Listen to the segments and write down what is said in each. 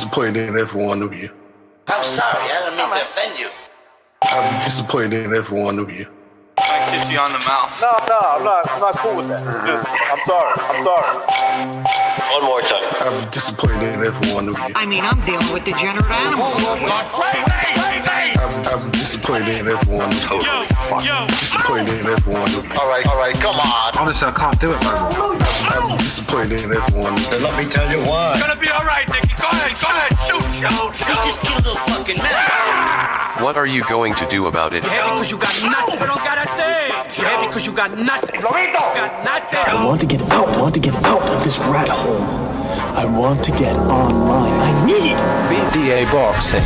disappointed in every one of you. I'm sorry, I don't mean to offend you. I'm disappointed in every one of you. I kiss you on the mouth. No, I'm not cool with that. I'm sorry. One more time. I'm disappointed in every one of you. I mean, I'm dealing with degenerate animals. I'm disappointed in every one of you. Disappointed in every one of you. All right, come on. Honestly, I can't do it, man. I'm disappointed in every one of you. Let me tell you why. It's gonna be all right, Nicky. Go ahead, shoot. You just killed a fucking man. What are you going to do about it? Yeah, because you got nothing. You don't got a thing. Yeah, because you got nothing. Got nothing. I want to get out of this rat hole. I want to get online. I need BDA boxing.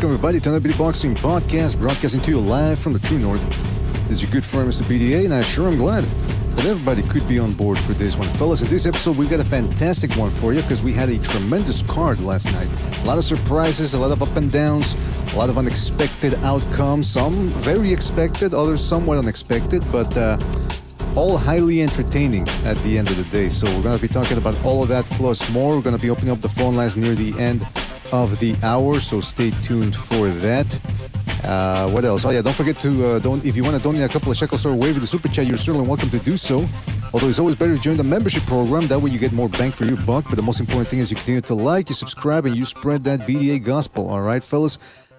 Everybody to another Boxing Podcast, broadcasting to you live from the True North. This is your good friend, Mr. BDA, and I'm glad that everybody could be on board for this one. Fellas, in this episode, we've got a fantastic one for you because we had a tremendous card last night. A lot of surprises, a lot of up and downs, a lot of unexpected outcomes, some very expected, others somewhat unexpected, but all highly entertaining at the end of the day. So we're going to be talking about all of that plus more. We're going to be opening up the phone lines near the end of the hour, so stay tuned for that. What else? Oh yeah, don't forget to if you want to donate a couple of shekels or wave with the super chat, you're certainly welcome to do so. Although it's always better to join the membership program, that way you get more bang for your buck. But the most important thing is you continue to like, you subscribe, and you spread that BDA gospel. All right, fellas.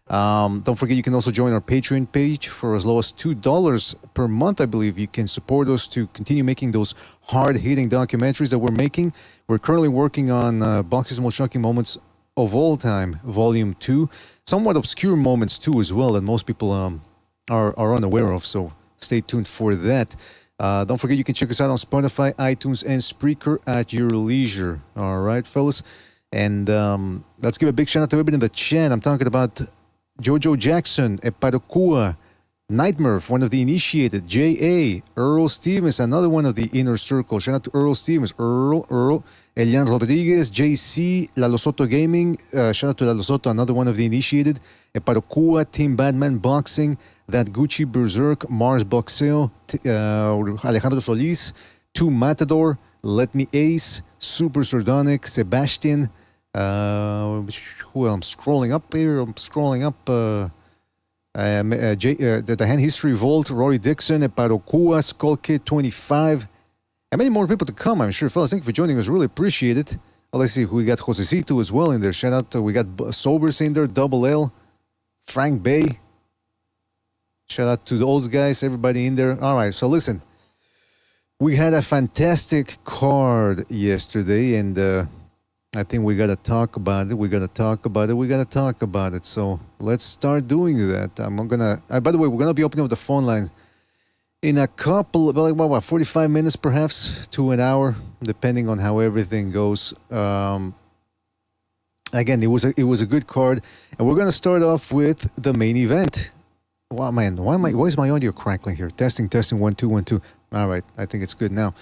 Don't forget you can also join our Patreon page for as low as $2 per month. I believe you can support us to continue making those hard-hitting documentaries that we're making. We're currently working on Boxing's Most Shocking Moments of All Time, Volume 2. Somewhat obscure moments, too, as well, that most people are unaware of, so stay tuned for that. Don't forget you can check us out on Spotify, iTunes, and Spreaker at your leisure. All right, fellas? And let's give a big shout out to everybody in the chat. I'm talking about Jojo Jackson, Eparokua, Nightmurph, one of the initiated, J.A., Earl Stevens, another one of the inner circle. Shout out to Earl Stevens, Earl, Elian Rodriguez, JC, Lalo Soto Gaming, shout out to Lalo Soto, another one of the initiated, Eparokua, Team Badman Boxing, That Gucci Berserk, Mars Boxeo, Alejandro Solis, 2 Matador, Let Me Ace, Super Sardonic, Sebastian, who I'm scrolling up here, the Hand History Vault, Rory Dixon, Eparokua, Skull Kid 25, and many more people to come, I'm sure. Fellas, thank you for joining us. Really appreciate it. Well, let's see. We got Josecito as well in there. Shout out. We got Sobers in there. Double L. Frank Bay. Shout out to those guys. Everybody in there. All right. So listen. We had a fantastic card yesterday, and I think we got to talk about it. So let's start doing that. By the way, we're going to be opening up the phone line in a couple, 45 minutes perhaps to an hour, depending on how everything goes. Again, it was a good card, and we're gonna start off with the main event. Wow, man, why is my audio crackling here? Testing, 1 2 1 2. All right, I think it's good now.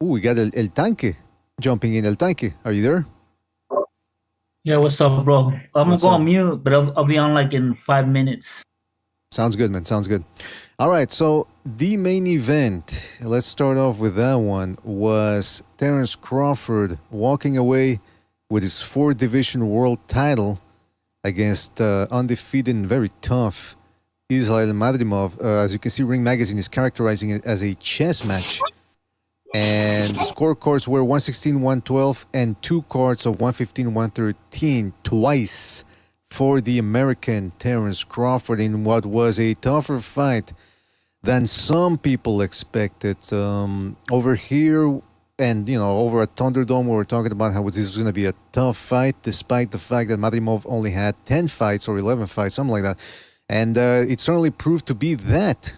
We got El Tanque jumping in. El Tanque, are you there? Yeah, what's up, bro? I'm What's gonna go up? on mute, but I'll be on like in 5 minutes. Sounds good, man. Sounds good. All right, so the main event, let's start off with that one, was Terence Crawford walking away with his 4th division world title against undefeated and very tough Israel Madrimov. As you can see, Ring Magazine is characterizing it as a chess match. And the scorecards were 116, 112, and 2 cards of 115, 113 twice for the American Terence Crawford in what was a tougher fight than some people expected. Over here and, over at Thunderdome, we were talking about how this was going to be a tough fight, despite the fact that Madrimov only had 10 fights or 11 fights, something like that. And it certainly proved to be that.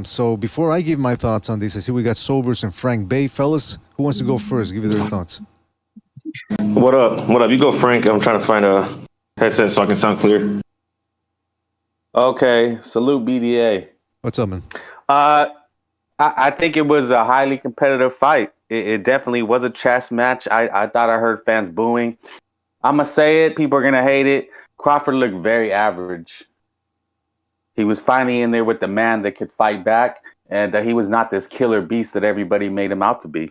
So before I give my thoughts on this, I see we got Sobers and Frank Bay. Fellas, who wants to go first? Give you their thoughts. What up? What up? You go, Frank. I'm trying to find a headset so I can sound clear. Okay, salute BDA. What's up, man? I think it was a highly competitive fight. It definitely was a chess match. I thought I heard fans booing. I'm going to say it. People are going to hate it. Crawford looked very average. He was finally in there with the man that could fight back, and that he was not this killer beast that everybody made him out to be.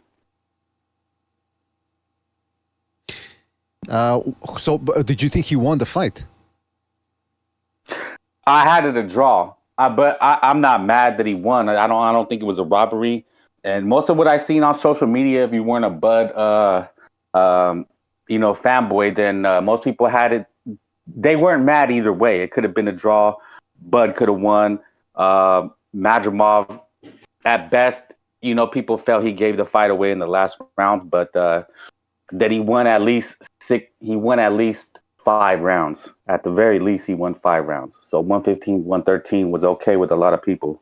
So did you think he won the fight? I had it a draw, but I'm not mad that he won. I don't think it was a robbery. And most of what I seen on social media, if you weren't a Bud, fanboy, then most people had it. They weren't mad either way. It could have been a draw. Bud could have won. Madrimov, at best, people felt he gave the fight away in the last round, but that he won at least 5 rounds. At the very least, he won 5 rounds. So 115, 113 was okay with a lot of people.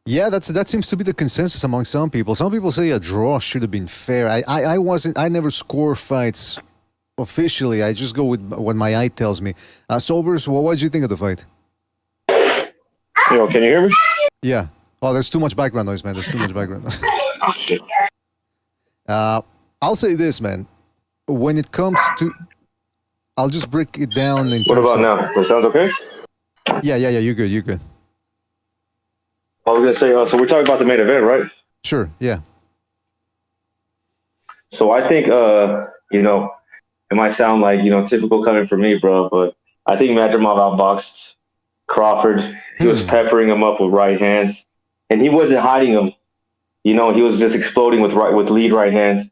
Yeah, that seems to be the consensus among some people. Some people say a draw should have been fair. I never score fights officially. I just go with what my eye tells me. Sobers, what did you think of the fight? Yo, can you hear me? Yeah. Oh, there's too much background noise, man. There's too much background noise. I'll say this, man. When it comes to... I'll just break it down in What terms about now? That sounds okay? Yeah, you're good. I was going to say, so we're talking about the main event, right? Sure, yeah. So I think, it might sound like, typical coming from me, bro, but I think Madrimov outboxed Crawford. He was peppering him up with right hands, and he wasn't hiding them. He was just exploding with lead right hands,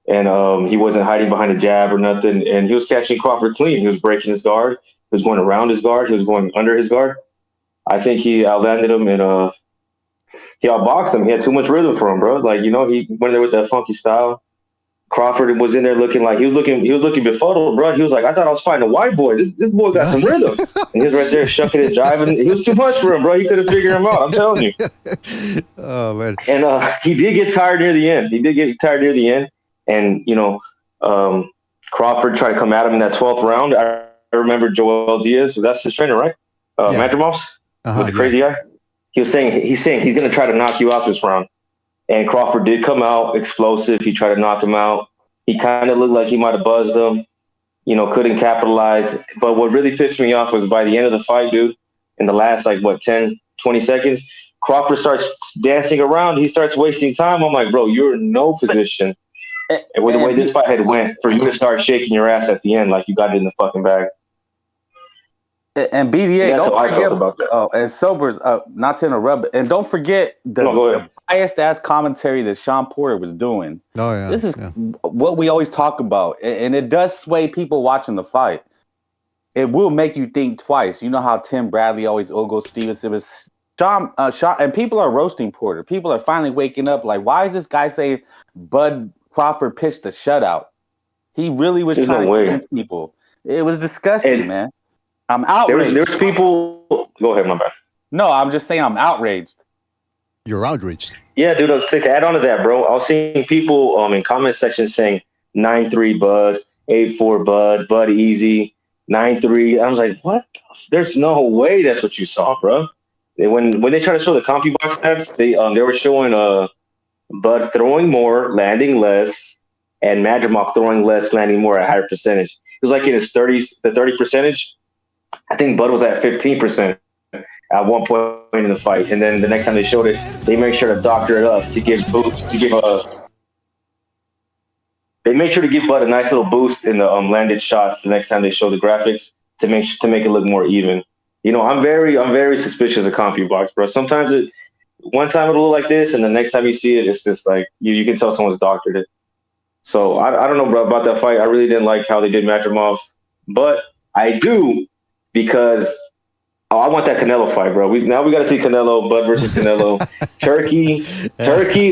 and he wasn't hiding behind a jab or nothing, and he was catching Crawford clean. He was breaking his guard. He was going around his guard. He was going under his guard. I think he outlanded him, and he outboxed him. He had too much rhythm for him, bro. Like, he went there with that funky style. Crawford was in there looking like he was looking befuddled, bro. He was like, I thought I was fighting a white boy. This boy got some rhythm. And he was right there shucking and jiving. He was too much for him, bro. He couldn't figure him out. I'm telling you. Oh, man. And he did get tired near the end. And, Crawford tried to come at him in that 12th round. I remember Joel Diaz. That's his trainer, right? Madrimov's with the crazy eye. He's saying he's going to try to knock you out this round. And Crawford did come out explosive. He tried to knock him out. He kind of looked like he might have buzzed him, couldn't capitalize. But what really pissed me off was by the end of the fight, dude, in the last, 10, 20 seconds, Crawford starts dancing around. He starts wasting time. I'm like, bro, you're in no position. And with the way this fight had went, for you to start shaking your ass at the end like you got it in the fucking bag. And BDA, that's how I felt about that. Oh, and Sobers, not to interrupt, and don't forget the biased ass commentary that Sean Porter was doing. Oh yeah, this is what we always talk about, and it does sway people watching the fight. It will make you think twice. You know how Tim Bradley always goes Stevenson was Sean, and people are roasting Porter. People are finally waking up. Like, why is this guy saying Bud Crawford pitched a shutout? He really was trying to convince people. It was disgusting, man. I'm outraged. There's people. Go ahead, my bad. No, I'm just saying I'm outraged. You're outraged. Yeah, dude. I'm sick. To add on to that, bro, I was seeing people in comment sections saying 9-3 Bud, 8-4 Bud, Bud easy, 9-3. I was like, what? There's no way that's what you saw, bro. When they try to show the CompuBox stats, they were showing Bud throwing more, landing less, and Madrimov throwing less, landing more at higher percentage. It was like in his 30s, the 30 percentage. I think Bud was at 15% at one point in the fight, and then the next time they showed it, they made sure to doctor it up to give they made sure to give Bud a nice little boost in the landed shots the next time they show the graphics to make it look more even. You know, I'm very suspicious of CompuBox, bro. Sometimes one time it'll look like this, and the next time you see it, it's just like you can tell someone's doctored it. So I don't know, bro, about that fight. I really didn't like how they did Madrimov, but I do because I want that Canelo fight, bro. We got to see Canelo, Bud versus Canelo. Turkey.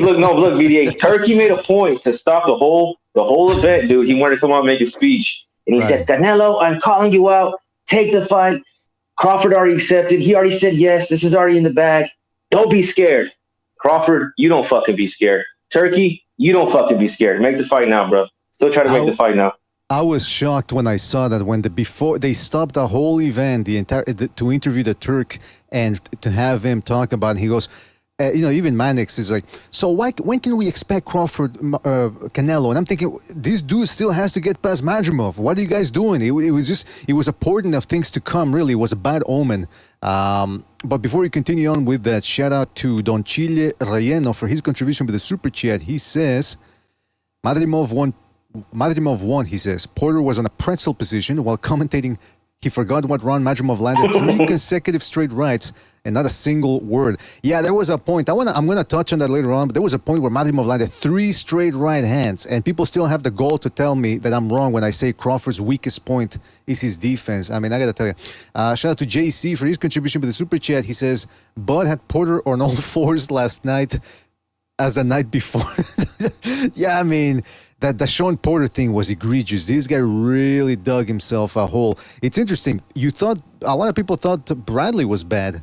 Look, BDA. Turkey made a point to stop the whole event, dude. He wanted to come out and make a speech, and he said, "Canelo, I'm calling you out. Take the fight. Crawford already accepted. He already said yes. This is already in the bag. Don't be scared. Crawford, you don't fucking be scared. Turkey, you don't fucking be scared. Make the fight now, bro. Still try to make the fight now." I was shocked when I saw that before they stopped the whole event, to interview the Turk and to have him talk about it. He goes, even Mannix is like, so when can we expect Crawford, Canelo? And I'm thinking, this dude still has to get past Madrimov. What are you guys doing? It was a portent of things to come, really. It was a bad omen. But before we continue on with that, shout out to Don Chile Relleno for his contribution with the super chat. He says, Madrimov won, he says. Porter was on a pretzel position while commentating. He forgot what round Madrimov landed 3 consecutive straight rights and not a single word. Yeah, there was a point. I'm going to touch on that later on, but there was a point where Madrimov landed 3 straight right hands, and people still have the goal to tell me that I'm wrong when I say Crawford's weakest point is his defense. I mean, I got to tell you. Shout out to JC for his contribution with the super chat. He says, Bud had Porter on all fours last night as the night before. Yeah, I mean, the Sean Porter thing was egregious. This guy really dug himself a hole. It's interesting. A lot of people thought Bradley was bad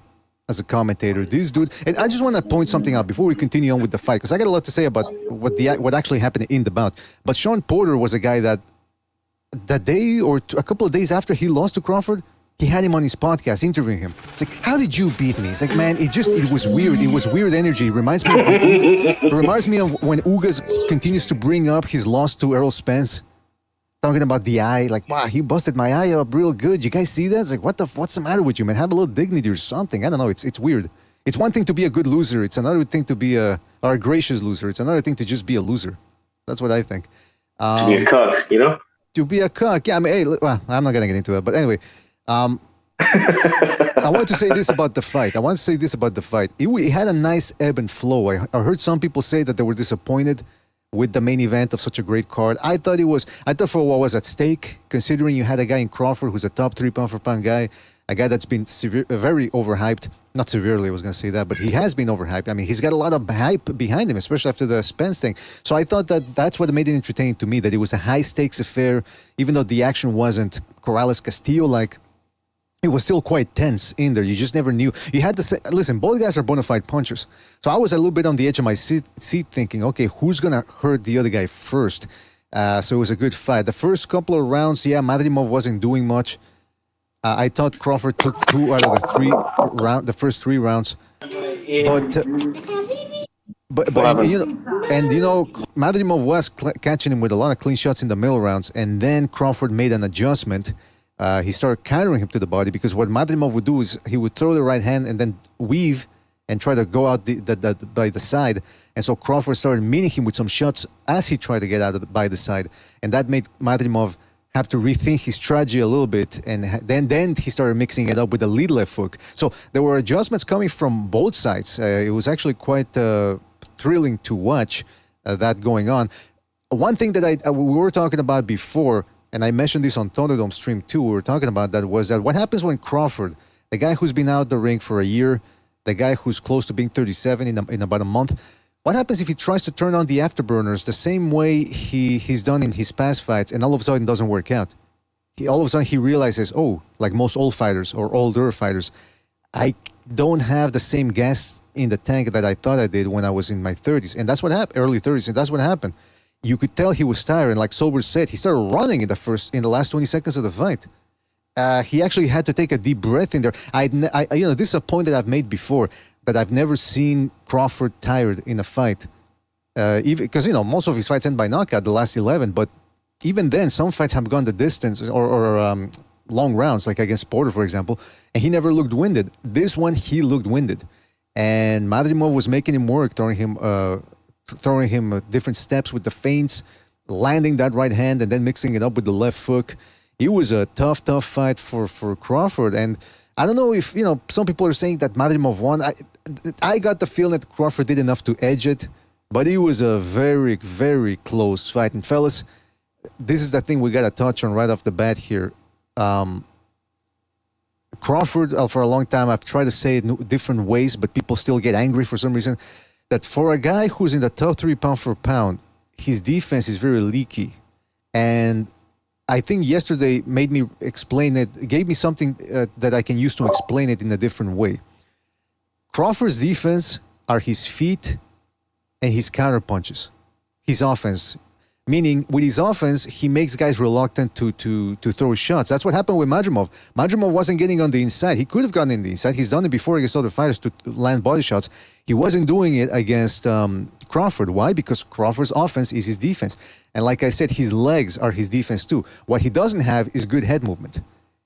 as a commentator. This dude, and I just want to point something out before we continue on with the fight, because I got a lot to say about what actually happened in the bout. But Sean Porter was a guy that day or a couple of days after he lost to Crawford, he had him on his podcast interviewing him. It's like, how did you beat me? It's like, man, it was weird. It was weird energy. It reminds me of when Ugas continues to bring up his loss to Errol Spence, talking about the eye. Like, wow, he busted my eye up real good. You guys see that? It's like, what's the matter with you, man? Have a little dignity or something. I don't know. It's weird. It's one thing to be a good loser. It's another thing to be a gracious loser. It's another thing to just be a loser. That's what I think. To be a cuck, you know? To be a cuck. Yeah, I mean, hey, well, I'm not going to get into it. But anyway, I want to say this about the fight. It had a nice ebb and flow. I heard some people say that they were disappointed with the main event of such a great card. I thought for what was at stake, considering you had a guy in Crawford who's a top 3 pound-for-pound guy, a guy that's been very overhyped. Not severely, I was going to say that, but he has been overhyped. I mean, he's got a lot of hype behind him, especially after the Spence thing. So I thought that's what made it entertaining to me, that it was a high-stakes affair, even though the action wasn't Corrales-Castillo-like. It was still quite tense in there. You just never knew. You had to say, listen, both guys are bona fide punchers. So I was a little bit on the edge of my seat thinking, okay, who's going to hurt the other guy first? So it was a good fight. The first couple of rounds, Madrimov wasn't doing much. I thought Crawford took 2 out of the first 3 rounds. But Madrimov was catching him with a lot of clean shots in the middle rounds, and then Crawford made an adjustment. He started countering him to the body, because what Madrimov would do is he would throw the right hand and then weave and try to go out by the side. And so Crawford started meeting him with some shots as he tried to get out by the side. And that made Madrimov have to rethink his strategy a little bit. And then he started mixing it up with a lead left hook. So there were adjustments coming from both sides. It was actually quite thrilling to watch that going on. One thing that we were talking about before, and I mentioned this on Thunderdome stream too, we were talking about that, was that what happens when Crawford, the guy who's been out the ring for a year, the guy who's close to being 37 in about a month, what happens if he tries to turn on the afterburners the same way he's done in his past fights, and all of a sudden it doesn't work out? All of a sudden he realizes, like most old fighters or older fighters, I don't have the same gas in the tank that I thought I did when I was in my 30s. And that's what happened, early 30s, and that's what happened. You could tell he was tired, and like Sober said, he started running in the last 20 seconds of the fight. He actually had to take a deep breath in there. This is a point that I've made before, that I've never seen Crawford tired in a fight Even because most of his fights end by knockout, the last 11. But even then, some fights have gone the distance or long rounds, like against Porter, for example, and he never looked winded. This one, he looked winded, and Madrimov was making him work, throwing him different steps with the feints, landing that right hand, and then mixing it up with the left hook. It was a tough fight for Crawford, and I don't know if some people are saying that Madrimov won. I got the feeling that Crawford did enough to edge it, but it was a very, very close fight. And fellas, this is the thing we got to touch on right off the bat here. Crawford, for a long time, I've tried to say it different ways, but people still get angry for some reason, that for a guy who's in the top 3 pound for pound, his defense is very leaky. And I think yesterday made me explain it, gave me something that I can use to explain it in a different way. Crawford's defense are his feet and his counter punches, his offense. Meaning, with his offense, he makes guys reluctant to throw shots. That's what happened with Madrimov. Madrimov wasn't getting on the inside. He could have gotten in the inside. He's done it before against other fighters to land body shots. He wasn't doing it against Crawford. Why? Because Crawford's offense is his defense. And like I said, his legs are his defense too. What he doesn't have is good head movement.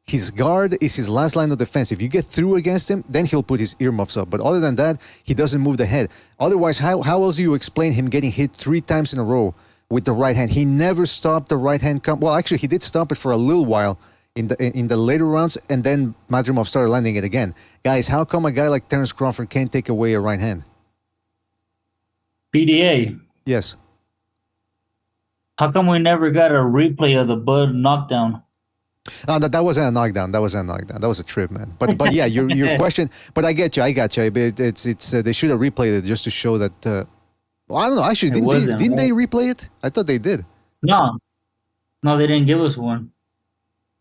His guard is his last line of defense. If you get through against him, then he'll put his earmuffs up. But other than that, he doesn't move the head. Otherwise, how else do you explain him getting hit 3 times in a row with the right hand? He never stopped the right hand. Well, actually, he did stop it for a little while in the later rounds, and then Madrimov started landing it again. Guys, how come a guy like Terence Crawford can't take away a right hand? PDA. Yes. How come we never got a replay of the Bud knockdown? That wasn't a knockdown. That wasn't a knockdown. That was a trip, man. But yeah, your question. But I get you. It's they should have replayed it just to show that. Well, I don't know. Actually, didn't they replay it? I thought they did. No, they didn't give us one.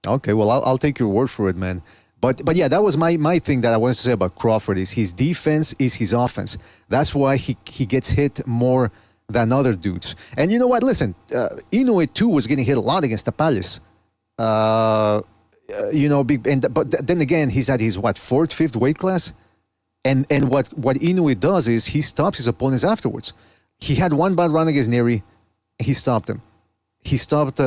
Okay, well, I'll take your word for it, man. But yeah, that was my thing that I wanted to say about Crawford is his defense is his offense. That's why he gets hit more than other dudes. And you know what? Listen, Inoue too was getting hit a lot against Tapales. But then again, he's at his 4th, 5th weight class, and what Inoue does is he stops his opponents afterwards. He had one bad round against Neri, he stopped him. He stopped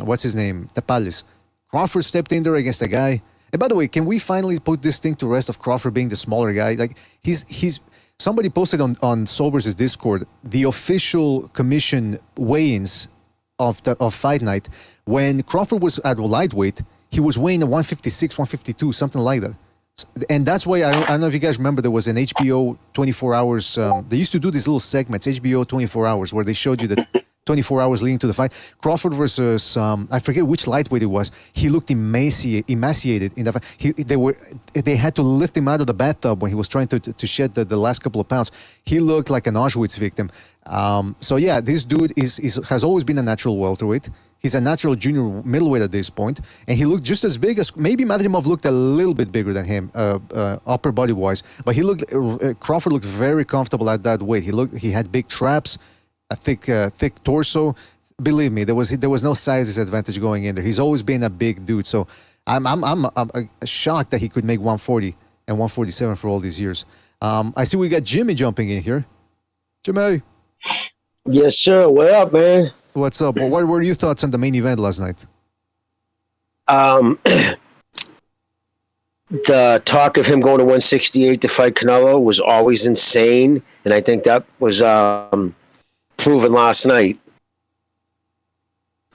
what's his name, Tapales. Crawford stepped in there against a guy. And by the way, can we finally put this thing to rest of Crawford being the smaller guy? Like he's somebody posted on Sobers' Discord the official commission weigh-ins of Fight Night. When Crawford was at lightweight, he was weighing 156, 152, something like that. And that's why, I don't know if you guys remember, there was an HBO 24 hours, they used to do these little segments, HBO 24 hours, where they showed you the 24 hours leading to the fight. Crawford versus, I forget which lightweight it was. He looked emaciated in that fight. They had to lift him out of the bathtub when he was trying to shed the last couple of pounds. He looked like an Auschwitz victim. So yeah, this dude has always been a natural welterweight. He's a natural junior middleweight at this point, and he looked just as big as maybe Madrimov looked a little bit bigger than him, upper body wise. But Crawford looked very comfortable at that weight. He had big traps, a thick torso. Believe me, there was no size disadvantage going in there. He's always been a big dude. So I'm shocked that he could make 140 and 147 for all these years. I see we got Jimmy jumping in here. Jimmy. Yes, sir. What up, man? What's up? What were your thoughts on the main event last night? The talk of him going to 168 to fight Canelo was always insane, and I think that was proven last night.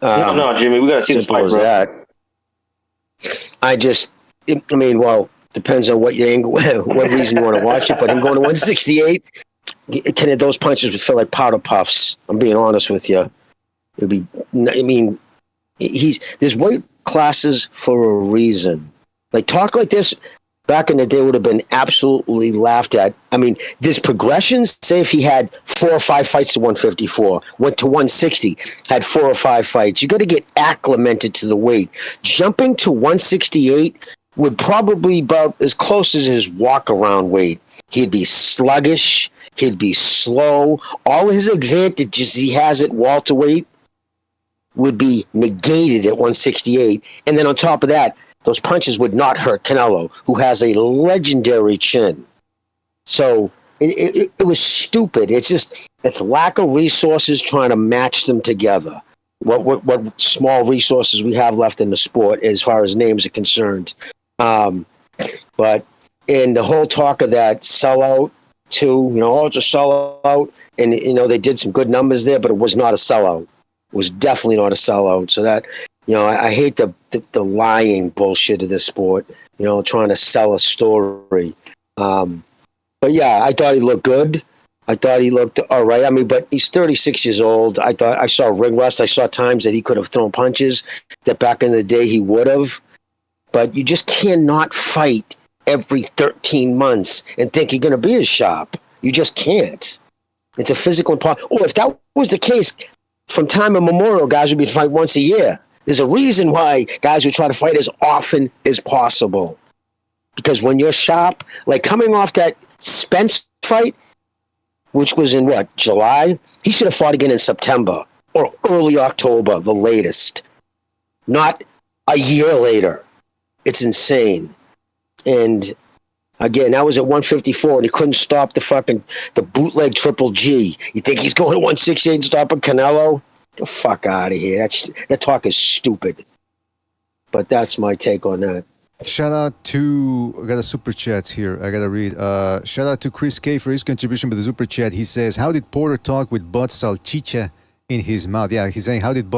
No, Jimmy, we got to see this fight, bro. Well, depends on what your angle, what reason you want to watch it, but him going to 168, those punches would feel like powder puffs. I'm being honest with you. There's weight classes for a reason. Like, talk like this back in the day would have been absolutely laughed at. I mean, there's progressions. Say if he had 4 or 5 fights to 154, went to 160, had 4 or 5 fights. You got to get acclimated to the weight. Jumping to 168 would probably be about as close as his walk-around weight. He'd be sluggish. He'd be slow. All his advantages he has at welterweight would be negated at 168. And then on top of that, those punches would not hurt Canelo, who has a legendary chin. So it was stupid. It's lack of resources trying to match them together. What small resources we have left in the sport as far as names are concerned. But in the whole talk of that sellout too, it's a sellout, and they did some good numbers there, but it was not a sellout. It was definitely not a sellout. So that, I hate the lying bullshit of this sport, trying to sell a story. But yeah, I thought he looked good. I thought he looked all right. I mean, but he's 36 years old. I saw ring rust. I saw times that he could have thrown punches that back in the day he would have. But you just cannot fight every 13 months and think you're going to be as sharp. You just can't. It's a physical impossible. Or if that was the case, from time immemorial, guys would be fight once a year. There's a reason why guys would try to fight as often as possible. Because when you're sharp, like coming off that Spence fight, which was in July? He should have fought again in September or early October, the latest. Not a year later. It's insane. And again, that was at 154, and he couldn't stop the bootleg Triple G. You think he's going to 168 and stopping Canelo? Get the fuck out of here. That talk is stupid. But that's my take on that. Shout out to, I got a super chat here. I got to read. Shout out to Chris K for his contribution with the super chat. He says, how did Porter talk with Bud's salchicha in his mouth? Yeah, he's saying, how did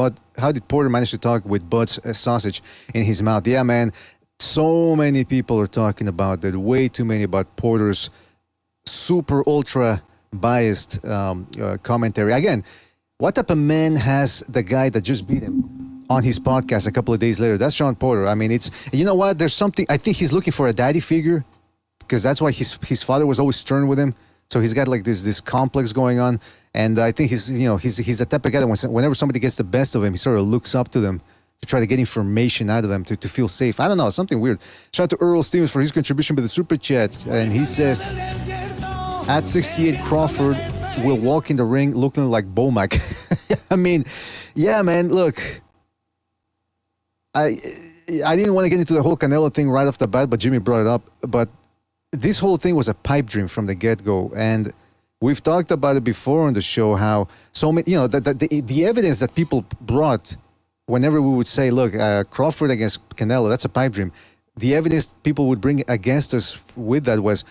Porter manage to talk with Bud's sausage in his mouth? Yeah, man. So many people are talking about that. Way too many about Porter's super ultra biased commentary. Again, what type of man has the guy that just beat him on his podcast a couple of days later? That's Sean Porter. I mean, you know what? There's something, I think he's looking for a daddy figure, because that's why his father was always stern with him. So he's got like this complex going on. And I think he's the type of guy that whenever somebody gets the best of him, he sort of looks up to them to try to get information out of them to feel safe. I don't know, something weird. Shout out to Earl Stevens for his contribution with the super chat. And he says, at 68, Crawford will walk in the ring looking like Bomac. I mean, yeah, man, look. I didn't want to get into the whole Canelo thing right off the bat, but Jimmy brought it up. But this whole thing was a pipe dream from the get-go. And we've talked about it before on the show, how so many, the evidence that people brought whenever we would say, look, Crawford against Canelo, that's a pipe dream. The evidence people would bring against us with that was,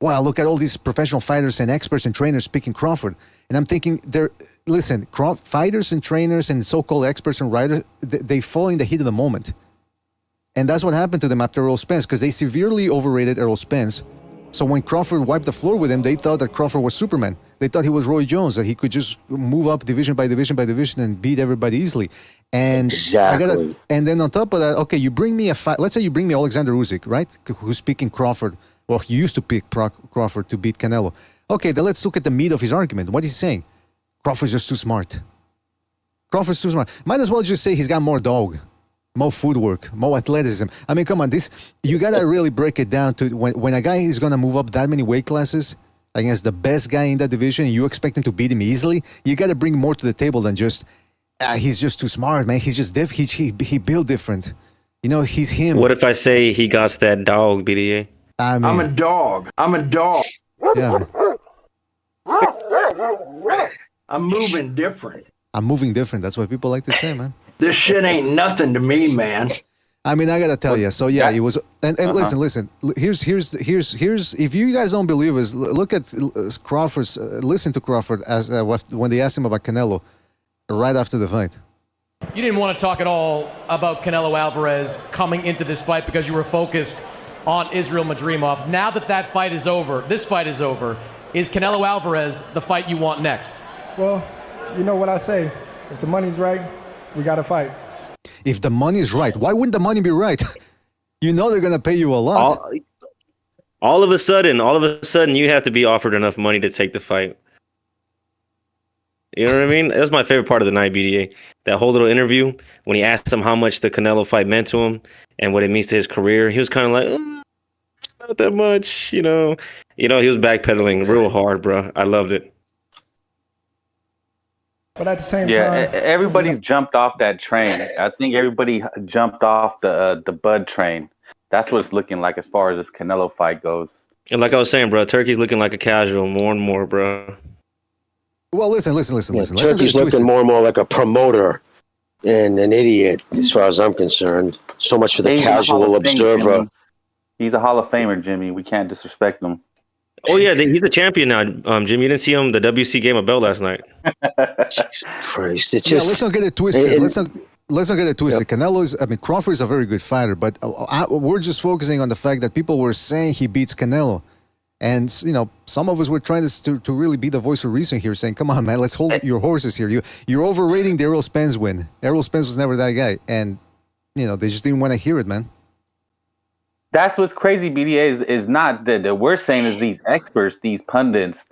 wow, look at all these professional fighters and experts and trainers picking Crawford. And I'm thinking, fighters and trainers and so-called experts and writers, they fall in the heat of the moment. And that's what happened to them after Errol Spence, because they severely overrated Errol Spence. So when Crawford wiped the floor with him, they thought that Crawford was Superman. They thought he was Roy Jones, that he could just move up division by division by division and beat everybody easly. And exactly. And then on top of that, okay, you bring me a fight. Let's say you bring me Alexander Usyk, right? Who's picking Crawford. Well, he used to pick Crawford to beat Canelo. Okay, then let's look at the meat of his argument. What is he saying? Crawford's just too smart. Crawford's too smart. Might as well just say he's got more dog, more footwork, more athleticism. I mean, come on, you gotta really break it down to when a guy is gonna move up that many weight classes against the best guy in that division, and you expect him to beat him easily. You gotta bring more to the table than just he's just too smart, man. He's just he built different. He's him. What if I say he got that dog, BDA? I mean, I'm a dog. Yeah, man. I'm moving different. I'm moving different. That's what people like to say, man. This shit ain't nothing to me, man. I mean, I gotta tell you. So yeah, it was. And listen. Here's. If you guys don't believe us, look at Crawford's. Listen to Crawford as when they asked him about Canelo, right after the fight. You didn't want to talk at all about Canelo Alvarez coming into this fight because you were focused on Israel Madrimov. Now that fight is over, this fight is over. Is Canelo Alvarez the fight you want next? Well, you know what I say. If the money's right, we got to fight. If the money's right, why wouldn't the money be right? They're going to pay you a lot. All of a sudden, you have to be offered enough money to take the fight. You know what I mean? That was my favorite part of the night, BDA. That whole little interview, when he asked him how much the Canelo fight meant to him and what it means to his career, he was kind of like, not that much, He was backpedaling real hard, bro. I loved it. But at the same time, everybody jumped off that train. I think everybody jumped off the Bud train. That's what it's looking like as far as this Canelo fight goes. And like I was saying, bro, Turkey's looking like a casual more and more, bro. Well, listen. Turkey's looking more and more like a promoter and an idiot, as far as I'm concerned. So much for the casual observer. He's a Hall of Famer, Jimmy. We can't disrespect him. Oh yeah, he's a champion now, Jimmy. You didn't see him the WC game of belt last night. Jesus Christ! It's just, let's not get it twisted. Let's not get it twisted. Yep. Crawford is a very good fighter, but we're just focusing on the fact that people were saying he beats Canelo. And, some of us were trying to really be the voice of reason here, saying, come on, man, let's hold your horses here. You're overrating the Errol Spence win. Errol Spence was never that guy. And, they just didn't want to hear it, man. That's what's crazy, BDA, is not that we're saying is these experts, these pundits,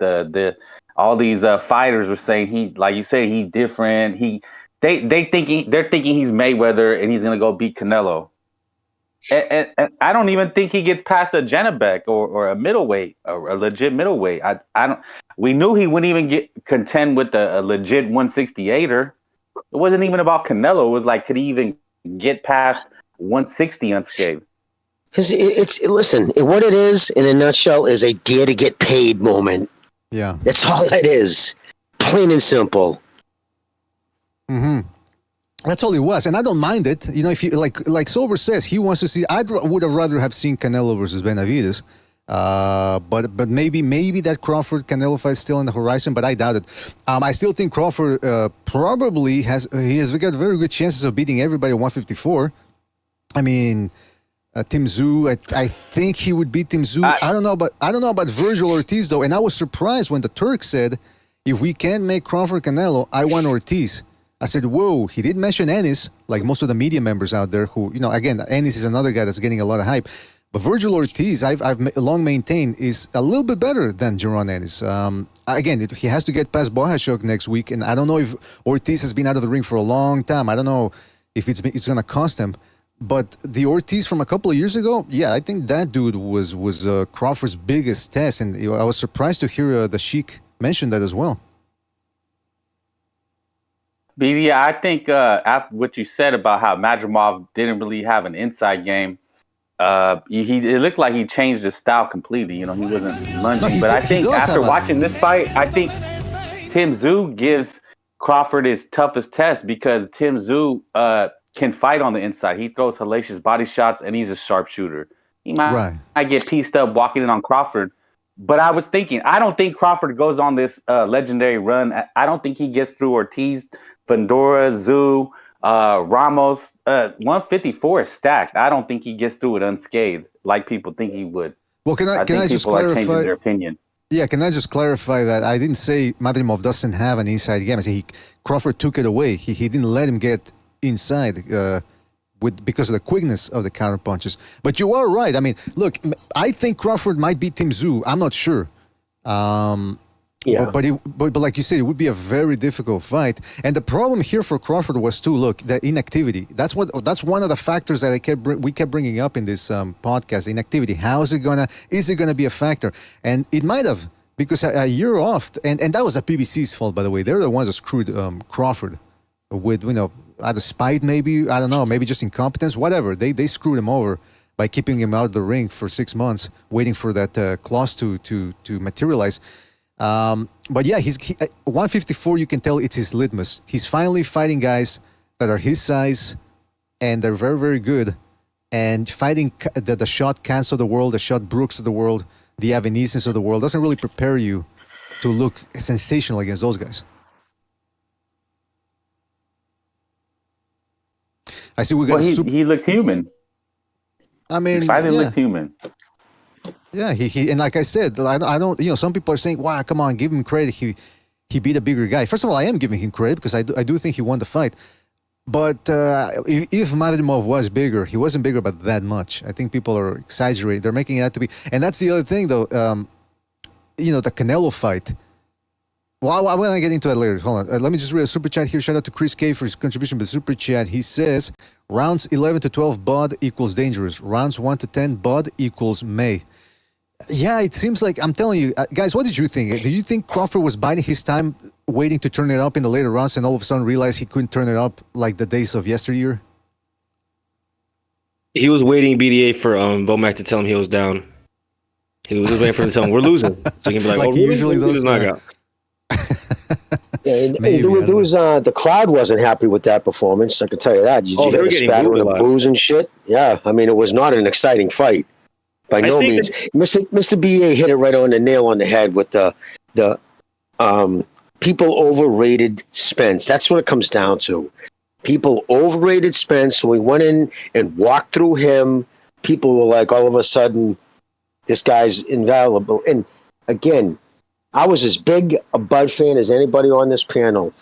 all these fighters were saying he, like you say, he's different. They're thinking he's Mayweather and he's going to go beat Canelo. And I don't even think he gets past a Janabek or a middleweight, or a legit middleweight. I don't. We knew he wouldn't even contend with a legit 168er. It wasn't even about Canelo. It was like, could he even get past 160 unscathed? Listen, what it is in a nutshell is a dare to get paid moment. Yeah, that's all it is, plain and simple. Mm-hmm. That's all it was, and I don't mind it. If you like Sober says, he wants to see. Would have rather have seen Canelo versus Benavidez, but maybe that Crawford Canelo fight is still on the horizon, but I doubt it. I still think Crawford probably has got very good chances of beating everybody at 154. I mean, Tim Tszyu, I think he would beat Tim Tszyu. I don't know about Virgil Ortiz though, and I was surprised when the Turk said, if we can't make Crawford Canelo, I want Ortiz. I said, whoa, he did mention Ennis, like most of the media members out there who, again, Ennis is another guy that's getting a lot of hype. But Virgil Ortiz, I've long maintained, is a little bit better than Jaron Ennis. Again, he has to get past Bohashok next week, and I don't know if Ortiz has been out of the ring for a long time. I don't know if it's going to cost him. But the Ortiz from a couple of years ago, yeah, I think that dude was Crawford's biggest test, and I was surprised to hear the Sheik mention that as well. BB, I think after what you said about how Madrimov didn't really have an inside game, it looked like he changed his style completely. He wasn't lunging. But I think after watching this fight, I think Tim Tszyu gives Crawford his toughest test because Tim Tszyu can fight on the inside. He throws hellacious body shots, and he's a sharpshooter. He might get pieced up walking in on Crawford. But I was thinking, I don't think Crawford goes on this legendary run. I don't think he gets through Ortiz, Fundora, Tszyu, Ramos. 154 is stacked. I don't think he gets through it unscathed like people think he would. Well, can I just clarify their opinion? Yeah, can I just clarify that I didn't say Madrimov doesn't have an inside game. I said Crawford took it away. He didn't let him get inside because of the quickness of the counter punches. But you are right. I mean, look, I think Crawford might beat Tim Tszyu. I'm not sure. Yeah. But like you said, it would be a very difficult fight. And the problem here for Crawford was too, look, the inactivity. That's one of the factors that we kept bringing up in this podcast. Inactivity. Is it gonna be a factor? And it might have, because a year off, and that was the PBC's fault, by the way. They're the ones that screwed Crawford with, out of spite, maybe, I don't know, maybe just incompetence, whatever. They screwed him over by keeping him out of the ring for 6 months, waiting for that clause to materialize. But yeah, 154, you can tell it's his litmus. He's finally fighting guys that are his size, and they're very, very good. And fighting the Shot Cans of the world, the Shot Brooks of the world, the Avenesans of the world doesn't really prepare you to look sensational against those guys. I see we got. He looked human. I mean, he looked human. Yeah, he and like I said, I don't. Some people are saying, "Wow, come on, give him credit. He beat a bigger guy." First of all, I am giving him credit because I do think he won the fight. But if Madrimov was bigger, he wasn't bigger by that much. I think people are exaggerating. They're making it out to be. And that's the other thing, though. The Canelo fight. Well, I want to get into that later. Hold on. Let me just read a super chat here. Shout out to Chris K for his contribution to the super chat. He says, rounds 11 to 12, Bud equals dangerous. Rounds 1 to 10, Bud equals May. Yeah, it seems like, I'm telling you, guys, what did you think? Did you think Crawford was biding his time, waiting to turn it up in the later rounds, and all of a sudden realized he couldn't turn it up like the days of yesteryear? He was waiting BDA for Bomac to tell him he was down. He was just waiting for him to tell him we're losing, so he can be like, Like "Oh, he really? usually does, Knockout." Yeah, and Maybe, there was the crowd wasn't happy with that performance. I can tell you that. You Oh, they hear were the getting spattering booed a of lot. boos and shit. Yeah, I mean, it was not an exciting fight by no think means. Mr. BA hit it right on the nail on the head with the people overrated Spence. That's what it comes down to. People overrated Spence, so we went in and walked through him. People were like, all of a sudden, this guy's invaluable. And again, I was as big a Bud fan as anybody on this panel.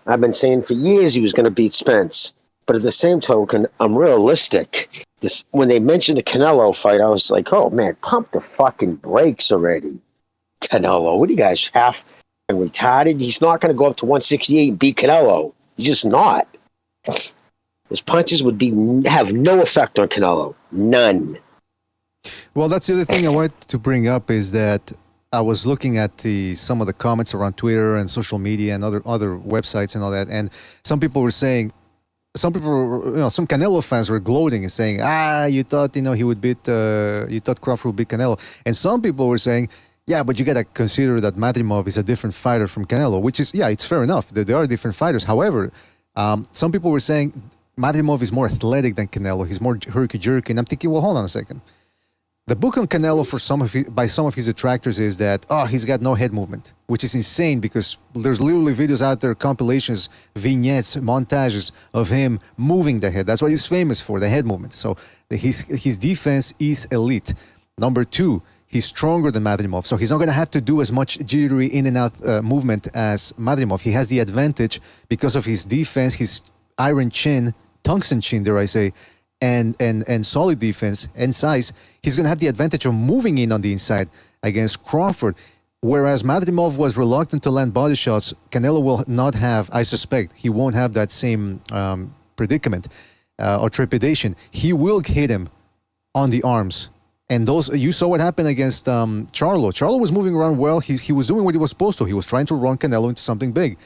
I've been saying for years he was going to beat Spence. But at the same token, I'm realistic. When they mentioned the Canelo fight, I was like, oh, man, pump the fucking brakes already. Canelo, what are you guys, half retarded? He's not going to go up to 168 and beat Canelo. He's just not. His punches would have no effect on Canelo. None. Well, that's the other thing I wanted to bring up is that I was looking at some of the comments around Twitter and social media and other websites and all that, and some people were saying, some Canelo fans were gloating and saying, you thought he would beat, you thought Crawford would beat Canelo, and some people were saying, yeah, but you gotta consider that Madrimov is a different fighter from Canelo, which is, yeah, it's fair enough. They are different fighters. However, some people were saying Madrimov is more athletic than Canelo. He's more herky-jerky. And I'm thinking, well, hold on a second. The book on Canelo by some of his detractors is that, he's got no head movement, which is insane because there's literally videos out there, compilations, vignettes, montages of him moving the head. That's what he's famous for, the head movement. So his defense is elite. Number two, he's stronger than Madrimov, so he's not going to have to do as much jittery in and out movement as Madrimov. He has the advantage because of his defense, his iron chin, tungsten chin, dare I say, and solid defense and size. He's going to have the advantage of moving in on the inside against Crawford, whereas Madrimov was reluctant to land body shots. Canelo will not have, I suspect, he won't have that same predicament or trepidation. He will hit him on the arms. And you saw what happened against Charlo. Charlo was moving around well. He was doing what he was supposed to. He was trying to run Canelo into something big.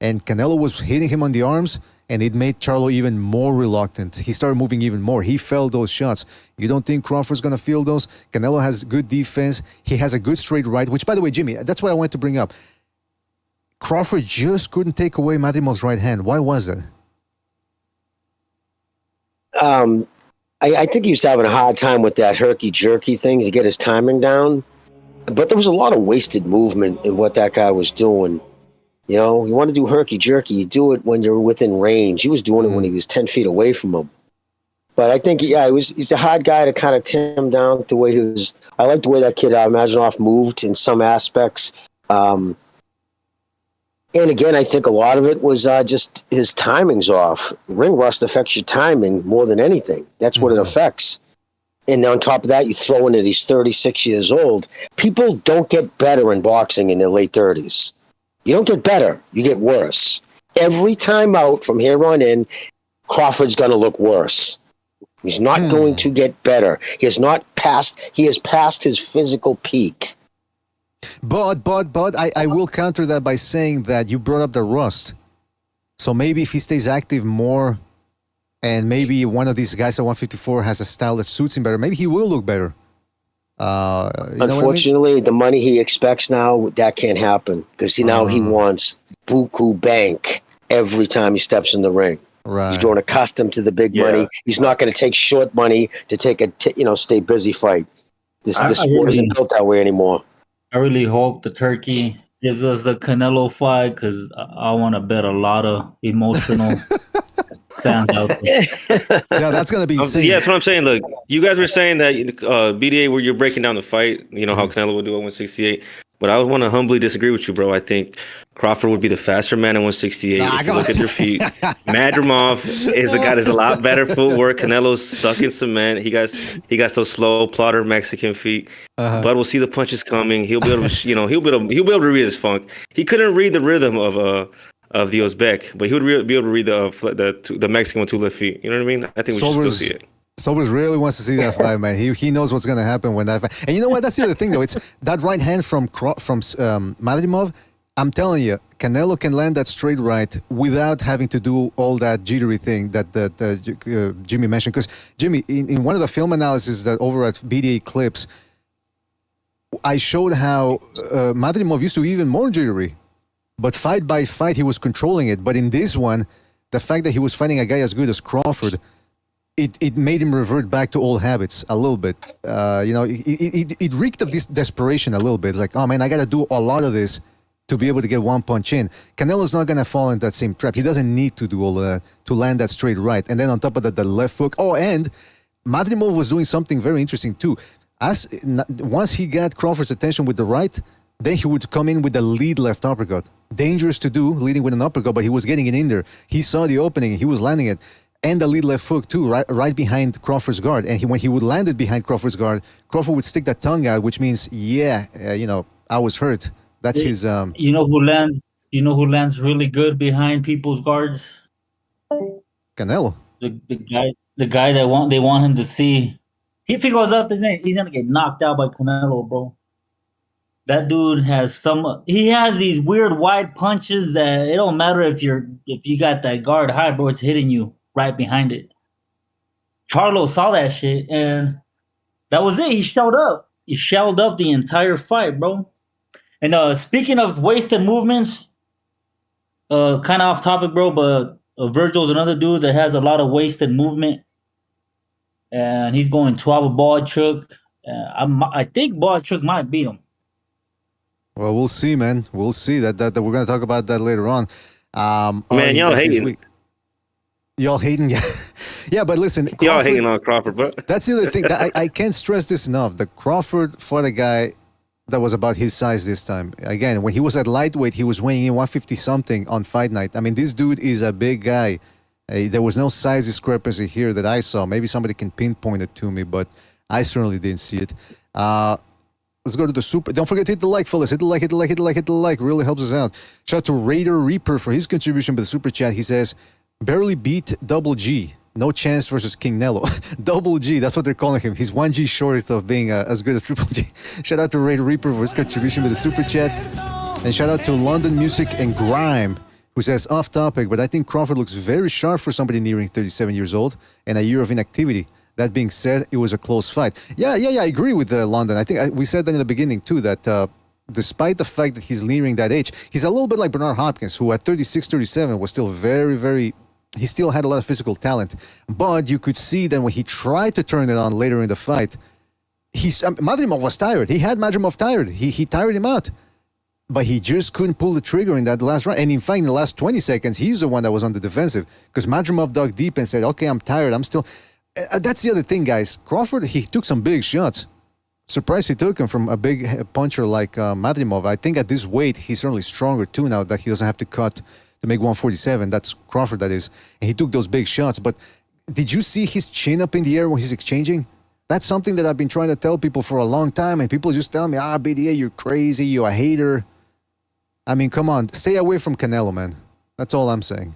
And Canelo was hitting him on the arms, and it made Charlo even more reluctant. He started moving even more. He felt those shots. You don't think Crawford's going to feel those? Canelo has good defense. He has a good straight right, which, by the way, Jimmy, that's what I wanted to bring up. Crawford just couldn't take away Madrimov's right hand. Why was that? I think he was having a hard time with that herky-jerky thing to get his timing down. But there was a lot of wasted movement in what that guy was doing. You know, you want to do herky-jerky, you do it when you're within range. He was doing it when he was 10 feet away from him. But I think, he's a hard guy to kind of tame him down the way he was. I like the way that kid, Madrimov, moved in some aspects. And again, I think a lot of it was just his timing's off. Ring rust affects your timing more than anything. That's what it affects. And on top of that, you throw in that he's 36 years old. People don't get better in boxing in their late 30s. You don't get better. You get worse. Every time out from here on in, Crawford's going to look worse. He's not going to get better. He has passed his physical peak. But I will counter that by saying that you brought up the rust. So maybe if he stays active more and maybe one of these guys at 154 has a style that suits him better, maybe he will look better. Unfortunately, the money he expects now, that can't happen because he wants buku bank every time he steps in the ring. Right. He's grown accustomed to the big money. He's not going to take short money to take stay busy fight. This sport isn't built that way anymore. I really hope the turkey gives us the Canelo fight because I want to bet a lot of emotional fans out there. Yeah, that's going to be insane. Yeah, that's what I'm saying. Look, you guys were saying that BDA, where you're breaking down the fight, you know, how Canelo would do at 168. But I want to humbly disagree with you, bro. I think Crawford would be the faster man at 168. If you look at their feet, Madrimov is a guy that's a lot better footwork. Canelo's stuck in cement. He got those slow plotter Mexican feet. But we'll see the punches coming. He'll be able to, he'll be able to read his funk. He couldn't read the rhythm of the Uzbek, but he would be able to read the Mexican with two left feet. You know what I mean? I think we should still see it. Sobers really wants to see that fight, man. He knows what's going to happen when that fight. And you know what? That's the other thing, though. It's that right hand from Madrimov. I'm telling you, Canelo can land that straight right without having to do all that jittery thing that Jimmy mentioned. Because Jimmy, in one of the film analysis that over at BDA Clips, I showed how Madrimov used to be even more jittery. But fight by fight, he was controlling it. But in this one, the fact that he was fighting a guy as good as Crawford, it made him revert back to old habits a little bit. It reeked of this desperation a little bit. It's like, oh man, I got to do a lot of this to be able to get one punch in. Canelo's not going to fall into that same trap. He doesn't need to do all of that to land that straight right. And then on top of that, the left hook. Oh, and Madrimov was doing something very interesting too. Once he got Crawford's attention with the right, then he would come in with the lead left uppercut. Dangerous to do, leading with an uppercut, but he was getting it in there. He saw the opening, he was landing it. And the lead left hook too, right behind Crawford's guard. And when he would land it behind Crawford's guard, Crawford would stick that tongue out, which means, I was hurt. That's his. You know who lands? You know who lands really good behind people's guards? Canelo. The guy that they want him to see. If he goes up, he's gonna get knocked out by Canelo, bro. That dude has he has these weird wide punches that it don't matter if you got that guard high, bro, it's hitting you right behind it. Charlo saw that shit and that was it. He showed up. He shelled up the entire fight, bro. And speaking of wasted movements, kind of off topic, bro, but Virgil's another dude that has a lot of wasted movement. And he's going 12 a Bodychuk. I think Bodychuk might beat him. Well, we'll see, man. We'll see. That we're going to talk about that later on. Man, y'all hating. Y'all hating? Yeah. Yeah, but listen. Crawford, y'all hating on Crawford, but that's the other thing. I can't stress this enough. The Crawford fought a guy that was about his size this time. Again, when he was at lightweight, he was weighing in 150-something on fight night. I mean, this dude is a big guy. There was no size discrepancy here that I saw. Maybe somebody can pinpoint it to me, but I certainly didn't see it. Let's go to the super. Don't forget to hit the like, fellas. Hit the like, hit the like, hit the like, hit the like. Really helps us out. Shout out to Raider Reaper for his contribution by the super chat. He says, barely beat Double G. No chance versus King Nello. Double G, that's what they're calling him. He's 1 G short of being as good as Triple G. Shout out to Raider Reaper for his contribution with the super chat. And shout out to London Music and Grime, who says off topic, but I think Crawford looks very sharp for somebody nearing 37 years old and a year of inactivity. That being said, it was a close fight. Yeah, I agree with London. I think we said that in the beginning too, that despite the fact that he's nearing that age, he's a little bit like Bernard Hopkins, who at 36, 37 was still very, very... He still had a lot of physical talent, but you could see that when he tried to turn it on later in the fight, Madrimov was tired. He had Madrimov tired. He tired him out, but he just couldn't pull the trigger in that last round. And in fact, in the last 20 seconds, he's the one that was on the defensive because Madrimov dug deep and said, okay, I'm tired. I'm still... That's the other thing, guys. Crawford, he took some big shots. Surprised he took him from a big puncher like Madrimov. I think at this weight, he's certainly stronger too now that he doesn't have to cut to make 147. That's Crawford, that is. And he took those big shots. But did you see his chin up in the air when he's exchanging? That's something that I've been trying to tell people for a long time. And people just tell me, BDA, you're crazy. You're a hater. I mean, come on. Stay away from Canelo, man. That's all I'm saying.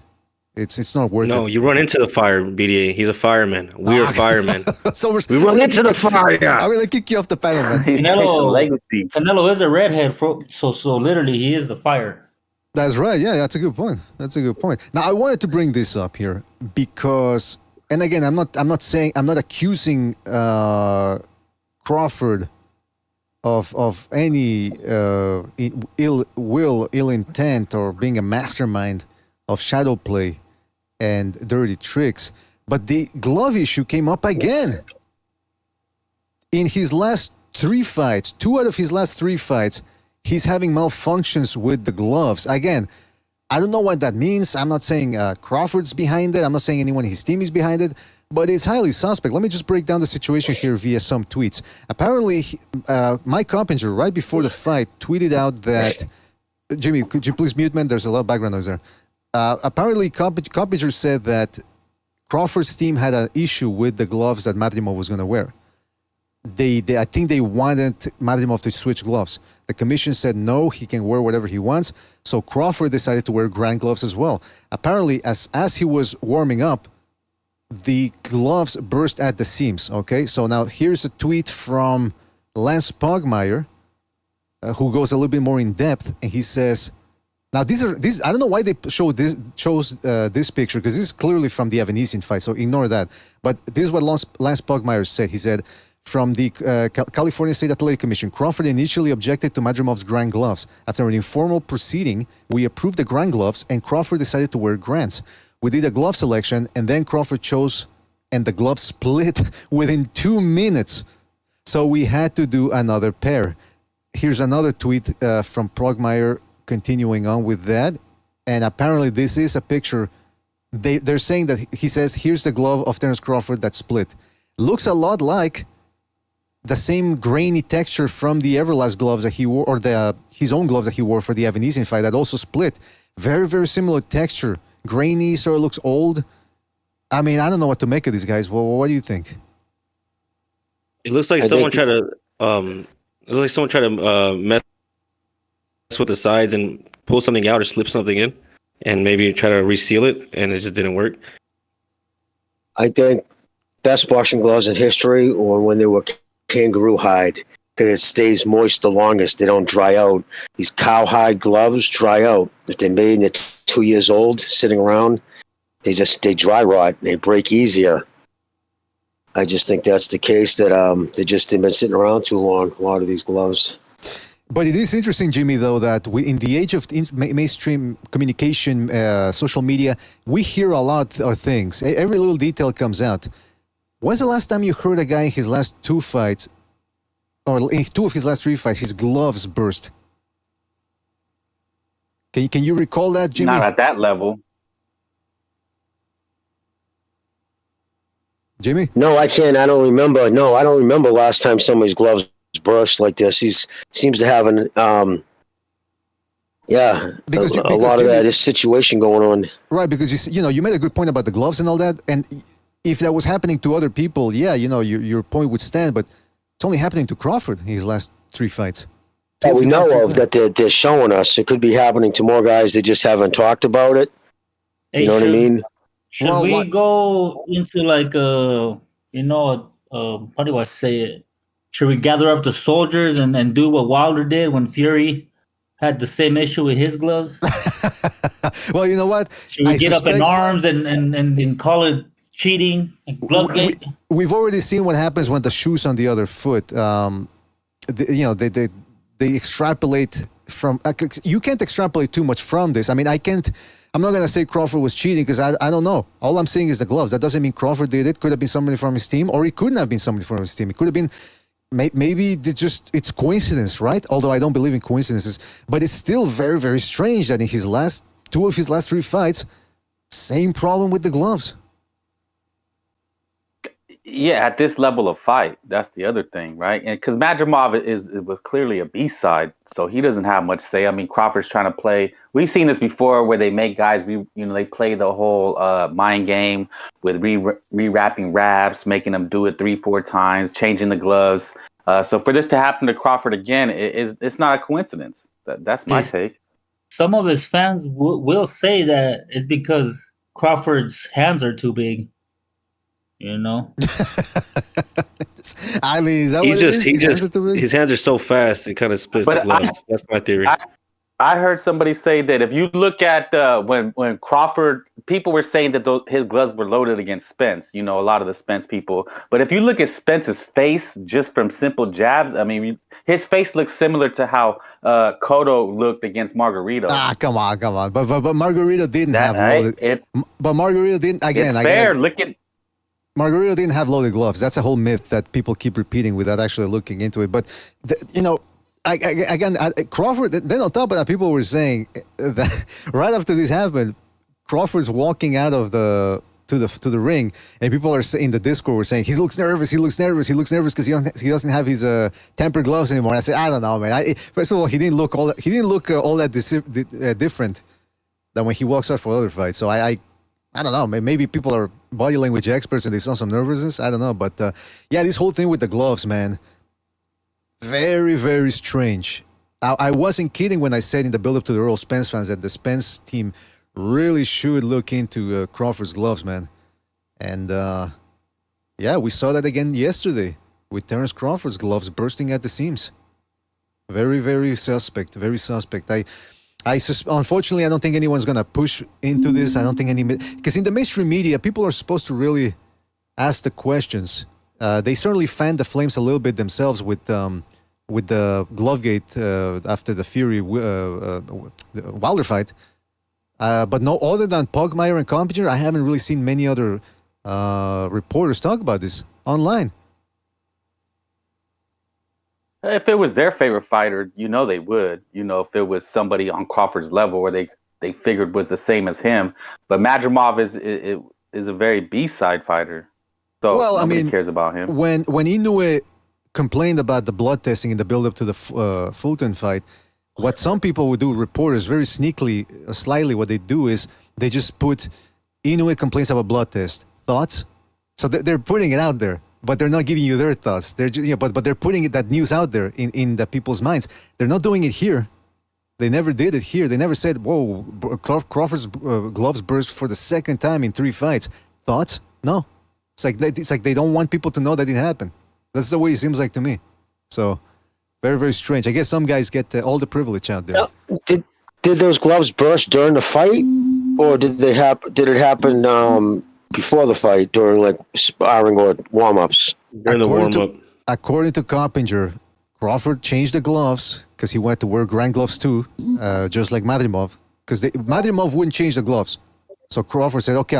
It's not worth it. No, you run into the fire, BDA. He's a fireman. We are firemen. So we run into the fire. I'm going to kick you off the panel, man. Canelo is a redhead, so literally he is the fire. That's right. Yeah, that's a good point. Now, I wanted to bring this up here because, and again, I'm not accusing Crawford of any ill intent or being a mastermind of shadow play and dirty tricks, but the glove issue came up again. In his last 3 fights, 2 out of his last 3 fights, he's having malfunctions with the gloves. Again, I don't know what that means. I'm not saying Crawford's behind it. I'm not saying anyone in his team is behind it, but it's highly suspect. Let me just break down the situation here via some tweets. Apparently, Mike Coppinger, right before the fight, tweeted out that... Jimmy, could you please mute, man? There's a lot of background noise there. Apparently, Coppinger said that Crawford's team had an issue with the gloves that Madrimov was going to wear. I think they wanted Madrimov to switch gloves. The commission said no, he can wear whatever he wants. So Crawford decided to wear grand gloves as well. Apparently, as he was warming up, the gloves burst at the seams. Okay, so now here's a tweet from Lance Pogmeyer, who goes a little bit more in depth, and he says, now these I don't know why they chose this picture, because this is clearly from the Evanesian fight, so ignore that. But this is what Lance Pogmeyer said. He said, From the California State Athletic Commission, Crawford initially objected to Madrimov's grind gloves. After an informal proceeding, we approved the grind gloves, and Crawford decided to wear grinds. We did a glove selection, and then Crawford chose, and the gloves split within 2 minutes. So we had to do another pair. Here's another tweet from Progmeyer continuing on with that. And apparently this is a picture. They're saying that he says, here's the glove of Terence Crawford that split. Looks a lot like the same grainy texture from the Everlast gloves that he wore, or his own gloves that he wore for the Evanesian fight that also split. Very, very similar texture. Grainy, so it looks old. I mean, I don't know what to make of these guys. Well, what do you think? It looks like someone tried to mess with the sides and pull something out or slip something in, and maybe try to reseal it, and it just didn't work. I think best boxing gloves in history, or when they were kangaroo hide, because it stays moist the longest. They don't dry out. These cowhide gloves dry out. If they're made and they're 2 years old, sitting around, they dry rot. They break easier. I just think that's the case, that they've been sitting around too long, a lot of these gloves. But it is interesting, Jimmy, though, that in the age of mainstream communication, social media, we hear a lot of things. Every little detail comes out. When's the last time you heard a guy in his last 2 fights, or in 2 of his last 3 fights, his gloves burst? Can you recall that, Jimmy? Not at that level. Jimmy? No, I can't. I don't remember. No, I don't remember last time somebody's gloves burst like this. He seems to have a lot of this situation going on. Right, because you made a good point about the gloves and all that, and if that was happening to other people, your point would stand, but it's only happening to Crawford in his last 3 fights. That we know of, that they're showing us. It could be happening to more guys. They just haven't talked about it. You know what I mean? Should we go into like how do I say it? Should we gather up the soldiers and do what Wilder did when Fury had the same issue with his gloves? Well, you know what? Should we get up in arms and call it cheating? Glovegate? We've already seen what happens when the shoe's on the other foot. They extrapolate from. You can't extrapolate too much from this. I mean, I'm not going to say Crawford was cheating because I don't know. All I'm saying is the gloves. That doesn't mean Crawford did it. Could have been somebody from his team, or it couldn't have been somebody from his team. It could have been, maybe it's coincidence, right? Although I don't believe in coincidences. But it's still very, very strange that in his last 2 of his last 3 fights, same problem with the gloves. Yeah, at this level of fight, that's the other thing, right? And because Madrimov was clearly a B-side, so he doesn't have much say. I mean, Crawford's trying to play. We've seen this before, where they make guys, they play the whole mind game with rewrapping wraps, making them do it 3-4 times, changing the gloves. So for this to happen to Crawford again, it's not a coincidence. That's my take. Some of his fans will say that it's because Crawford's hands are too big. I mean, is that what it is? His hands are so fast, it kind of splits the gloves. That's my theory. I heard somebody say that if you look at when Crawford, people were saying that his gloves were loaded against Spence, a lot of the Spence people. But if you look at Spence's face just from simple jabs, I mean, his face looks similar to how Cotto looked against Margarito. Come on. But Margarito didn't have loaded. But Margarito didn't, again. It's fair. Look at. Margarito didn't have loaded gloves. That's a whole myth that people keep repeating without actually looking into it. But, Crawford, then on top of that, people were saying that right after this happened, Crawford's walking out of to the ring, and people are saying in the Discord were saying he looks nervous because he doesn't have his tempered gloves anymore. And I said, I don't know, man. First of all, he didn't look all that different than when he walks out for other fights. So I don't know. Maybe people are body language experts and they saw some nervousness. I don't know. But this whole thing with the gloves, man, very, very strange. I wasn't kidding when I said in the build-up to the Earl Spence fans that the Spence team really should look into Crawford's gloves, man. And we saw that again yesterday with Terence Crawford's gloves bursting at the seams. Very, very suspect. Very suspect. Unfortunately, I don't think anyone's going to push into this. I don't think because in the mainstream media, people are supposed to really ask the questions. They certainly fanned the flames a little bit themselves with the Glovegate after the Fury Wilder fight. But no, other than Pugmire and Compinger, I haven't really seen many other reporters talk about this online. If it was their favorite fighter, they would. If it was somebody on Crawford's level where they figured was the same as him. But Madrimov is a very B-side fighter. So nobody cares about him. When Inoue complained about the blood testing in the build-up to the Fulton fight, what some people would do, reporters, very slyly, what they do is they just put Inoue complains about blood test. Thoughts? So they're putting it out there, but they're not giving you their thoughts. They're just, but they're putting that news out there in the people's minds. They're not doing it here. They never did it here. They never said, whoa, Crawford's gloves burst for the second time in 3 fights. Thoughts? No. It's like they don't want people to know that it happened. That's the way it seems like to me. So, very, very strange. I guess some guys get all the privilege out there. Did those gloves burst during the fight, or did it happen before the fight during like sparring or warm-ups? During the warm-up. According to Coppinger, Crawford changed the gloves because he wanted to wear grand gloves too, just like Madrimov. Because Madrimov wouldn't change the gloves. So Crawford said, okay,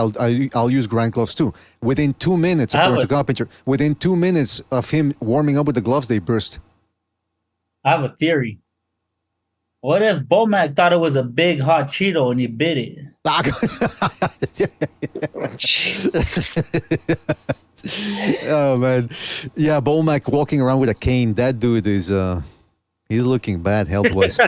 I'll use grand gloves too. Within 2 minutes, according to Coppinger, within 2 minutes of him warming up with the gloves, they burst. I have a theory. What if Bomac thought it was a big hot Cheeto and he bit it? Oh, man. Yeah, Bomac walking around with a cane. That dude is... he's looking bad health-wise.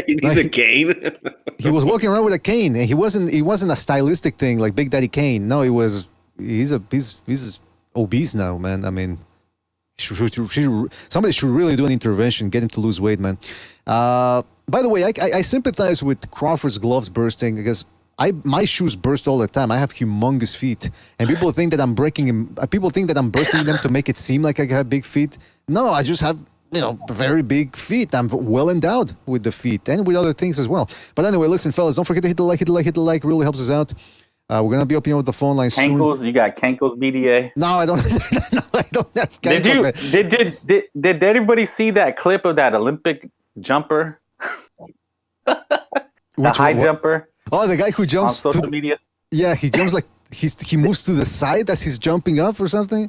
He needs a cane. He was walking around with a cane, and he wasn't a stylistic thing like Big Daddy Kane. No, he's obese now, man. I mean, somebody should really do an intervention, get him to lose weight, man. By the way, I sympathize with Crawford's gloves bursting because my shoes burst all the time. I have humongous feet, and people think that I'm breaking them. People think that I'm bursting them to make it seem like I have big feet. No, I just have very big feet. I'm well endowed with the feet and with other things as well. But anyway, listen, fellas, don't forget to hit the like. It really helps us out. We're gonna be opening up the phone line soon. Cankles, you got Cankles BDA. No, I don't. No, I don't have Cankles. Did anybody see that clip of that Olympic jumper? The high jumper. Oh, the guy who jumps on social media. Yeah, he jumps like he moves to the side as he's jumping up or something.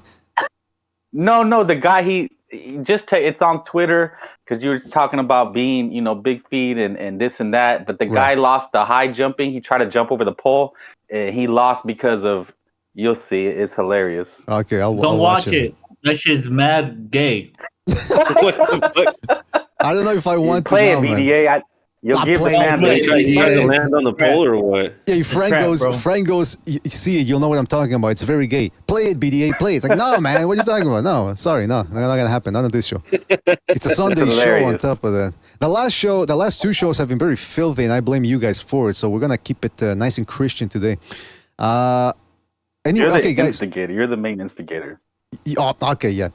No, the guy he just it's on Twitter because you were talking about being big feet and this and that, but the guy lost the high jumping. He tried to jump over the pole and he lost because of. You'll see, it's hilarious. Okay, I'll watch it. That shit's mad gay. I don't know if I want to play know, it, BDA. You'll give the man you try to land on the pole or what? Yeah, Frank goes, you see it, you'll know what I'm talking about. It's very gay. Play it, BDA, play it. It's like, no, man, what are you talking about? No, sorry, no, not going to happen. Not on this show. It's a Sunday show on top of that. The last 2 shows have been very filthy, and I blame you guys for it, so we're going to keep it nice and Christian today. You're the instigator. You're the main instigator. Oh, okay, yeah.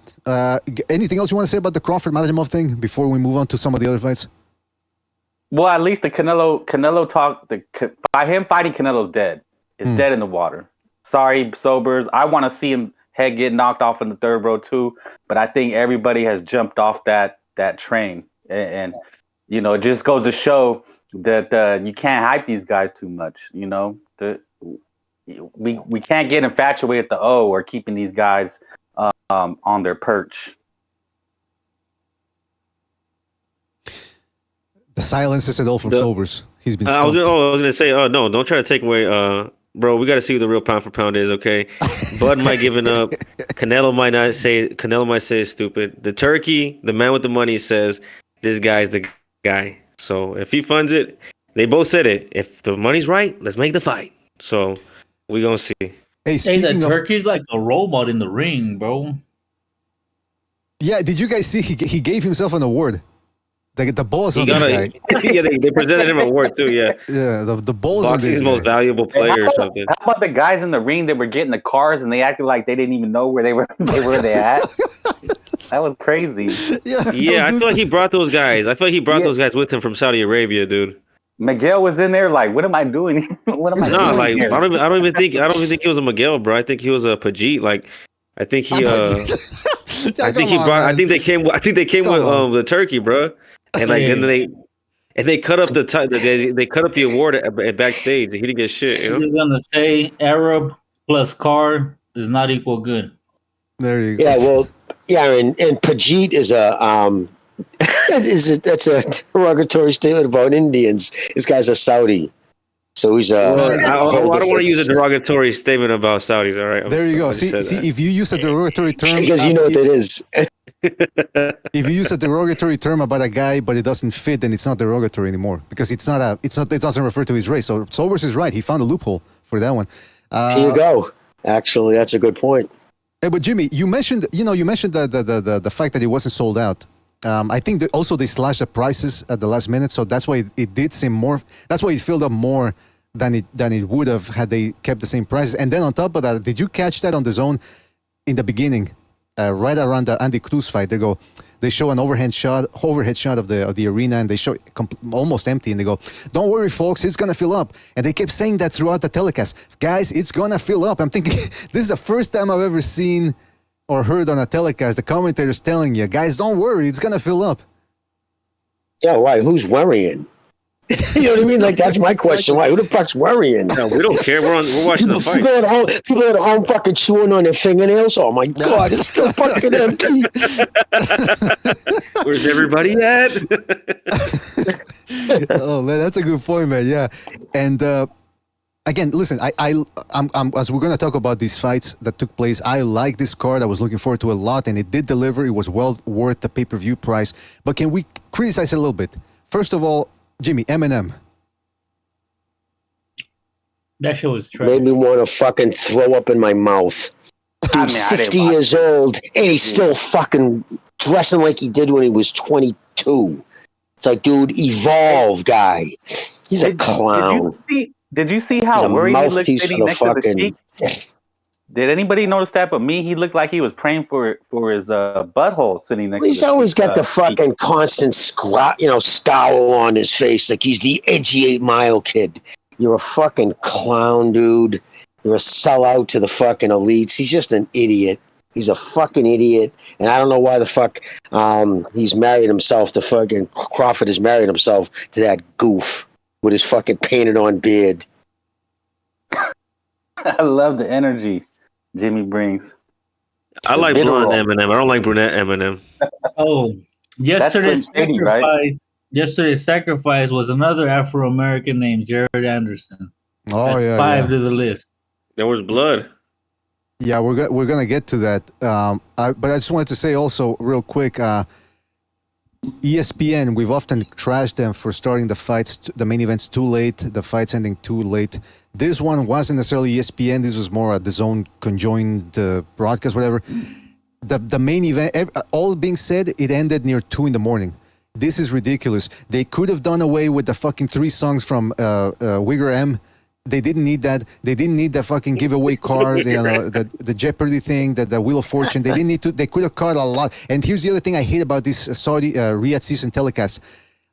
Anything else you want to say about the Crawford Madrimov thing before we move on to some of the other fights? Well, at least the Canelo talk. By him fighting, Canelo's dead. It's dead in the water. Sorry, sobers. I want to see him head get knocked off in the 3rd row too. But I think everybody has jumped off that train, and it just goes to show that you can't hype these guys too much. We can't get infatuated with the O or keeping these guys on their perch. The silence is all from sobers. He's been stumped. I was gonna say, no, don't try to take away. Bro, we got to see what the real pound for pound is, okay? Bud might giving up. Canelo might say it's stupid. The turkey, the man with the money says this guy's the guy. So if he funds it, they both said it. If the money's right, let's make the fight. So we gonna see. Hey, speaking of turkey's like a robot in the ring, bro. Yeah, did you guys see he gave himself an award? The balls on this guy. Yeah, they presented him an award too. Yeah, the balls on this Boxing's most valuable player or something. How about the guys in the ring that were getting the cars and they acted like they didn't even know where they were at? That was crazy. Yeah, I feel like he brought those guys. Those guys with him from Saudi Arabia, dude. Miguel was in there like, what am I doing? What am I doing? Like here? I don't even think he was a Miguel, bro. I think he was a Pajit. Like I think he. I think he brought. I think they came. I think they came with the turkey, bro. And like, and they cut up they cut up the award at backstage. He didn't get shit. You know. You're gonna say Arab plus car does not equal good. There you go. Yeah, well, yeah, and Pajit is that's a derogatory statement about Indians. This guy's a Saudi, so he's I don't want to use a derogatory statement about Saudis. All right. There you go. See, if you use a derogatory term, because you know what that is. If you use a derogatory term about a guy, but it doesn't fit, then it's not derogatory anymore because it doesn't refer to his race. So Sobers is right. He found a loophole for that one. Here you go. Actually, that's a good point. But Jimmy, you mentioned the fact that it wasn't sold out. I think that also they slashed the prices at the last minute, so that's why it did seem more. That's why it filled up more than it would have had they kept the same prices. And then on top of that, did you catch that on the zone in the beginning? Right around the Andy Cruz fight, they show an overhead shot of the arena, and they show it almost empty, and they go, "Don't worry, folks, it's gonna fill up." And they kept saying that throughout the telecast, "Guys, it's gonna fill up." I'm thinking, this is the first time I've ever seen or heard on a telecast the commentators telling you, "Guys, don't worry, it's gonna fill up." Yeah, why? Who's worrying? You know what I mean? Like, that's my question. Why? Who the fuck's worrying? No, we don't care. We're watching the fight. People at home fucking chewing on their fingernails. Oh my God, it's still fucking empty. Where's everybody at? Oh man, that's a good point, man. Yeah, and again, listen, I'm as we're gonna talk about these fights that took place. I like this card. I was looking forward to a lot, and it did deliver. It was well worth the pay-per-view price. But can we criticize it a little bit? First of all, Jimmy, Eminem. That shit was trash. Made me want to fucking throw up in my mouth. Dude, 60 years old, and he's still fucking dressing like he did when he was 22. It's like, dude, evolve, guy. He's a clown. Did you see how worried he looked sitting next to the Sheik? Did anybody notice that? But me, he looked like he was praying for his butthole sitting next to He's the always got the fucking constant scowl on his face, like he's the edgy 8 Mile kid. You're a fucking clown, dude. You're a sellout to the fucking elites. He's just an idiot. He's a fucking idiot. And I don't know why the fuck he's married himself to fucking Crawford has married himself to that goof with his fucking painted on beard. I love the energy Jimmy brings. I like blonde Eminem. I don't like brunette Eminem. Oh, yesterday's sacrifice was another Afro-American named Jared Anderson. Oh, That's yeah, 5 to the list. There was blood. Yeah, we're gonna get to that. But I just wanted to say also real quick, ESPN, we've often trashed them for starting the fights, the main events too late, the fights ending too late. This one wasn't necessarily ESPN. This was more a DAZN conjoined broadcast, whatever. The main event, all being said, it ended near 2 a.m. This is ridiculous. They could have done away with the fucking 3 songs from Wigger M. They didn't need that. They didn't need the fucking giveaway card, the Jeopardy thing, the Wheel of Fortune. They didn't need to. They could have cut a lot. And here's the other thing I hate about this Saudi Riyadh season telecast.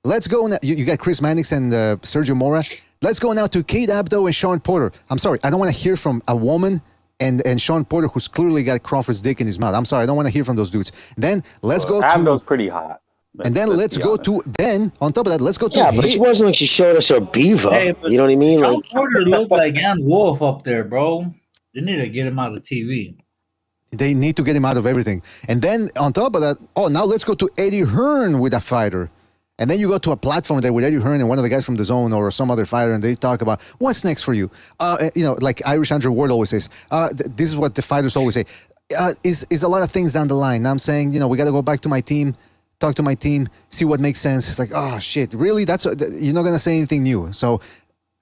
Let's go now. You got Chris Mannix and Sergio Mora. Let's go now to Kate Abdo and Sean Porter. I'm sorry, I don't want to hear from a woman and Sean Porter, who's clearly got Crawford's dick in his mouth. I'm sorry, I don't want to hear from those dudes. Then let's go to Abdo's pretty hot. And then let's go to, then on top of that, let's go to. Yeah, but it wasn't like she showed us her beaver. Hey, you know what I mean? Sean Like Porter looked like Ann Wolf up there, bro. They need to get him out of TV. They need to get him out of everything. And then on top of that, now let's go to Eddie Hearn with a fighter. And then you go to a platform there with Eddie Hearn and one of the guys from DAZN or some other fighter, and they talk about what's next for you. Like Irish Andrew Ward always says, this is what the fighters always say. Is a lot of things down the line. I'm saying, we got to go back to my team, talk to my team, see what makes sense. It's like, oh shit, really? You're not gonna say anything new. So,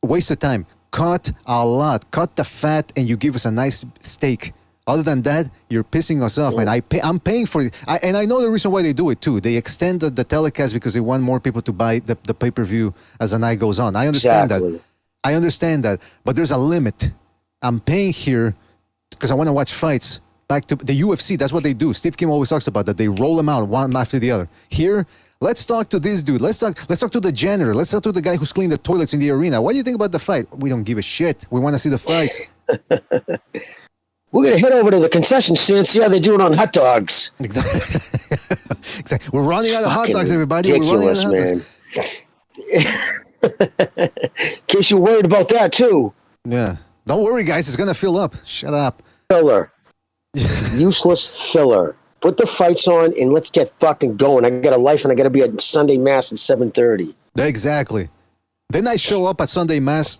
waste of time. Cut a lot. Cut the fat, and you give us a nice steak. Other than that, you're pissing us off, man. I'm paying for it. And I know the reason why they do it, too. They extend the telecast because they want more people to buy the pay-per-view as the night goes on. I understand that. I understand that. But there's a limit. I'm paying here because I want to watch fights. Back to the UFC, that's what they do. Steve Kim always talks about that. They roll them out one after the other. Here, let's talk to this dude. Let's talk to the janitor. Let's talk to the guy who's cleaning the toilets in the arena. What do you think about the fight? We don't give a shit. We want to see the fights. We're going to head over to the concession stand and see how they're doing on hot dogs. Exactly. Exactly. We're running out of hot dogs, everybody. Ridiculous, We're running out of hot dogs. In case you're worried about that, too. Yeah. Don't worry, guys. It's going to fill up. Shut up. Filler. Useless filler. Put the fights on and let's get fucking going. I got a life and I got to be at Sunday Mass at 7:30. Exactly. Then I show up at Sunday Mass,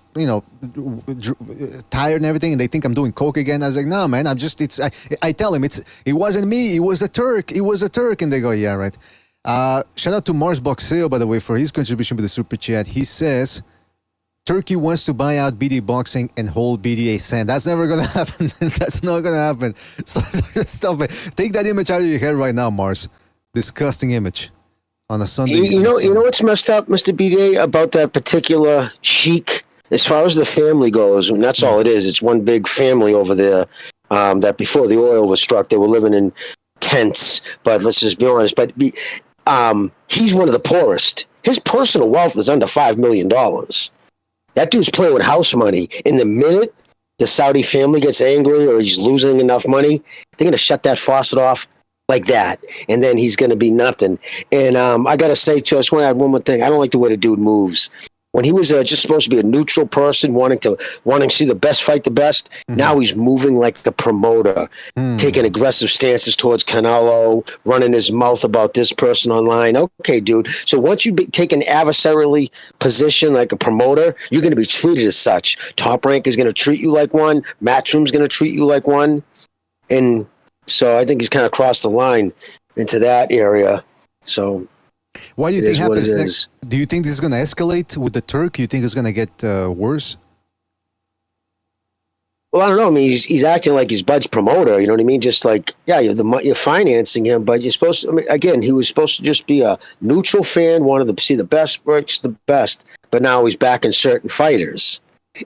tired and everything, and they think I'm doing coke again. I was like, no, man, I tell him it wasn't me, it was a Turk, and they go, yeah, right. Shout out to Mars Boxeo, by the way, for his contribution with the super chat. He says, Turkey wants to buy out BD Boxing and hold BDA sand. That's never gonna happen. That's not gonna happen. So stop it. Take that image out of your head right now, Mars. Disgusting image. On a Sunday. You know what's messed up, Mr. BDA, about that particular sheik? As far as the family goes, and that's all it is. It's one big family over there. That before the oil was struck, they were living in tents. But let's just be honest. But he's one of the poorest. His personal wealth is under $5 million. That dude's playing with house money. In the minute the Saudi family gets angry or he's losing enough money, they're gonna shut that faucet off. Like that, and then he's going to be nothing. And I got to say, too, I just want to add one more thing. I don't like the way the dude moves. When he was just supposed to be a neutral person, wanting to see the best fight the best, now he's moving like a promoter, taking aggressive stances towards Canelo, running his mouth about this person online. Okay, dude. So once you take an adversarially position like a promoter, you're going to be treated as such. Top Rank is going to treat you like one. Matchroom's going to treat you like one. And so I think he's kind of crossed the line into that area. So what do you think happens next? Do you think this is going to escalate with the Turk? You think it's going to get worse? Well, I don't know. I mean, he's acting like he's Bud's promoter. You know what I mean? Just like, yeah, you're financing him, but you're supposed to, I mean, again, he was supposed to just be a neutral fan, wanted to see the best works the best, but now he's backing certain fighters.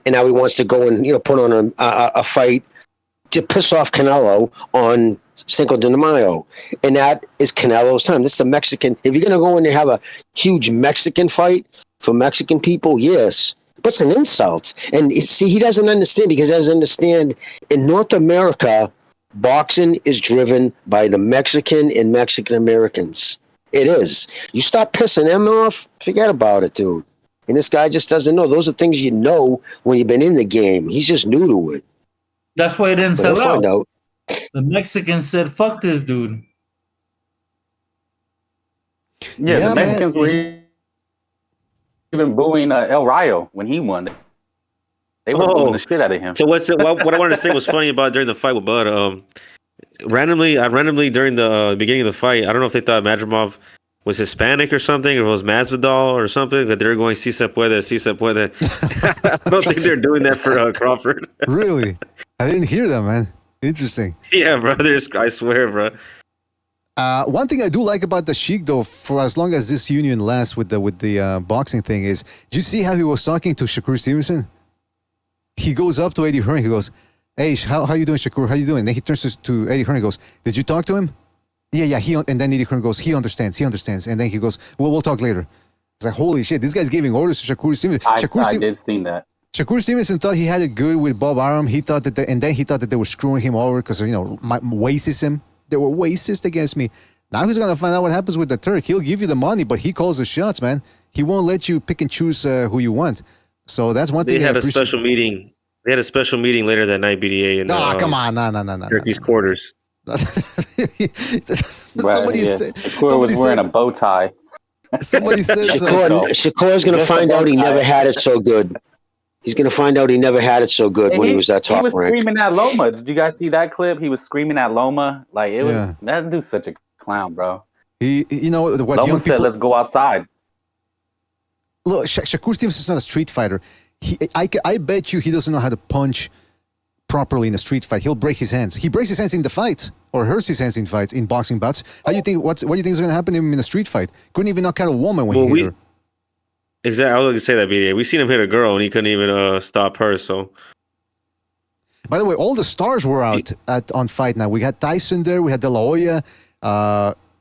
And now he wants to go and, put on a fight to piss off Canelo on Cinco de Mayo. And that is Canelo's time. This is the Mexican. If you're going to go in and have a huge Mexican fight for Mexican people, yes. But it's an insult. And see, he doesn't understand because he doesn't understand in North America, boxing is driven by the Mexican and Mexican Americans. It is. You stop pissing them off, forget about it, dude. And this guy just doesn't know. Those are things you know when you've been in the game. He's just new to it. That's why he didn't But sell he'll find out. The Mexicans said, fuck this dude. Yeah, the Mexicans were even booing El Rayo when he won. They were booing the shit out of him. So what I wanted to say was funny about during the fight with Bud. Randomly during the beginning of the fight, I don't know if they thought Madrimov was Hispanic or something, or it was Masvidal or something, but they're going si se puede, si se puede. I don't think they're doing that for Crawford. Really? I didn't hear that, man. Interesting. Yeah, brother. I swear, bro. One thing I do like about the Sheik, though, for as long as this union lasts with the boxing thing, is, did you see how he was talking to Shakur Stevenson? He goes up to Eddie Hearn. He goes, "Hey, how you doing, Shakur? How you doing?" Then he turns to Eddie Hearn and goes, "Did you talk to him?" Yeah. And then Eddie Hearn goes, "He understands. And then he goes, "Well, we'll talk later." It's like, holy shit, this guy's giving orders to Shakur Stevenson. I did see that. Shakur Stevenson thought he had it good with Bob Arum. He thought that, and then he thought that they were screwing him over because racism. They were racist against me. Now he's gonna find out what happens with the Turk. He'll give you the money, but he calls the shots, man. He won't let you pick and choose who you want. So that's one thing. They had a special meeting. They had a special meeting later that night, BDA. In come on, no. Turkey's quarters. Somebody said Shakur was wearing a bow tie. Somebody said Shakur's going to find out he never had it so good. He's going to find out he never had it so good when he was at Top Rank. He was screaming at Loma. Did you guys see that clip? He was screaming at Loma. Like, it was, that dude's such a clown, bro. Loma said, let's go outside. Look, Shakur Stevenson's not a street fighter. I bet you he doesn't know how to punch properly in a street fight. He'll break his hands. He breaks his hands in the fights or hurts his hands in fights, in boxing bouts. What do you think is going to happen to him in a street fight? Couldn't even knock out a woman when he hit her. Exactly. I was going to say that, BDA. We've seen him hit a girl and he couldn't even stop her. So, by the way, all the stars were out on Fight Night. We had Tyson there. We had De La Hoya,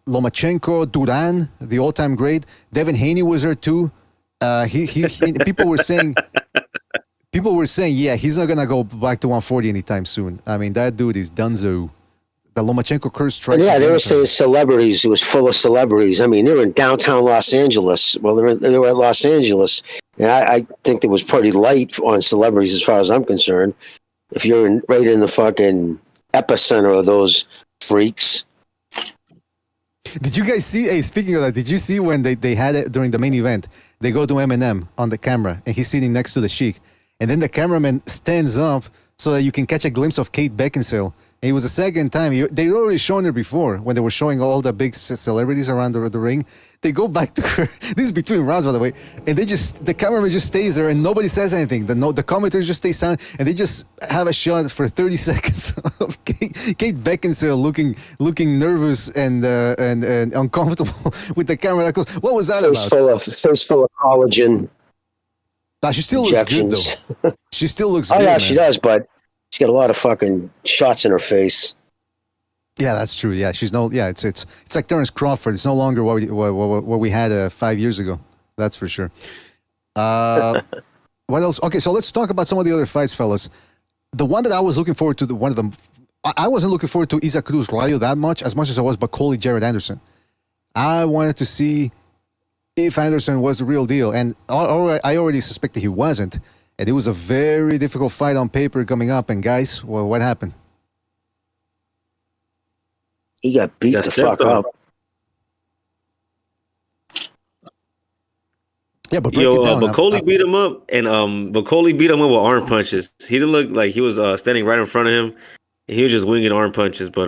Lomachenko, Duran, the all-time great. Devin Haney was there too. People were saying People were saying, yeah, he's not gonna go back to 140 anytime soon. I mean, that dude is dunzo. The Lomachenko curse strikes. Yeah, they were saying celebrities. It was full of celebrities. I mean, they were in downtown Los Angeles. Well, they were at Los Angeles, and I think it was pretty light on celebrities as far as I'm concerned. If you're right in the fucking epicenter of those freaks. Did you guys see? Hey, speaking of that, did you see when they had it during the main event? They go to Eminem on the camera, and he's sitting next to the Sheik, and then the cameraman stands up so that you can catch a glimpse of Kate Beckinsale. And it was the second time. They'd already shown her before when they were showing all the big celebrities around the ring. They go back to her. This is between rounds, by the way. And the cameraman just stays there and nobody says anything. The commentators just stay silent and they just have a shot for 30 seconds of Kate Beckinsale looking nervous and uncomfortable with the camera that goes, what was that about? Face full of collagen. Nah, she still looks good, though. She still looks good, yeah, man. she does, but she's got a lot of fucking shots in her face. Yeah, that's true. Yeah, it's like Terrence Crawford. It's no longer what we had 5 years ago. That's for sure. What else? Okay, so let's talk about some of the other fights, fellas. The one that I was looking forward to, I wasn't looking forward to Isa Cruz Rayo that much as I was Bakole Jared Anderson. I wanted to see if Anderson was the real deal, and I already suspected he wasn't. And it was a very difficult fight on paper coming up. And guys, well, what happened? He got beat the fuck up. Yeah, but break it down. Bakole beat him up, and Bakole beat him up with arm punches. He didn't look like he was standing right in front of him. He was just winging arm punches. But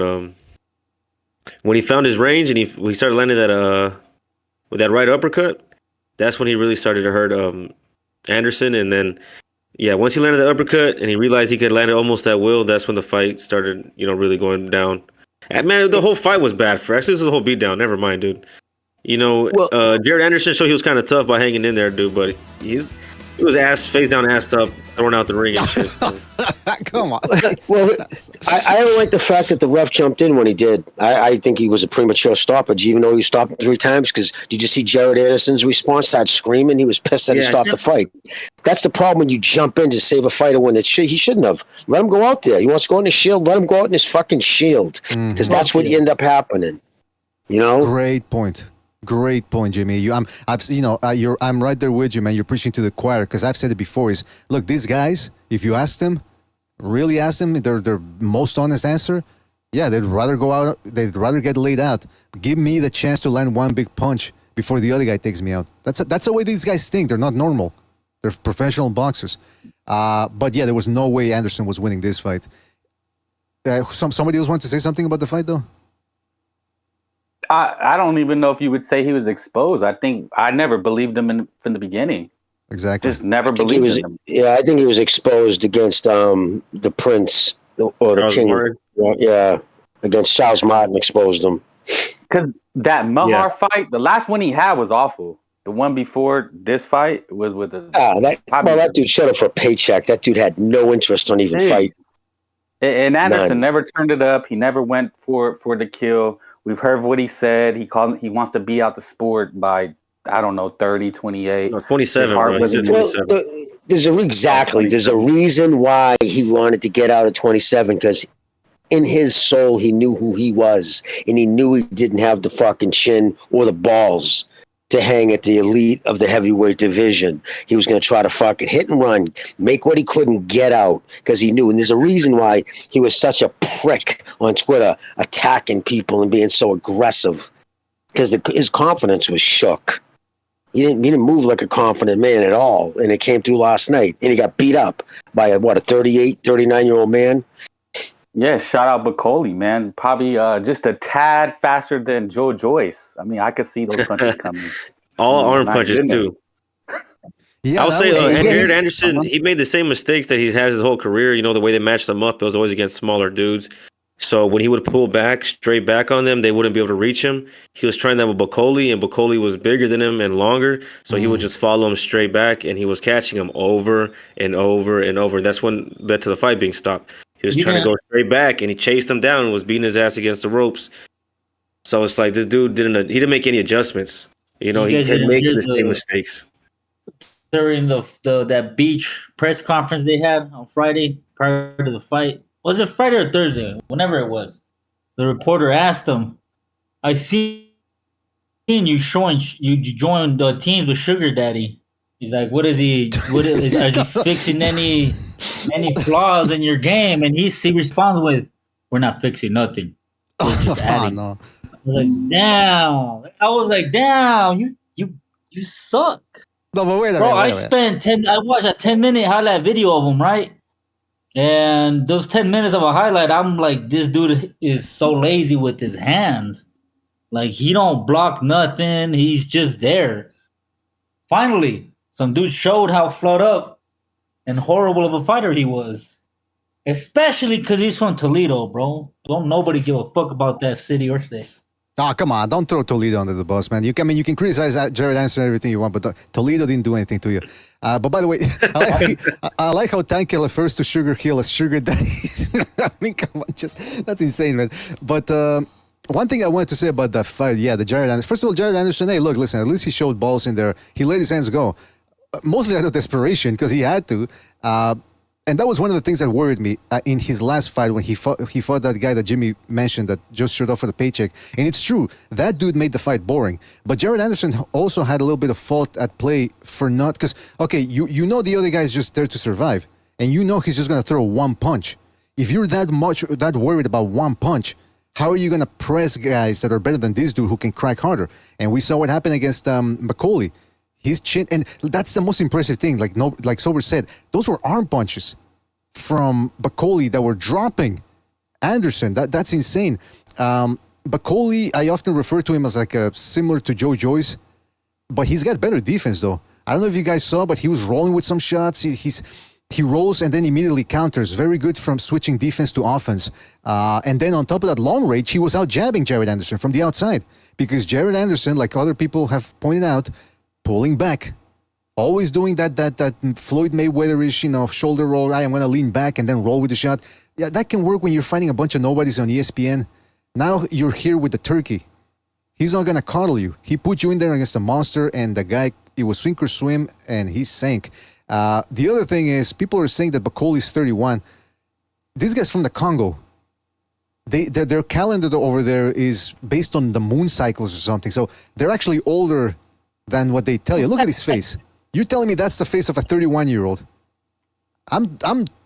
when he found his range and he started landing that with that right uppercut, that's when he really started to hurt Anderson. And then, yeah, once he landed the uppercut and he realized he could land it almost at will, that's when the fight started, really going down. And man, the whole fight was bad for actually. This was a whole beatdown. Never mind, dude. Jared Anderson showed he was kind of tough by hanging in there, dude. But he was face down, ass up, thrown out the ring. And shit, so. Come on. Well, I don't like the fact that the ref jumped in when he did. I think he was a premature stoppage, even though he stopped 3 times. Because did you see Jared Anderson's response? Started screaming. He was pissed that he stopped the fight. That's the problem when you jump in to save a fighter when he shouldn't have. Let him go out there. He wants to go in his shield. Let him go out in his fucking shield. Because that's what end up happening. Great point. Great point, Jimmy. I'm right there with you, man. You're preaching to the choir because I've said it before. Look, these guys, if you ask them, really ask them, their most honest answer, yeah, they'd rather go out. They'd rather get laid out. Give me the chance to land one big punch before the other guy takes me out. That's the way these guys think. They're not normal. They're professional boxers. But yeah, there was no way Anderson was winning this fight. Somebody else want to say something about the fight, though? I don't even know if you would say he was exposed. I think I never believed him from the beginning. Exactly. Just never believed in him. Yeah, I think he was exposed against the Prince or the Charles King. Martin. Yeah, against Charles Martin exposed him. Because that Mahar fight, the last one he had was awful. The one before this fight was with the. That dude showed up for a paycheck. That dude had no interest on even fight. And Anderson never turned it up. He never went for the kill. We've heard what he said. He wants to be out the sport by, I don't know, 30, 28. No, 27, bro. He said 27. There's a reason why he wanted to get out at 27, because in his soul, he knew who he was, and he knew he didn't have the fucking chin or the balls to hang at the elite of the heavyweight division. He was going to try to fucking hit and run, make what he couldn't get out, because he knew. And there's a reason why he was such a prick on Twitter, attacking people and being so aggressive, because his confidence was shook. He didn't move like a confident man at all, and it came through last night. And he got beat up by a 38, 39-year-old man. Yeah, shout out Bakole, man. Probably just a tad faster than Joe Joyce. I mean, I could see those punches coming. All arm punches, too. Yeah, I would say Jared Anderson, he made the same mistakes that he's had his whole career. The way they matched them up, it was always against smaller dudes. So when he would pull back, straight back on them, they wouldn't be able to reach him. He was trying that with Bakole, and Bakole was bigger than him and longer. So he would just follow him straight back, and he was catching him over and over and over. That's when led to the fight being stopped. He was trying to go straight back, and he chased him down and was beating his ass against the ropes. So it's like this dude didn't make any adjustments. He kept making the same mistakes. during the that beach press conference they had on Friday prior to the fight. Was it Friday or Thursday? Whenever it was, the reporter asked him, "I seen you joined the teams with Sugar Daddy." He's like, "What is he? What is he fixing any flaws in your game?" And he responds with, "We're not fixing nothing. We're just adding." No. I was like, damn, you suck. No, but wait a Bro, minute. I watched a 10-minute highlight video of him, right? And those 10 minutes of a highlight, I'm like, this dude is so lazy with his hands. Like, he don't block nothing. He's just there. Finally, some dude showed how flat up and horrible of a fighter he was. Especially because he's from Toledo, bro. Don't nobody give a fuck about that city or state. Oh, come on. Don't throw Toledo under the bus, man. You can criticize Jared Anderson and everything you want, but Toledo didn't do anything to you. But by the way, I like how Tanke refers to Sugar Hill as Sugar Daddy. I mean, come on. That's insane, man. But one thing I wanted to say about that fight, the Jared Anderson. First of all, Jared Anderson, hey, look, listen, at least he showed balls in there. He let his hands go. Mostly out of desperation because he had to. And that was one of the things that worried me in his last fight when he fought that guy that Jimmy mentioned that just showed up for the paycheck. And it's true, that dude made the fight boring. But Jared Anderson also had a little bit of fault at play for not, because, okay, you know the other guy is just there to survive. And you know he's just going to throw one punch. If you're that worried about one punch, how are you going to press guys that are better than this dude who can crack harder? And we saw what happened against Bakole. His chin, and that's the most impressive thing. Like Sober said, those were arm punches from Bakole that were dropping Anderson. That's insane. Bakole, I often refer to him as like similar to Joe Joyce, but he's got better defense though. I don't know if you guys saw, but he was rolling with some shots. He rolls and then immediately counters. Very good from switching defense to offense. And then on top of that long range, he was out jabbing Jared Anderson from the outside because Jared Anderson, like other people have pointed out, pulling back, always doing that Floyd Mayweather-ish, shoulder roll. I'm going to lean back and then roll with the shot. Yeah, that can work when you're fighting a bunch of nobodies on ESPN. Now you're here with the turkey. He's not going to coddle you. He put you in there against a monster, and the guy, it was sink or swim, and he sank. The other thing is, people are saying that Bakole is 31. These guys from the Congo, their calendar over there is based on the moon cycles or something. So they're actually older than what they tell you. Look at his face. You're telling me that's the face of a 31-year-old. I'm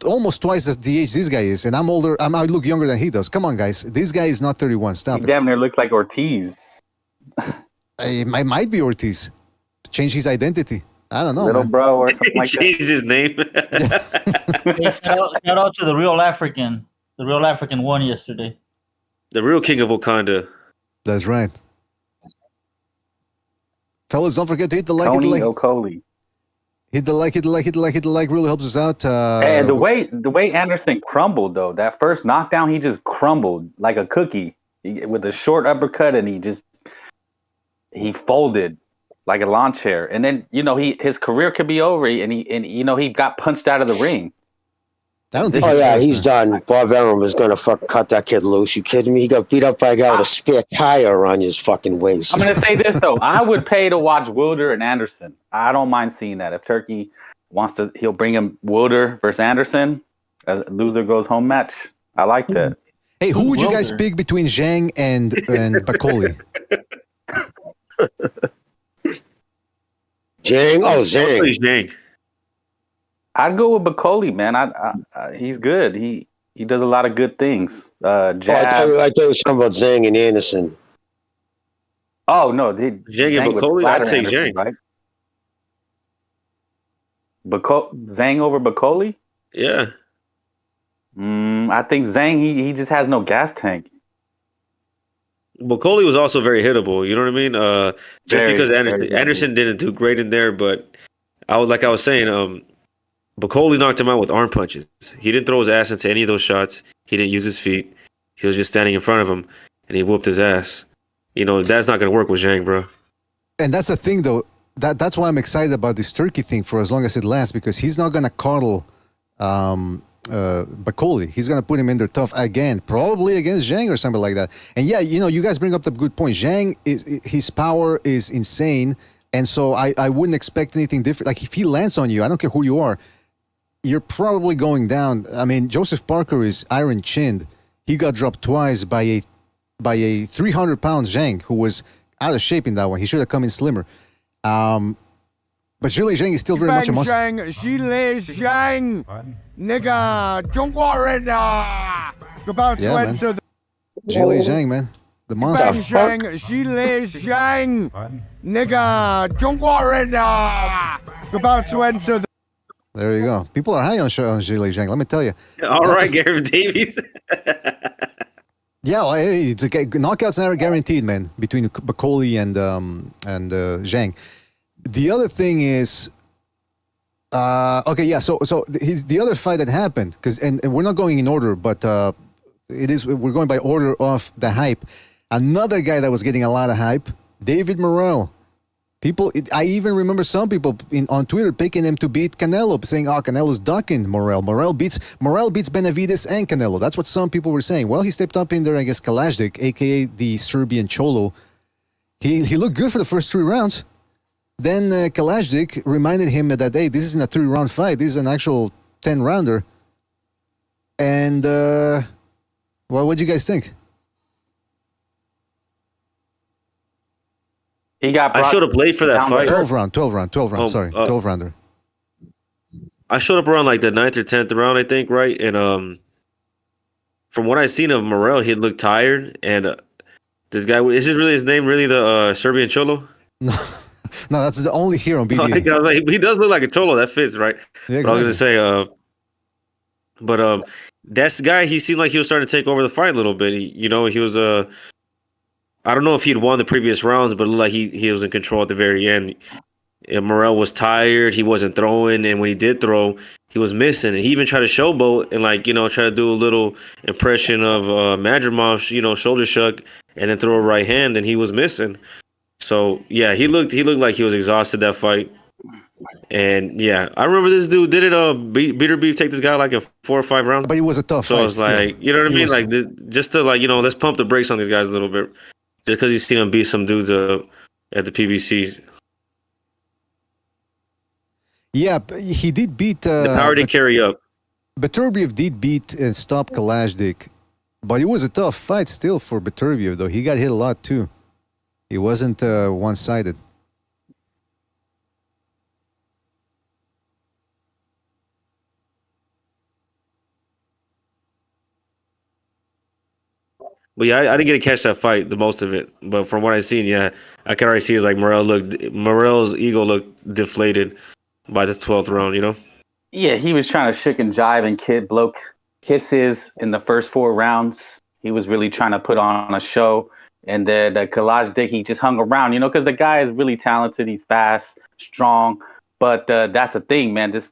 almost twice as the age this guy is, and I'm older. I look younger than he does. Come on, guys. This guy is not 31. Stop it. Damn near looks like Ortiz. It might be Ortiz. Change his identity. I don't know. Little bro or something like that. Changed his name. Hey, shout out to the real African. The real African won yesterday. The real king of Wakanda. That's right. Fellas, don't forget to hit the like. Okoli. Hit the like. Really helps us out. And the way Anderson crumbled though, that first knockdown, he just crumbled like a cookie with a short uppercut, and he folded like a lawn chair. And then his career could be over, and he got punched out of the ring. I don't think. Oh yeah, he's done. Bob Arum was gonna cut that kid loose. You kidding me? He got beat up by a guy with a spare tire around his fucking waist. I'm gonna say this though, I would pay to watch Wilder and Anderson. I don't mind seeing that. If Turkey wants to, he'll bring him Wilder versus Anderson. A loser goes home match. I like that. Hey, who would you guys pick between Zhang and Bakole? Zhang? Oh, Zhang. I'd go with Bakole, man. He's good. He does a lot of good things. Jab. I thought you were talking about Zhang and Anderson. Oh no, Zhang and Bakole. I'd say Zhang. Right? Zhang over Bakole? Yeah. I think Zhang. He just has no gas tank. Bakole was also very hittable. You know what I mean? Because Anderson didn't do great in there, but I was saying. Bakole knocked him out with arm punches. He didn't throw his ass into any of those shots. He didn't use his feet. He was just standing in front of him, and he whooped his ass. That's not going to work with Zhang, bro. And that's the thing, though. That's why I'm excited about this Turkey thing for as long as it lasts, because he's not going to coddle Bakole. He's going to put him in there tough again, probably against Zhang or something like that. And yeah, you guys bring up the good point. Zhang, his power is insane. And so I wouldn't expect anything different. Like if he lands on you, I don't care who you are, you're probably going down. I mean, Joseph Parker is iron chinned. He got dropped twice by a 300-pound Zhang who was out of shape in that one. He should have come in slimmer. But Zhilei Zhang is still very much a monster. Zhilei Zhang, nigga, 中国人啊 about to enter the Zhilei Zhang, man. The monster. Zhilei Zhang, nigga, 中国人啊 about to enter the. There you go. People are high on Zhilei Zhang, let me tell you. All right, Gary Davies. Yeah, well, it's a knockouts are guaranteed, man, between Bakole and Zhang. The other thing is, okay, yeah. So the other fight that happened, and we're not going in order, but we're going by order of the hype. Another guy that was getting a lot of hype, David Morell. I even remember some people on Twitter picking him to beat Canelo, saying, "Oh, Canelo's ducking Morell. Morell beats Benavides and Canelo." That's what some people were saying. Well, he stepped up in there, I guess, Kage, aka the Serbian Cholo. He looked good for the first 3 rounds. Then Kage reminded him that, hey, this isn't a 3-round fight. This is an actual 10-rounder. And, well, what do you guys think? I showed up late for that fight. 12 round, sorry. 12-rounder. I showed up around like the 9th or 10th round, I think, right? And from what I seen of Morell, he looked tired. And this guy, is it really his name, really the Serbian Cholo? No, that's the only hero on BDA. He does look like a Cholo. That fits, right? Yeah, exactly. But I was going to say, that's the guy, he seemed like he was starting to take over the fight a little bit. He was I don't know if he'd won the previous rounds, but it looked like he was in control at the very end. And Morell was tired. He wasn't throwing. And when he did throw, he was missing. And he even tried to showboat and, try to do a little impression of Madrimov, shoulder shrug, and then throw a right hand, and he was missing. So, yeah, he looked like he was exhausted that fight. And, yeah, I remember this dude, Beater Beef take this guy like in 4 or 5 rounds? But it was a tough fight. So it's like, you know what I mean? Just to, let's pump the brakes on these guys a little bit. Just because you seen him beat some dude at the PBCs. Yeah, he did beat... the power did carry up. Beterbiev did beat and stop Kalashnik. But it was a tough fight still for Beterbiev, though. He got hit a lot, too. It wasn't one-sided. But yeah, I didn't get to catch that fight, the most of it. But from what I've seen, yeah, I can already see it's like Morell's ego looked deflated by the 12th round, Yeah, he was trying to shook and jive and blow kisses in the first 4 rounds. He was really trying to put on a show. And then Kalashnik, he just hung around, because the guy is really talented. He's fast, strong. But that's the thing, man. Just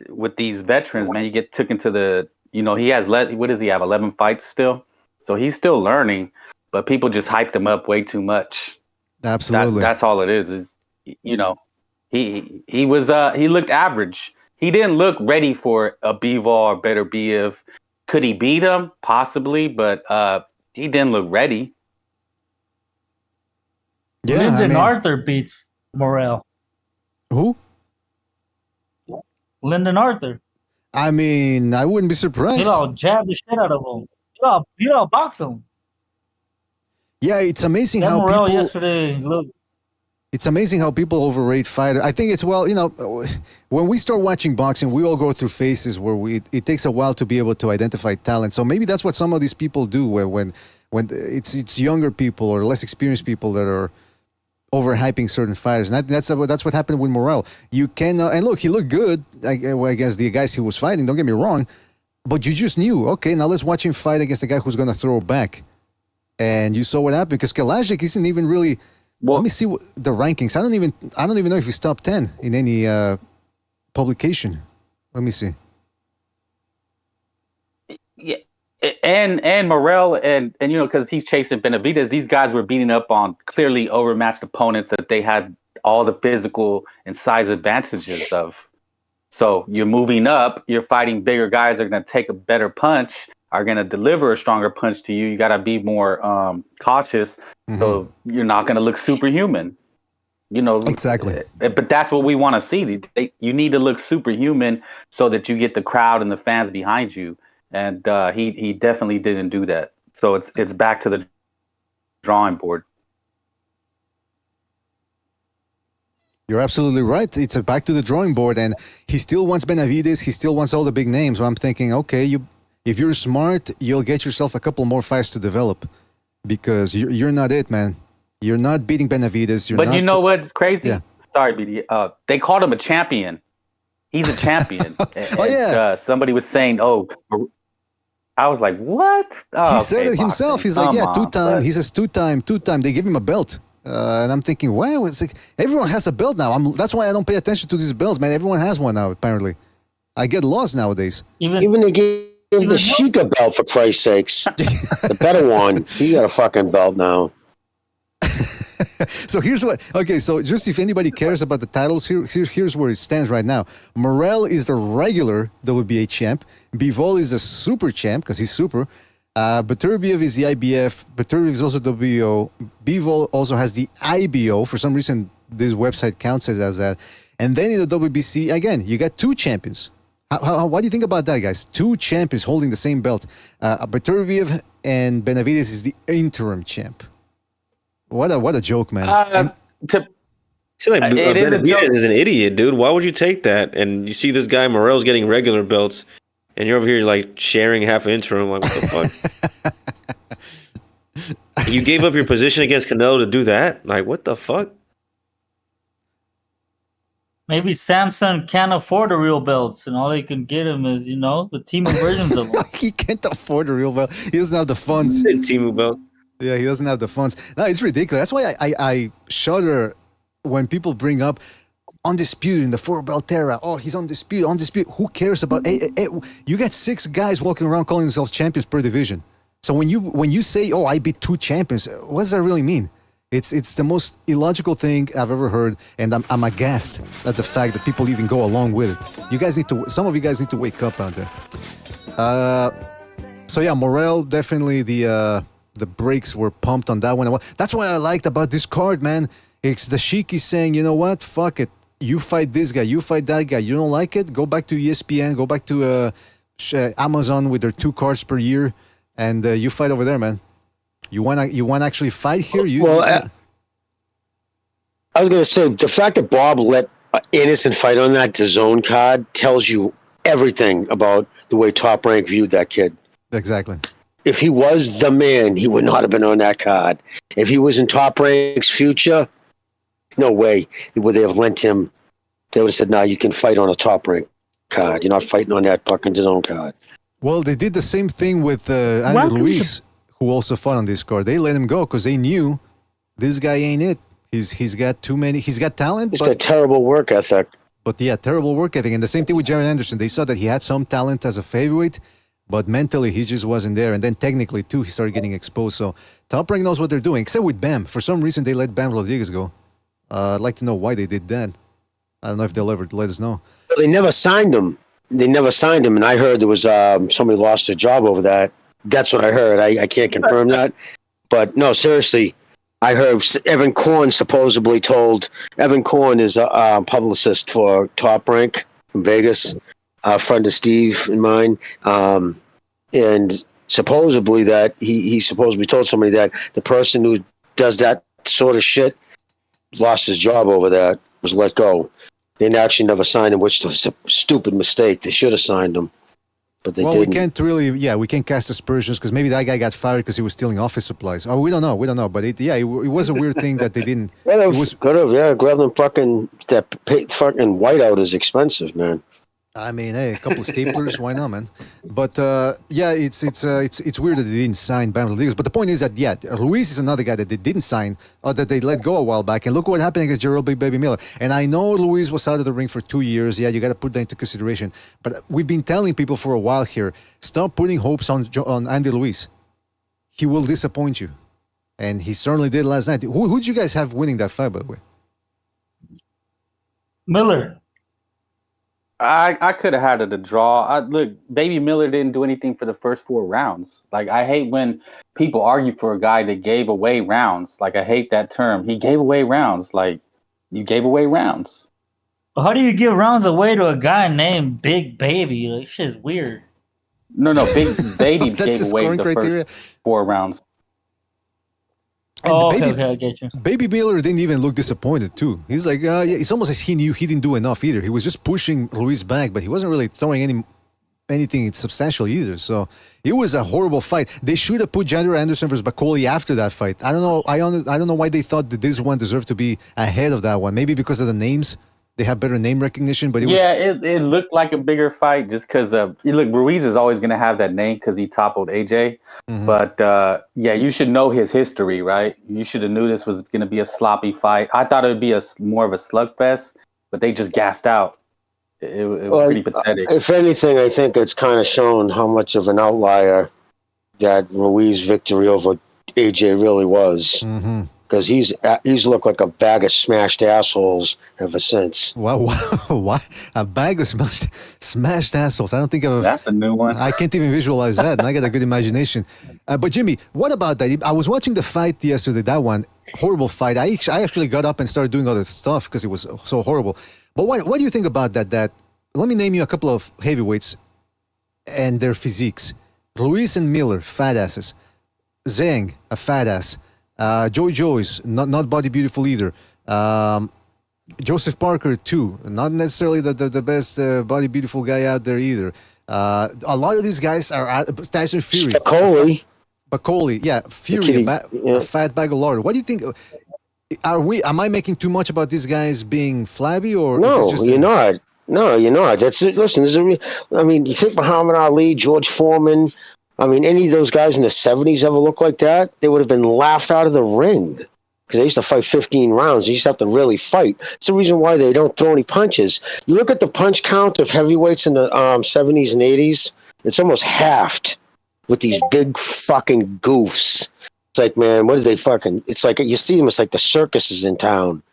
with these veterans, man, you get took into the, he has, what does he have, 11 fights still? So he's still learning, but people just hyped him up way too much. Absolutely. That's all it is he looked average. He didn't look ready for a Bivol or Beterbiev. Could he beat him? Possibly, but he didn't look ready. Yeah, Lyndon Arthur beats Morell. Who? Lyndon Arthur. I mean, I wouldn't be surprised. Jab the shit out of him. You box him. Yeah, it's amazing how Morell people... yesterday looked. It's amazing how people overrate fighters. I think it's, when we start watching boxing, we all go through phases where it takes a while to be able to identify talent. So maybe that's what some of these people do when it's younger people or less experienced people that are overhyping certain fighters. And that's what happened with Morell. You cannot, and look, he looked good against the guys he was fighting, don't get me wrong, but you just knew, okay, now let's watch him fight against the guy who's going to throw back. And you saw what happened, because Kalashnik isn't even really... Well, let me see the rankings. I don't even know if he's top 10 in any publication. Let me see. Yeah, and Morell and because he's chasing Benavides, these guys were beating up on clearly overmatched opponents that they had all the physical and size advantages of. So you're moving up, you're fighting bigger guys that are going to take a better punch, are going to deliver a stronger punch to you. You got to be more cautious, so you're not going to look superhuman. Exactly. But that's what we want to see. You need to look superhuman so that you get the crowd and the fans behind you. And he definitely didn't do that. So it's back to the drawing board. You're absolutely right. It's back to the drawing board, and he still wants Benavidez. He still wants all the big names. Well, I'm thinking, okay, if you're smart, you'll get yourself a couple more fights to develop, because you're not it, man. You're not beating Benavidez. But you know what's crazy? Yeah. Sorry, BD. They called him a champion. He's a champion. Somebody was saying, I was like, what? He said it himself. He's like, two-time. He says two-time. They give him a belt. And I'm thinking, wow, it's like everyone has a belt now. That's why I don't pay attention to these belts, man. Everyone has one now, apparently. I get lost nowadays. Even they gave the Sheikah belt, for Christ's sakes. The better one. He got a fucking belt now. So here's what. Okay, so just if anybody cares about the titles, here's where it stands right now. Morell is the regular WBA champ. Bivol is a super champ because he's super. Beterbiev is the IBF. Beterbiev is also WBO. Bivol also has the IBO. For some reason, this website counts it as that. And then in the WBC, again, you got two champions. What do you think about that, guys? Two champions holding the same belt. Beterbiev and Benavidez is the interim champ. What a joke, man. Benavidez is an idiot, dude. Why would you take that? And you see this guy Morell's getting regular belts, and you're over here like sharing half an interim. Like, what the fuck? You gave up your position against Canelo to do that? Like, what the fuck? Maybe Samson can't afford the real belts, and all they can get him is, the Timu versions of them. He can't afford a real belt. He doesn't have the funds. Timu belt. Yeah, he doesn't have the funds. No, it's ridiculous. That's why I shudder when people bring up undisputed in the 4-belt era. Oh, he's undisputed. Who cares about? You got 6 guys walking around calling themselves champions per division. So when you say, "Oh, I beat 2 champions," what does that really mean? It's the most illogical thing I've ever heard, and I'm aghast at the fact that people even go along with it. Some of you guys need to wake up out there. So yeah, Morell, definitely the brakes were pumped on that one. That's what I liked about this card, man. It's the Sheik is saying, you know what, fuck it. You fight this guy, you fight that guy. You don't like it? Go back to ESPN, go back to Amazon with their 2 cards per year, and you fight over there, man. You want to actually fight here? I was going to say, the fact that Bob let Innocent fight on that DAZN card tells you everything about the way Top Rank viewed that kid. Exactly. If he was the man, he would not have been on that card. If he was in Top Rank's future, no way would they have lent him. They would have said, "No, you can fight on a Top Rank card. You're not fighting on that fucking DAZN card." Well, they did the same thing with Andy Ruiz, who also fought on this card. They let him go because they knew this guy ain't it. He's got too many. He's got talent. He's got terrible work ethic. But yeah, terrible work ethic. And the same thing with Jared Anderson. They saw that he had some talent as a heavyweight, but mentally he just wasn't there. And then technically too, he started getting exposed. So Top Rank knows what they're doing. Except with Bam. For some reason, they let Bam Rodriguez go. I'd like to know why they did that. I don't know if they'll ever let us know. They never signed him. And I heard there was somebody lost their job over that. That's what I heard. I can't confirm that. But no, seriously, I heard Evan Korn supposedly told. Evan Korn is a publicist for Top Rank from Vegas, a friend of Steve and mine. And supposedly that he supposedly told somebody that the person who does that sort of shit lost his job over that, was let go. They actually never signed him, which was a stupid mistake. They should have signed him, but they didn't. We can't cast aspersions because maybe that guy got fired because he was stealing office supplies. Oh, we don't know. But it was a weird thing that they didn't. Could have, grab them fucking, that fucking whiteout is expensive, man. I mean, hey, a couple of staplers, why not, man? But it's weird that they didn't sign Bam Rodriguez. But the point is that Ruiz is another guy that they didn't sign, or that they let go a while back. And look what happened against Gerald Big Baby Miller. And I know Ruiz was out of the ring for 2 years. Yeah, you got to put that into consideration. But we've been telling people for a while here, stop putting hopes on Andy Ruiz. He will disappoint you, and he certainly did last night. Who did you guys have winning that fight, by the way? Miller. I could have had it a draw. Look, Baby Miller didn't do anything for the first 4 rounds. Like, I hate when people argue for a guy that gave away rounds. Like, I hate that term. He gave away rounds. Like, You gave away rounds. How do you give rounds away to a guy named Big Baby? Like, shit's weird. No, Big Baby That's the gave away scoring the criteria. first 4 rounds. And Okay, I get you. Baby Miller didn't even look disappointed too. He's like, yeah, it's almost as he knew he didn't do enough either. He was just pushing Ruiz back, but he wasn't really throwing anything substantial either. So it was a horrible fight. They should have put Jader Anderson versus Bakole after that fight. I don't know. I don't know why they thought that this one deserved to be ahead of that one. Maybe because of the names. They have better name recognition, but it looked like a bigger fight just because Ruiz is always going to have that name because he toppled AJ. Mm-hmm. But you should know his history, right? You should have knew this was going to be a sloppy fight. I thought it would be more of a slugfest, but they just gassed out. It was pretty pathetic. If anything, I think it's kind of shown how much of an outlier that Ruiz victory over AJ really was. Mm-hmm. Because he's looked like a bag of smashed assholes ever since. Wow, what? A bag of smashed assholes. I don't think that's a new one. I can't even visualize that, and I got a good imagination. But Jimmy, what about that? I was watching the fight yesterday, that one. Horrible fight. I actually got up and started doing other stuff because it was so horrible. But what do you think about that? Let me name you a couple of heavyweights and their physiques. Ruiz and Miller, fat asses. Zhang, a fat ass. Joyce, not body beautiful either. Joseph Parker too, not necessarily the best body beautiful guy out there either. A lot of these guys are Tyson Fury. Bakole, yeah, Fury, a fat bag of lard. What do you think? Am I making too much about these guys being flabby, or no? Is it just you're not. No, you're not. That's it. Listen, you think Muhammad Ali, George Foreman. I mean, any of those guys in the 70s ever look like that? They would have been laughed out of the ring because they used to fight 15 rounds. They used to have to really fight. It's the reason why they don't throw any punches. You look at the punch count of heavyweights in the 70s and 80s, it's almost halved with these big fucking goofs. It's like, man, what are they fucking... It's like, you see them, it's like the circuses in town.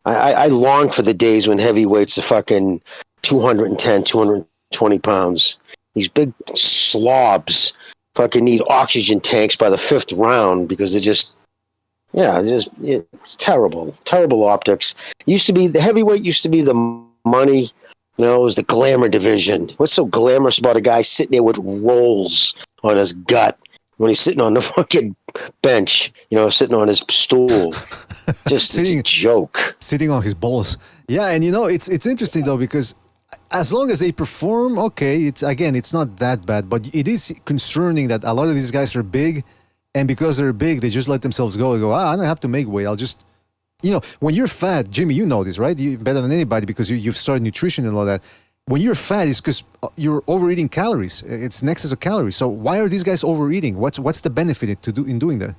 I long for the days when heavyweights are fucking 210, 220 pounds. These big slobs fucking need oxygen tanks by the 5th round because it's terrible. Terrible optics. The heavyweight used to be the money, it was the glamour division. What's so glamorous about a guy sitting there with rolls on his gut when he's sitting on the fucking bench, sitting on his stool? It's a joke. Sitting on his balls. Yeah, and it's interesting though because as long as they perform, okay, it's not that bad, but it is concerning that a lot of these guys are big, and because they're big, they just let themselves go and go, I don't have to make weight. I'll just, when you're fat, Jimmy, you know this, right? You better than anybody because you've started nutrition and all that. When you're fat, it's because you're overeating calories. It's an excess of calories. So why are these guys overeating? What's the benefit in doing that?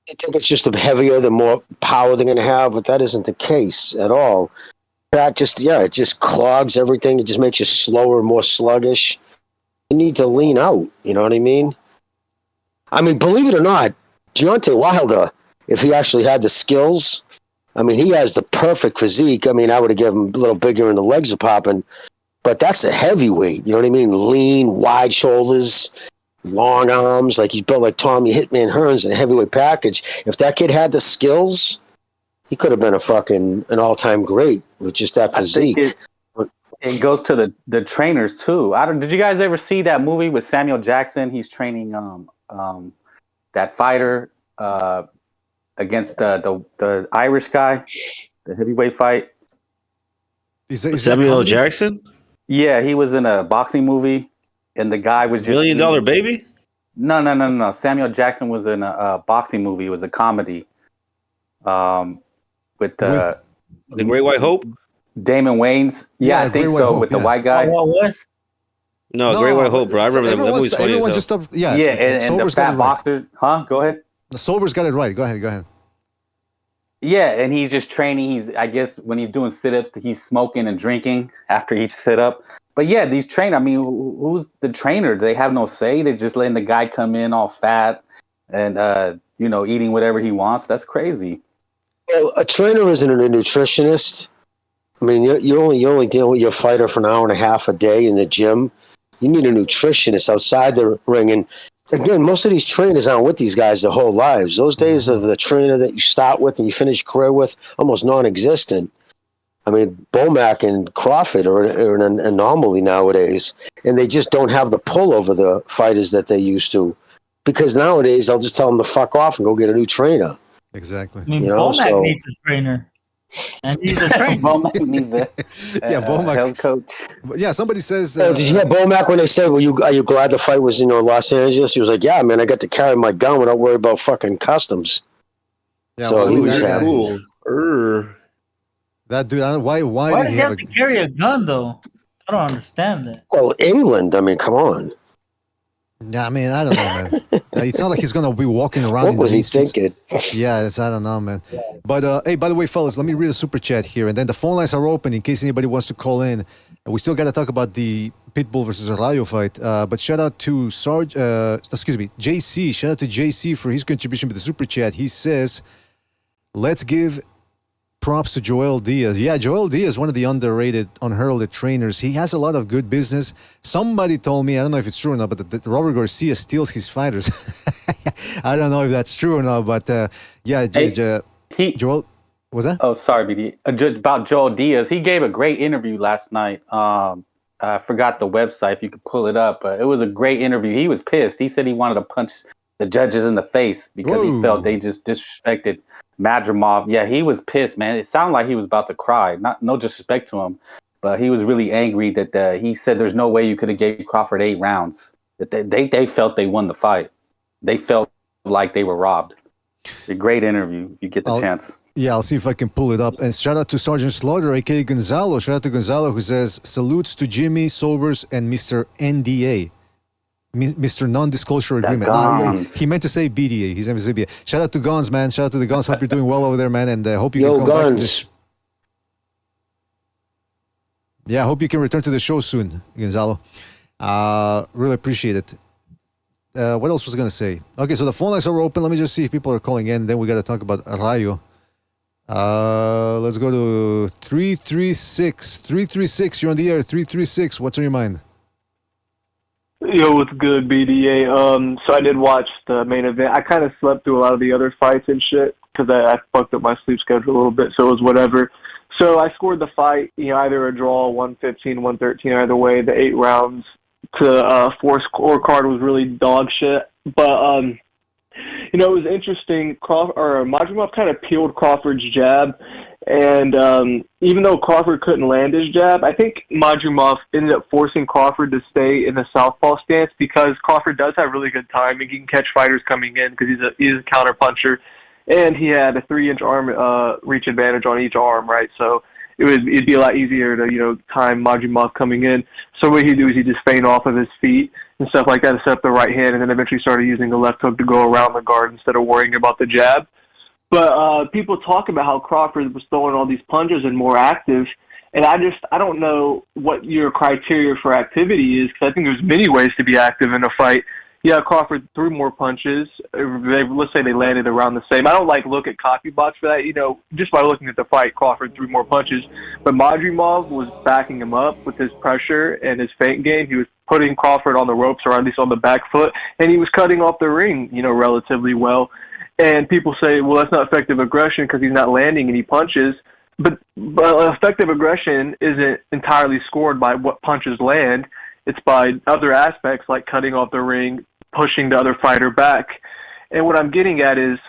I think it's just the heavier, the more power they're going to have, but that isn't the case at all. That it just clogs everything. It just makes you slower, more sluggish. You need to lean out. You know what I mean? I mean, believe it or not, Deontay Wilder, if he actually had the skills, I mean, he has the perfect physique. I mean, I would have given him a little bigger and the legs are popping, but that's a heavyweight. You know what I mean? Lean, wide shoulders, long arms. Like he's built like Tommy Hitman Hearns in a heavyweight package. If that kid had the skills, he could have been an all-time great with just that physique. It goes to the trainers too. Did you guys ever see that movie with Samuel Jackson? He's training that fighter against the Irish guy, the heavyweight fight. Is Samuel Jackson? Yeah, he was in a boxing movie, and the guy was just $1 Million Baby. No. Samuel Jackson was in a boxing movie. It was a comedy. With the Great White Hope, Damon Wayans. Yeah, I think so. With the white guy. No, Great White Hope, bro. I remember that movie's funny. Everyone just stopped. Yeah, and the fat boxer. Huh? Go ahead. The Sober's got it right. Go ahead. Yeah, and he's just training. I guess when he's doing sit-ups, he's smoking and drinking after each sit-up. But yeah, these trainers. I mean, who's the trainer? They have no say. They're just letting the guy come in all fat and eating whatever he wants. That's crazy. Well, a trainer isn't a nutritionist. I mean, you're only dealing with your fighter for an hour and a half a day in the gym. You need a nutritionist outside the ring. And again, most of these trainers aren't with these guys their whole lives. Those days of the trainer that you start with and you finish your career with, almost non-existent. I mean, Bomac and Crawford are an anomaly nowadays, and they just don't have the pull over the fighters that they used to. Because nowadays, they'll just tell them to fuck off and go get a new trainer. Exactly. I mean, Bomac needs a trainer. And he's a trainer. Bomac needs Bomac. head coach. Yeah, somebody says... did you hear Bomac when they said, are you glad the fight was in Los Angeles? He was like, yeah, man, I got to carry my gun without worry about fucking customs. Yeah, so well, he was that, cool. That dude, why does he have to carry a gun, though? I don't understand that. Well, England, I mean, come on. Yeah, I mean, I don't know, man. It's not like he's going to be walking around What in was the he streets. thinking? Yeah, I don't know, man. But, hey, by the way, fellas, let me read a super chat here. And then the phone lines are open in case anybody wants to call in. We still got to talk about the Pitbull versus Rayo fight. But shout out to JC. Shout out to JC for his contribution with the super chat. He says, let's give props to Joel Diaz. Yeah, Joel Diaz, one of the underrated, unheralded trainers. He has a lot of good business. Somebody told me, I don't know if it's true or not, but that Robert Garcia steals his fighters. I don't know if that's true or not, but Joel, was that? Oh, sorry, BD. About Joel Diaz, he gave a great interview last night. I forgot the website, if you could pull it up. It was a great interview. He was pissed. He said he wanted to punch the judges in the face because he felt they just disrespected Madrimov. Yeah, he was pissed, man. It sounded like he was about to cry. No disrespect to him, but he was really angry that he said there's no way you could have gave Crawford 8 rounds. That they felt they won the fight. They felt like they were robbed. A great interview. You get the chance. Yeah, I'll see if I can pull it up. And shout out to Sergeant Slaughter, aka Gonzalo. Shout out to Gonzalo, who says salutes to Jimmy, Sobers, and Mr. NDA. Mr. Non-Disclosure Agreement. He meant to say BDA. He's meant to say BDA. Shout out to Guns, man. Shout out to the Guns. Hope you're doing well over there, man. And hope you can come back to this. Yeah, I hope you can return to the show soon, Gonzalo. Really appreciate it. What else was I going to say? Okay, so the phone lines are open. Let me just see if people are calling in. Then we got to talk about Rayo. Let's go to 336. 336, you're on the air. 336, what's on your mind? Yo, what's good, BDA? So I did watch the main event. I kind of slept through a lot of the other fights and shit because I fucked up my sleep schedule a little bit, so it was whatever. So I scored the fight, either a draw, 115, 113, either way. The 8 rounds to 4 scorecard was really dog shit. But, it was interesting. Madrimov kind of peeled Crawford's jab. And even though Crawford couldn't land his jab, I think Madrimov ended up forcing Crawford to stay in the southpaw stance because Crawford does have really good timing. He can catch fighters coming in because he's a counter puncher, and he had a 3-inch arm reach advantage on each arm, right? So it'd be a lot easier to time Madrimov coming in. So what he'd do is he'd just feint off of his feet and stuff like that to set up the right hand, and then eventually started using the left hook to go around the guard instead of worrying about the jab. But people talk about how Crawford was throwing all these punches and more active, and I don't know what your criteria for activity is, because I think there's many ways to be active in a fight. Yeah, Crawford threw more punches. Let's say they landed around the same. I don't look at copy box for that. Just by looking at the fight, Crawford threw more punches. But Madrimov was backing him up with his pressure and his feint game. He was putting Crawford on the ropes, or at least on the back foot, and he was cutting off the ring, relatively well. And people say, well, that's not effective aggression because he's not landing any punches. But effective aggression isn't entirely scored by what punches land. It's by other aspects like cutting off the ring, pushing the other fighter back. And what I'm getting at is,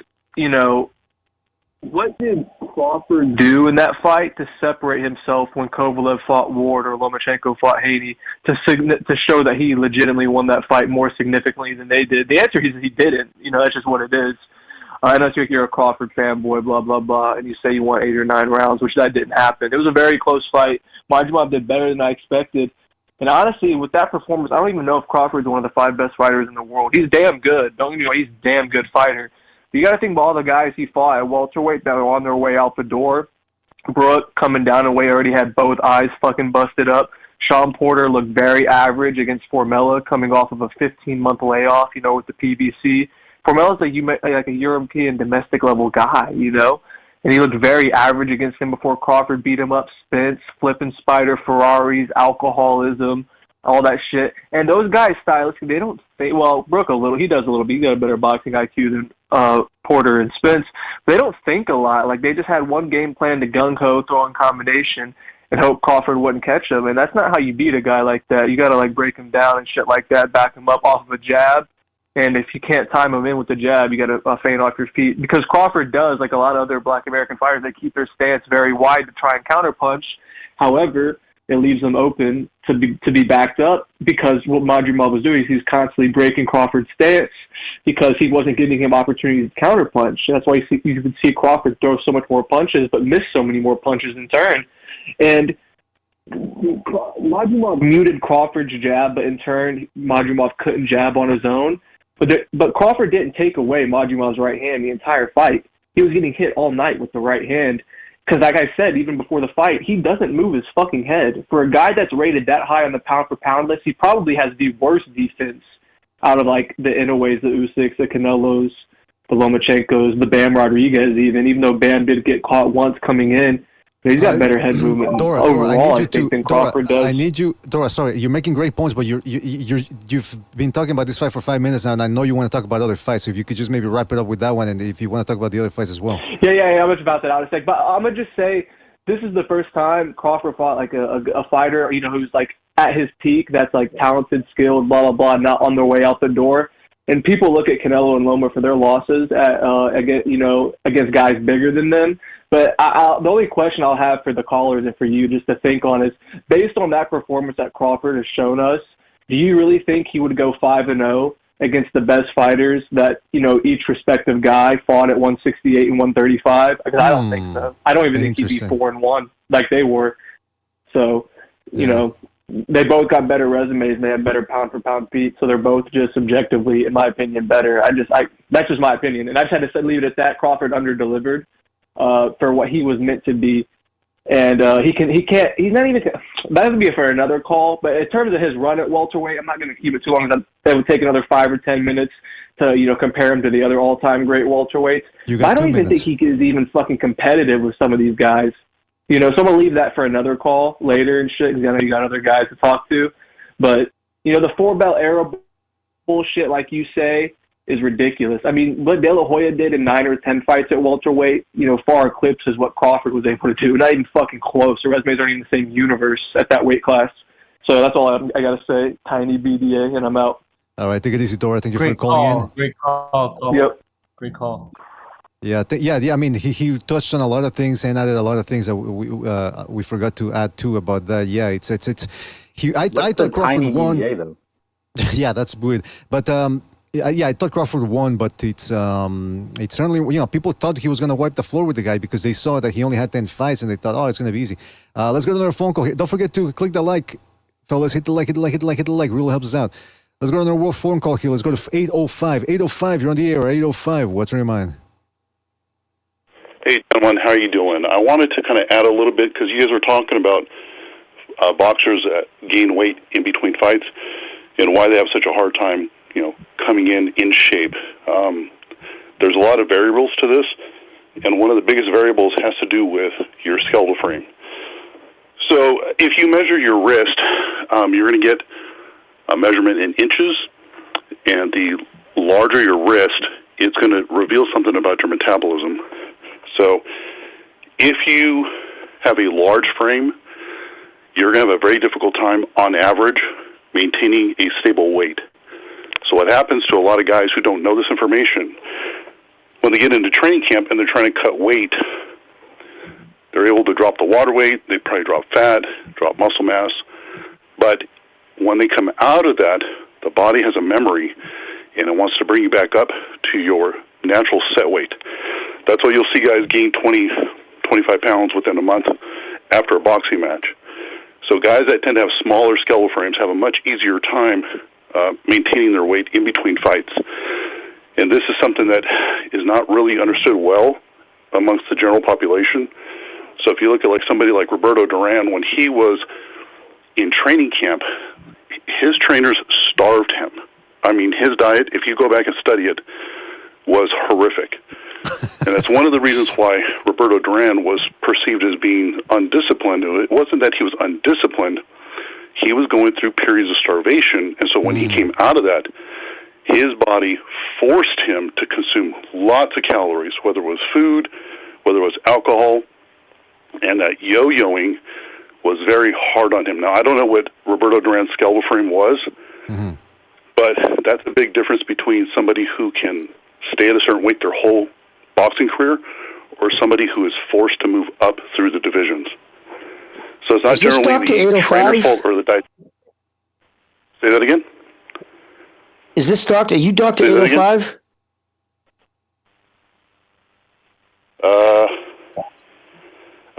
what did Crawford do in that fight to separate himself when Kovalev fought Ward or Lomachenko fought Haney to show that he legitimately won that fight more significantly than they did? The answer is he didn't. That's just what it is. I know you're a Crawford fanboy, blah, blah, blah, and you say you won 8 or 9 rounds, which that didn't happen. It was a very close fight. Madrimov did better than I expected. And honestly, with that performance, I don't even know if Crawford's one of the 5 best fighters in the world. He's damn good. Don't get me wrong, he's a damn good fighter. But you got to think about all the guys he fought at welterweight that were on their way out the door. Brooke coming down the way already had both eyes fucking busted up. Sean Porter looked very average against Formella coming off of a 15-month layoff, with the PBC. Formella's like a European domestic level guy, and he looked very average against him before Crawford beat him up. Spence, flipping spider, Ferraris, alcoholism, all that shit. And those guys, stylistically, they don't think, well, Brooke a little, he does a little bit, he got a better boxing IQ than Porter and Spence. They don't think a lot. Like, they just had one game plan to gung-ho, throw in combination, and hope Crawford wouldn't catch him. And that's not how you beat a guy like that. You got to, like, break him down and shit like that, back him up off of a jab. And if you can't time him in with the jab, you got to feint off your feet. Because Crawford does, like a lot of other Black American fighters, they keep their stance very wide to try and counterpunch. However, it leaves them open to be backed up, because what Madrimov was doing is he's constantly breaking Crawford's stance because he wasn't giving him opportunities to counterpunch. That's why you could see Crawford throw so much more punches but miss so many more punches in turn. And Madrimov muted Crawford's jab, but in turn, Madrimov couldn't jab on his own. But Crawford didn't take away Madrimov's right hand the entire fight. He was getting hit all night with the right hand. Because like I said, even before the fight, he doesn't move his fucking head. For a guy that's rated that high on the pound-for-pound list, he probably has the worst defense out of, like, the Inoues, the Usyks, the Canelos, the Lomachenkos, the Bam Rodriguez even though Bam did get caught once coming in. He's got better head movement overall, I think, than Crawford does. I need you, Dora, sorry, you're making great points, but you've been talking about this fight for 5 minutes now, and I know you want to talk about other fights, so if you could just maybe wrap it up with that one, and if you want to talk about the other fights as well. Yeah, I'm about that out of a sec. But I'm going to just say, this is the first time Crawford fought like a fighter, who's like at his peak, that's like talented, skilled, blah, blah, blah, not on their way out the door. And people look at Canelo and Loma for their losses against guys bigger than them. But the only question I'll have for the callers and for you just to think on is, based on that performance that Crawford has shown us, do you really think he would go 5-0 against the best fighters that, each respective guy fought at 168 and 135? Because I don't think so. I don't even think he'd be 4-1 like they were. So, they both got better resumes and they have better pound-for-pound feet, so they're both just subjectively, in my opinion, better. That's just my opinion. And I just had to leave it at that. Crawford under-delivered for what he was meant to be. And he's not even, that would be for another call, but in terms of his run at welterweight, I'm not going to keep it too long, because that would take another 5 or 10 minutes to, compare him to the other all-time great welterweights. But I don't even think he is even fucking competitive with some of these guys. So I'm going to leave that for another call later and shit, because I know you got other guys to talk to. But, the 4-belt era bullshit, like you say, is ridiculous. I mean, what De La Hoya did in 9 or 10 fights at welterweight, far eclipses what Crawford was able to do. Not even fucking close. The resumes aren't even the same universe at that weight class. So that's all I got to say. Tiny BDA, and I'm out. All right, take it easy, Dora. Thank you for calling in. Great call. Yep. Great call. Yeah. I mean, he touched on a lot of things and added a lot of things that we forgot to add too about that. Yeah, I thought Crawford won. BDA, Yeah, that's weird. But I thought Crawford won, but it's certainly, people thought he was going to wipe the floor with the guy because they saw that he only had 10 fights and they thought, it's going to be easy. Let's go to another phone call here. Don't forget to click the like, fellas. Hit the like, really helps us out. Let's go to another phone call here. Let's go to 805. 805, you're on the air. 805, what's on your mind? Hey, gentlemen, how are you doing? I wanted to kind of add a little bit, because you guys were talking about boxers gain weight in between fights and why they have such a hard time coming in shape. There's a lot of variables to this, and one of the biggest variables has to do with your skeletal frame. So if you measure your wrist, you're going to get a measurement in inches, and the larger your wrist, it's going to reveal something about your metabolism. So if you have a large frame, you're going to have a very difficult time, on average, maintaining a stable weight. So what happens to a lot of guys who don't know this information, when they get into training camp and they're trying to cut weight, they're able to drop the water weight, they probably drop fat, drop muscle mass, but when they come out of that, the body has a memory, and it wants to bring you back up to your natural set weight. That's why you'll see guys gain 20, 25 pounds within a month after a boxing match. So guys that tend to have smaller skeletal frames have a much easier time maintaining their weight in between fights. And this is something that is not really understood well amongst the general population. So if you look at somebody like Roberto Duran, when he was in training camp, his trainers starved him. I mean, his diet, if you go back and study it, was horrific. And that's one of the reasons why Roberto Duran was perceived as being undisciplined. It wasn't that he was undisciplined. he was going through periods of starvation, and so when he came out of that, his body forced him to consume lots of calories, whether it was food, whether it was alcohol, and that yo-yoing was very hard on him. Now, I don't know what Roberto Duran's skeletal frame was, but that's a big difference between somebody who can stay at a certain weight their whole boxing career or somebody who is forced to move up through the divisions. So it's not generally the trainer's fault or the diet. Say that again? Is this Dr. You Dr. 805?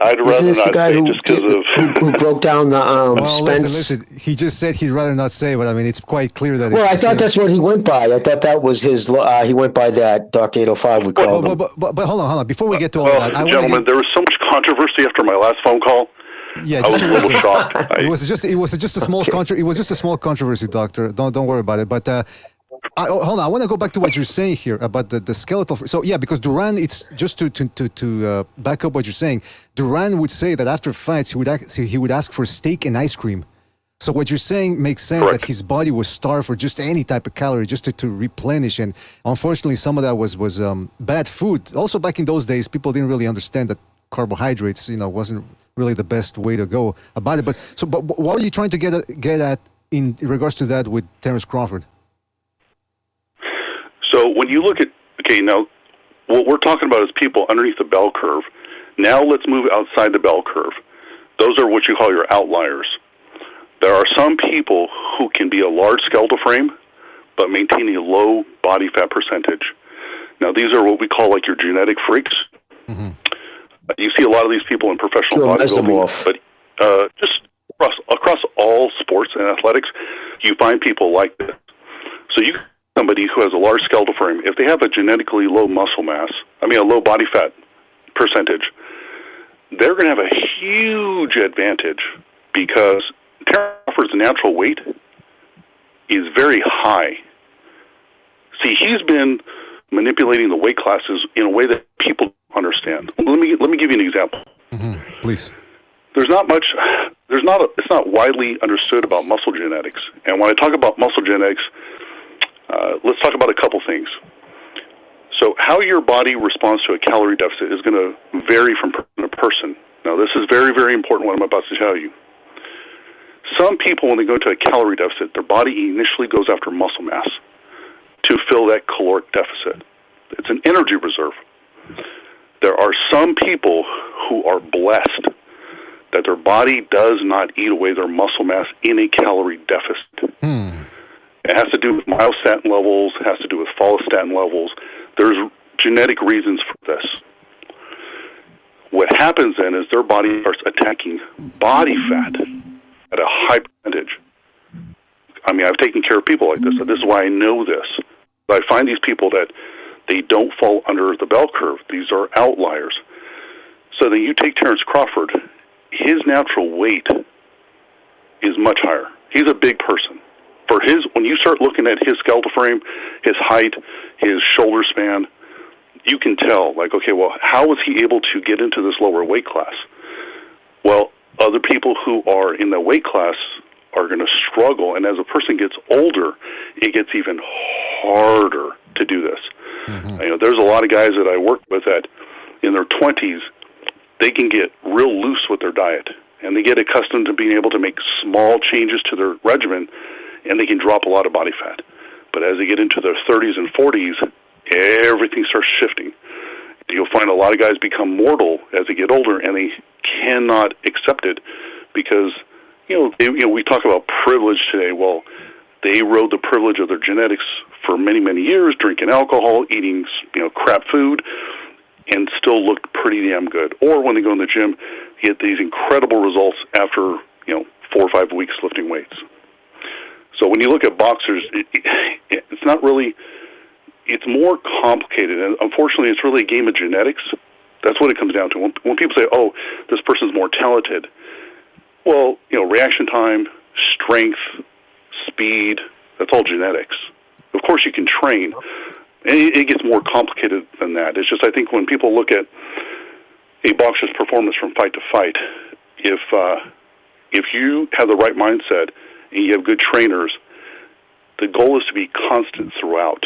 I'd rather Isn't this not the guy say just because of... who broke down the Well, Spence? listen. He just said he'd rather not say, but I mean, it's quite clear that. Well, it's I thought that's what he went by. I thought that was his. He went by that Dr. 805. We called him. But hold on. Before we get to all that, gentlemen, there was so much controversy after my last phone call. Yeah, I was a little shocked. It was just a small It was just a small controversy, doctor. Don't worry about it. But hold on, I want to go back to what you're saying here about the skeletal. So yeah, because Duran, it's just to back up what you're saying. Duran would say that after fights he would ask for steak and ice cream. So what you're saying makes sense. Correct. That his body was starved for just any type of calorie, just to replenish. And unfortunately, some of that was bad food. Also, back in those days, people didn't really understand that carbohydrates, wasn't really the best way to go about it. But what are you trying to get at in regards to that with Terence Crawford? So when you look at, now what we're talking about is people underneath the bell curve. Now let's move outside the bell curve. Those are what you call your outliers. There are some people who can be a large skeletal frame, but maintain a low body fat percentage. Now these are what we call like your genetic freaks. You see a lot of these people in professional bodybuilding, but just across all sports and athletics, you find people like this. So you somebody who has a large skeletal frame, if they have a genetically low muscle mass, a low body fat percentage, they're going to have a huge advantage because Crawford's natural weight is very high. See, he's been manipulating the weight classes in a way that people understand. Let me give you an example. Please. It's not widely understood about muscle genetics. And when I talk about muscle genetics, let's talk about a couple things. So how your body responds to a calorie deficit is going to vary from person to person. Now, this is very, very important what I'm about to tell you. Some people, when they go into a calorie deficit, their body initially goes after muscle mass to fill that caloric deficit. It's an energy reserve. There are some people who are blessed that their body does not eat away their muscle mass in a calorie deficit. It has to do with myostatin levels, it has to do with follistatin levels. There's genetic reasons for this. What happens then is their body starts attacking body fat at a high percentage. I've taken care of people like this, so this is why I know this. But I find these people that they don't fall under the bell curve. These are outliers. So then you take Terence Crawford, his natural weight is much higher. He's a big person. When you start looking at his skeletal frame, his height, his shoulder span, you can tell, how was he able to get into this lower weight class? Well, other people who are in the weight class are going to struggle, and as a person gets older, it gets even harder to do this. There's a lot of guys that I work with that in their 20s, they can get real loose with their diet, and they get accustomed to being able to make small changes to their regimen, and they can drop a lot of body fat. But as they get into their 30s and 40s, everything starts shifting. You'll find a lot of guys become mortal as they get older, and they cannot accept it because, we talk about privilege today. Well, they rode the privilege of their genetics for many, many years, drinking alcohol, eating, crap food, and still looked pretty damn good. Or when they go in the gym, get these incredible results after, 4 or 5 weeks lifting weights. So when you look at boxers, it's not really, it's more complicated. And unfortunately, it's really a game of genetics. That's what it comes down to. When people say, oh, this person's more talented, well, reaction time, strength, speed, that's all genetics. Of course you can train. And it gets more complicated than that. It's just, I think when people look at a boxer's performance from fight to fight, if if you have the right mindset and you have good trainers, the goal is to be constant throughout,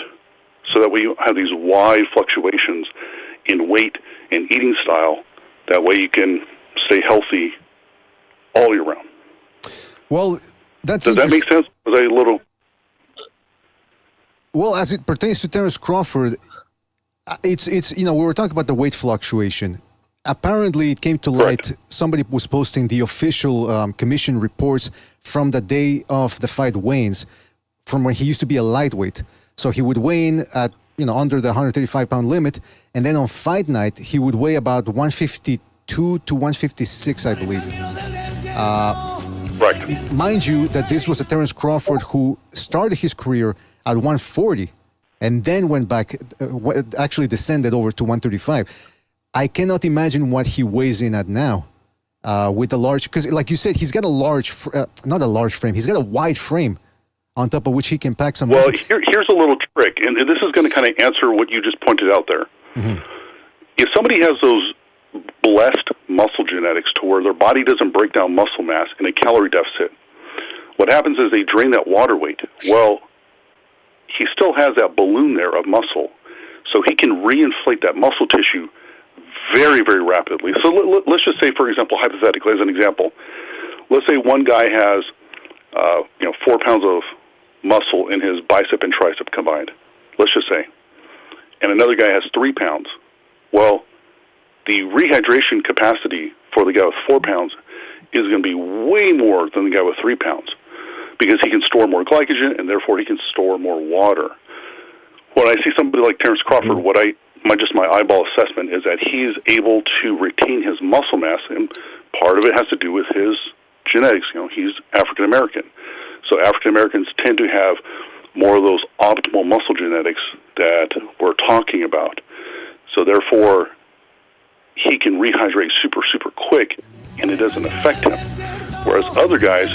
so that way you have these wide fluctuations in weight and eating style. That way you can stay healthy all year round. Well, does that make sense? Was I a little... Well, as it pertains to Terence Crawford, it's we were talking about the weight fluctuation. Apparently, it came to light. Somebody was posting the official commission reports from the day of the fight weigh-ins, from when he used to be a lightweight. So he would weigh in at under the 135-pound limit, and then on fight night he would weigh about 152 to 156, I believe. Right. Mind you, that this was a Terence Crawford who started his career at 140, and then went back, actually descended over to 135. I cannot imagine what he weighs in at now with the large, because like you said, he's got a large, not a large frame, he's got a wide frame on top of which he can pack some Well, muscle. here's a little trick, and this is going to kind of answer what you just pointed out there. Mm-hmm. If somebody has those blessed muscle genetics to where their body doesn't break down muscle mass in a calorie deficit, what happens is they drain that water weight. Well, he still has that balloon there of muscle, so he can reinflate that muscle tissue very, very rapidly. So let's just say, for example, hypothetically, as an example, let's say one guy has 4 pounds of muscle in his bicep and tricep combined, let's just say, and another guy has 3 pounds. Well, the rehydration capacity for the guy with 4 pounds is going to be way more than the guy with 3 pounds, because he can store more glycogen and therefore he can store more water. When I see somebody like Terence Crawford, my eyeball assessment is that he's able to retain his muscle mass, and part of it has to do with his genetics. He's African American, so African Americans tend to have more of those optimal muscle genetics that we're talking about. So therefore, he can rehydrate super, super quick, and it doesn't affect him. Whereas other guys,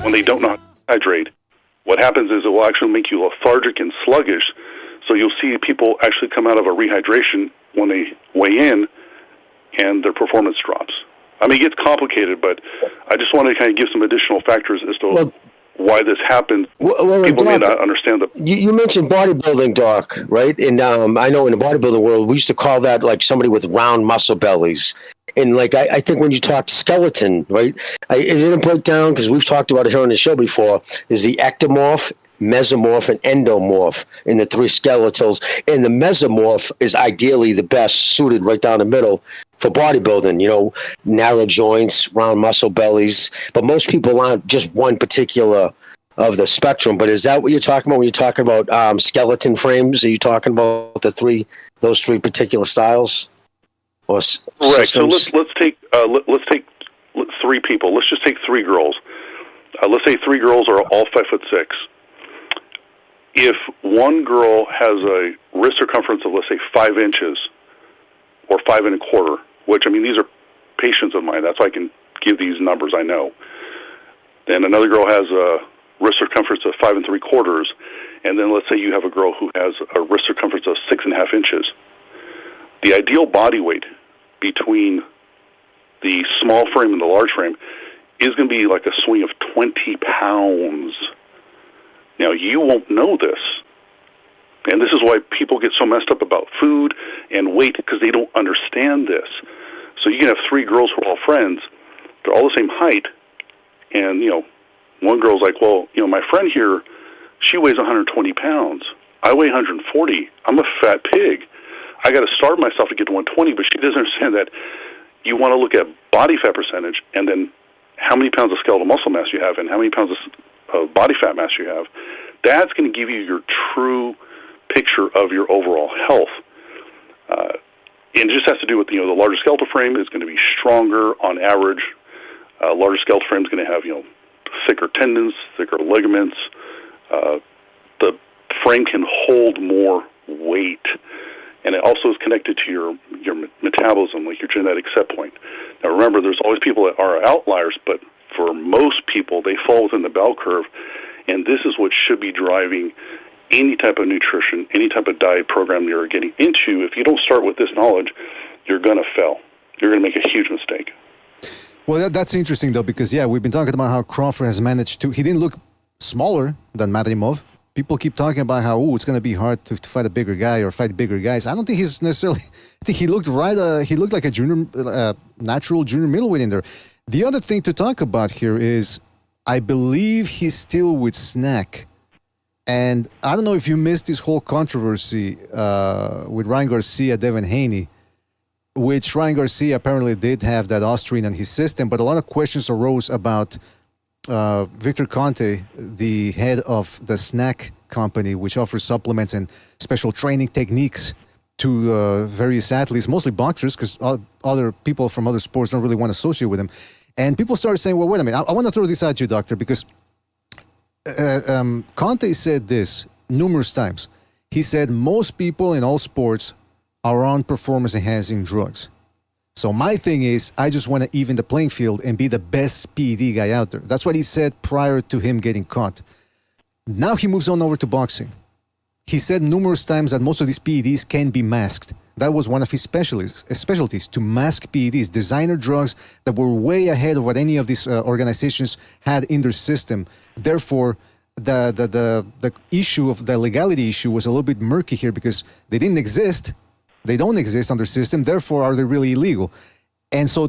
when they don't know how to hydrate, what happens is it will actually make you lethargic and sluggish. So you'll see people actually come out of a rehydration when they weigh in, and their performance drops. I mean, it gets complicated, but I just want to kind of give some additional factors as to why this happens. People may not understand the... You mentioned bodybuilding, Doc, right? And I know in the bodybuilding world, we used to call that like somebody with round muscle bellies. And like I think when you talk skeleton, right, is it a breakdown? Because we've talked about it here on the show before. Is the ectomorph, mesomorph, and endomorph in the 3 skeletals, and the mesomorph is ideally the best suited right down the middle for bodybuilding. Narrow joints, round muscle bellies, but most people aren't just one particular of the spectrum. But is that what you're talking about when you're talking about skeleton frames? Are you talking about those 3 particular styles? Right. So let's take 3 people. Let's just take 3 girls. Let's say 3 girls are all 5'6". If one girl has a wrist circumference of, let's say, 5 inches or 5 1/4, which, I mean, these are patients of mine. That's why I can give these numbers I know. Then another girl has a wrist circumference of 5 3/4, and then let's say you have a girl who has a wrist circumference of 6 1/2 inches. The ideal body weight between the small frame and the large frame is going to be like a swing of 20 pounds. Now, you won't know this, and this is why people get so messed up about food and weight, because they don't understand this. So you can have 3 girls who are all friends, they're all the same height, and, one girl's like, well, my friend here, she weighs 120 pounds. I weigh 140. I'm a fat pig. I got to starve myself to get to 120, but she doesn't understand that you want to look at body fat percentage and then how many pounds of skeletal muscle mass you have and how many pounds of body fat mass you have. That's going to give you your true picture of your overall health. And it just has to do with, the larger skeletal frame is going to be stronger on average. Larger skeletal frame is going to have, thicker tendons, thicker ligaments. The frame can hold more weight. And it also is connected to your metabolism, like your genetic set point. Now remember, there's always people that are outliers, but for most people, they fall within the bell curve, and this is what should be driving any type of nutrition, any type of diet program you're getting into. If you don't start with this knowledge, you're going to fail. You're going to make a huge mistake. Well, that's interesting, though, because, yeah, we've been talking about how Crawford has managed to... He didn't look smaller than Madrimov. People keep talking about how, it's going to be hard to fight a bigger guy or fight bigger guys. I don't think he's necessarily... I think he looked he looked like a junior, natural junior middleweight in there. The other thing to talk about here is, I believe he's still with Snack. And I don't know if you missed this whole controversy with Ryan Garcia, Devin Haney, which Ryan Garcia apparently did have that Austrian in his system, but a lot of questions arose about Victor Conte, the head of the Snack company, which offers supplements and special training techniques to various athletes, mostly boxers, because other people from other sports don't really want to associate with him. And people started saying, well, wait a minute, I want to throw this at you, doctor, because Conte said this numerous times. He said most people in all sports are on performance-enhancing drugs. So my thing is, I just want to even the playing field and be the best PED guy out there. That's what he said prior to him getting caught. Now he moves on over to boxing. He said numerous times that most of these PEDs can be masked. That was one of his specialties, to mask PEDs, designer drugs that were way ahead of what any of these organizations had in their system. Therefore, the issue of the legality issue was a little bit murky here because they didn't exist. They don't exist under system, therefore are they really illegal? And so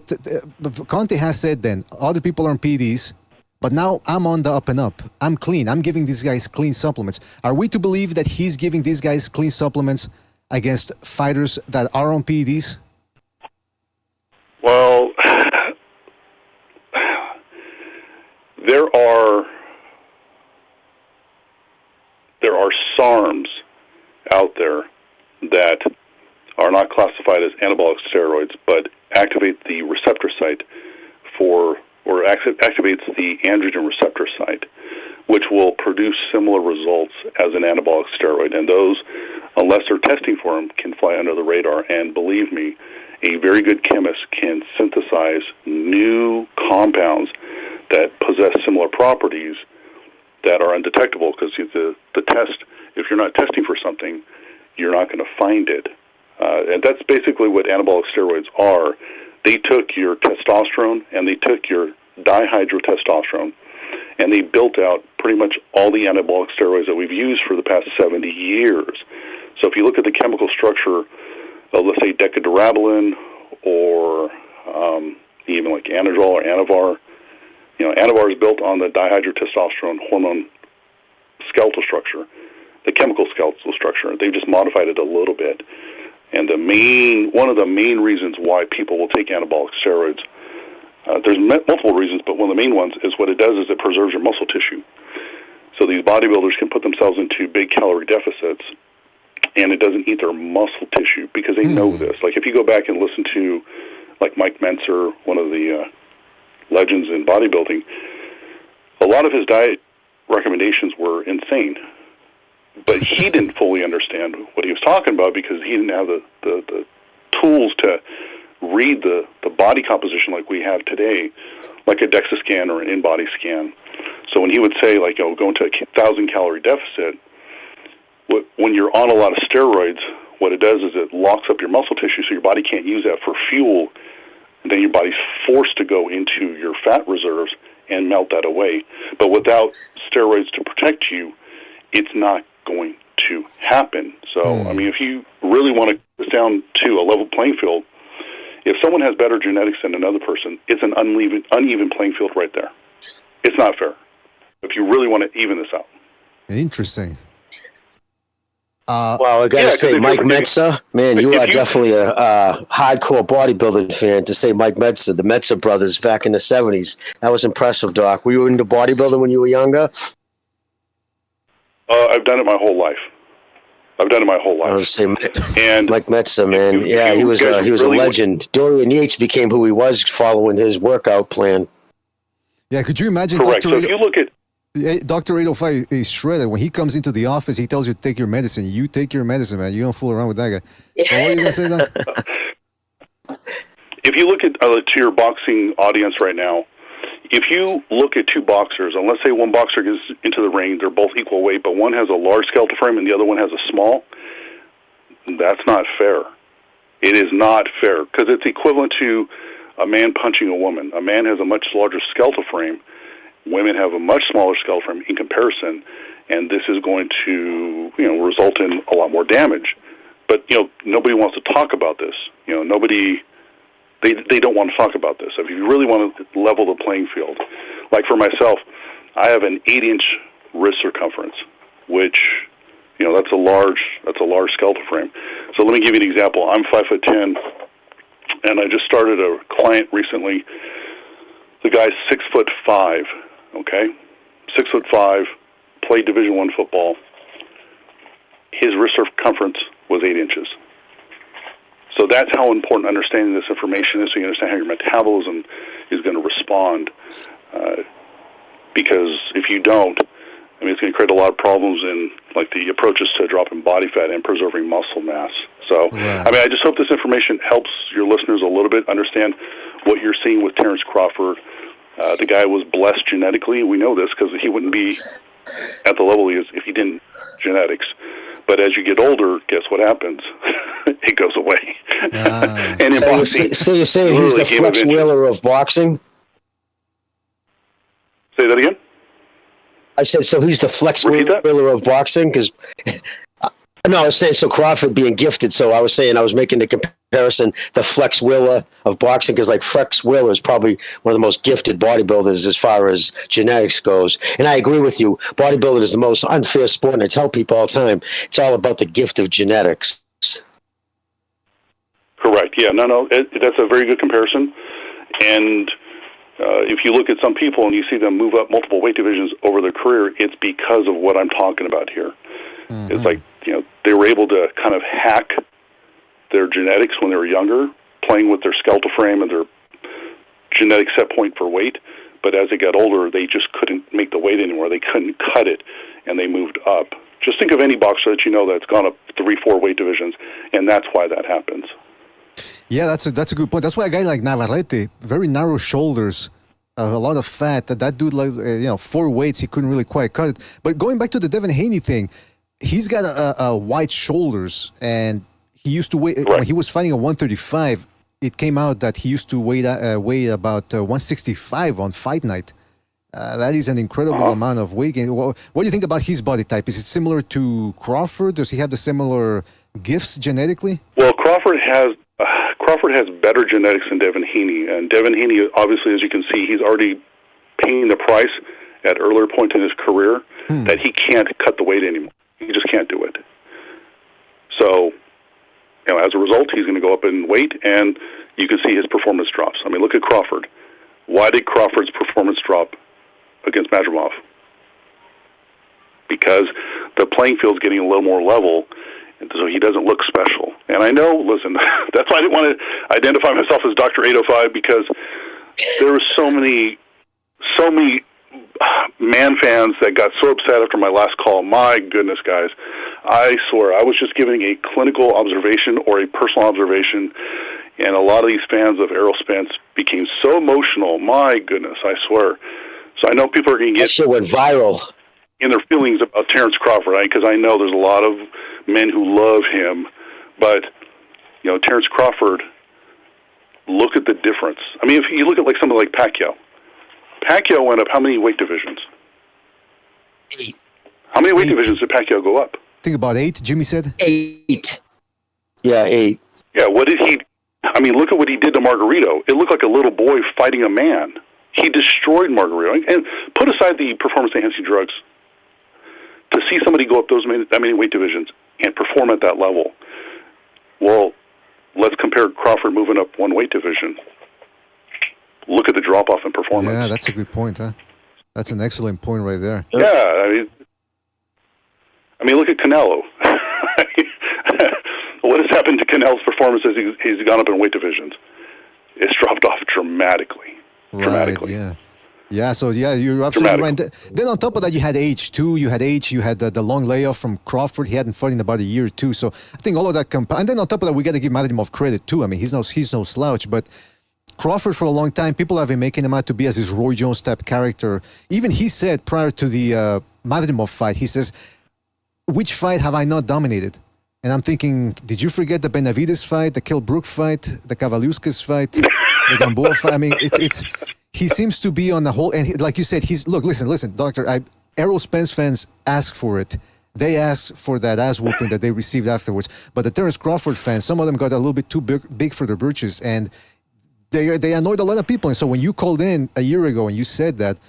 Conte has said then, other people are on PEDs, but now I'm on the up and up. I'm clean. I'm giving these guys clean supplements. Are we to believe that he's giving these guys clean supplements against fighters that are on PEDs? Well, there are SARMs out there that are not classified as anabolic steroids, but activate the receptor site activates the androgen receptor site, which will produce similar results as an anabolic steroid. And those, unless they're testing for them, can fly under the radar. And believe me, a very good chemist can synthesize new compounds that possess similar properties that are undetectable, because the test, if you're not testing for something, you're not going to find it. And that's basically what anabolic steroids are. They took your testosterone and they took your dihydrotestosterone and they built out pretty much all the anabolic steroids that we've used for the past 70 years. So if you look at the chemical structure of, let's say, decadurabolin or even like Anadrol or Anavar, Anavar is built on the dihydrotestosterone hormone skeletal structure, the chemical skeletal structure. They've just modified it a little bit. And one of the main reasons why people will take anabolic steroids, there's multiple reasons, but one of the main ones is what it does is it preserves your muscle tissue. So these bodybuilders can put themselves into big calorie deficits, and it doesn't eat their muscle tissue because they know this. Like if you go back and listen to like Mike Mentzer, one of the legends in bodybuilding, a lot of his diet recommendations were insane. But he didn't fully understand what he was talking about because he didn't have the tools to read the body composition like we have today, like a DEXA scan or an in-body scan. So when he would say, like, go into a 1,000-calorie deficit, when you're on a lot of steroids, what it does is it locks up your muscle tissue so your body can't use that for fuel, and then your body's forced to go into your fat reserves and melt that away. But without steroids to protect you, it's not going to happen. So, I mean, if you really want to get this down to a level playing field, if someone has better genetics than another person, it's an uneven playing field right there. It's not fair. If you really want to even this out. Interesting. Well, I gotta say, Mike Metzer, man, you are definitely a hardcore bodybuilding fan. To say Mike Metzer, the Metzer brothers back in the 70s, that was impressive, Doc. Were you into bodybuilding when you were younger? I've done it my whole life. I was saying, and Mike Metzer, man, he was a legend. Dorian Yates became who he was following his workout plan. Yeah, could you imagine? Correct. So if you look at Dr. 805 is shredded. When he comes into the office, he tells you to take your medicine. You take your medicine, man. You don't fool around with that guy. What are you going to say, Doc? If you look at to your boxing audience right now, if you look at two boxers, and let's say one boxer gets into the ring, they're both equal weight, but one has a large skeletal frame and the other one has a small, that's not fair. It is not fair because it's equivalent to a man punching a woman. A man has a much larger skeletal frame. Women have a much smaller skeletal frame in comparison, and this is going to, result in a lot more damage. But, nobody wants to talk about this. They don't want to talk about this. If you really want to level the playing field, like for myself, I have an 8-inch wrist circumference, which, that's a large skeletal frame. So let me give you an example. I'm 5'10", and I just started a client recently. The guy's 6'5", okay? 6'5", played Division I football. His wrist circumference was 8 inches. So that's how important understanding this information is, so you understand how your metabolism is going to respond. Because if you don't, it's going to create a lot of problems in the approaches to dropping body fat and preserving muscle mass. So, yeah. I just hope this information helps your listeners a little bit understand what you're seeing with Terrence Crawford. The guy was blessed genetically. We know this because he wouldn't be at the level he is if he didn't genetics. But as you get older, guess what happens? It goes away. And in boxing, so you're saying he's the Flex Wheeler of boxing? Say that again? I said, so he's the Flex Wheeler of boxing? Because no, I was saying, so Crawford being gifted. So I was saying, I was making the comparison, the Flex Wheeler of boxing, because Flex Wheeler is probably one of the most gifted bodybuilders as far as genetics goes. And I agree with you. Bodybuilding is the most unfair sport, and I tell people all the time, it's all about the gift of genetics. Correct. Yeah. No. That's a very good comparison. And if you look at some people and you see them move up multiple weight divisions over their career, it's because of what I'm talking about here. Mm-hmm. It's they were able to kind of hack their genetics when they were younger, playing with their skeletal frame and their genetic set point for weight. But as they got older, they just couldn't make the weight anymore. They couldn't cut it, and they moved up. Just think of any boxer that that's gone up 3-4 weight divisions, and that's why that happens. Yeah, that's a good point. That's why a guy like Navarrete, very narrow shoulders, a lot of fat. That dude, 4 weights, he couldn't really quite cut it. But going back to the Devin Haney thing, he's got a wide shoulders, and he used to weigh, when he was fighting at 135, it came out that he used to weigh about 165 on fight night. That is an incredible amount of weight gain. What do you think about his body type? Is it similar to Crawford? Does he have the similar gifts genetically? Well, Crawford has better genetics than Devin Haney. And Devin Haney, obviously, as you can see, he's already paying the price at earlier point in his career that he can't cut the weight anymore. He just can't do it. So, as a result, he's going to go up in weight, and you can see his performance drops. Look at Crawford. Why did Crawford's performance drop against Madrimov? Because the playing field's getting a little more level, and so he doesn't look special. And I know, listen, that's why I didn't want to identify myself as Dr. 805, because there were so many man fans that got so upset after my last call. My goodness, guys. I swear, I was just giving a clinical observation or a personal observation, and a lot of these fans of Errol Spence became so emotional. My goodness, I swear. So I know people are going to get... That shit went viral. In their feelings about Terrence Crawford, because I know there's a lot of men who love him, but, Terrence Crawford, look at the difference. If you look at someone like Pacquiao went up how many weight divisions? 8. How many weight divisions did Pacquiao go up? I think about 8, Jimmy said. 8. Yeah, 8. Yeah, what did he... look at what he did to Margarito. It looked like a little boy fighting a man. He destroyed Margarito. And put aside the performance-enhancing drugs, to see somebody go up that many weight divisions and perform at that level, well, let's compare Crawford moving up 1 weight division. Look at the drop-off in performance. Yeah, that's a good point, huh? That's an excellent point right there. Yeah, look at Canelo. What has happened to Canelo's performance as he's gone up in weight divisions? It's dropped off dramatically. Right, yeah. Yeah, so you're absolutely right. Then on top of that, you had age too. You had the long layoff from Crawford. He hadn't fought in about a year or two. So I think all of that and then on top of that, we got to give Madrimov credit too. He's no slouch, but Crawford for a long time, people have been making him out to be as this Roy Jones type character. Even he said prior to the Madrimov fight, he says, "Which fight have I not dominated?" And I'm thinking, did you forget the Benavides fight, the Kell Brook fight, the Kavaliauskas fight? Like on both. I mean, it's he seems to be on the whole, and like you said, listen, doctor. Errol Spence fans ask for it. They asked for that ass whooping that they received afterwards. But the Terence Crawford fans, some of them got a little bit too big for their britches, and they annoyed a lot of people. And so when you called in a year ago and you said that,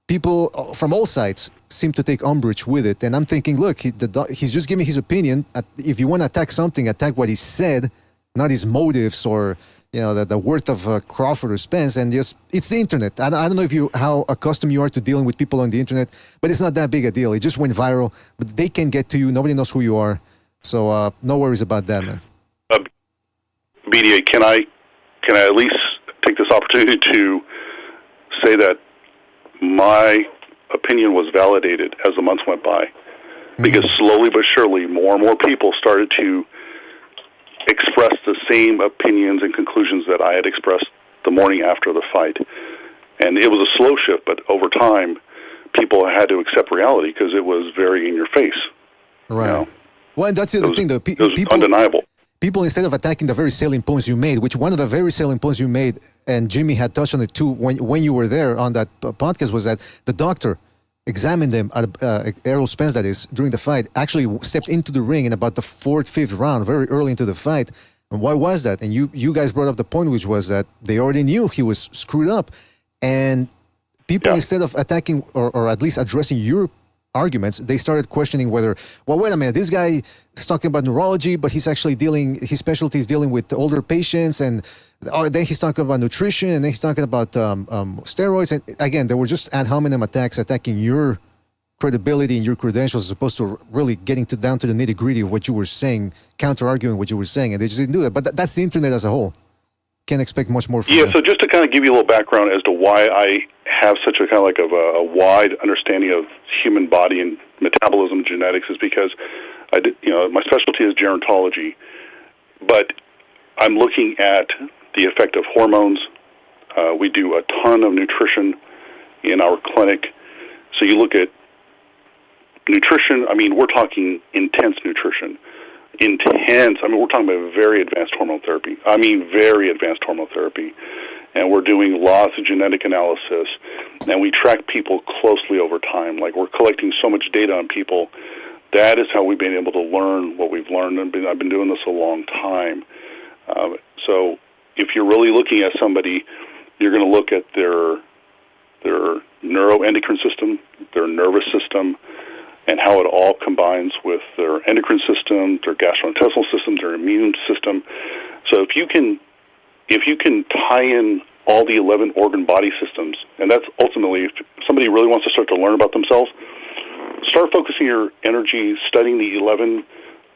people from all sides seem to take umbrage with it. And I'm thinking, look, he's just giving his opinion. If you want to attack something, attack what he said, not his motives or the worth of Crawford or Spence. And just it's the internet. I don't know how accustomed you are to dealing with people on the internet, but it's not that big a deal. It just went viral, but they can get to you. Nobody knows who you are, so no worries about that, man. BDA, can I at least take this opportunity to say that my opinion was validated as the months went by, because slowly but surely more and more people started to express the same opinions and conclusions that I had expressed the morning after the fight. And it was a slow shift, but over time, people had to accept reality because it was very in your face. Right. Well, and that's the other thing, though. It was undeniable. People, instead of attacking the very salient points you made, which one of the very salient points you made, and Jimmy had touched on it too when you were there on that podcast, was that the doctor examined him, Errol Spence that is, during the fight, actually stepped into the ring in about the 4th, 5th round, very early into the fight. And why was that? And you guys brought up the point, which was that they already knew he was screwed up. And people, instead of attacking or at least addressing your arguments, they started questioning whether, well, wait a minute, this guy is talking about neurology, but he's actually his specialty is dealing with older patients, and then he's talking about nutrition, and then he's talking about steroids. And again, they were just ad hominem attacks, attacking your credibility and your credentials, as opposed to really getting down to the nitty gritty of what you were saying, counter-arguing what you were saying, and they just didn't do that. But that's the internet as a whole. Can't expect much more from so just to kind of give you a little background as to why I have such a kind of like a wide understanding of human body and metabolism and genetics is because my specialty is gerontology, but I'm looking at the effect of hormones. We do a ton of nutrition in our clinic. So you look at nutrition, I mean, we're talking intense nutrition. We're talking about very advanced hormone therapy. And we're doing lots of genetic analysis, and we track people closely over time. Like, we're collecting so much data on people. That is how we've been able to learn what we've learned. I've been doing this a long time. So if you're really looking at somebody, you're going to look at their neuroendocrine system, their nervous system, and how it all combines with their endocrine system, their gastrointestinal system, their immune system. So if you can tie in all the 11 organ body systems, and that's ultimately, if somebody really wants to start to learn about themselves, start focusing your energy studying the 11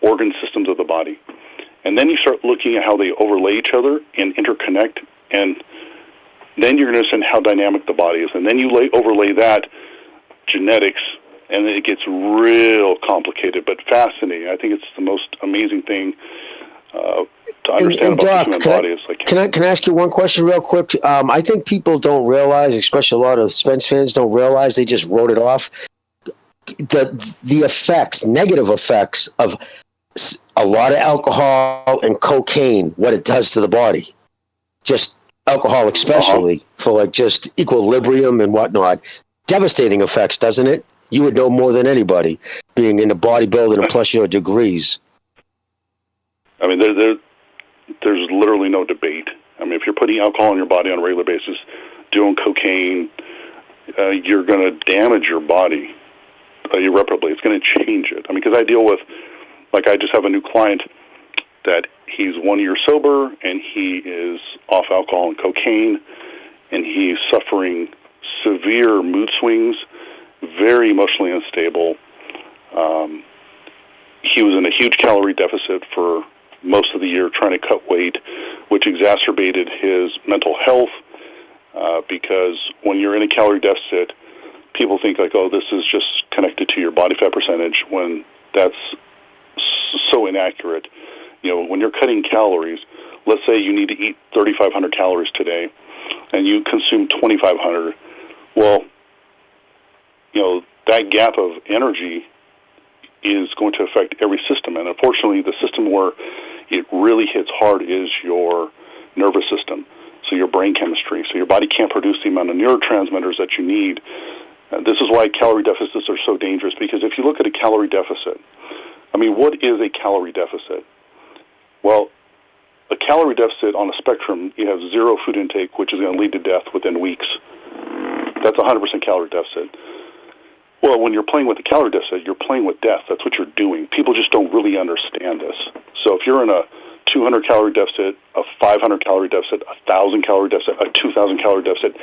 organ systems of the body. And then you start looking at how they overlay each other and interconnect, and then you're going to understand how dynamic the body is. And then you overlay that genetics, and then it gets real complicated, but fascinating. I think it's the most amazing thing to understand about the human body. Is like, can I ask you one question real quick? I think people don't realize, especially a lot of Spence fans don't realize, they just wrote it off, the effects, negative effects of a lot of alcohol and cocaine, what it does to the body. Just alcohol especially, for like just equilibrium and whatnot. Devastating effects, doesn't it? You would know more than anybody, being into bodybuilding and plus your degrees. I mean, there's literally no debate. I mean, if you're putting alcohol in your body on a regular basis, doing cocaine, you're going to damage your body irreparably. It's going to change it. I mean, because I deal with, like, I just have a new client that he's 1 year sober, and he is off alcohol and cocaine, and he's suffering severe mood swings, very emotionally unstable. He was in a huge calorie deficit for most of the year trying to cut weight, which exacerbated his mental health because when you're in a calorie deficit, people think like, oh, this is just connected to your body fat percentage, when that's so inaccurate. You know, when you're cutting calories, let's say you need to eat 3,500 calories today, and you consume 2,500. Well, you know, that gap of energy is going to affect every system. And unfortunately, the system where it really hits hard is your nervous system. so your brain chemistry, so your body can't produce the amount of neurotransmitters that you need. This is why calorie deficits are so dangerous, because if you look at a calorie deficit, I mean, what is a calorie deficit? Well, a calorie deficit on a spectrum, you have zero food intake, which is going to lead to death within weeks. That's 100% calorie deficit. Well, when you're playing with a calorie deficit, you're playing with death. That's what you're doing. People just don't really understand this. So if you're in a 200-calorie deficit, a 500-calorie deficit, a 1,000-calorie deficit, a 2,000-calorie deficit,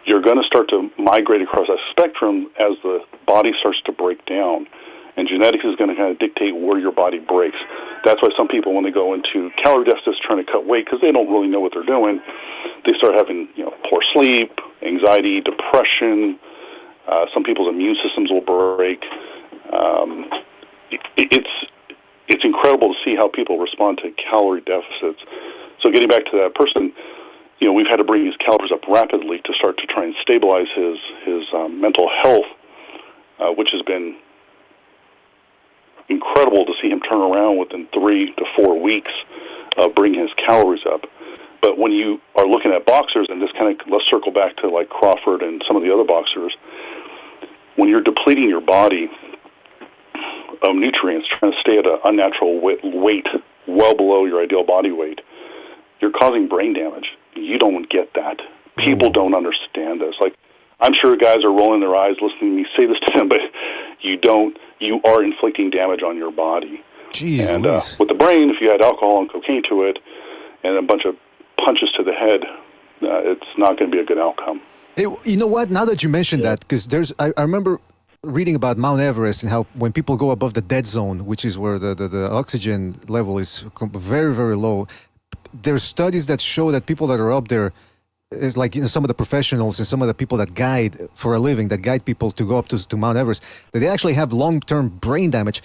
you're going to start to migrate across a spectrum as the body starts to break down. And genetics is going to kind of dictate where your body breaks. That's why some people, when they go into calorie deficits trying to cut weight, because they don't really know what they're doing, they start having poor sleep, anxiety, depression. Some people's immune systems will break. It's incredible to see how people respond to calorie deficits. So getting back to that person, we've had to bring his calories up rapidly to start to try and stabilize his mental health, which has been incredible to see him turn around within 3 to 4 weeks of bringing his calories up. But when you are looking at boxers, and this kind of, let's circle back to like Crawford and some of the other boxers, when you're depleting your body of nutrients, trying to stay at an unnatural weight well below your ideal body weight, you're causing brain damage. You don't get that. People don't understand this. Like, I'm sure guys are rolling their eyes listening to me say this to them, but you don't. You are inflicting damage on your body. Jeez, and with the brain, if you add alcohol and cocaine to it and a bunch of punches to the head, it's not going to be a good outcome. Hey, you know what? Now that you mentioned that, because I remember reading about Mount Everest and how when people go above the dead zone, which is where the oxygen level is very, very low, there's studies that show that people that are up there, is like some of the professionals and some of the people that guide for a living, that guide people to go up to Mount Everest, that they actually have long-term brain damage.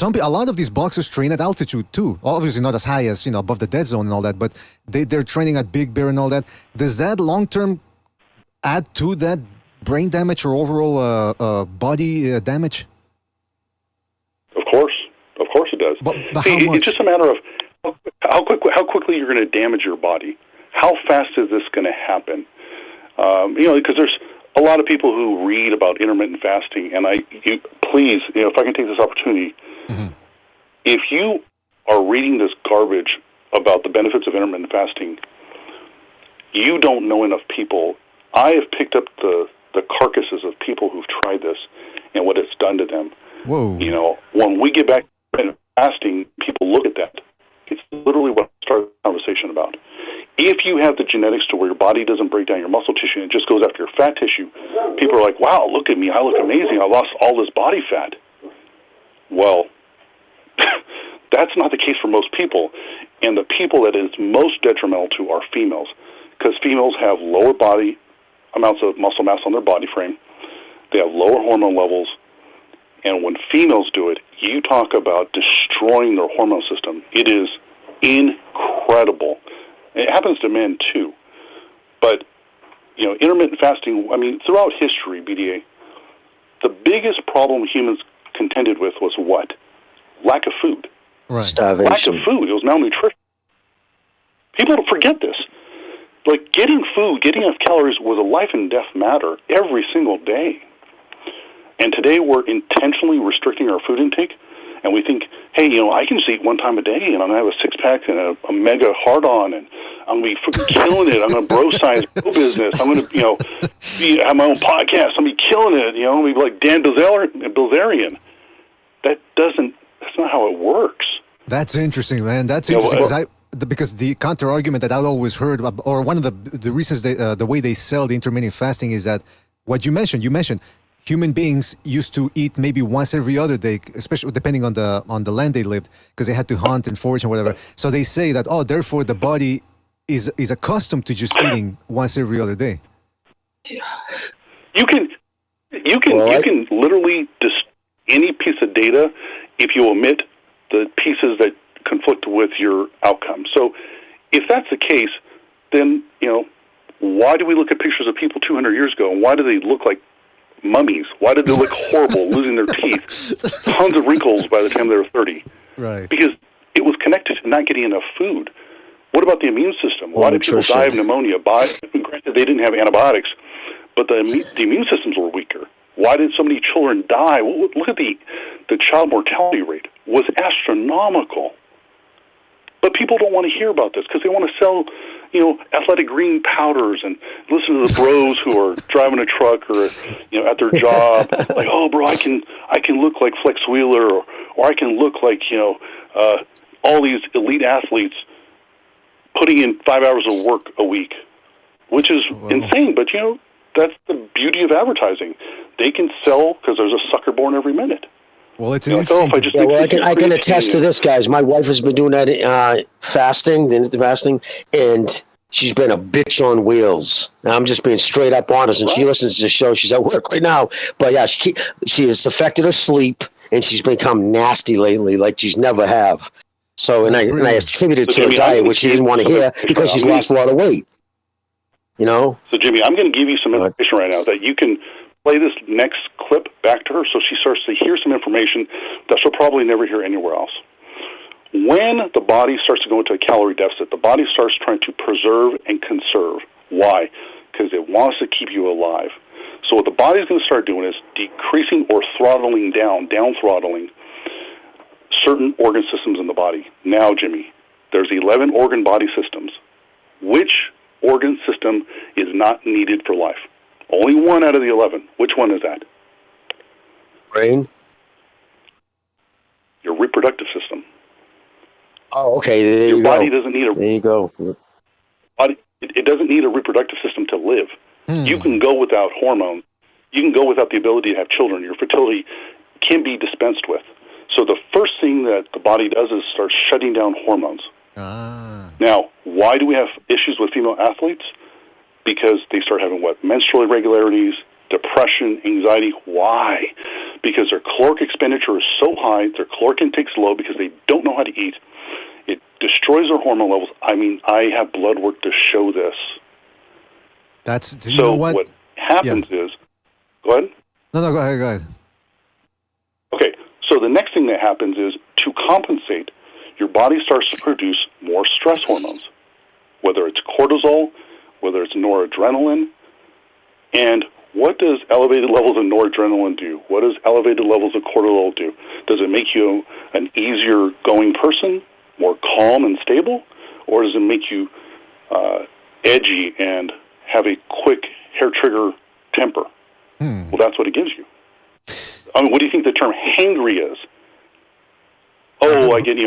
A lot of these boxers train at altitude too. Obviously not as high as above the dead zone and all that, but they're training at Big Bear and all that. Does that long-term add to that brain damage or overall body damage? Of course it does. But how much? It's just a matter of how quickly you're going to damage your body. How fast is this going to happen? Because there's a lot of people who read about intermittent fasting, and please, if I can take this opportunity, if you are reading this garbage about the benefits of intermittent fasting, you don't know enough people. I have picked up the carcasses of people who've tried this and what it's done to them. Whoa. When we get back to intermittent fasting, people look at that. It's literally what I started the conversation about. If you have the genetics to where your body doesn't break down your muscle tissue and it just goes after your fat tissue, people are like, wow, look at me, I look amazing, I lost all this body fat. Well, that's not the case for most people. And the people that is most detrimental to are females, because females have lower body amounts of muscle mass on their body frame. They have lower hormone levels. And when females do it, you talk about destroying their hormone system. It is incredible. It happens to men too. But, intermittent fasting, throughout history, BDA, the biggest problem humans contended with was what? Lack of food. Right. Starvation. Lack of food. It was malnutrition. People don't forget this. Like, getting food, getting enough calories was a life and death matter every single day. And today we're intentionally restricting our food intake, and we think, hey, I can just eat one time a day, and I'm going to have a six-pack and a mega hard-on, and I'm going to be freaking killing it. I'm going to bro science business. I'm going to, have my own podcast. I'm going to be killing it. I'm going to be like Dan Bilzerian. That's not how it works. That's interesting, man. That's interesting, because the counter-argument that I've always heard, or one of the reasons the way they sell the intermittent fasting is that what you mentioned, human beings used to eat maybe once every other day, especially depending on the land they lived, because they had to hunt and forage and whatever. So they say that, therefore the body is accustomed to just eating once every other day. You can literally any piece of data if you omit the pieces that conflict with your outcome. So if that's the case, then why do we look at pictures of people 200 years ago, and why do they look like mummies? Why did they look horrible, losing their teeth, tons of wrinkles by the time they were 30? Right. Because it was connected to not getting enough food. What about the immune system? A lot of people die of pneumonia. Granted, they didn't have antibiotics, but the immune systems were weaker. Why did so many children die? Well, look at the child mortality rate was astronomical. But people don't want to hear about this because they want to sell, athletic green powders and listen to the bros who are driving a truck or, at their job. Like, oh, bro, I can look like Flex Wheeler or I can look like, all these elite athletes putting in 5 hours of work a week, which is insane. But, that's the beauty of advertising. They can sell because there's a sucker born every minute. Well, it's an interesting. I can attest to this, guys. My wife has been doing that fasting, and she's been a bitch on wheels. Now, I'm just being straight up honest, and she listens to the show. She's at work right now, but yeah, she has affected her sleep, and she's become nasty lately, like she's never have. So, and I attribute it to her diet, which she didn't want to hear because she's lost a lot of weight. So, Jimmy, I'm going to give you some information right now that you can play this next clip back to her so she starts to hear some information that she'll probably never hear anywhere else. When the body starts to go into a calorie deficit, the body starts trying to preserve and conserve. Why? Because it wants to keep you alive. So what the body's going to start doing is decreasing or throttling down throttling certain organ systems in the body. Now, Jimmy, there's 11 organ body systems. Which organ system is not needed for life? Only one out of the 11. Which one is that? Brain. Your reproductive system. Oh, okay. Your body doesn't need There you go. It doesn't need a reproductive system to live. You can go without hormones. You can go without the ability to have children. Your fertility can be dispensed with. So the first thing that the body does is start shutting down hormones. Now, why do we have issues with female athletes? Because they start having menstrual irregularities, depression, anxiety. Why? Because their caloric expenditure is so high, their caloric intake's low because they don't know how to eat. It destroys their hormone levels. I mean, I have blood work to show this. You know what happens is, go ahead. No, go ahead. Okay, so the next thing that happens is to compensate, your body starts to produce more stress hormones, whether it's cortisol, whether it's noradrenaline. And what does elevated levels of noradrenaline do? What does elevated levels of cortisol do? Does it make you an easier going person, more calm and stable? Or does it make you edgy and have a quick hair trigger temper? Well, that's what it gives you. I mean, what do you think the term hangry is? Oh, I get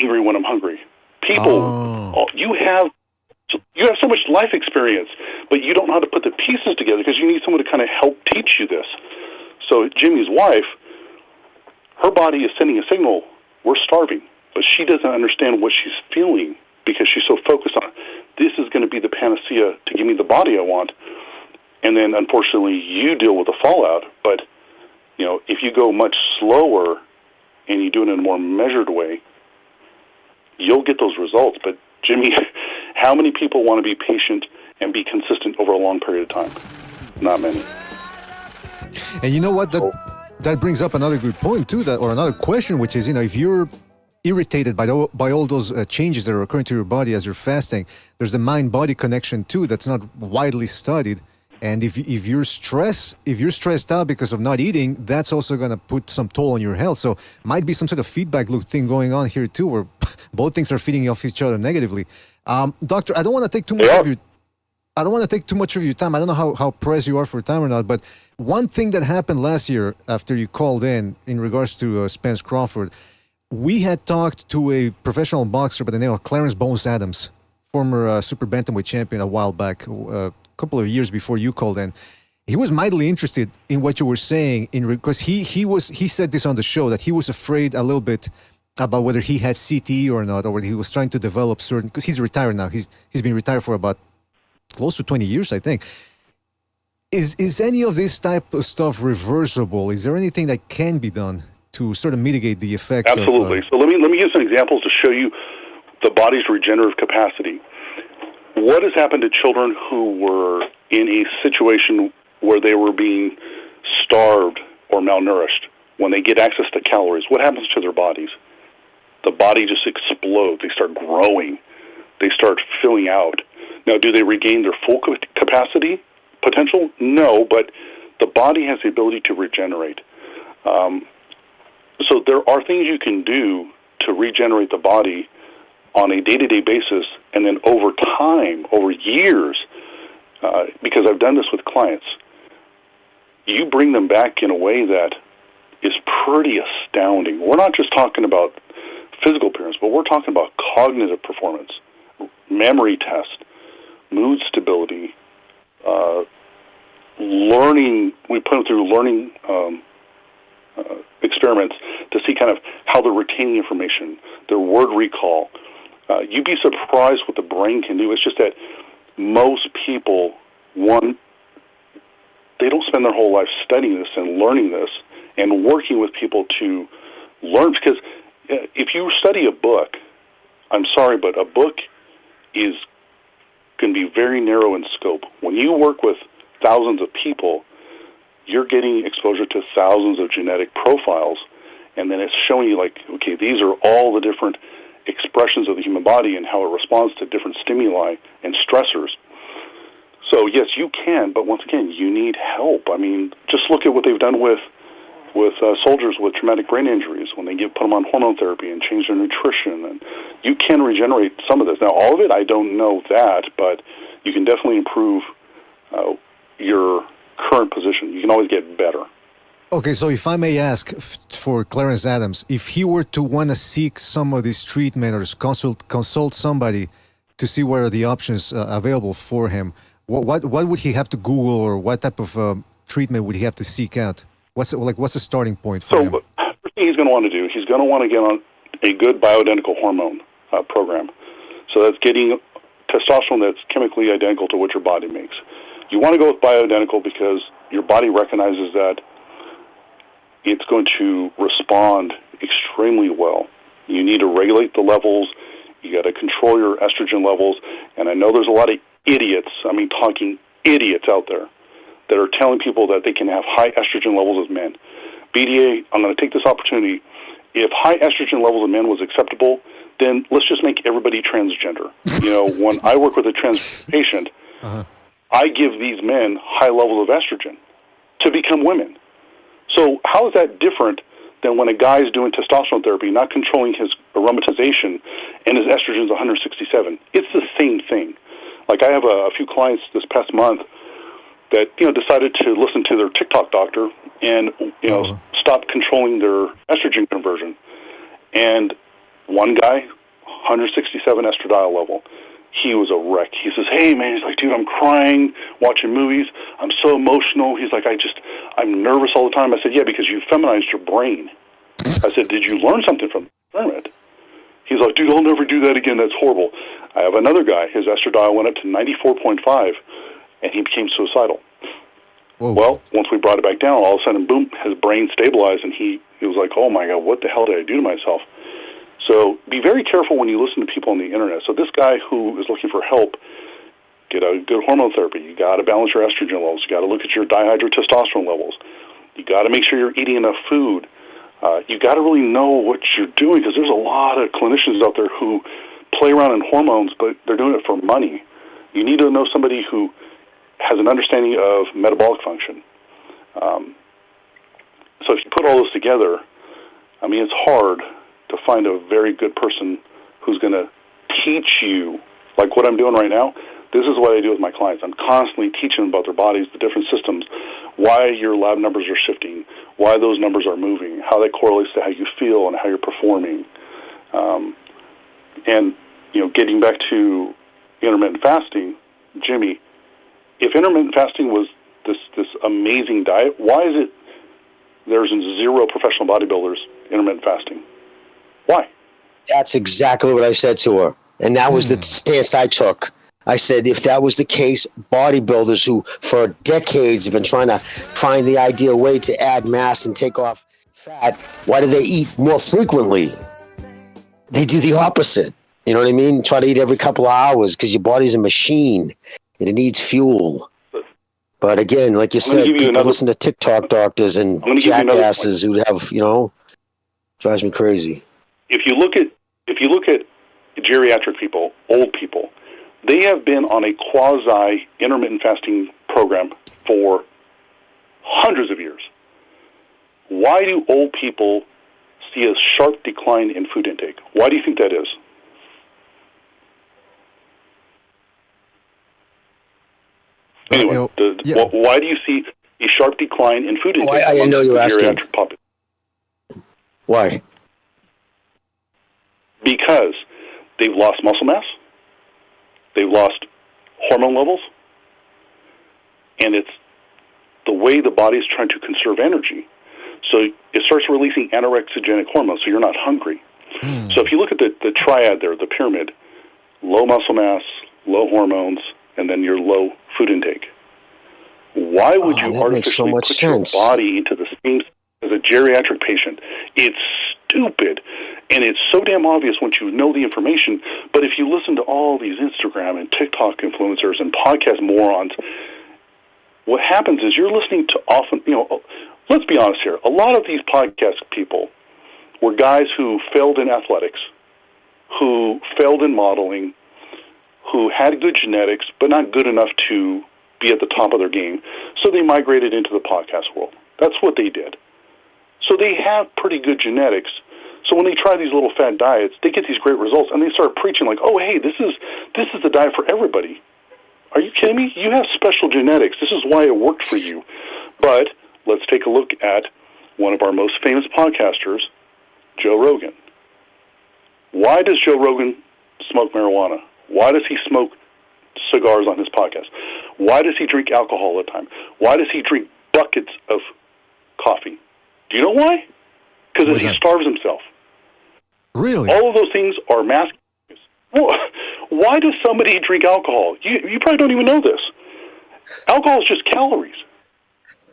angry when I'm hungry. People, you have so much life experience, but you don't know how to put the pieces together because you need someone to kind of help teach you this. So Jimmy's wife, her body is sending a signal, we're starving, but she doesn't understand what she's feeling because she's so focused on, this is going to be the panacea to give me the body I want. And then, unfortunately, you deal with the fallout. But, if you go much slower and you do it in a more measured way, you'll get those results. But, Jimmy, how many people want to be patient and be consistent over a long period of time? Not many. And you know what? That brings up another good point, too, or another question, which is, if you're irritated by all those changes that are occurring to your body as you're fasting, there's the mind-body connection, too, that's not widely studied. And if you're stressed out because of not eating, that's also going to put some toll on your health. So might be some sort of feedback loop thing going on here too, where both things are feeding off each other negatively. Doctor, I don't want to take too much of your. I don't want to take too much of your time. I don't know how pressed you are for time or not, but one thing that happened last year after you called in regards to Spence Crawford, we had talked to a professional boxer by the name of Clarence Bones Adams, former super bantamweight champion a while back. Couple of years before you called in, he was mightily interested in what you were saying because he said this on the show that he was afraid a little bit about whether he had CTE or not, or whether he was trying to develop certain, because he's retired now. He's been retired for about close to 20 years, I think. Is any of this type of stuff reversible? Is there anything that can be done to sort of mitigate the effects? Absolutely. So let me give some examples to show you the body's regenerative capacity. What has happened to children who were in a situation where they were being starved or malnourished? When they get access to calories, what happens to their bodies? The body just explodes. They start growing. they start filling out. Now, do they regain their full capacity potential? No, but the body has the ability to regenerate. So there are things you can do to regenerate the body on a day-to-day basis, and then over time, over years, because I've done this with clients, you bring them back in a way that is pretty astounding. We're not just talking about physical appearance, but we're talking about cognitive performance, memory test, mood stability, learning. We put them through learning experiments to see kind of how they're retaining information, their word recall. You'd be surprised what the brain can do. It's just that most people, they don't spend their whole life studying this and learning this and working with people to learn. Because if you study a book, I'm sorry, but a book is going to be very narrow in scope. When you work with thousands of people, you're getting exposure to thousands of genetic profiles, and then it's showing you, like, okay, these are all the different expressions of the human body and how it responds to different stimuli and stressors. So, yes, you can, but once again, you need help. I mean, just look at what they've done with soldiers with traumatic brain injuries when they put them on hormone therapy and change their nutrition. And you can regenerate some of this. Now, all of it, I don't know that, but you can definitely improve your current position. You can always get better. Okay, so if I may ask for Clarence Adams, if he were to want to seek some of this treatment or consult somebody to see what are the options available for him, what would he have to Google, or what type of treatment would he have to seek out? What's the starting point for him? So, first thing he's going to want to do, he's going to want to get on a good bioidentical hormone program. So that's getting testosterone that's chemically identical to what your body makes. You want to go with bioidentical because your body recognizes that it's going to respond extremely well. You need to regulate the levels. You got to control your estrogen levels. And I know there's a lot of idiots, talking idiots out there, that are telling people that they can have high estrogen levels as men. BDA, I'm going to take this opportunity. If high estrogen levels in men was acceptable, then let's just make everybody transgender. When I work with a trans patient, I give these men high levels of estrogen to become women. So how is that different than when a guy is doing testosterone therapy, not controlling his aromatization, and his estrogen is 167? It's the same thing. Like, I have a few clients this past month that decided to listen to their TikTok doctor and stop controlling their estrogen conversion. And one guy, 167 estradiol level. He was a wreck. He says, "Hey man," he's like, "Dude, I'm crying watching movies. I'm so emotional." He's like, "I'm nervous all the time." I said, "Yeah, because you feminized your brain." I said, "Did you learn something from the experiment?" He's like, "Dude, I'll never do that again. That's horrible." I have another guy. His estradiol went up to 94.5, and he became suicidal. Whoa. Well, once we brought it back down, all of a sudden, boom, his brain stabilized, and he was like, "Oh my God, what the hell did I do to myself?" So be very careful when you listen to people on the internet. So this guy who is looking for help, get a good hormone therapy. You got to balance your estrogen levels. You got to look at your dihydrotestosterone levels. You got to make sure you're eating enough food. You got to really know what you're doing, because there's a lot of clinicians out there who play around in hormones, but they're doing it for money. You need to know somebody who has an understanding of metabolic function. So if you put all this together, it's hard to find a very good person who's going to teach you, like what I'm doing right now. This is what I do with my clients. I'm constantly teaching them about their bodies, the different systems, why your lab numbers are shifting, why those numbers are moving, how that correlates to how you feel and how you're performing. And, getting back to intermittent fasting, Jimmy, if intermittent fasting was this amazing diet, why is it there's zero professional bodybuilders intermittent fasting? Why? That's exactly what I said to her. And that was the stance I took. I said, if that was the case, bodybuilders who for decades have been trying to find the ideal way to add mass and take off fat, why do they eat more frequently? They do the opposite. You know what I mean? Try to eat every couple of hours because your body's a machine and it needs fuel. But again, like you said, people listen to TikTok doctors and jackasses who have, drives me crazy. If you look at geriatric people, old people, they have been on a quasi intermittent fasting program for hundreds of years. Why do old people see a sharp decline in food intake? Why do you think that is? Anyway, why do you see a sharp decline in food intake? I didn't know you were asking. Population? Why? Because they've lost muscle mass, they've lost hormone levels, and it's the way the body is trying to conserve energy. So it starts releasing anorexigenic hormones, so you're not hungry. So if you look at the triad there, the pyramid, low muscle mass, low hormones, and then your low food intake. Why would you artificially put your body into the same as a geriatric patient? It's stupid, and it's so damn obvious once you know the information. But if you listen to all these Instagram and TikTok influencers and podcast morons, what happens is you're listening to often, let's be honest here, a lot of these podcast people were guys who failed in athletics, who failed in modeling, who had good genetics, but not good enough to be at the top of their game. So they migrated into the podcast world. That's what they did. So they have pretty good genetics. So when they try these little fad diets, they get these great results, and they start preaching like, oh, hey, this is the diet for everybody. Are you kidding me? You have special genetics. This is why it worked for you. But let's take a look at one of our most famous podcasters, Joe Rogan. Why does Joe Rogan smoke marijuana? Why does he smoke cigars on his podcast? Why does he drink alcohol all the time? Why does he drink buckets of coffee? Do you know why? Because he starves himself. Really? All of those things are masking. Well, why does somebody drink alcohol? You probably don't even know this. Alcohol is just calories.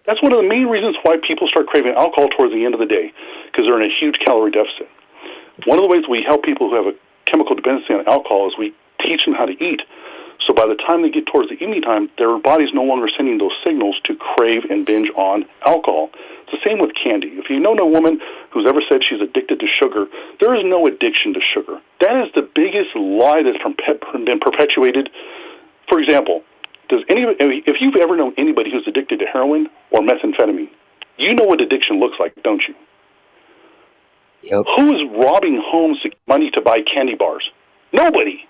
That's one of the main reasons why people start craving alcohol towards the end of the day, because they're in a huge calorie deficit. One of the ways we help people who have a chemical dependency on alcohol is we teach them how to eat. So by the time they get towards the evening time, their body's no longer sending those signals to crave and binge on alcohol. It's the same with candy. If you know a woman who's ever said she's addicted to sugar, there is no addiction to sugar. That is the biggest lie that's been perpetuated. For example, if you've ever known anybody who's addicted to heroin or methamphetamine, you know what addiction looks like, don't you? Yep. Who is robbing homes to get money to buy candy bars? Nobody.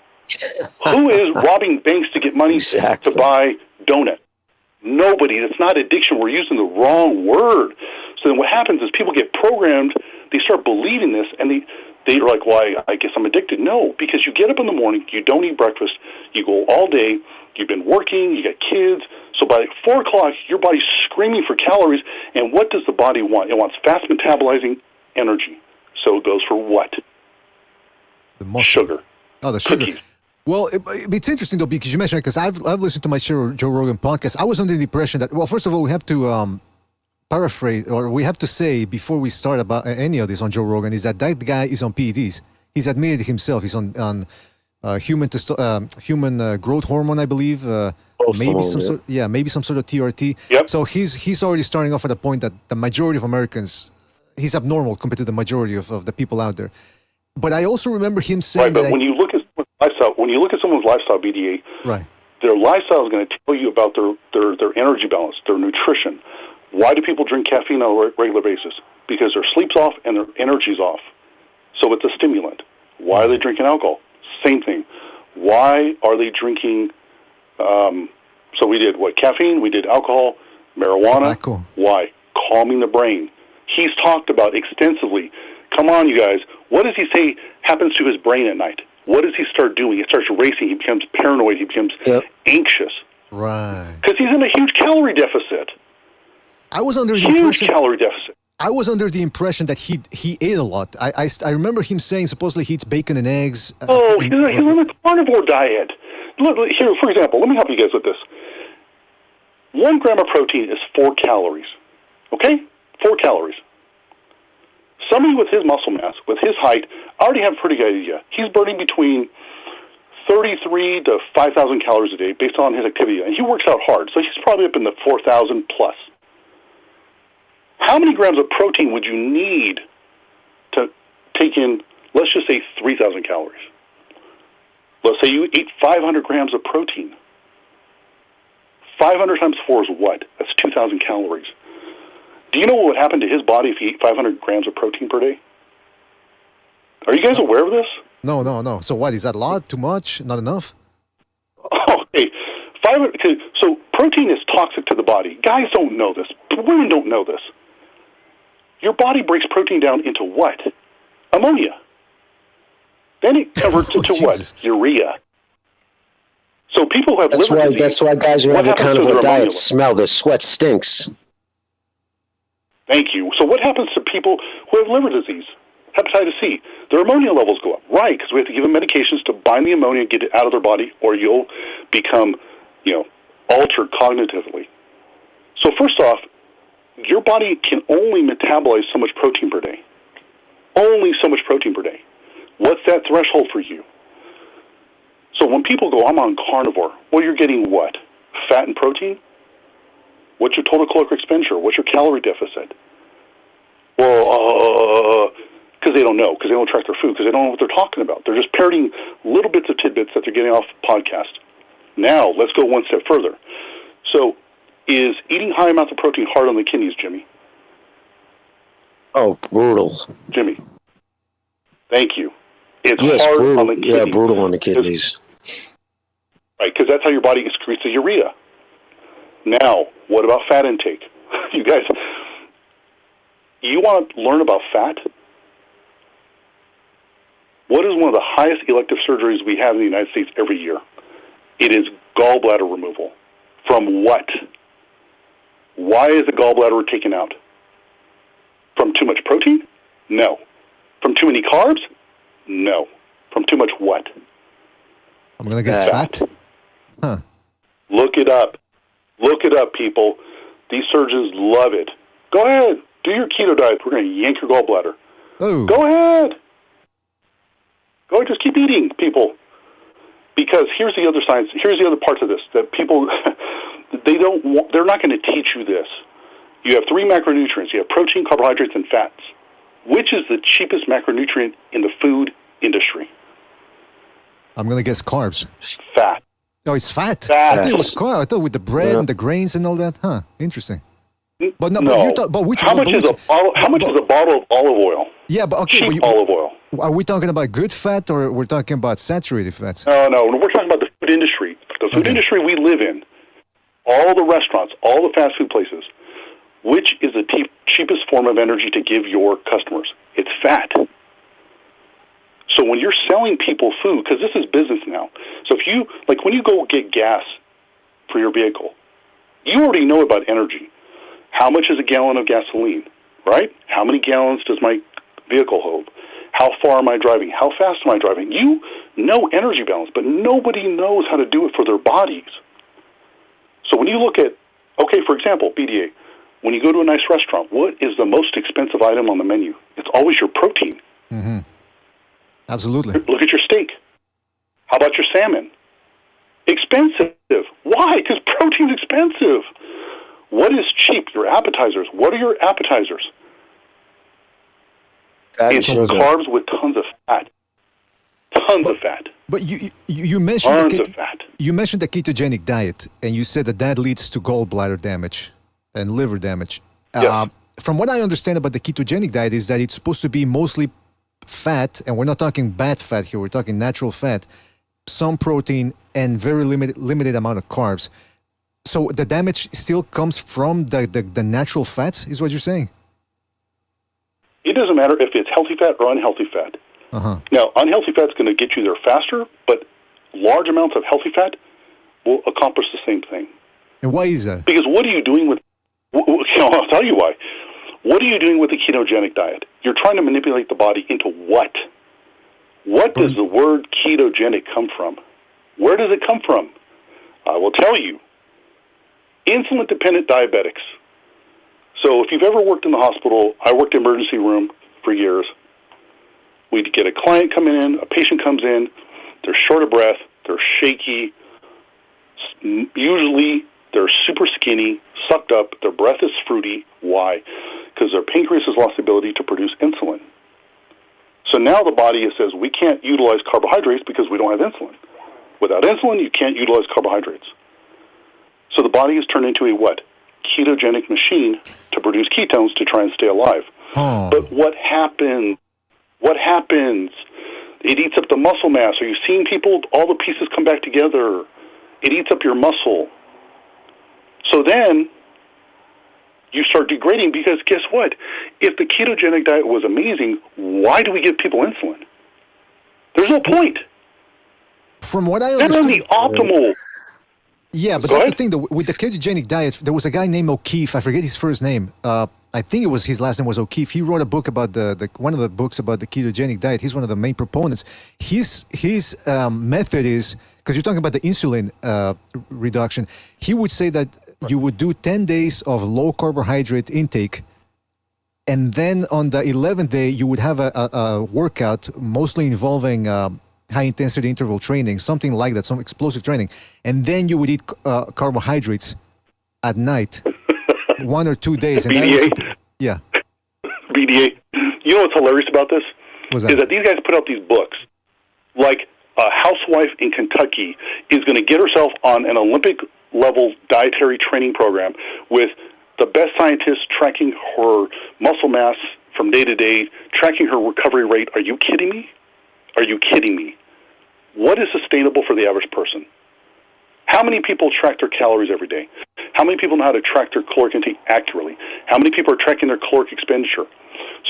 Who is robbing banks to get money to buy donuts? Nobody. That's not addiction. We're using the wrong word. So then what happens is people get programmed, they start believing this, and they're like, well, I guess I'm addicted. No, because you get up in the morning, you don't eat breakfast, you go all day, you've been working, you got kids, so by 4 o'clock, your body's screaming for calories, and what does the body want? It wants fast metabolizing energy. So it goes for what? The muscle. Sugar. Oh, the sugar. Cookies. Well, it's interesting, though, because you mentioned it, because I've listened to my Joe Rogan podcast. I was under the impression that, well, first of all, we have to paraphrase, or we have to say before we start about any of this on Joe Rogan, is that guy is on PEDs. He's admitted himself. He's on human growth hormone, I believe. Maybe some sort of TRT. Yep. So he's already starting off at a point that the majority of Americans, he's abnormal compared to the majority of the people out there. But I also remember him saying right, but when you look at someone's lifestyle, BDA, right, their lifestyle is going to tell you about their energy balance, their nutrition. Why do people drink caffeine on a regular basis? Because their sleep's off and their energy's off. So it's a stimulant. Why are they drinking alcohol? Same thing. Why are they drinking? So we did what? Caffeine. We did alcohol, marijuana. Tobacco. Why? Calming the brain. He's talked about extensively. Come on, you guys. What does he say happens to his brain at night? What does he start doing? He starts racing. He becomes paranoid. He becomes anxious. Right. Because he's in a huge calorie deficit. I was under the huge calorie deficit. I was under the impression that he ate a lot. I remember him saying supposedly he eats bacon and eggs. He's on a carnivore diet. Look, here, for example, let me help you guys with this. 1 gram of protein is 4 calories. Okay? 4 calories. Somebody with his muscle mass, with his height, I already have a pretty good idea. He's burning between 33 to 5,000 calories a day based on his activity. And he works out hard, so he's probably up in the 4,000 plus. How many grams of protein would you need to take in, let's just say, 3,000 calories? say you ate 500 grams of protein. 500 times 4 is what? That's 2,000 calories. Do you know what would happen to his body if he ate 500 grams of protein per day? Are you guys aware of this? No. So what, is that a lot? Too much? Not enough? Okay. So protein is toxic to the body. Guys don't know this. Women don't know this. Your body breaks protein down into what? Ammonia. Then it converts it to what? Urea. So people who have liver disease... That's why guys who have the carnivore diet smell. Their sweat stinks. Thank you. So what happens to people who have liver disease? Hepatitis C. Their ammonia levels go up. Right, because we have to give them medications to bind the ammonia and get it out of their body, or you'll become, altered cognitively. So first off, your body can only metabolize so much protein per day. Only so much protein per day. What's that threshold for you? So when people go, I'm on carnivore, well, you're getting what? Fat and protein? What's your total caloric expenditure? What's your calorie deficit? Well, because they don't know, because they don't track their food, because they don't know what they're talking about. They're just parroting little bits of tidbits that they're getting off podcast. Now, let's go one step further. So, is eating high amounts of protein hard on the kidneys, Jimmy? Oh, brutal. Jimmy. Thank you. It's yes, hard brutal. on the kidneys. Yeah, brutal on the kidneys. Right, because that's how your body excretes the urea. Now, what about fat intake? You guys, you want to learn about fat? What is one of the highest elective surgeries we have in the United States every year? It is gallbladder removal. From what? Why is the gallbladder taken out? From too much protein? No. From too many carbs? No. From too much what? I'm going to guess fat. Huh. Look it up. Look it up, people. These surgeons love it. Go ahead. Do your keto diet. We're going to yank your gallbladder. Oh. Go ahead. Go ahead. Just keep eating, people. Because here's the other science. Here's the other parts of this that people, they're not going to teach you this. You have 3 macronutrients. You have protein, carbohydrates, and fats. Which is the cheapest macronutrient in the food industry? I'm going to guess carbs. Fat. Oh, it's fat. Fat. I thought it was carb. I thought with the bread and the grains and all that. Huh. Interesting. But no. But which? How much is a bottle of olive oil? Yeah, but okay. Cheap olive oil. Are we talking about good fat or we're talking about saturated fats? No. We're talking about the food industry. The food industry we live in. All the restaurants, all the fast food places. Which is the cheapest form of energy to give your customers? It's fat. So when you're selling people food, because this is business now. So if you, like when you go get gas for your vehicle, you already know about energy. How much is a gallon of gasoline, right? How many gallons does my vehicle hold? How far am I driving? How fast am I driving? You know energy balance, but nobody knows how to do it for their bodies. So when you look at, okay, for example, BDA, when you go to a nice restaurant, what is the most expensive item on the menu? It's always your protein. Mm-hmm. Absolutely. Look at your steak. How about your salmon? Expensive. Why? Because protein's expensive. What is cheap? Your appetizers. What are your appetizers? It's carbs with tons of fat. Tons of fat. But you mentioned tons of fat. You mentioned the ketogenic diet, and you said that leads to gallbladder damage and liver damage. Yes. From what I understand about the ketogenic diet is that it's supposed to be mostly fat, and we're not talking bad fat here, we're talking natural fat, some protein, and very limited amount of carbs. So the damage still comes from the natural fats, is what you're saying? It doesn't matter if it's healthy fat or unhealthy fat. Now, unhealthy fat's going to get you there faster, but large amounts of healthy fat will accomplish the same thing. And why is that? Because what are you doing with, I'll tell you why. What are you doing with the ketogenic diet? You're trying to manipulate the body into what? What does the word ketogenic come from? Where does it come from? I will tell you. Insulin-dependent diabetics. So if you've ever worked in the hospital, I worked in the emergency room for years. We'd get a client coming in, a patient comes in, they're short of breath, they're shaky, usually they're super skinny, sucked up, their breath is fruity. Why? Because their pancreas has lost the ability to produce insulin. So now the body says, we can't utilize carbohydrates because we don't have insulin. Without insulin, you can't utilize carbohydrates. So the body is turned into a what? Ketogenic machine to produce ketones to try and stay alive. Oh. But what happens? What happens? It eats up the muscle mass. Are you seeing people, all the pieces come back together? It eats up your muscle. So then you start degrading because guess what? If the ketogenic diet was amazing, why do we give people insulin? There's no point. From what I That's understood, the optimal. Yeah, but that's the thing, though. With the ketogenic diet, there was a guy named O'Keefe. I forget his first name. I think it was his last name was O'Keefe. He wrote a book about one of the books about the ketogenic diet. He's one of the main proponents. His method is, because you're talking about the insulin reduction, he would say that you would do 10 days of low carbohydrate intake, and then on the 11th day, you would have a workout mostly involving high-intensity interval training, something like that, some explosive training. And then you would eat carbohydrates at night, 1 or 2 days. And BDA? Yeah. BDA. You know what's hilarious about this? What's is that these guys put out these books. Like a housewife in Kentucky is going to get herself on an Olympic-level dietary training program with the best scientists tracking her muscle mass from day to day, tracking her recovery rate. Are you kidding me? Are you kidding me? What is sustainable for the average person? How many people track their calories every day? How many people know how to track their caloric intake accurately? How many people are tracking their caloric expenditure?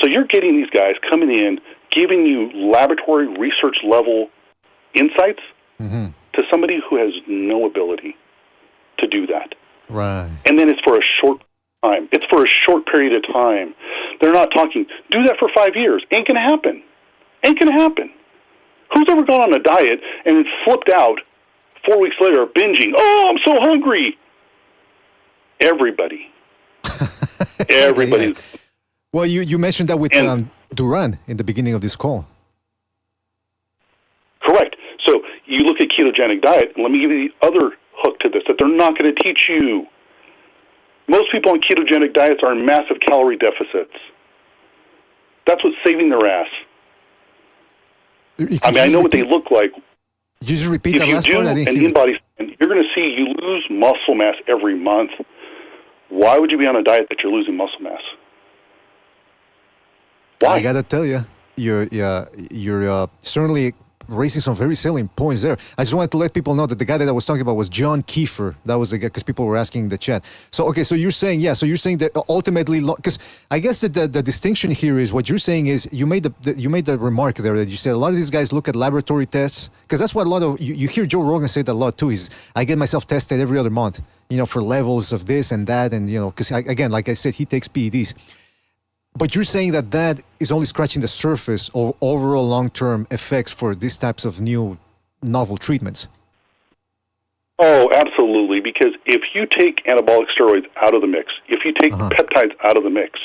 So you're getting these guys coming in, giving you laboratory research level insights to somebody who has no ability to do that. Right. And then it's for a short time. It's for a short period of time. They're not talking, do that for 5 years. Ain't going to happen. Ain't going to happen. Who's ever gone on a diet and then flipped out 4 weeks later binging? Oh, I'm so hungry. Everybody. Everybody. Yeah. Well, you mentioned that with Duran in the beginning of this call. Correct. So you look at ketogenic diet, and let me give you the other hook to this that they're not going to teach you. Most people on ketogenic diets are in massive calorie deficits. That's what's saving their ass. I know what they look like. You just repeat if that you last do part. I didn't an hear. in-body scan, you're going to see you lose muscle mass every month. Why would you be on a diet that you're losing muscle mass? Why? I gotta tell you, you're certainly raising some very salient points there. I just wanted to let people know that the guy that I was talking about was John Kiefer. That was the guy, because people were asking in the chat. So, okay, so you're saying, that ultimately, because I guess that the distinction here is what you're saying is you made the remark there that you said a lot of these guys look at laboratory tests, because that's what a lot of, you hear Joe Rogan say that a lot too, is I get myself tested every other month, for levels of this and that, and, because again, like I said, he takes PEDs. But you're saying that is only scratching the surface of overall long-term effects for these types of new novel treatments. Oh, absolutely. Because if you take anabolic steroids out of the mix, if you take peptides out of the mix,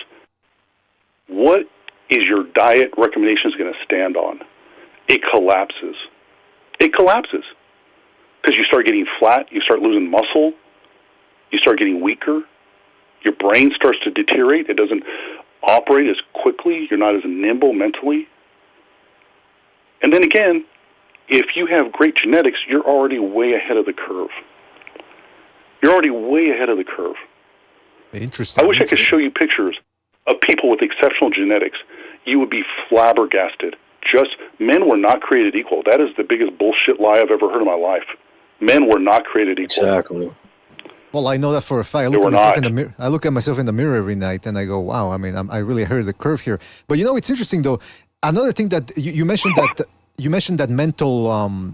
what is your diet recommendations going to stand on? It collapses. It collapses. Because you start getting flat, you start losing muscle, you start getting weaker, your brain starts to deteriorate. It doesn't operate as quickly. You're not as nimble mentally. And then again, if you have great genetics, you're already way ahead of the curve. You're already way ahead of the curve. Interesting. I wish I could show you pictures of people with exceptional genetics. You would be flabbergasted. Men were not created equal. That is the biggest bullshit lie I've ever heard in my life. Men were not created equal. Exactly. Well, I know that for a fact. I look at myself in the mirror every night and I go, wow, I mean, I really heard the curve here. But it's interesting though. Another thing that you mentioned that mental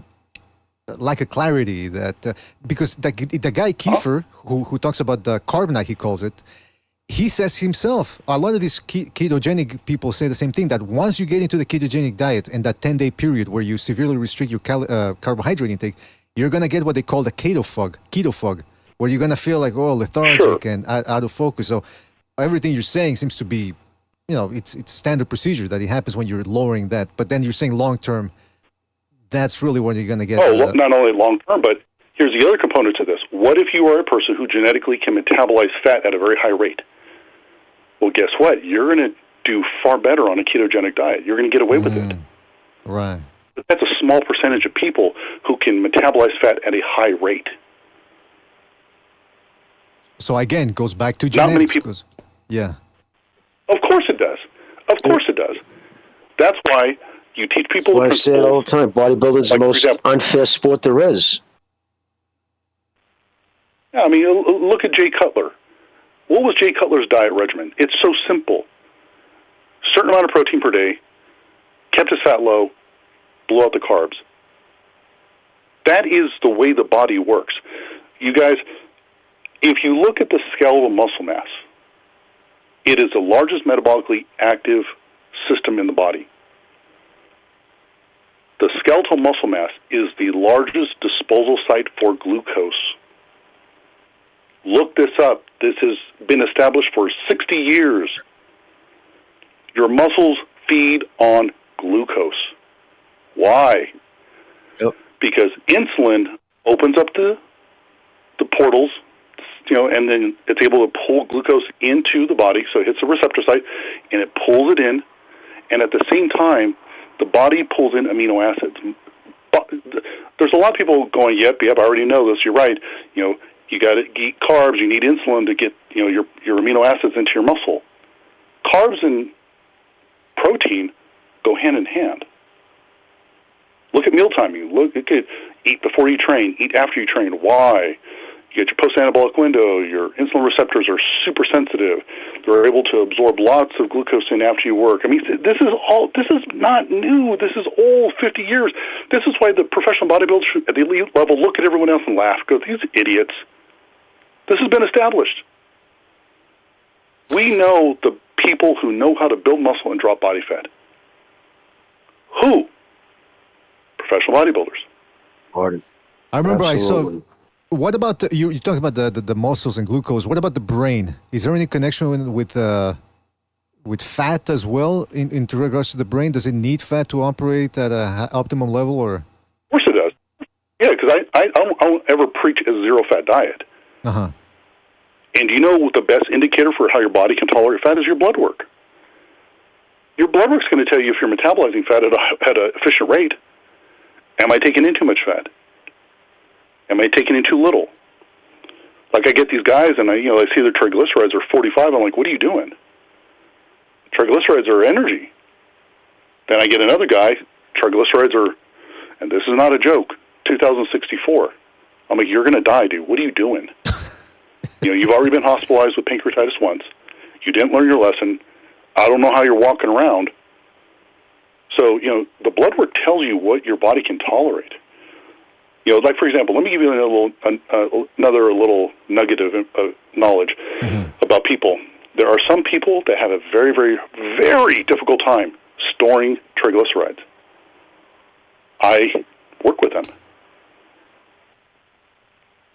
lack of clarity, that because the guy Kiefer who talks about the carb night, he calls it, he says himself, a lot of these ketogenic people say the same thing, that once you get into the ketogenic diet and that 10-day period where you severely restrict your carbohydrate intake, you're going to get what they call the keto fog, where you're going to feel like, lethargic and out of focus. So everything you're saying seems to be, it's standard procedure that it happens when you're lowering that. But then you're saying long-term, that's really what you're going to get. Not only long-term, but here's the other component to this. What if you are a person who genetically can metabolize fat at a very high rate? Well, guess what? You're going to do far better on a ketogenic diet. You're going to get away with it. Right. That's a small percentage of people who can metabolize fat at a high rate. So again, it goes back to Not many genetics. people. Yeah. Of course it does. Of course it does. That's why you teach people. Well, I say it all the time. Bodybuilding is the most unfair sport there is. Yeah, I mean, look at Jay Cutler. What was Jay Cutler's diet regimen? It's so simple. Certain amount of protein per day, kept his fat low, blew out the carbs. That is the way the body works. You guys, if you look at the skeletal muscle mass, it is the largest metabolically active system in the body. The skeletal muscle mass is the largest disposal site for glucose. Look this up. This has been established for 60 years. Your muscles feed on glucose. Why? Yep. Because insulin opens up the portals, and then it's able to pull glucose into the body, so it hits the receptor site, and it pulls it in, and at the same time, the body pulls in amino acids. But there's a lot of people going, yep, I already know this, you're right, you got to eat carbs, you need insulin to get, your amino acids into your muscle. Carbs and protein go hand in hand. Look at meal timing. Look at eat before you train, eat after you train. Why? You get your post-anabolic window. Your insulin receptors are super sensitive. They're able to absorb lots of glucose in after you work. I mean, this is not new. This is old, 50 years. This is why the professional bodybuilders at the elite level look at everyone else and laugh. Go, these idiots. This has been established. We know the people who know how to build muscle and drop body fat. Who? Professional bodybuilders. I remember Absolutely. I saw. What about you talked about the muscles and glucose? What about the brain? Is there any connection with fat as well in regards to the brain? Does it need fat to operate at an optimum level, or? Of course it does. Yeah, because I don't ever preach a zero-fat diet. Uh-huh. And you know what the best indicator for how your body can tolerate fat is your blood work. Your blood work's going to tell you if you're metabolizing fat at an efficient rate. Am I taking in too much fat? Am I taking in too little? Like I get these guys and I see their triglycerides are 45. I'm like, what are you doing? Triglycerides are energy. Then I get another guy, triglycerides are, and this is not a joke, 2064. I'm like, you're going to die, dude. What are you doing? You've already been hospitalized with pancreatitis once. You didn't learn your lesson. I don't know how you're walking around. So, the blood work tells you what your body can tolerate. Like, for example, let me give you another little nugget of knowledge about people. There are some people that have a very, very, very difficult time storing triglycerides. I work with them.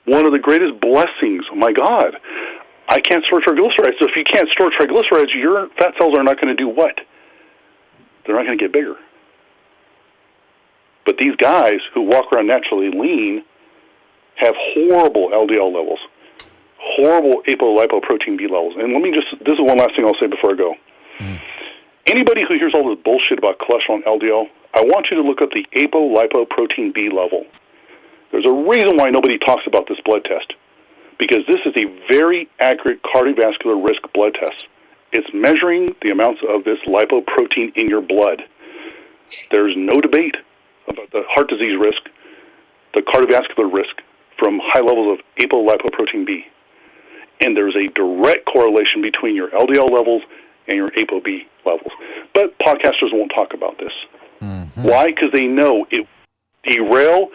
One of the greatest blessings, oh my God, I can't store triglycerides. So if you can't store triglycerides, your fat cells are not going to do what? They're not going to get bigger. But these guys who walk around naturally lean have horrible LDL levels, horrible apolipoprotein B levels. And this is one last thing I'll say before I go. Anybody who hears all this bullshit about cholesterol and LDL, I want you to look up the apolipoprotein B level. There's a reason why nobody talks about this blood test, because this is a very accurate cardiovascular risk blood test. It's measuring the amounts of this lipoprotein in your blood. There's no debate about the heart disease risk, the cardiovascular risk from high levels of apolipoprotein B. And there's a direct correlation between your LDL levels and your ApoB levels. But podcasters won't talk about this. Why? Because they know it derail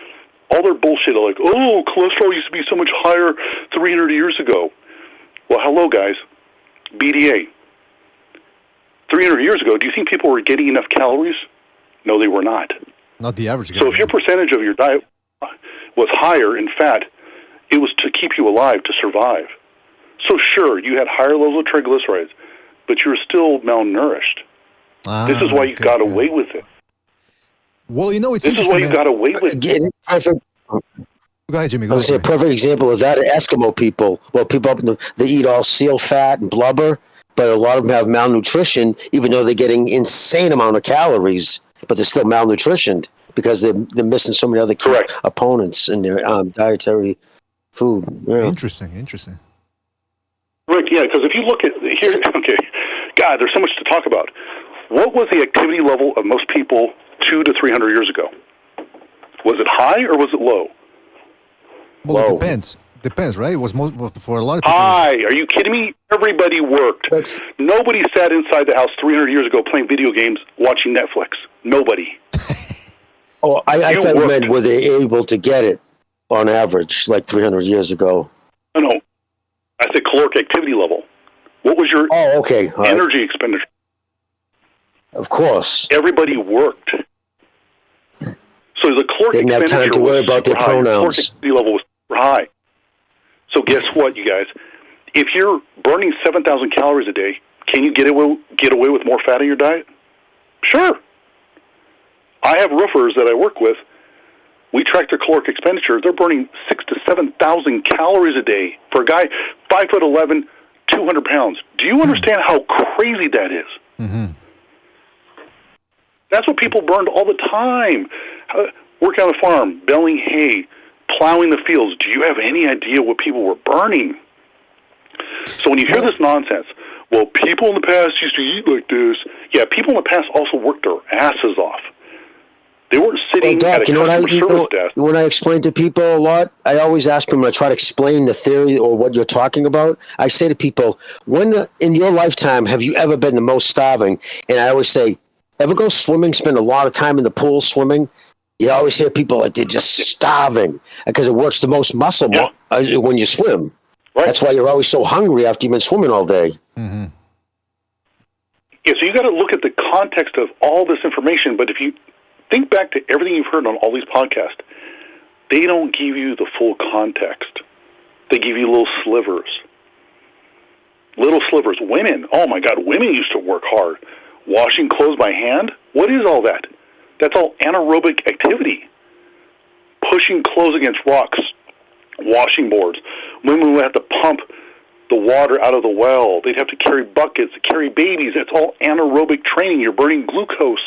all their bullshit. Like, oh, cholesterol used to be so much higher 300 years ago. Well, hello, guys. BDA. 300 years ago, do you think people were getting enough calories? No, they were not. Not the average guy. So if your percentage of your diet was higher in fat, it was to keep you alive, to survive. So sure, you had higher levels of triglycerides, but you were still malnourished. This is why you got away with it. Well, it's this is why you got away with it. Go ahead, Jimmy. I was a perfect example of that. Eskimo people. Well, people up they eat all seal fat and blubber, but a lot of them have malnutrition, even though they're getting insane amount of calories, but they're still malnutritioned. because they're missing so many other key opponents in their dietary food. Yeah. Interesting. Right, yeah, because if you look at here, okay, God, there's so much to talk about. What was the activity level of most people 200 to 300 years ago? Was it high or was it low? Well, it depends. Depends, right? It was for a lot of people. High. Are you kidding me? Everybody worked. Nobody sat inside the house 300 years ago playing video games, watching Netflix. Nobody. I thought you meant were they able to get it on average, like 300 years ago? No. I said caloric activity level. What was your energy expenditure? Of course. Everybody worked. So the caloric didn't have time to worry about their pronouns. The caloric activity level was super high. So guess what, you guys? If you're burning 7,000 calories a day, can you get away with more fat in your diet? Sure. I have roofers that I work with. We track their caloric expenditure. They're burning 6,000 to 7,000 calories a day for a guy 5'11", 200 pounds. Do you understand how crazy that is? Mm-hmm. That's what people burned all the time. Working on the farm, baling hay, plowing the fields. Do you have any idea what people were burning? So when you hear this nonsense, well, people in the past used to eat like this. Yeah, people in the past also worked their asses off. They weren't sitting Doc, at a customer service desk. When I explain to people a lot, I always ask them when I try to explain the theory or what you're talking about. I say to people, when in your lifetime have you ever been the most starving? And I always say, ever go swimming, spend a lot of time in the pool swimming? You always hear people like they're just starving because it works the most muscle when you swim. Right. That's why you're always so hungry after you've been swimming all day. Mm-hmm. Yeah, so you got to look at the context of all this information. But if you think back to everything you've heard on all these podcasts, they don't give you the full context. They give you little slivers. Little slivers. Women, oh my God, women used to work hard. Washing clothes by hand? What is all that? That's all anaerobic activity. Pushing clothes against rocks, washing boards. Women would have to pump the water out of the well. They'd have to carry buckets, carry babies. That's all anaerobic training. You're burning glucose.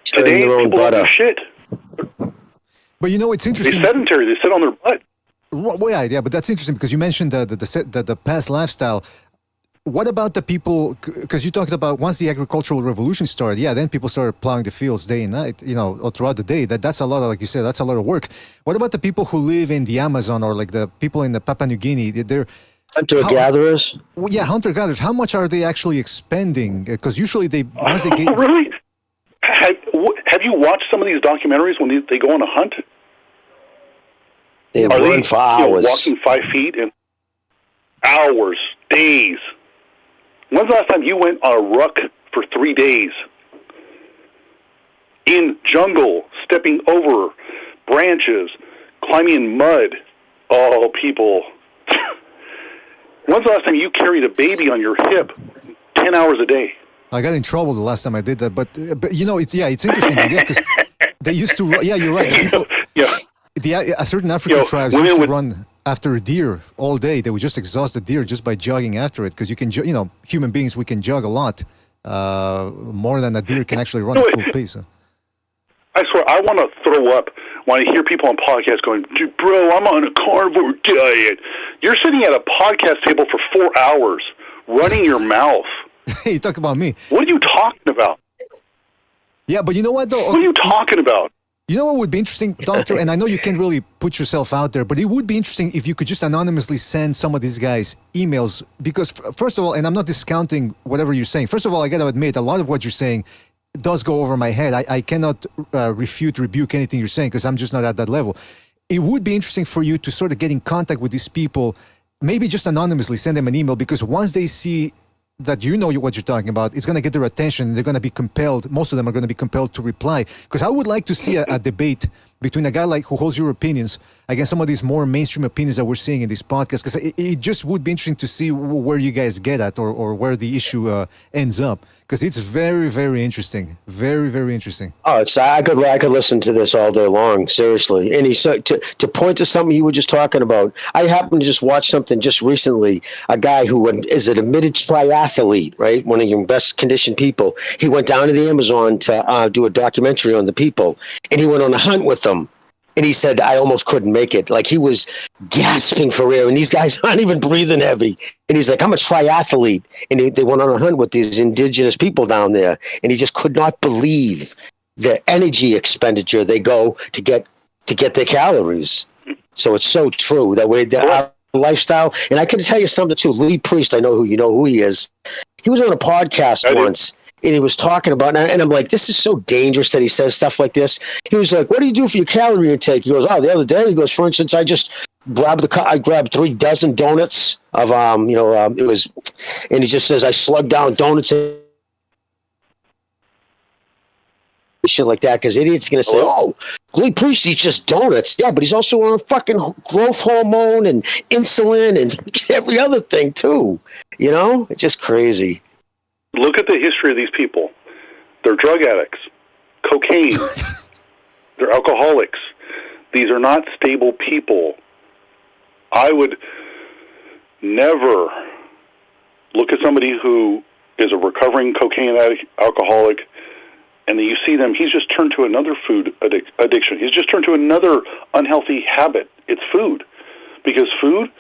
Today, people don't do shit. But you know, it's interesting. They're sedentary. They sit on their butt. Well, yeah, but that's interesting because you mentioned the past lifestyle. What about the people, because you talked about once the agricultural revolution started, then people started plowing the fields day and night, or throughout the day. That's a lot of, like you said, that's a lot of work. What about the people who live in the Amazon or like the people in the Papua New Guinea? They're hunter-gatherers? Yeah, hunter-gatherers. How much are they actually expending? Because usually once they get... Really? Have you watched some of these documentaries when they go on a hunt? They run for hours. Walking 5 feet and hours, days. When's the last time you went on a ruck for 3 days? In jungle, stepping over branches, climbing in mud. Oh, people. When's the last time you carried a baby on your hip 10 hours a day? I got in trouble the last time I did that, but you know, it's interesting, because they used to, you're right. The people, a certain African tribes used to run after a deer all day. They would just exhaust the deer just by jogging after it, because you can, human beings, we can jog a lot more than a deer can actually run at full pace. I swear, I want to throw up when I hear people on podcasts going, "Dude, bro, I'm on a carnivore diet." You're sitting at a podcast table for 4 hours, running your mouth. You talk about me. What are you talking about? Yeah, but you know what, though? What are you talking about? You know what would be interesting, Doctor? And I know you can't really put yourself out there, but it would be interesting if you could just anonymously send some of these guys emails. Because, first of all, and I'm not discounting whatever you're saying. First of all, I got to admit, a lot of what you're saying does go over my head. I cannot rebuke anything you're saying because I'm just not at that level. It would be interesting for you to sort of get in contact with these people, maybe just anonymously send them an email, because once they see that you know what you're talking about, it's going to get their attention. They're going to be compelled, most of them are going to be compelled to reply. Because I would like to see a debate between a guy like who holds your opinions against some of these more mainstream opinions that we're seeing in this podcast. Because it just would be interesting to see where you guys get at or where the issue ends up. because it's very, very interesting. Very, very interesting. Oh, I could listen to this all day long, seriously. And he's to point to something you were just talking about. I happened to just watch something just recently. A guy who is an admitted triathlete, right? One of your best conditioned people. He went down to the Amazon to do a documentary on the people, and he went on a hunt with them. And he said, I almost couldn't make it. Like, he was gasping for air, and these guys aren't even breathing heavy. And he's like, I'm a triathlete. And they went on a hunt with these indigenous people down there, and he just could not believe the energy expenditure they go to get their calories. So it's so true that way, our lifestyle. And I can tell you something too. Lee Priest, I know who he is. He was on a podcast once. And he was talking about, and I'm like, this is so dangerous that he says stuff like this. He was like, what do you do for your calorie intake? He goes, the other day, he goes, for instance, I just I grabbed 3 dozen donuts of, it was, and he just says, I slugged down donuts and shit like that, because idiots are going to say, Lee Priest eats just donuts. Yeah, but he's also on fucking growth hormone and insulin and every other thing too. It's just crazy. Look at the history of these people. They're drug addicts, cocaine, they're alcoholics. These are not stable people. I would never look at somebody who is a recovering cocaine addict, alcoholic, and then you see them, he's just turned to another food addiction. He's just turned to another unhealthy habit. It's food. Because food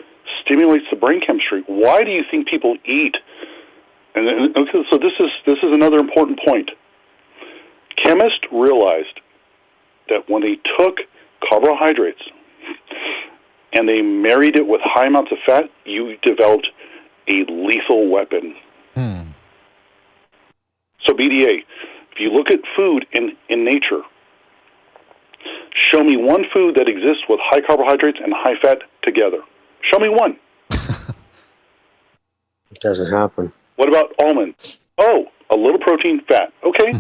stimulates the brain chemistry. Why do you think people eat? And so this is another important point. Chemists realized that when they took carbohydrates and they married it with high amounts of fat, you developed a lethal weapon. So BDA, if you look at food in nature, show me one food that exists with high carbohydrates and high fat together. Show me one. It doesn't happen. What about almonds? Oh, a little protein, fat. Okay.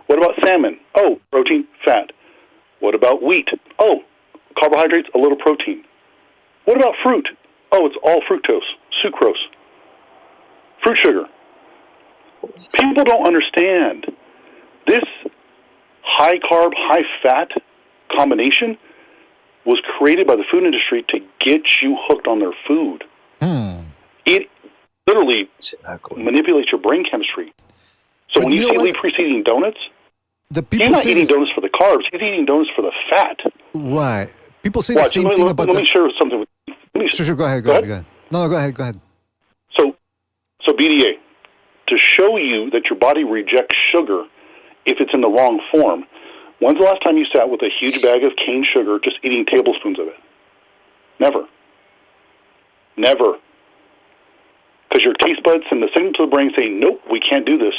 What about salmon? Oh, protein, fat. What about wheat? Oh, carbohydrates, a little protein. What about fruit? Oh, it's all fructose, sucrose, fruit sugar. People don't understand. This high carb, high fat combination was created by the food industry to get you hooked on their food. It literally manipulates your brain chemistry. So when you see Lee Priest eating donuts, he's not eating donuts for the carbs. He's eating donuts for the fat. Right. People say the same thing about Let me share something with you. Sure, go ahead. No, go ahead. So BDA, to show you that your body rejects sugar if it's in the wrong form, when's the last time you sat with a huge bag of cane sugar just eating tablespoons of it? Never. Because your taste buds send the signal to the brain saying, nope, we can't do this.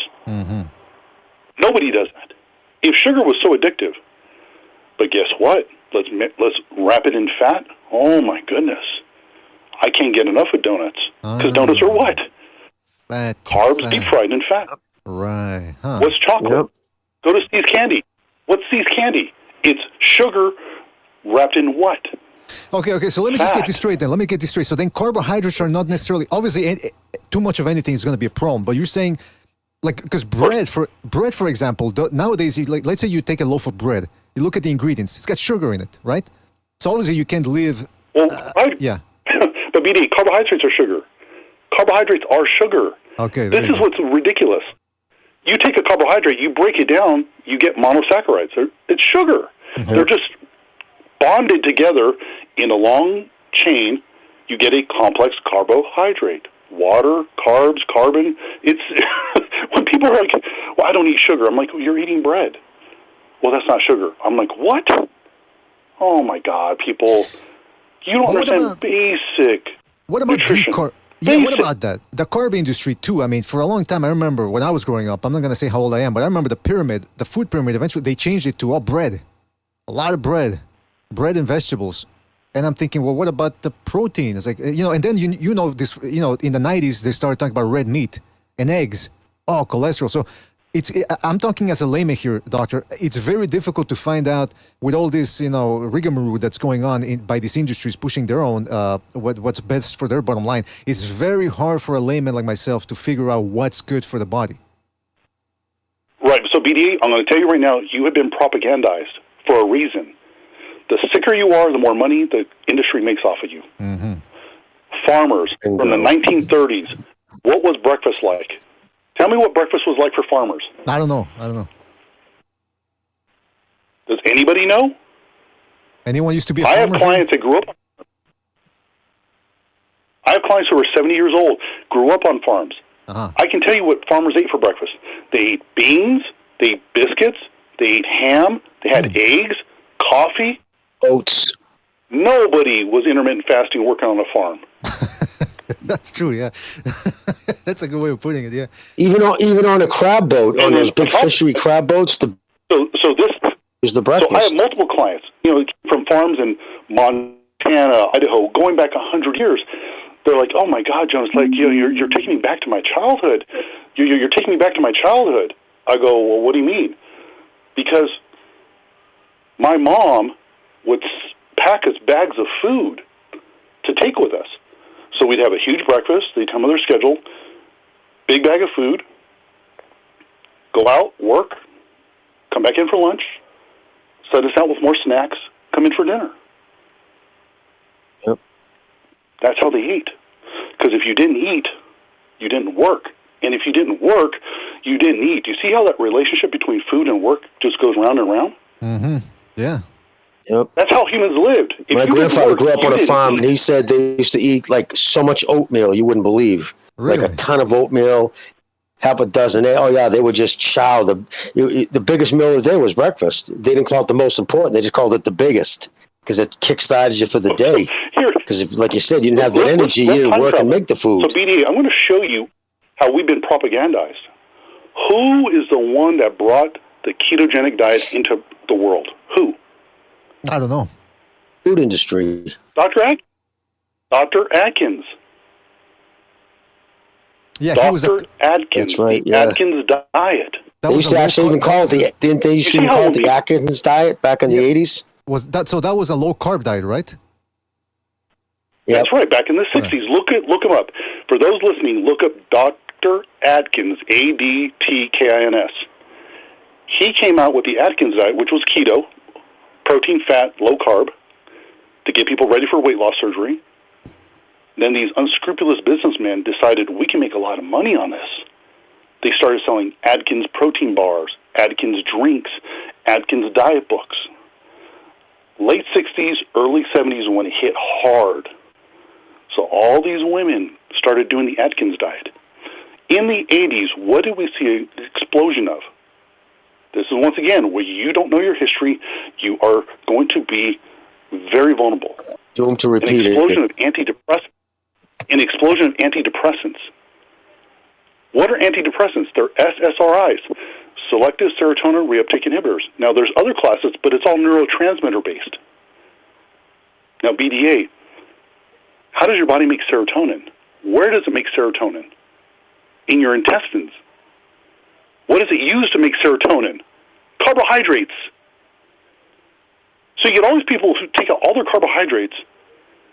Nobody does that. If sugar was so addictive, but guess what? Let's wrap it in fat. Oh, my goodness. I can't get enough of donuts. Because donuts are what? Fat. Carbs, deep fried in fat. Right. What's chocolate? Go to Steve's Candy. What's Steve's Candy? It's sugar wrapped in what? Okay. So let me just get this straight then. So then carbohydrates are not necessarily, obviously, too much of anything is going to be a problem. But you're saying, like, because bread, for example, nowadays, let's say you take a loaf of bread, you look at the ingredients, it's got sugar in it, right? So obviously you can't live. Yeah. But BD, carbohydrates are sugar. Carbohydrates are sugar. Okay. This is what's ridiculous. You take a carbohydrate, you break it down, you get monosaccharides. It's sugar. They're just bonded together in a long chain. You get a complex carbohydrate. Water, carbs, carbon. It's when people are like, well, I don't eat sugar. I'm like, well, you're eating bread. Well, that's not sugar. I'm like, what? Oh, my God, people. You don't understand basic nutrition. What about that? The carb industry, too. I mean, for a long time, I remember when I was growing up, I'm not going to say how old I am, but I remember the food pyramid, eventually they changed it to all bread. A lot of bread and vegetables. And I'm thinking, well, what about the protein? It's like, and then, this, in the 90s, they started talking about red meat and eggs. Oh, cholesterol. So I'm talking as a layman here, doctor. It's very difficult to find out with all this, rigmarole that's going on by these industries pushing their own, what's best for their bottom line. It's very hard for a layman like myself to figure out what's good for the body. So, BDA, I'm going to tell you right now, you have been propagandized for a reason. The sicker you are, the more money the industry makes off of you. Mm-hmm. Farmers from the 1930s, what was breakfast like? Tell me what breakfast was like for farmers. I don't know. Does anybody know? Anyone used to be a farmer? I have clients that grew up. I have clients who are 70 years old, grew up on farms. I can tell you what farmers ate for breakfast. They ate beans, they ate biscuits, they ate ham, they had eggs, coffee. Oats. Nobody was intermittent fasting working on a farm. That's true, yeah. That's a good way of putting it, yeah. Even on a crab boat, on those big fishery crab boats, so this is the breakfast. So I have multiple clients, from farms in Montana, Idaho, going back 100 years. They're like, "Oh my God, John! It's like you're taking me back to my childhood. You're taking me back to my childhood." I go, "Well, what do you mean?" Because my mom would pack us bags of food to take with us. So we'd have a huge breakfast. They'd come on their schedule, big bag of food, go out, work, come back in for lunch, set us out with more snacks, come in for dinner. Yep. That's how they ate. Because if you didn't eat, you didn't work. And if you didn't work, you didn't eat. Do you see how that relationship between food and work just goes round and round? Mm-hmm. Yeah. Yep. That's how humans lived. If My grandfather grew up on a farm, and he said they used to eat like so much oatmeal you wouldn't believe. Really? Like a ton of oatmeal, half a dozen. They would just chow. The biggest meal of the day was breakfast. They didn't call it the most important. They just called it the biggest because it kickstarted you for the day. Because, like you said, you didn't have that energy. You didn't work and make the food. So, BD, I'm going to show you how we've been propagandized. Who is the one that brought the ketogenic diet into the world? Who? I don't know. Food industry. Dr. Atkins. Yeah, Dr. Atkins. That's right, the Atkins diet. They used to actually even call it didn't they used to even call it the Atkins diet back in the 80s? So that was a low carb diet, right? Yep. That's right, back in the 60s. Right. Look him up. For those listening, look up Dr. Atkins, Adtkins. He came out with the Atkins diet, which was keto, protein, fat, low carb, to get people ready for weight loss surgery. Then these unscrupulous businessmen decided we can make a lot of money on this. They started selling Atkins protein bars, Atkins drinks, Atkins diet books. Late 60s, early 70s when it hit hard. So all these women started doing the Atkins diet. In the 80s, what did we see an explosion of? This is, once again, where you don't know your history, you are going to be very vulnerable. Doomed to repeat An explosion of antidepressants. What are antidepressants? They're SSRIs, selective serotonin reuptake inhibitors. Now, there's other classes, but it's all neurotransmitter-based. Now, BDA, how does your body make serotonin? Where does it make serotonin? In your intestines. What does it use to make serotonin? Carbohydrates. So you get all these people who take out all their carbohydrates,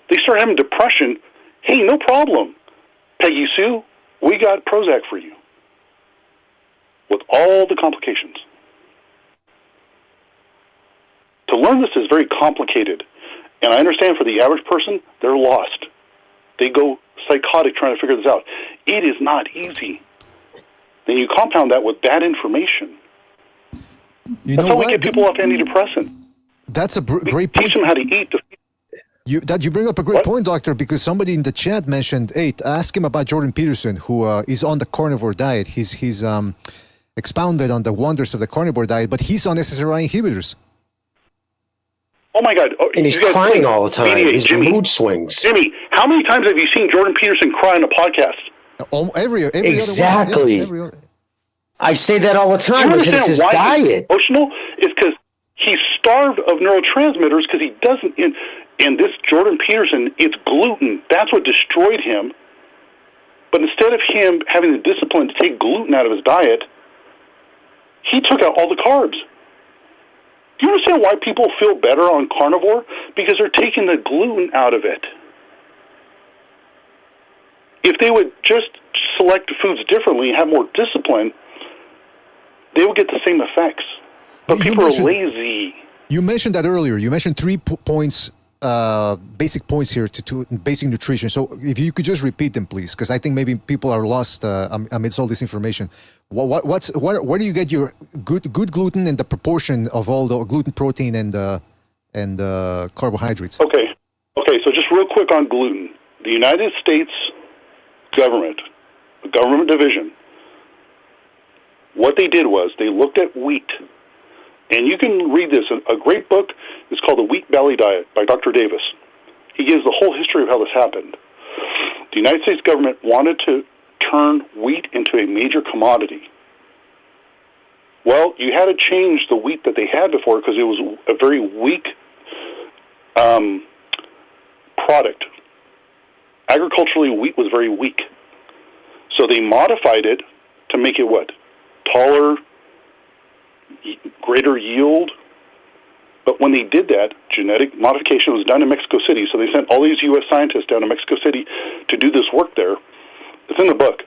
they start having depression. Hey, no problem. Peggy Sue, we got Prozac for you. With all the complications. To learn this is very complicated. And I understand for the average person, they're lost. They go psychotic trying to figure this out. It is not easy. Then you compound that with bad information. That's how we get people off antidepressants. That's a great point. Teach them how to eat. You bring up a great point, Doctor, because somebody in the chat mentioned, ask him about Jordan Peterson, who is on the carnivore diet. He's expounded on the wonders of the carnivore diet, but he's on SSRI inhibitors. Oh my God! And he's crying all the time. His mood swings. Jimmy, how many times have you seen Jordan Peterson cry on a podcast? Every exactly. Other one. Yeah, I say that all the time. It's his why diet. He's emotional? It's because he's starved of neurotransmitters because he doesn't. And this Jordan Peterson, it's gluten. That's what destroyed him. But instead of him having the discipline to take gluten out of his diet, he took out all the carbs. Do you understand why people feel better on carnivore? Because they're taking the gluten out of it. If they would just select foods differently and have more discipline, they would get the same effects. But people are lazy. You mentioned that earlier. You mentioned 3 points, basic points here to basic nutrition. So if you could just repeat them, please, because I think maybe people are lost amidst all this information. Where do you get your good gluten and the proportion of all the gluten, protein, and carbohydrates? Okay. So just real quick on gluten, the United States government, the government division, what they did was they looked at wheat. And you can read this. A great book is called The Wheat Belly Diet by Dr. Davis. He gives the whole history of how this happened. The United States government wanted to turn wheat into a major commodity. Well, you had to change the wheat that they had before because it was a very weak product. Agriculturally, wheat was very weak. So they modified it to make it what? Taller, greater yield. But when they did that, genetic modification was done in Mexico City. So they sent all these U.S. scientists down to Mexico City to do this work there. It's in the book.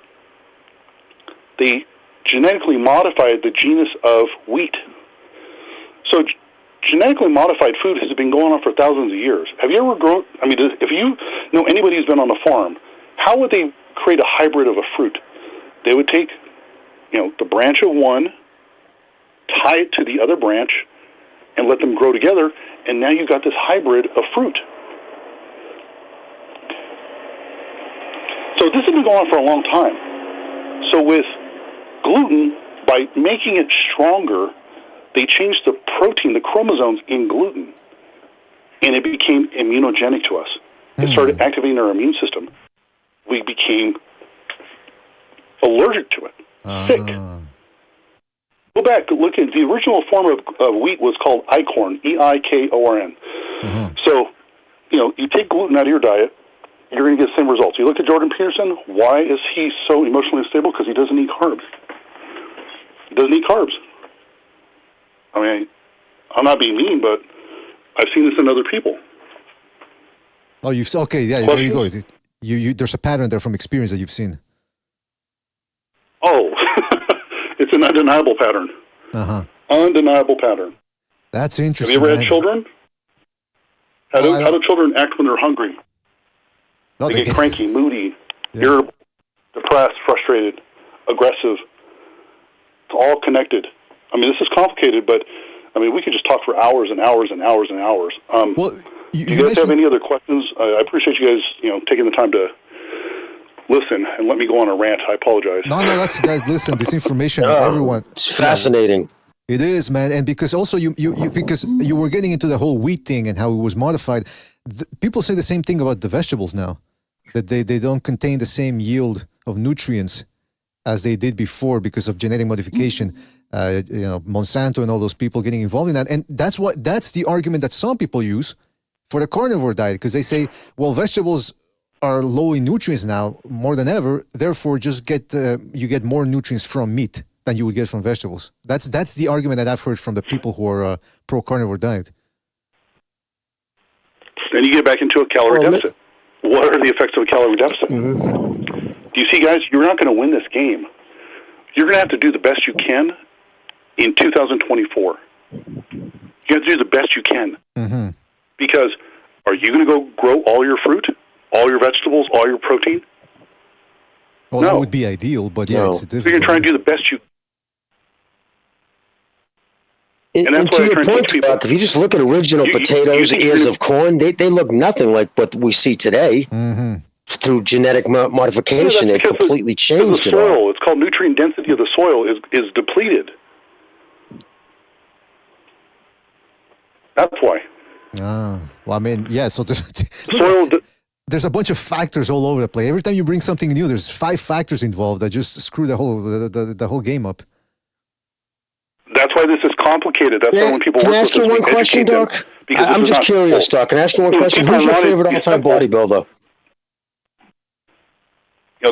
They genetically modified the genus of wheat. So genetically modified food has been going on for thousands of years. Have you ever grown, if you know anybody who's been on a farm, how would they create a hybrid of a fruit? They would take, the branch of one, tie it to the other branch, and let them grow together, and now you've got this hybrid of fruit. So this has been going on for a long time. So with gluten, by making it stronger, they changed the protein, the chromosomes in gluten, and it became immunogenic to us. It started activating our immune system. We became allergic to it, sick. Go back, look at the original form of wheat was called Eikorn, E-I-K-O-R-N. So, you take gluten out of your diet, you're going to get the same results. You look at Jordan Peterson, why is he so emotionally unstable? Because he doesn't eat carbs. He doesn't eat carbs. I'm not being mean, but I've seen this in other people. Oh, there you go. There's a pattern there from experience that you've seen. Oh, it's an undeniable pattern. Undeniable pattern. That's interesting. Have you ever had children? How do children act when they're hungry? No, they get cranky, moody, irritable, depressed, frustrated, aggressive. It's all connected. This is complicated, but we could just talk for hours and hours and hours and hours. Do you guys have any other questions? I appreciate you guys, taking the time to listen and let me go on a rant. I apologize. No, listen, this information, everyone. It's fascinating. It is, man, and because also because you were getting into the whole wheat thing and how it was modified. People say the same thing about the vegetables now, that they don't contain the same yield of nutrients as they did before because of genetic modification. Monsanto and all those people getting involved in that, and that's the argument that some people use for the carnivore diet, because they say, well, vegetables are low in nutrients now more than ever, therefore just you get more nutrients from meat than you would get from vegetables. That's the argument that I've heard from the people who are pro carnivore diet. Then you get back into a calorie deficit. What are the effects of a calorie deficit? Do you see, guys, you're not going to win this game. You're going to have to do the best you can in 2024. You have to do the best you can. Because are you going to go grow all your fruit, all your vegetables, all your protein? Well, that would be ideal, but it's difficult. You're going to try and do the best you can. And to your point, Buck, if you just look at original potatoes, ears of corn, they look nothing like what we see today. Through genetic modification, it completely changed it all. It's called nutrient density of the soil is depleted. That's why. So there's a bunch of factors all over the place. Every time you bring something new, there's 5 factors involved that just screw the whole game up. That's why this is complicated. That's why when people can I ask you one question, Doc? I'm just curious, Doc. Can I ask you one question? Who's your favorite all-time bodybuilder?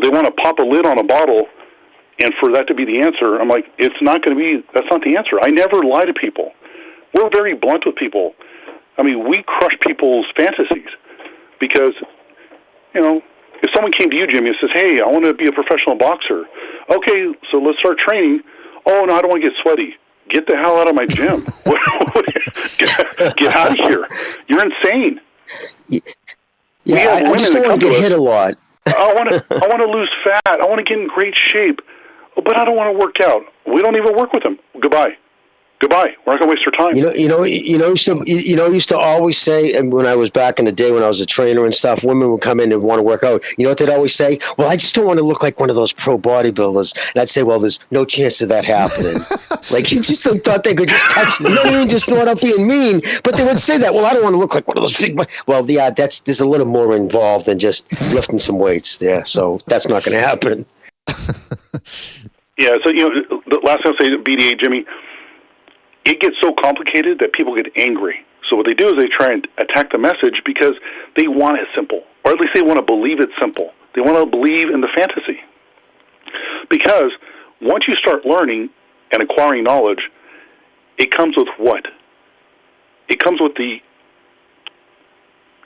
They want to pop a lid on a bottle, and for that to be the answer, I'm like, that's not the answer. I never lie to people. We're very blunt with people. We crush people's fantasies because, if someone came to you, Jimmy, and says, hey, I want to be a professional boxer. Okay, so let's start training. Oh, no, I don't want to get sweaty. Get the hell out of my gym. Get out of here. You're insane. Yeah, I just don't want to get hit a lot. I want to lose fat. I want to get in great shape, but I don't want to work out. We don't even work with them. Goodbye. Goodbye. We're not going to waste our time. Used to always say, and when I was back in the day when I was a trainer and stuff, women would come in and want to work out. You know what they'd always say? Well, I just don't want to look like one of those pro bodybuilders. And I'd say, well, there's no chance of that happening. Like, you just thought they could just touch, just not up being mean, but they would say that. Well, I don't want to look like one of those big, well, yeah, there's a little more involved than just lifting some weights there. So that's not going to happen. Yeah. So, the last thing I'll say to BDA, Jimmy, it gets so complicated that people get angry. So what they do is they try and attack the message because they want it simple, or at least they want to believe it's simple. They want to believe in the fantasy. Because once you start learning and acquiring knowledge, it comes with what? It comes with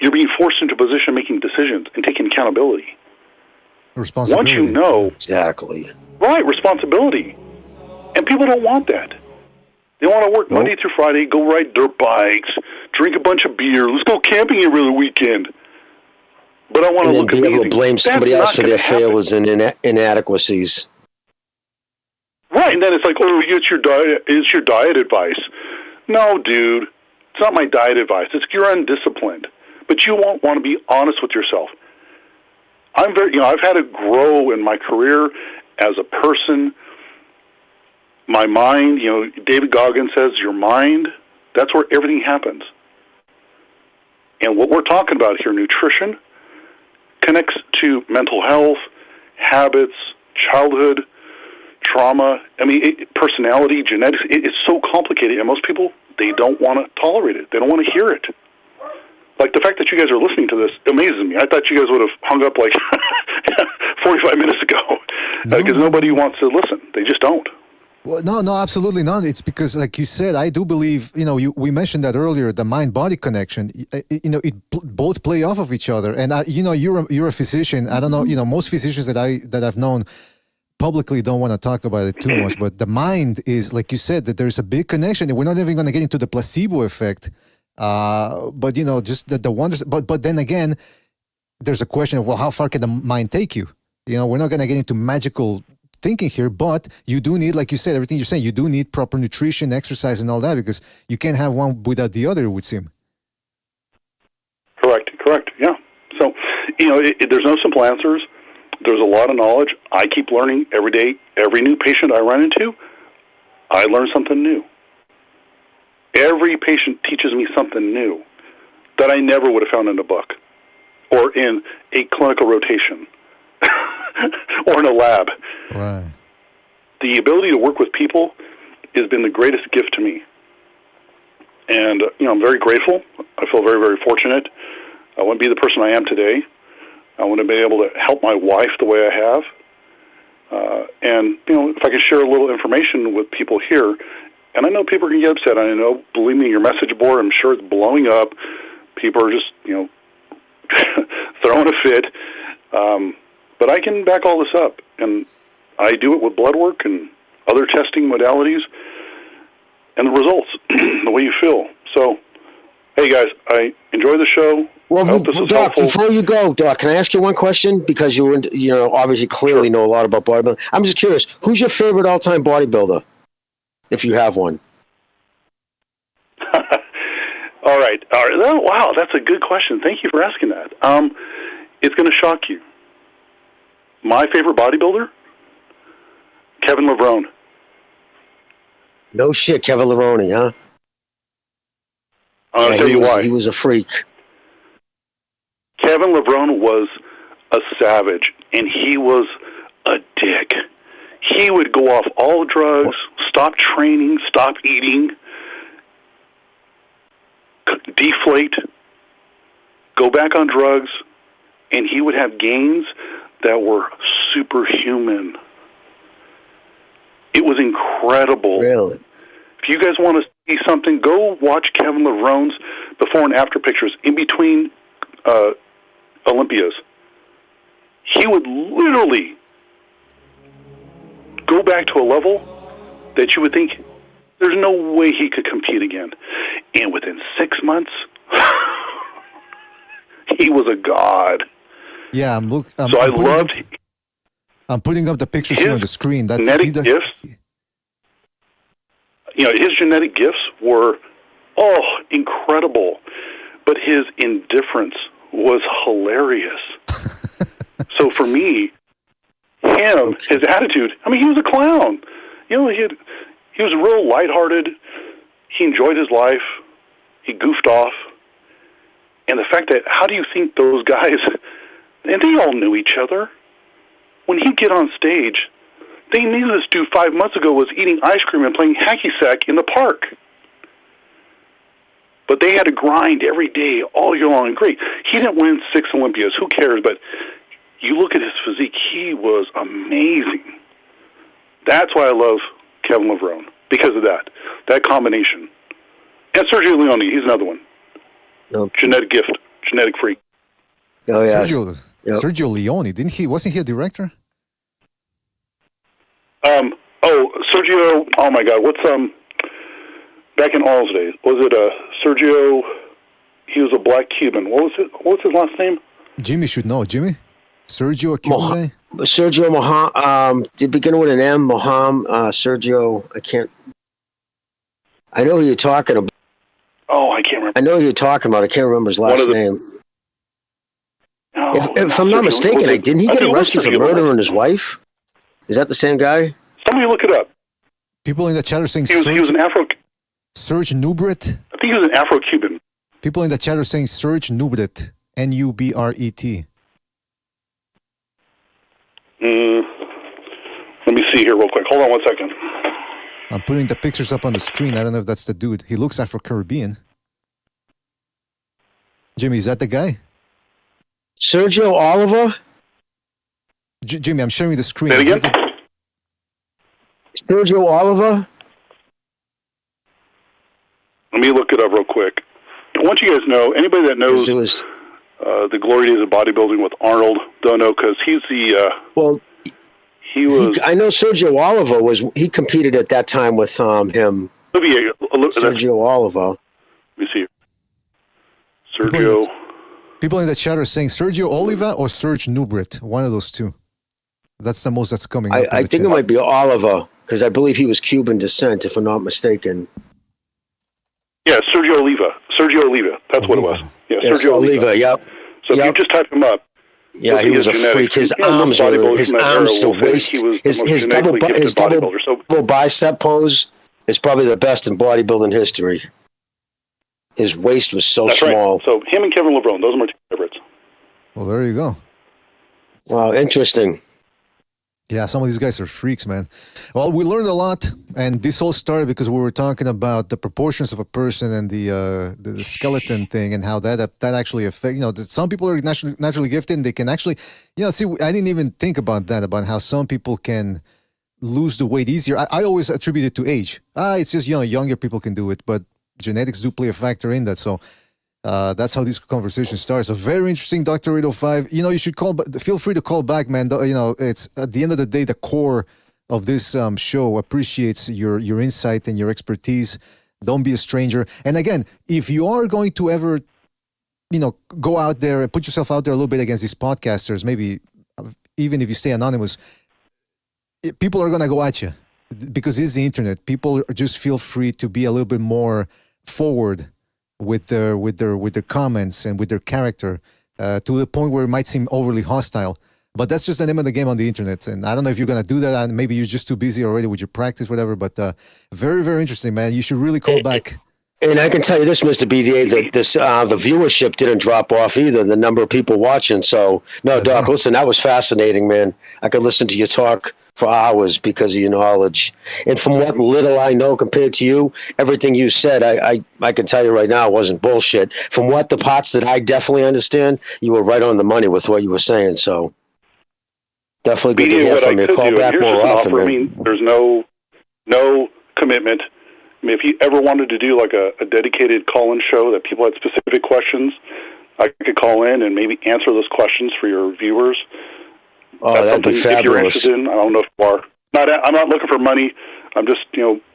you're being forced into a position of making decisions and taking accountability. Responsibility. Once you know. Exactly. Right, responsibility. And people don't want that. They want to work Monday through Friday, go ride dirt bikes, drink a bunch of beer, let's go camping every other weekend. But I want to look amazing. And be able to blame somebody else for their failures and inadequacies. Right, and then it's like, oh, it's your diet advice. No, dude, it's not my diet advice. It's you're undisciplined. But you won't want to be honest with yourself. I've had to grow in my career as a person. My mind, David Goggins says, your mind, that's where everything happens. And what we're talking about here, nutrition, connects to mental health, habits, childhood, trauma, personality, genetics. It's so complicated, and most people, they don't want to tolerate it. They don't want to hear it. Like, the fact that you guys are listening to this amazes me. I thought you guys would have hung up like 45 minutes ago, because nobody wants to listen. They just don't. Well, no, absolutely not. It's because, like you said, I do believe, we mentioned that earlier, the mind-body connection, both play off of each other. And, you're a physician. I don't know, most physicians that I've known publicly don't want to talk about it too much. But the mind is, like you said, that there's a big connection. We're not even going to get into the placebo effect. But, just the wonders. But then again, there's a question of, well, how far can the mind take you? We're not going to get into magical thinking here, but you do need, like you said, everything you're saying, you do need proper nutrition, exercise, and all that, because you can't have one without the other, it would seem. Correct, yeah. So, there's no simple answers. There's a lot of knowledge. I keep learning every day. Every new patient I run into, I learn something new. Every patient teaches me something new that I never would have found in a book or in a clinical rotation. Or in a lab. Right. The ability to work with people has been the greatest gift to me. And, I'm very grateful. I feel very, very fortunate. I wouldn't be the person I am today. I want to be able to help my wife the way I have. And, if I could share a little information with people here, and I know people are going to get upset. I know, believe me, your message board, I'm sure it's blowing up. People are just, throwing a fit. But I can back all this up, and I do it with blood work and other testing modalities, and the results, the way you feel. So, hey guys, I enjoy the show. Well, Doc, before you go, Doc, can I ask you one question? Because you obviously clearly know a lot about bodybuilding. I'm just curious, who's your favorite all-time bodybuilder, if you have one? All right. Oh, wow, that's a good question. Thank you for asking that. It's going to shock you. My favorite bodybuilder, Kevin Levrone. No shit, Kevin Levrone, huh? I'll tell you why. He was a freak. Kevin Levrone was a savage, and he was a dick. He would go off all drugs, stop training, stop eating, deflate, go back on drugs, and he would have gains that were superhuman. It was incredible. Really? If you guys want to see something, go watch Kevin Levrone's before and after pictures in between Olympias. He would literally go back to a level that you would think there's no way he could compete again. And within 6 months, he was a god. Yeah, I'm putting up the pictures here on the screen. That genetic gifts, his genetic gifts were incredible, but his indifference was hilarious. So for me, his attitude, he was a clown. He was real lighthearted. He enjoyed his life. He goofed off. And the fact that, how do you think those guys, and they all knew each other. When he'd get on stage, they knew this dude 5 months ago was eating ice cream and playing hacky sack in the park. But they had to grind every day, all year long. Great. He didn't win 6 Olympias. Who cares? But you look at his physique, he was amazing. That's why I love Kevin Levrone, because of that combination. And Sergio Leone, he's another one. Genetic gift, genetic freak. Oh yeah, Sergio Leone, wasn't he a director? Sergio. Oh my God, what's back in Arnold's days? Was it Sergio? He was a black Cuban. What was his last name? Jimmy should know. Jimmy, Sergio, a Cuban guy. Sergio Mohammed. Did begin with an M. Mohammed. Sergio. I know who you're talking about. Oh, I can't remember. I know who you're talking about. I can't remember his last name. If I'm not mistaken, didn't he get arrested for murdering his wife? Is that the same guy? Somebody look it up. People in the chat are saying he was an Afro. Serge Nubret. I think he was an Afro-Cuban. People in the chat are saying Serge Nubret. Nubret. Let me see here real quick. Hold on 1 second. I'm putting the pictures up on the screen. I don't know if that's the dude. He looks Afro-Caribbean. Jimmy, is that the guy? Sergio Oliva? Jimmy, I'm sharing the screen. Say it again? Sergio Oliva? Let me look it up real quick. I want you guys to know, anybody that knows the glory days of bodybuilding with Arnold, don't know, because he's the... I know Sergio Oliva he competed at that time with him. Sergio Oliva. Let me see. Sergio... People in the chat are saying Sergio Oliva or Serge Nubret. One of those two. That's the most that's coming up. I think it might be Oliva, because I believe he was Cuban descent, if I'm not mistaken. Yeah, Sergio Oliva. That's what it was. Yeah, Sergio Oliva. Yep. So if you just type him up. Yeah, he was a freak. His arms to waist. His double bicep pose is probably the best in bodybuilding history. His waist was so small. Right. So him and Kevin Levrone, those are my two favorites. Well, there you go. Wow, interesting. Yeah, some of these guys are freaks, man. Well, we learned a lot, and this all started because we were talking about the proportions of a person and the skeleton thing, and how that actually affects. Some people are naturally gifted, and they can actually, see, I didn't even think about that, about how some people can lose the weight easier. I always attribute it to age. It's just younger people can do it, but genetics do play a factor in that. So that's how this conversation starts. A very interesting, Dr. 805. You should feel free to call back, man. It's at the end of the day, the core of this show appreciates your insight and your expertise. Don't be a stranger. And again, if you are going to ever, go out there and put yourself out there a little bit against these podcasters, maybe even if you stay anonymous, people are going to go at you because it's the internet. People just feel free to be a little bit more forward with their comments and with their character to the point where it might seem overly hostile. But that's just the name of the game on the internet. And I don't know if you're going to do that. And maybe you're just too busy already with your practice, whatever. But very, very interesting, man. You should really call back. And I can tell you this, Mr. BDA, that the viewership didn't drop off either, the number of people watching. So, no, that's Doc, right. Listen, that was fascinating, man. I could listen to you talk for hours because of your knowledge. And from what little I know compared to you, everything you said, I can tell you right now, it wasn't bullshit. From what the parts that I definitely understand, you were right on the money with what you were saying. So definitely good to hear from you. Call back more often, man. There's no commitment. I mean, if you ever wanted to do like a dedicated call-in show that people had specific questions, I could call in and maybe answer those questions for your viewers. Oh, that'd be fabulous. If you're interested in, I don't know if you are. I'm not looking for money. I'm just,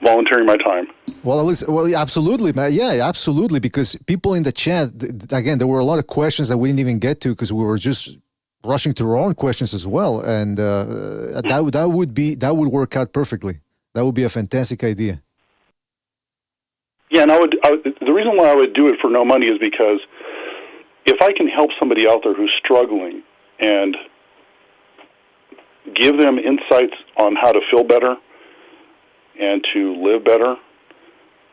volunteering my time. Well, at least, absolutely, man. Yeah, absolutely. Because people in the chat, again, there were a lot of questions that we didn't even get to because we were just rushing through our own questions as well, and that would work out perfectly. That would be a fantastic idea. Yeah, and the reason why I would do it for no money is because if I can help somebody out there who's struggling and give them insights on how to feel better and to live better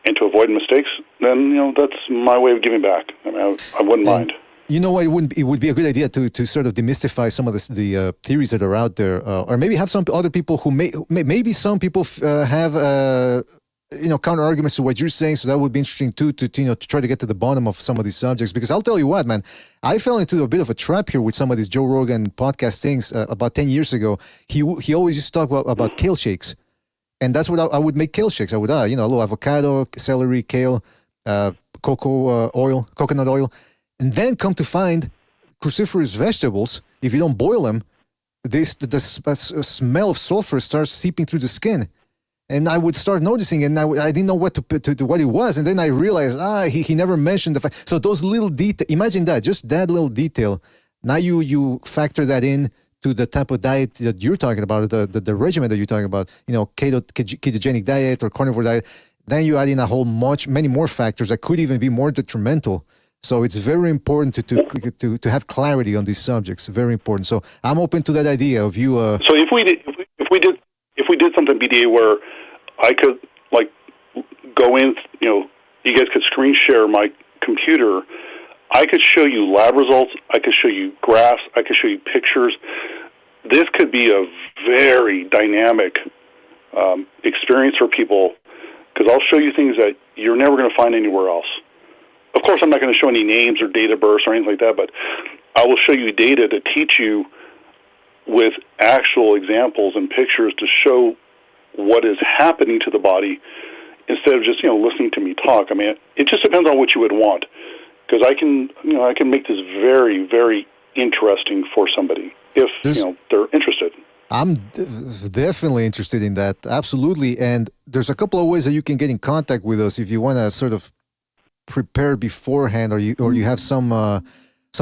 and to avoid mistakes, then, that's my way of giving back. I mean, I wouldn't mind. You know what? It would be a good idea to sort of demystify some of the theories that are out there, or maybe have some other people who maybe some people have counter arguments to what you're saying. So that would be interesting too to try to get to the bottom of some of these subjects. Because I'll tell you what, man, I fell into a bit of a trap here with some of these Joe Rogan podcast things about 10 years ago. He always used to talk about kale shakes, and that's what I would make kale shakes. I would a little avocado, celery, kale, coconut oil. And then come to find cruciferous vegetables, if you don't boil them, the smell of sulfur starts seeping through the skin. And I would start noticing, and I didn't know what what it was. And then I realized, he never mentioned the fact. So those little details, imagine that, just that little detail. Now you factor that in to the type of diet that you're talking about, the regimen that you're talking about, ketogenic diet or carnivore diet. Then you add in many more factors that could even be more detrimental. So it's very important to have clarity on these subjects. Very important. So I'm open to that idea of you. So if we did something BDA where I could go in, you guys could screen share my computer. I could show you lab results. I could show you graphs. I could show you pictures. This could be a very dynamic experience for people because I'll show you things that you're never going to find anywhere else. Of course, I'm not going to show any names or date of birth or anything like that, but I will show you data to teach you with actual examples and pictures to show what is happening to the body instead of just, listening to me talk. I mean, it just depends on what you would want because I can make this very, very interesting for somebody if, they're interested. I'm definitely interested in that. Absolutely. And there's a couple of ways that you can get in contact with us if you want to sort of prepare beforehand, or you have some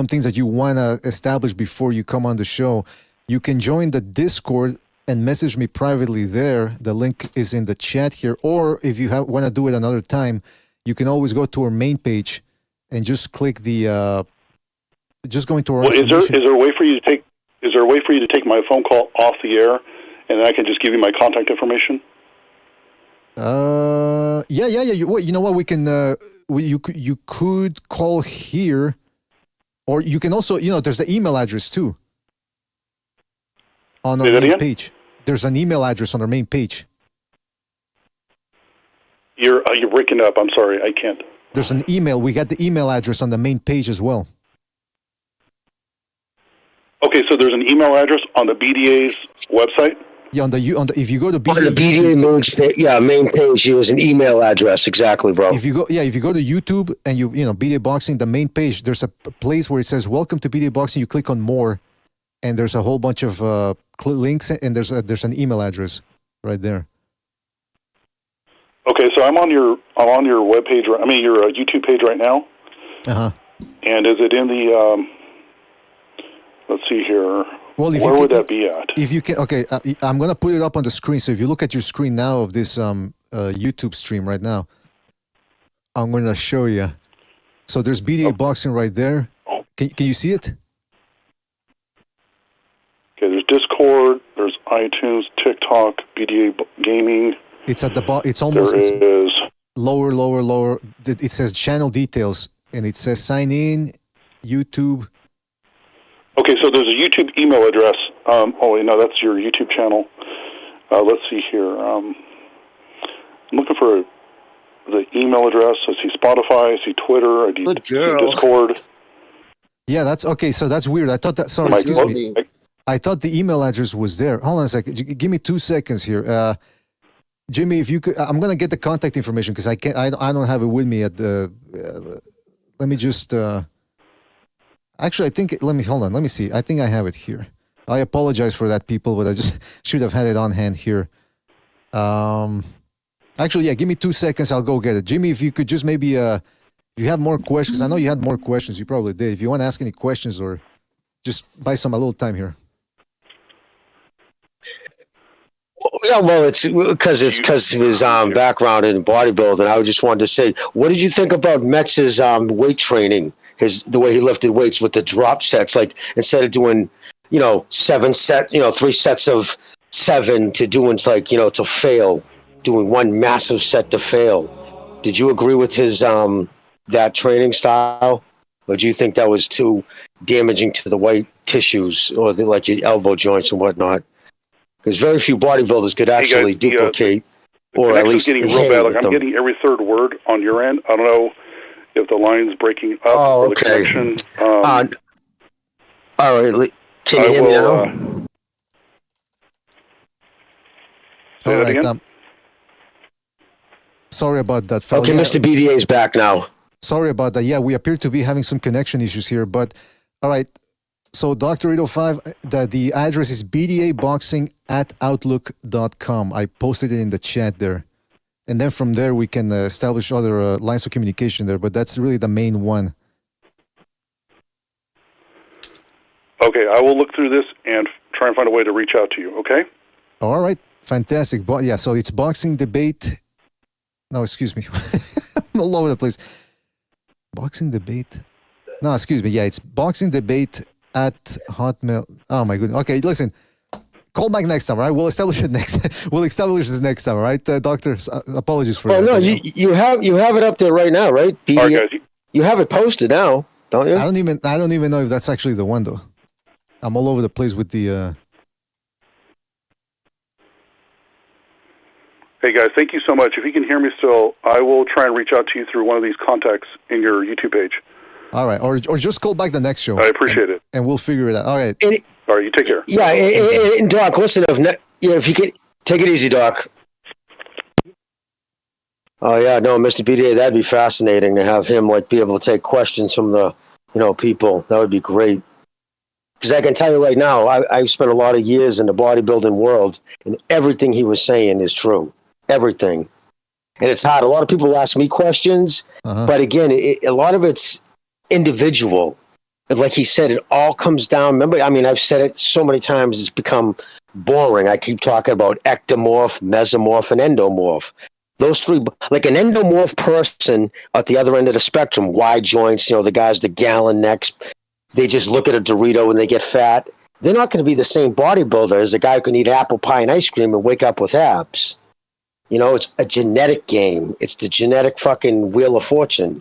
things that you want to establish before you come on the show. You can join the Discord and message me privately there. The link is in the chat here. Or if you want to do it another time, you can always go to our main page and just click the. Just going to our. Is there a way for you to take? Is there a way for you to take my phone call off the air, and then I can just give you my contact information? Yeah. You know what? We can. You could call here, or you can also. There's the email address too. On our main page, there's an email address on our main page. You're breaking up. I'm sorry, I can't. There's an email. We got the email address on the main page as well. Okay, so there's an email address on the BDA's website. Yeah, if you go to BDA, on the BDA main page, there's an email address. Exactly, bro. If you go to YouTube and you BDA Boxing, the main page, there's a place where it says "Welcome to BDA Boxing." You click on more, and there's a whole bunch of links, and there's an email address right there. Okay, so I'm on your web page. Your YouTube page right now. And is it in the? Let's see here. Well, where would that be at? If you can, okay, I'm gonna put it up on the screen. So if you look at your screen now of this YouTube stream right now, I'm gonna show you. So there's BDA Boxing right there. Can you see it? Okay, there's Discord, there's iTunes, TikTok, BDA Gaming. It's at the bottom. It's almost. There is lower. It says channel details, and it says sign in, YouTube. Okay, so there's a YouTube email address. That's your YouTube channel. Let's see here. I'm looking for the email address. I see Spotify, I see Twitter, I see Discord. Yeah, that's okay. So that's weird. I thought that. Sorry, excuse me. I thought the email address was there. Hold on a second. Give me 2 seconds here. Jimmy, if you could, I'm gonna get the contact information because I can't. I don't have it with me at the. Let me just. Actually, I think. Hold on. Let me see. I think I have it here. I apologize for that, people, but I just should have had it on hand here. Actually, yeah, give me 2 seconds. I'll go get it. Jimmy, if you could just maybe, if you have more questions. I know you had more questions. You probably did. If you want to ask any questions or just buy some a little time here. Yeah, well, it's because of his background in bodybuilding. I just wanted to say, what did you think about Metz's weight training? The way he lifted weights with the drop sets, like instead of doing 7 sets, 3 sets of 7 to doing to fail, doing one massive set to fail. Did you agree with his that training style, or do you think that was too damaging to the weight tissues or like your elbow joints and whatnot? Because very few bodybuilders could actually duplicate, or at least getting real bad. Like I'm getting every third word on your end. I don't know if the line's breaking up or the connection. All right, can you hear me now? Say that again? Sorry about that, fella. Okay, Mr. BDA is back now. Sorry about that. Yeah, we appear to be having some connection issues here, but all right. So Dr. 805, the address is bdaboxing@outlook.com. I posted it in the chat there. And then from there, we can establish other lines of communication there, but that's really the main one. Okay, I will look through this and try and find a way to reach out to you, okay? All right, fantastic. Yeah, so it's boxing debate. No, excuse me. I'm all over the place. Boxing debate. No, excuse me. Yeah, it's boxing debate at Hotmail. Oh my goodness. Okay, listen. Call back next time, all right? We'll establish it next. We'll establish this next time, all right, doctor? Apologies for that. No, you have it up there right now, right? All right, guys. You have it posted now, don't you? I don't even know if that's actually the one though. I'm all over the place with the. Hey guys, thank you so much. If you can hear me still, I will try and reach out to you through one of these contacts in your YouTube page. All right, or just call back the next show. I appreciate it, and we'll figure it out. All right. All right, you take care. Yeah, and Doc, listen, if you can take it easy, Doc. Oh yeah, no, Mr. BDA, that'd be fascinating to have him be able to take questions from the people. That would be great. Because I can tell you right now, I've spent a lot of years in the bodybuilding world, and everything he was saying is true. Everything. And it's hard. A lot of people ask me questions, but again, a lot of it's individual. Like he said, it all comes down. Remember, I've said it so many times, it's become boring. I keep talking about ectomorph, mesomorph, and endomorph. Those three, like an endomorph person at the other end of the spectrum, wide joints, the guys, the gallon necks, they just look at a Dorito and they get fat. They're not going to be the same bodybuilder as a guy who can eat apple pie and ice cream and wake up with abs. It's a genetic game. It's the genetic fucking wheel of fortune.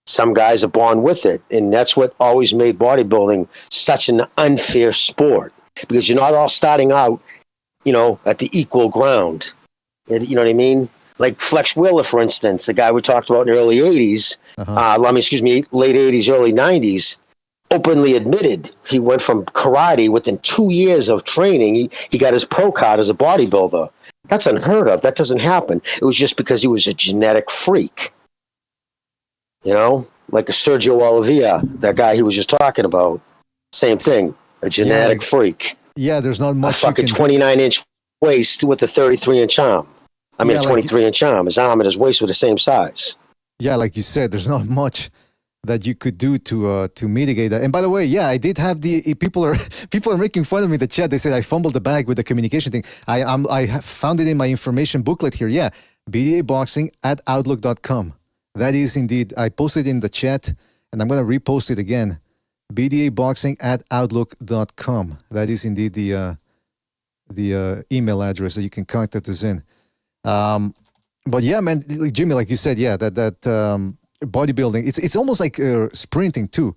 Some guys are born with it, and that's what always made bodybuilding such an unfair sport, because you're not all starting out, at the equal ground. You know what I mean? Like Flex Wheeler, for instance, the guy we talked about in the early 80s, late 80s, early 90s, openly admitted he went from karate within 2 years of training. He got his pro card as a bodybuilder. That's unheard of. That doesn't happen. It was just because he was a genetic freak. Like a Sergio Oliveira, that guy he was just talking about. Same thing, a genetic freak. Yeah, there's not much. A fucking 29-inch waist with a 33-inch arm. 23-inch arm. His arm and his waist were the same size. Yeah, like you said, there's not much that you could do to mitigate that. And by the way, yeah, I did have people are making fun of me in the chat. They said I fumbled the bag with the communication thing. I found it in my information booklet here. Yeah, bdaboxing@outlook.com. That is indeed, I posted in the chat, and I'm going to repost it again. bdaboxing@outlook.com. That is indeed the email address that you can contact us in. But yeah, man, Jimmy, like you said, yeah, that bodybuilding, it's almost like sprinting too.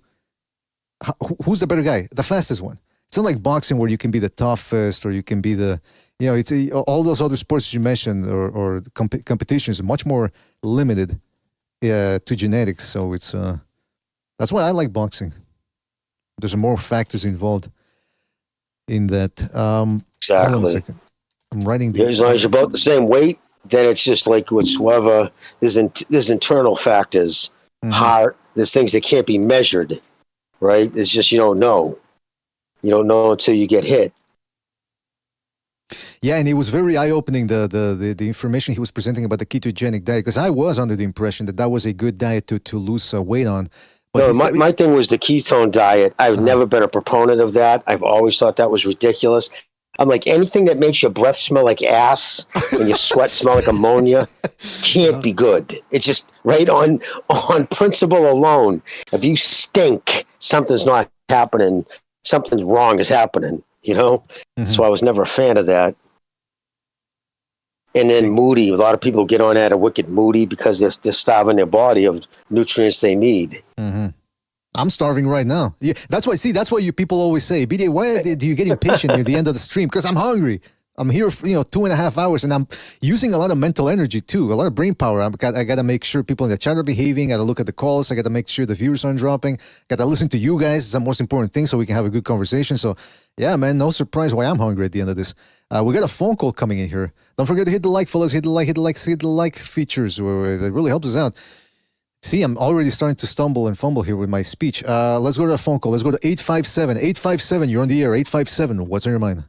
Who's the better guy? The fastest one. It's not like boxing where you can be the toughest or you can be the, it's all those other sports you mentioned or competitions are much more limited to genetics. So it's that's why I like boxing. There's more factors involved in that. Exactly. Hold on a second. I'm writing the. As long as you're about the same weight, then it's just like whatsoever. There's internal factors, heart. There's things that can't be measured, right? It's just you don't know. You don't know until you get hit. Yeah, and it was very eye-opening, the information he was presenting about the ketogenic diet, because I was under the impression that was a good diet to lose weight on. But no, my thing was the ketone diet. I've never been a proponent of that. I've always thought that was ridiculous. I'm like, anything that makes your breath smell like ass and your sweat smell like ammonia can't be good. It's just right on principle alone. If you stink, something's not happening. Something wrong is happening, you know? So I was never a fan of that. And then moody. A lot of people get on that are wicked moody because they're starving their body of nutrients they need. I'm starving right now. Yeah, that's why you people always say, BDA, why do you get impatient near the end of the stream? Because I'm hungry. I'm here for 2.5 hours, and I'm using a lot of mental energy too, a lot of brain power. I got to make sure people in the chat are behaving. I got to look at the calls. I got to make sure the viewers aren't dropping. Got to listen to you guys. It's the most important thing, so we can have a good conversation. So, yeah, man, no surprise why I'm hungry at the end of this. We got a phone call coming in here. Don't forget to hit the like, fellas. Hit the like features. It really helps us out. See, I'm already starting to stumble and fumble here with my speech. Let's go to a phone call. Let's go to 857. 857, you're on the air. 857, what's on your mind?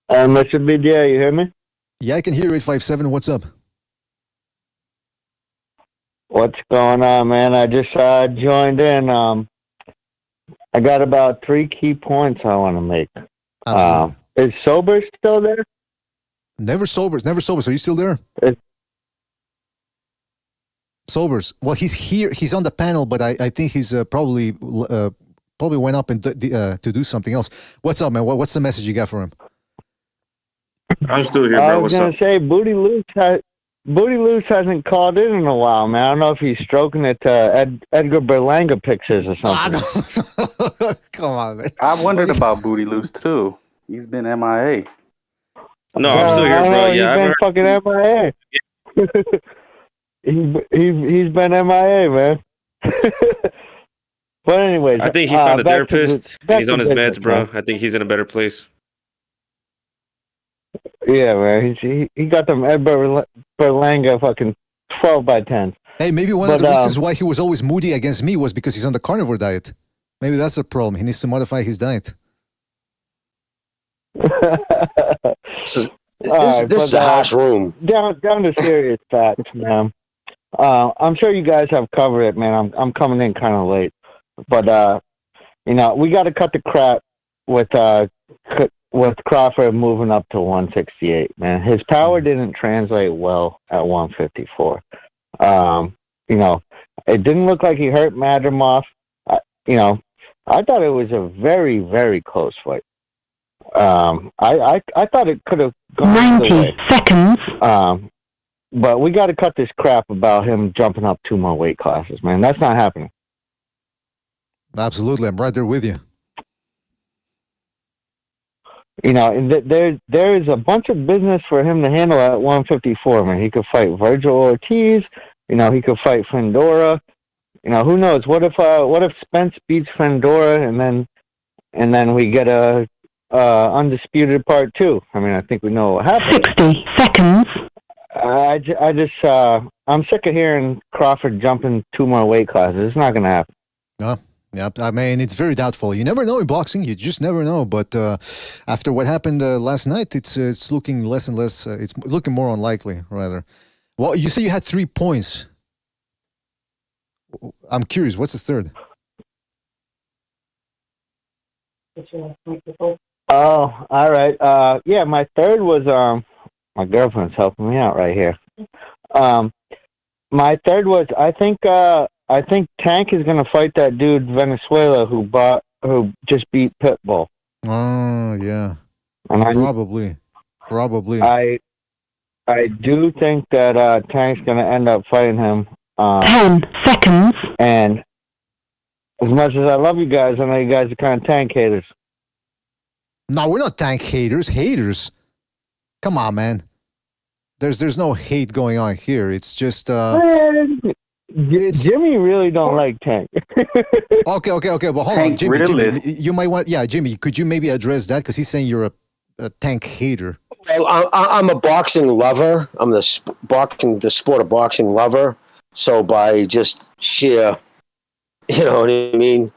Mr. BDA, you hear me? Yeah, I can hear 857. What's up? What's going on, man? I just joined in. I got about 3 key points I want to make. Is Sober still there? Never Sobers. Are you still there? Sobers. Well, he's here. He's on the panel, but I think he's probably went up and to do something else. What's up, man? What's the message you got for him? I'm still here, bro. I was going to say, Booty Loose hasn't called in a while, man. I don't know if he's stroking it to Edgar Berlanga pictures or something. Come on, man. I wondered about Booty Loose, too. He's been MIA. No, I'm still here, bro. Yeah, he's been fucking MIA. He's been MIA, man. But anyways, I think he found a therapist. He's on his meds, bro. Man. I think he's in a better place. Yeah, man. He got them Ed Berlanga fucking 12 by 10. Hey, maybe one of the reasons why he was always moody against me was because he's on the carnivore diet. Maybe that's the problem. He needs to modify his diet. This is a harsh room. Down to serious facts, man. I'm sure you guys have covered it, man. I'm coming in kind of late, but we got to cut the crap with Crawford moving up to 168. Man, his power didn't translate well at 154. It didn't look like he hurt Madrimov. I thought it was a very, very close fight. I thought it could have gone 90 seconds. But we got to cut this crap about him jumping up 2 more weight classes, man. That's not happening. Absolutely, I'm right there with you. There is a bunch of business for him to handle at 154, man. He could fight Virgil Ortiz. He could fight Fendora. Who knows? What if Spence beats Fendora and then we get a undisputed part 2? I mean, I think we know what happened. 60 seconds. I'm sick of hearing Crawford jumping 2 more weight classes. It's not going to happen. No. Yeah, I mean, it's very doubtful. You never know in boxing. You just never know. But after what happened last night, it's looking less and less. It's looking more unlikely, rather. Well, you say you had 3 points. I'm curious. What's the third? Oh, all right. Yeah, my third was my girlfriend's helping me out right here. My third was I think Tank is going to fight that dude Valenzuela who just beat Pitbull. Oh yeah, and probably. I do think that Tank's going to end up fighting him. 10 seconds. And as much as I love you guys, I know you guys are kind of Tank haters. No, we're not Tank haters. Haters. Come on, man. There's no hate going on here. It's just Jimmy really don't like Tank. Okay. Well, hold on, Jimmy. You might want, Jimmy. Could you maybe address that? Because he's saying you're a Tank hater. Well, I'm a boxing lover. I'm the sport of boxing lover. So by just sheer, you know what I mean,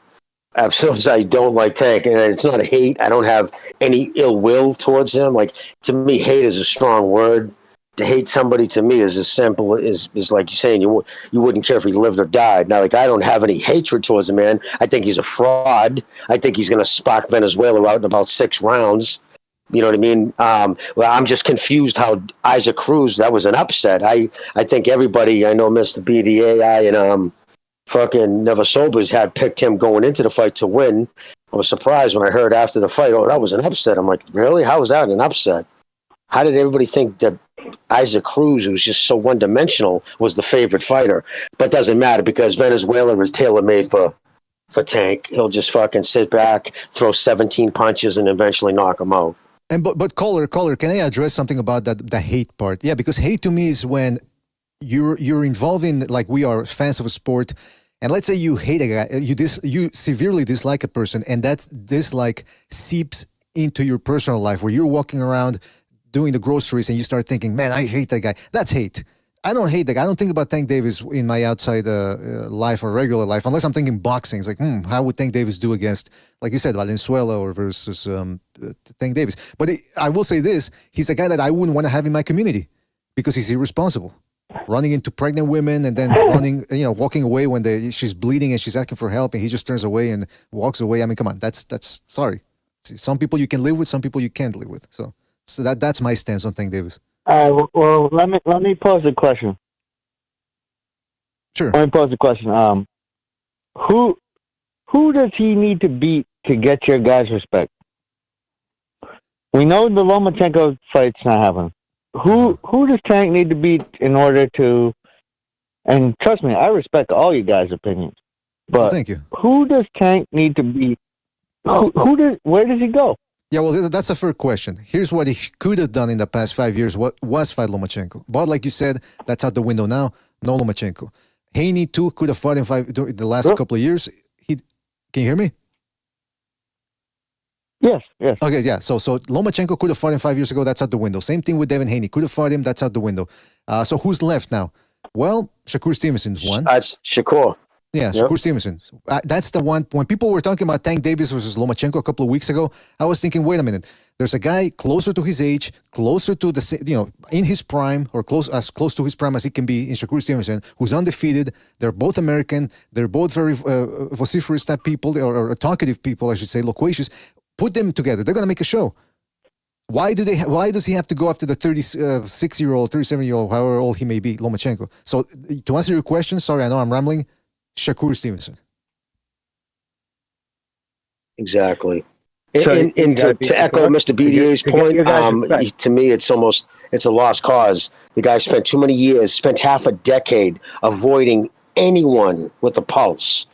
As soon as I don't like Tank, and it's not a hate, I don't have any ill will towards him. Like, to me, hate is a strong word. To hate somebody to me is as simple as like you're saying, you wouldn't care if he lived or died. Now, like, I don't have any hatred towards the man. I think he's a fraud. I think he's going to spot Venezuela out in about 6 rounds. You know what I mean? Well, I'm just confused how Isaac Cruz, that was an upset. I think everybody, I know Mr. BDAI and fucking Never Sobers had picked him going into the fight to win. I was surprised when I heard after the fight, oh, that was an upset. I'm like, really? How was that an upset? How did everybody think that Isaac Cruz, who's just so one-dimensional, was the favorite fighter? But it doesn't matter because Venezuela is tailor-made for Tank. He'll just fucking sit back, throw 17 punches, and eventually knock him out. And but caller, can I address something about the hate part? Yeah, because hate to me is when you're involved in, like, we are fans of a sport, and let's say you hate a guy, you severely dislike a person, and that dislike seeps into your personal life, where you're walking around doing the groceries and you start thinking, man, I hate that guy. That's hate. I don't hate that guy. I don't think about Tank Davis in my outside life or regular life, unless I'm thinking boxing. It's like, how would Tank Davis do against, like you said, Valenzuela or versus Tank Davis? But I will say this, he's a guy that I wouldn't want to have in my community because he's irresponsible. Running into pregnant women and then walking away when she's bleeding and she's asking for help and he just turns away and walks away. I mean, come on, that's sorry. See, some people you can live with, some people you can't live with. So that's my stance on Tank Davis. Well, let me pose a question. Sure. Let me pose a question. Who does he need to beat to get your guys' respect? We know the Lomachenko fight's not happening. Who does Tank need to beat in order to? And trust me, I respect all you guys' opinions. But thank you. Who does Tank need to beat? Where does he go? Yeah, well, that's a fair question. Here's what he could have done in the past 5 years, what was fight Lomachenko. But like you said, that's out the window now. No Lomachenko. Haney, too, could have fought him during the last couple of years. Can you hear me? Yes. Okay, yeah. So Lomachenko could have fought him 5 years ago. That's out the window. Same thing with Devin Haney. Could have fought him. That's out the window. So who's left now? Well, Shakur Stevenson's one. That's Shakur. Yeah, Shakur Stevenson. That's the one. When people were talking about Tank Davis versus Lomachenko a couple of weeks ago, I was thinking, wait a minute. There's a guy closer to his age, closer to in his prime, or as close to his prime as he can be in Shakur Stevenson, who's undefeated. They're both American. They're both very vociferous type people, or talkative people, I should say, loquacious. Put them together. They're going to make a show. Why does he have to go after the 36-year-old, 37-year-old, however old he may be, Lomachenko? So to answer your question, sorry, I know I'm rambling. Shakur Stevenson. Exactly. And to echo Mr. BDA's point, to me, it's a lost cause. The guy spent half a decade avoiding anyone with a pulse.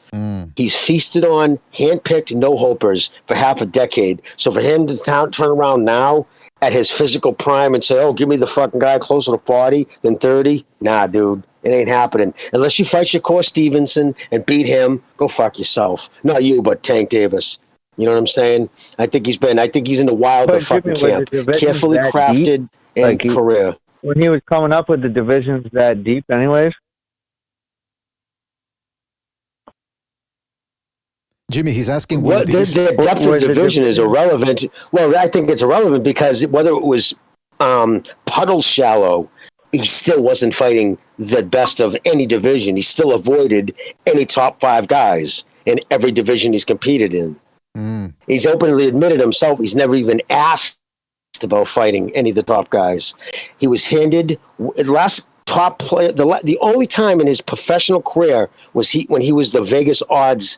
He's feasted on handpicked no-hopers for half a decade. So for him to turn around now at his physical prime and say, oh, give me the fucking guy closer to 40 than 30, nah, dude. It ain't happening. Unless you fight Shakur Stevenson and beat him, go fuck yourself. Not you, but Tank Davis. You know what I'm saying? I think he's in the wild of fucking camp. Carefully crafted and career. When he was coming up with the divisions that deep anyways? Jimmy, he's asking the depth of the division is irrelevant. Well, I think it's irrelevant because whether it was puddle shallow, he still wasn't fighting the best of any division. He still avoided any top 5 guys in every division he's competed in. He's openly admitted himself he's never even asked about fighting any of the top guys. He was handed last top player. The only time in his professional career was when he was the Vegas odds.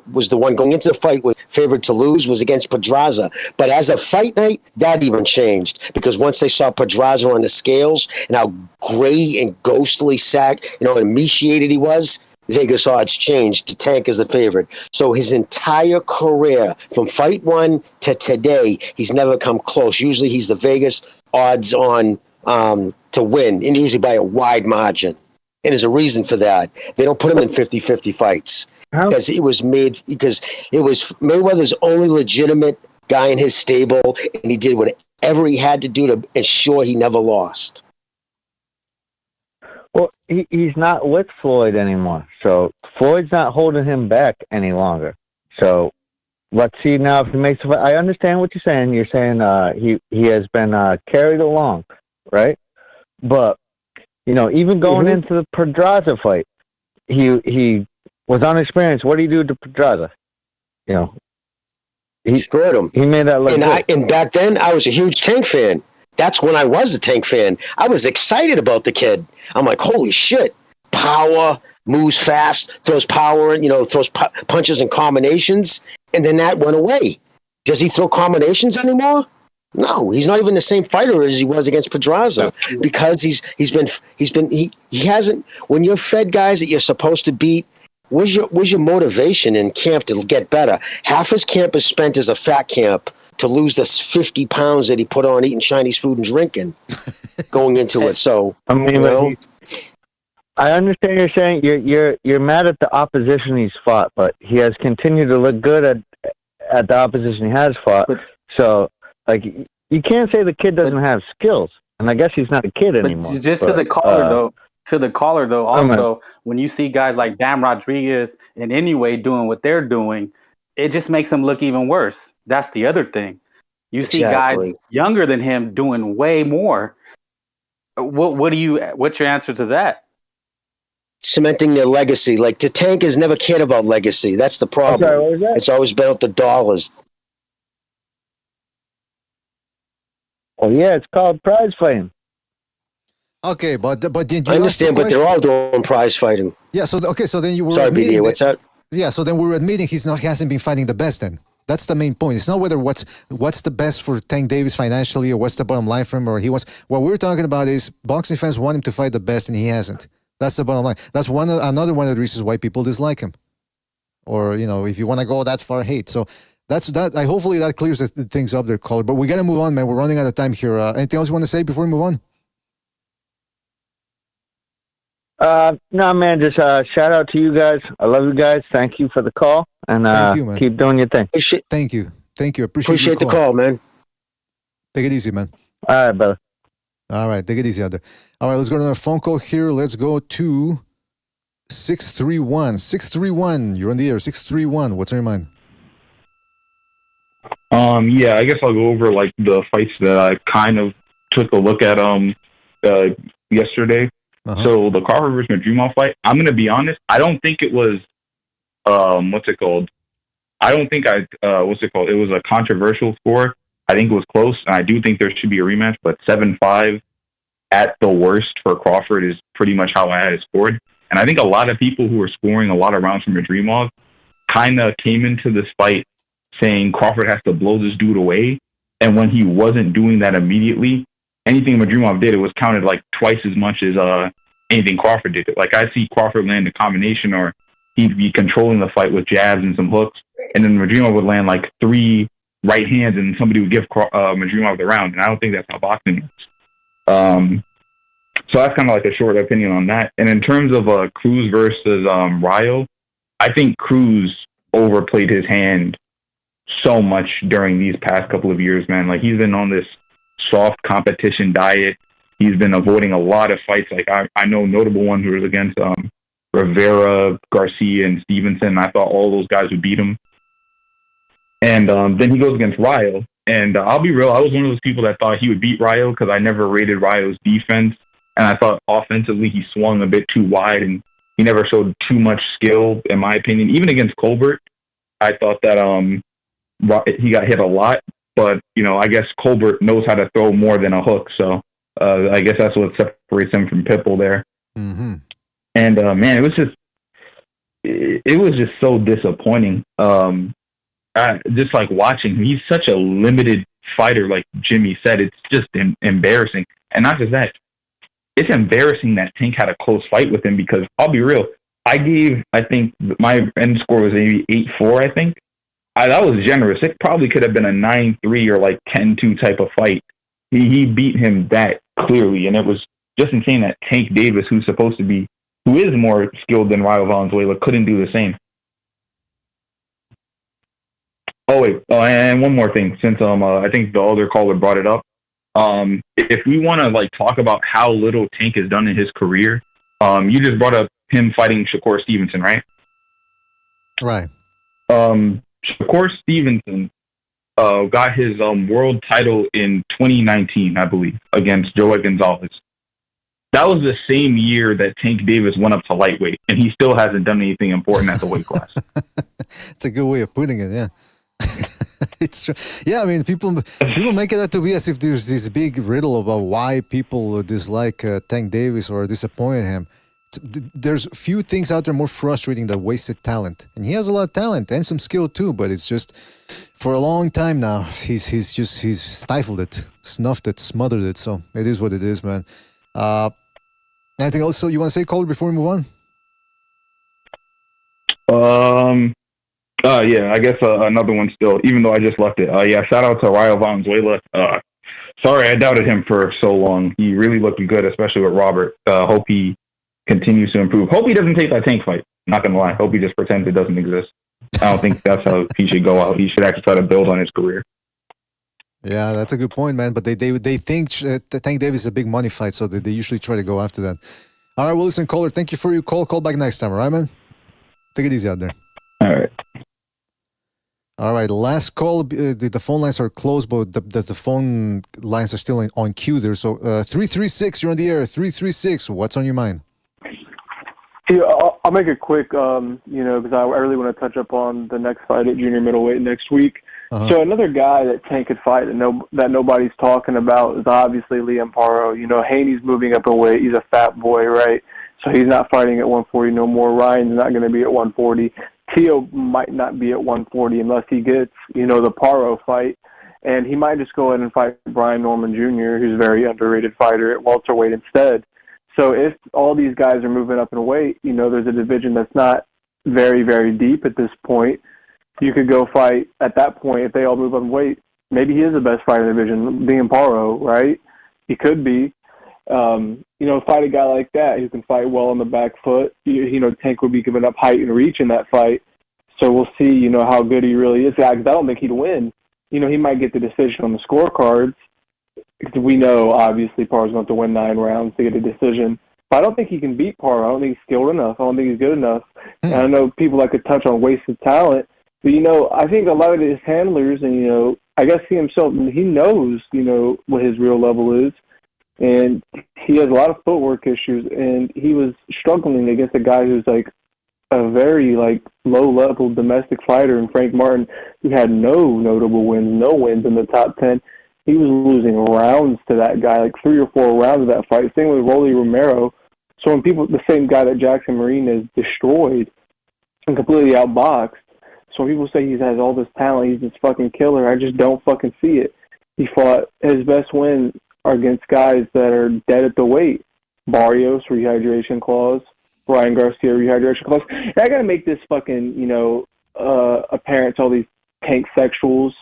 Was the one going into the fight with favored to lose was against Pedraza. But as a fight night, that even changed because once they saw Pedraza on the scales and how gray and ghostly emaciated he was, Vegas odds changed to Tank as the favorite. So his entire career, from fight 1 to today, he's never come close. Usually he's the Vegas odds on to win, and usually by a wide margin. And there's a reason for that. They don't put him in 50-50 fights. Because it was Mayweather's only legitimate guy in his stable, and he did whatever he had to do to ensure he never lost. Well, he's not with Floyd anymore, so Floyd's not holding him back any longer. So let's see now if he makes. I understand what you're saying. You're saying he has been carried along, right? But even going into the Pedraza fight, he was unexperienced. What do you do to Pedraza? He destroyed him. He made that look good. And back then, I was a huge Tank fan. That's when I was a Tank fan. I was excited about the kid. I'm like, holy shit. Power, moves fast, throws power, throws punches and combinations. And then that went away. Does he throw combinations anymore? No, he's not even the same fighter as he was against Pedraza because he hasn't. When you're fed guys that you're supposed to beat, where's your motivation in camp to get better? Half his camp is spent as a fat camp to lose this 50 pounds that he put on eating Chinese food and drinking going into it. So, I mean, I understand you're saying you're mad at the opposition he's fought, but he has continued to look good at the opposition he has fought. So, you can't say the kid doesn't have skills, and I guess he's not a kid anymore. Just to the caller though, also, when you see guys like Bam Rodriguez and Anyway doing what they're doing, it just makes him look even worse. That's the other thing. You see guys younger than him doing way more. What's your answer to that? Cementing their legacy. Like, the Tank has never cared about legacy. That's the problem. Sorry, what was that? It's always been about the dollars. Well, yeah, it's called prize fighting. Okay, but did you I understand, but they're all doing prize fighting. Yeah. So then you were sorry, admitting BD, what's that? Yeah. So then we're admitting he hasn't been fighting the best. Then that's the main point. It's not whether what's the best for Tank Davis financially or what's the bottom line for him or he wants. What we're talking about is boxing fans want him to fight the best and he hasn't. That's the bottom line. That's another one of the reasons why people dislike him. Or if you want to go that far, hate. So. That's that. Hopefully that clears the things up there, caller. But we gotta move on, man. We're running out of time here. Anything else you want to say before we move on? No, man. Just shout out to you guys. I love you guys. Thank you for the call, and Thank you, man. keep doing your thing. Thank you. Appreciate the call, man. Take it easy, man. All right, brother. All right, take it easy out there. All right, let's go to another phone call here. Let's go to 631. 631. You're on the air. 631. What's on your mind? Yeah, I guess I'll go over the fights that I kind of took a look at yesterday. So the Crawford versus Madrimov fight, I'm gonna be honest, I don't think it was what's it called? I don't think it was a controversial score. I think it was close, and I do think there should be a rematch, but 7-5 at the worst for Crawford is pretty much how I had it scored. And I think a lot of people who were scoring a lot of rounds from Madrimov kind of came into this fight saying Crawford has to blow this dude away. And when he wasn't doing that immediately, anything Madrimov did, it was counted twice as much as anything Crawford did. I see Crawford land a combination, or he'd be controlling the fight with jabs and some hooks, and then Madrimov would land 3 right hands, and somebody would give Madrimov the round. And I don't think that's how boxing works. So that's kind of a short opinion on that. And in terms of Cruz versus Rayo, I think Cruz overplayed his hand so much during these past couple of years, man. He's been on this soft competition diet. He's been avoiding a lot of fights. I know notable ones who was against Rivera, Garcia, and Stevenson. I thought all those guys would beat him. And then he goes against Rayo. And I'll be real, I was one of those people that thought he would beat Rayo because I never rated Rayo's defense. And I thought offensively he swung a bit too wide and he never showed too much skill, in my opinion. Even against Colbert, I thought that he got hit a lot, but I guess Colbert knows how to throw more than a hook, so I guess that's what separates him from Pitbull there. Mm-hmm. And man, it was just so disappointing. Just watching him, he's such a limited fighter, like Jimmy said. It's just embarrassing, and not just that. It's embarrassing that Tank had a close fight with him because I'll be real. I think my end score was maybe 8-4. I think. That was generous. It probably could have been a 9-3 or 10-2 type of fight. He beat him that clearly, and it was just insane that Tank Davis, who is more skilled than Rayo Valenzuela, couldn't do the same. Oh wait, and one more thing, since I think the other caller brought it up. If we want to talk about how little Tank has done in his career, You just brought up him fighting Shakur Stevenson, right? Right. Shakur Stevenson got his world title in 2019, I believe, against Joey Gonzalez. That was the same year that Tank Davis went up to lightweight, and he still hasn't done anything important at the weight class. It's a good way of putting it, yeah. It's true. Yeah, I mean, people make it out to be as if there's this big riddle about why people dislike Tank Davis or disappoint him. There's few things out there more frustrating than wasted talent, and he has a lot of talent and some skill too. But it's just for a long time now, he's stifled it, snuffed it, smothered it. So it is what it is, man. Anything else you want to say, Caller, before we move on? Yeah, I guess another one still, even though I just left it. Yeah, shout out to Rayo Valenzuela. Sorry, I doubted him for so long. He really looked good, especially with Robert. Hope he continues to improve. Hope he doesn't take that Tank fight. Not gonna lie. Hope he just pretends it doesn't exist. I don't think that's how he should go out. He should actually try to build on his career. Yeah, that's a good point, man. But they think Tank Davis is a big money fight, so they usually try to go after that. All right, well, listen, Caller, thank you for your call. Call back next time, all right, man? Take it easy out there. All right. All right, last call. The phone lines are closed, but the phone lines are still on queue there. So 336, you're on the air. 336, what's on your mind? Yeah, I'll make it quick, because I really want to touch up on the next fight at junior middleweight next week. So another guy that Tank could fight that nobody's talking about is obviously Liam Paro. Haney's moving up in weight. He's a fat boy, right? So he's not fighting at 140 no more. Ryan's not going to be at 140. Tio might not be at 140 unless he gets, the Paro fight. And he might just go ahead and fight Brian Norman Jr., who's a very underrated fighter at welterweight instead. So if all these guys are moving up in weight, there's a division that's not very, very deep at this point. You could go fight at that point if they all move up in weight. Maybe he is the best fighter in the division, being Paro, right? He could be. Fight a guy like that who can fight well on the back foot. Tank would be giving up height and reach in that fight. So we'll see, how good he really is. Because I don't think he'd win. He might get the decision on the scorecards. Because we know, obviously, Paro's going to win 9 rounds to get a decision. But I don't think he can beat Paro. I don't think he's skilled enough. I don't think he's good enough. And I know people like to touch on wasted talent. But, I think a lot of his handlers, and, I guess he himself, he knows, what his real level is. And he has a lot of footwork issues. And he was struggling against a guy who's, a very, low-level domestic fighter in Frank Martin who had no notable wins, no wins in the top 10. He was losing rounds to that guy, 3 or 4 rounds of that fight. Same with Rolly Romero. So when the same guy that Jackson Martinez destroyed and completely outboxed, so when people say he has all this talent, he's this fucking killer, I just don't fucking see it. He fought, his best wins are against guys that are dead at the weight. Barrios, rehydration clause. Ryan Garcia, rehydration clause. And I gotta make this fucking, apparent to all these Tank sexuals.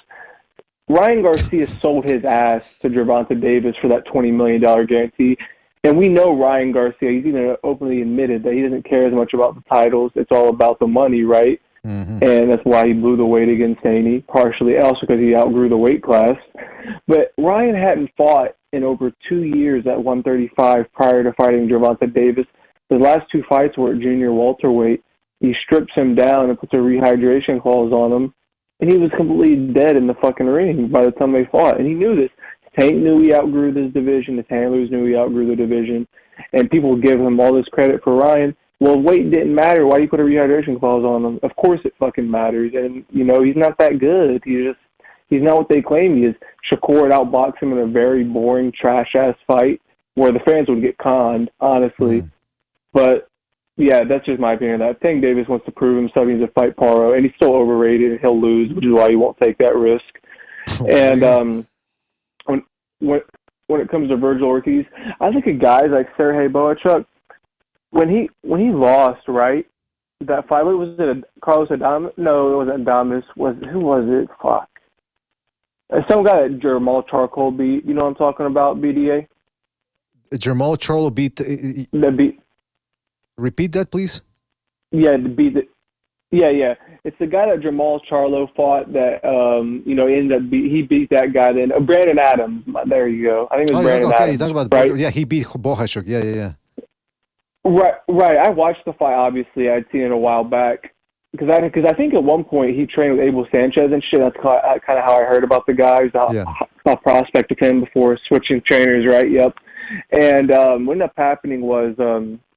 Ryan Garcia sold his ass to Gervonta Davis for that $20 million guarantee. And we know Ryan Garcia, he's even openly admitted that he doesn't care as much about the titles. It's all about the money, right? Mm-hmm. And that's why he blew the weight against Haney, partially also because he outgrew the weight class. But Ryan hadn't fought in over 2 years at 135 prior to fighting Gervonta Davis. His last 2 fights were at junior welterweight. He strips him down and puts a rehydration clause on him. And he was completely dead in the fucking ring by the time they fought. And he knew this. Tank knew he outgrew this division. His handlers knew he outgrew the division. And people give him all this credit for Ryan. Well, weight didn't matter. Why do you put a rehydration clause on him? Of course it fucking matters. And, he's not that good. He's not what they claim he is. Shakur outboxed him in a very boring, trash-ass fight where the fans would get conned, honestly. But, yeah, that's just my opinion of that. Tank Davis wants to prove himself. He needs to fight Paro, and he's still overrated, and he'll lose, which is why he won't take that risk. And when it comes to Virgil Ortiz, I think of guys like Sergey Boachuk, when he lost, right, that fight, was it Carlos Adames? No, it wasn't Adames. Who was it? Fuck. Some guy that Jamal Charcoal beat. You know what I'm talking about, BDA? Jamal Charlo beat... Repeat that, please. Yeah, yeah. It's the guy that Jamal Charlo fought that ended up he beat that guy. Then Brandon Adams. There you go. I think it was Brandon Adams. You talk about right? Yeah, he beat Bohashuk. Yeah. Right. I watched the fight. Obviously, I'd seen it a while back because I think at one point he trained with Abel Sanchez and shit. That's kind of how I heard about the guy. He was a prospect of him before switching trainers. Right. Yep. And what ended up happening was,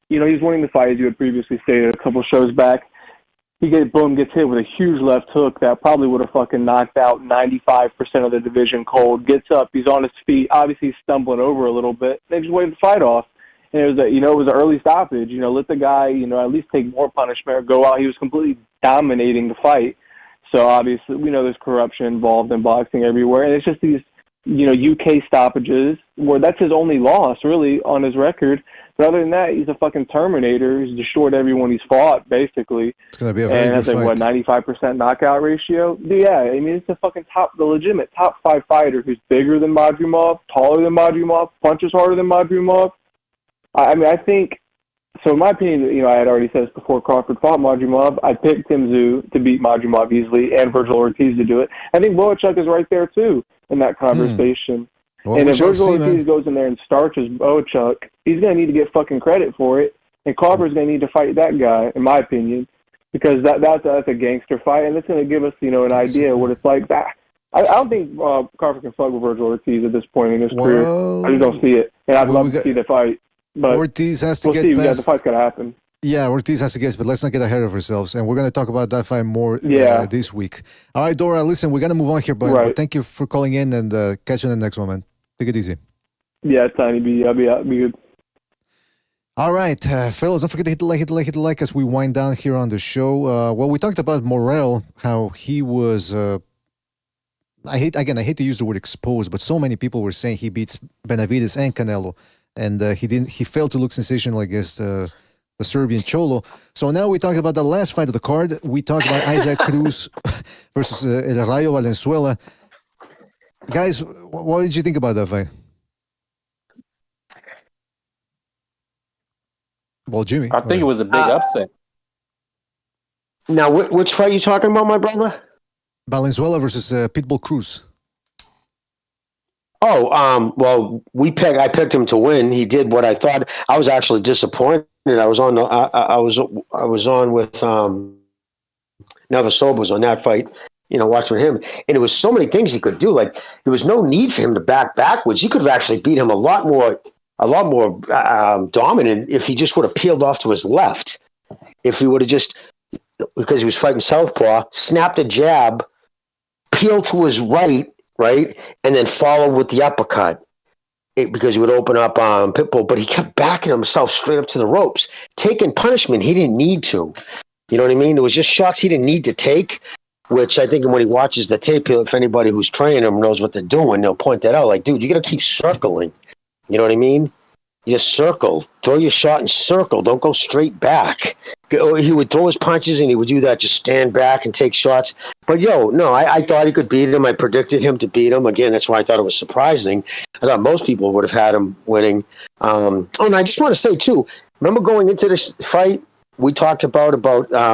he was winning the fight as you had previously stated a couple shows back. He gets hit with a huge left hook that probably would have fucking knocked out 95% of the division cold. Gets up, he's on his feet. Obviously, he's stumbling over a little bit. They just waved the fight off. And it was an early stoppage. Let the guy, at least take more punishment or go out. He was completely dominating the fight. So obviously, we know there's corruption involved in boxing everywhere. And it's just these, UK stoppages where that's his only loss, really, on his record. But other than that, he's a fucking Terminator. He's destroyed everyone he's fought, basically. It's going to be a very good fight. And that's 95% knockout ratio? Yeah, I mean, it's the legitimate top 5 fighter who's bigger than Madrimov, taller than Madrimov, punches harder than Madrimov. I mean, I think, so in my opinion, I had already said this before Crawford fought Madrimov. I picked Tim Tszyu to beat Madrimov easily and Virgil Ortiz to do it. I think Boachuk is right there, too, in that conversation. Well, and if Virgil Ortiz goes in there and starches Boachuk, he's going to need to get fucking credit for it. And Crawford's going to need to fight that guy, in my opinion, because that's a gangster fight, and it's going to give us, an idea of what it's like. I don't think Crawford can fuck with Virgil Ortiz at this point in his career. I just don't see it. And I'd love to see the fight. But Ortiz has to we'll get see. past. The fight's got to happen. Yeah, Ortiz has to get, but let's not get ahead of ourselves. And we're going to talk about that fight more this week. All right, Dora, listen, we're going to move on here, but thank you for calling in and catch you in the next one, man. Take it easy. Yeah, Tiny B. I'll be good. All right, fellas, don't forget to hit the like as we wind down here on the show. Well, we talked about Morell, how he was... I hate to use the word exposed, but so many people were saying he beats Benavidez and Canelo. And he failed to look sensational against the Serbian Cholo. So now we talked about the last fight of the card. We talked about Isaac Cruz versus El Rayo Valenzuela. Guys, what did you think about that fight? Well, Jimmy. I think it was a big upset. Now, which fight are you talking about, my brother? Valenzuela versus Pitbull Cruz. Oh, well, I picked him to win. He did what I thought. I was actually disappointed. I was on with Navasoba was on that fight, watching him, and it was so many things he could do. Like there was no need for him to back backwards. He could have actually beat him a lot more dominant if he just would have peeled off to his left. If he would have just, because he was fighting southpaw, snapped a jab, peeled to his right, and then follow with the uppercut because he would open up Pitbull, but he kept backing himself straight up to the ropes, taking punishment he didn't need to. You know what I mean? It was just shots he didn't need to take, which I think when he watches the tape, if anybody who's training him knows what they're doing, they'll point that out. Like, dude, you got to keep circling. You know what I mean? You just circle. Throw your shot and circle. Don't go straight back. He would throw his punches and he would do that, just stand back and take shots. But, I thought he could beat him. I predicted him to beat him. Again, that's why I thought it was surprising. I thought most people would have had him winning. And I just want to say, too, remember going into this fight, we talked about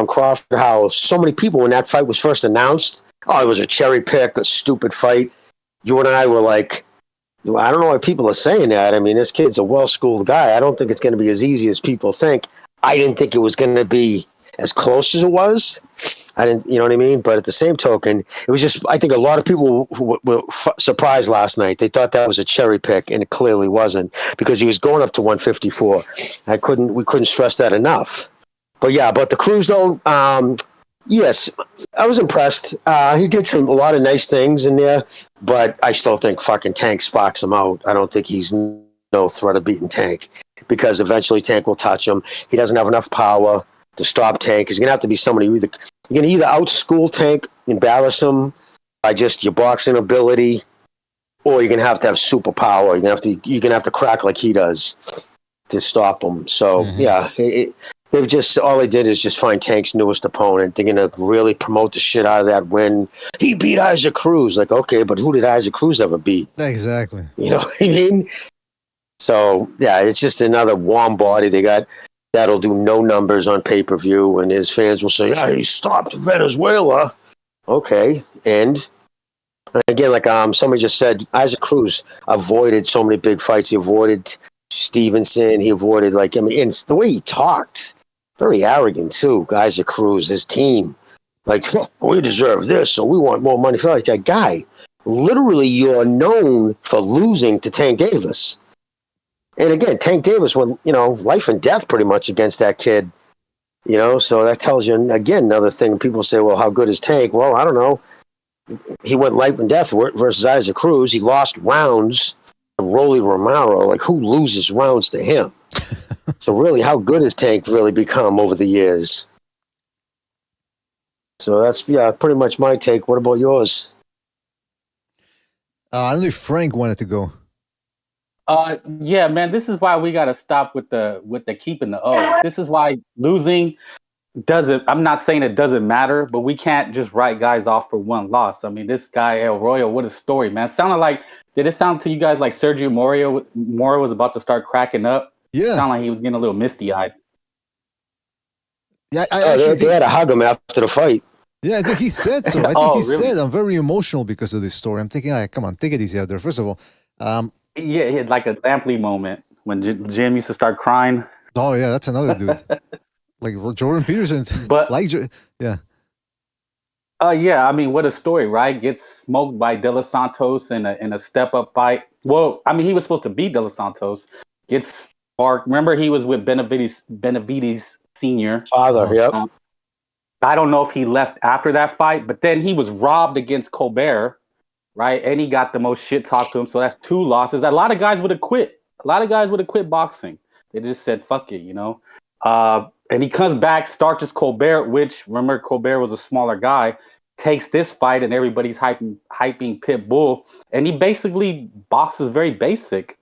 Crawford, how so many people when that fight was first announced, it was a cherry pick, a stupid fight. You and I were like, I don't know why people are saying that. I mean, this kid's a well-schooled guy. I don't think it's going to be as easy as people think. I didn't think it was going to be as close as it was. I didn't, you know what I mean? But at the same token, it was just, I think a lot of people were surprised last night. They thought that was a cherry pick, and it clearly wasn't because he was going up to 154. We couldn't stress that enough. But the Cruz though, yes, I was impressed. He did a lot of nice things in there, but I still think fucking Tank sparks him out. I don't think he's no threat of beating Tank because eventually Tank will touch him. He doesn't have enough power to stop Tank. He's going to have to be somebody you're going to either outschool Tank, embarrass him by just your boxing ability, or you're going to have super power. You're going to have to crack like he does to stop him. So, they've just, all they did is just find Tank's newest opponent. They're going to really promote the shit out of that win. He beat Isaac Cruz. Like, okay, but who did Isaac Cruz ever beat? Exactly. You know what I mean? So, it's just another warm body they got that'll do no numbers on pay-per-view, and his fans will say, he stopped Venezuela. Okay, and again, like somebody just said, Isaac Cruz avoided so many big fights. He avoided Stevenson. He avoided, like, I mean, and the way he talked, very arrogant too. Guys at Cruz, his team, like, oh, we deserve this, so we want more money. Like that guy. Literally, you're known for losing to Tank Davis. And again, Tank Davis went, life and death pretty much against that kid. So that tells you, again, another thing. People say, well, how good is Tank? Well, I don't know. He went life and death versus Isaac Cruz. He lost rounds to Rolly Romero. Like, who loses rounds to him? So really, how good has Tank really become over the years? So that's, pretty much my take. What about yours? I don't know if Frank wanted to go. Yeah, man. This is why we got to stop with the keeping the O. This is why losing doesn't. I'm not saying it doesn't matter, but we can't just write guys off for one loss. I mean, this guy El Royo, what a story, man. Did it sound to you guys like Sergio Moro was about to start cracking up? Yeah, it sounded like he was getting a little misty eyed. Yeah, they had to hug him after the fight. Yeah, I think he said so. I think he said, I'm very emotional because of this story. I'm thinking, all right, come on, take it easy out there. First of all, he had like a Lampley moment when Jim used to start crying. Oh, yeah, that's another dude. Like Jordan Peterson. But, yeah. Yeah, I mean, what a story, right? Gets smoked by De Los Santos in a step-up fight. Well, I mean, he was supposed to beat De Los Santos. Gets sparked. Remember, he was with Benavides Sr. Father, yep. I don't know if he left after that fight, but then he was robbed against Colbert, right? And he got the most shit talked to him. So that's 2 losses. A lot of guys would have quit. A lot of guys would have quit boxing. They just said, fuck it, And he comes back, starts as Colbert, which, remember, Colbert was a smaller guy, takes this fight, and everybody's hyping Pitbull. And he basically boxes very basic.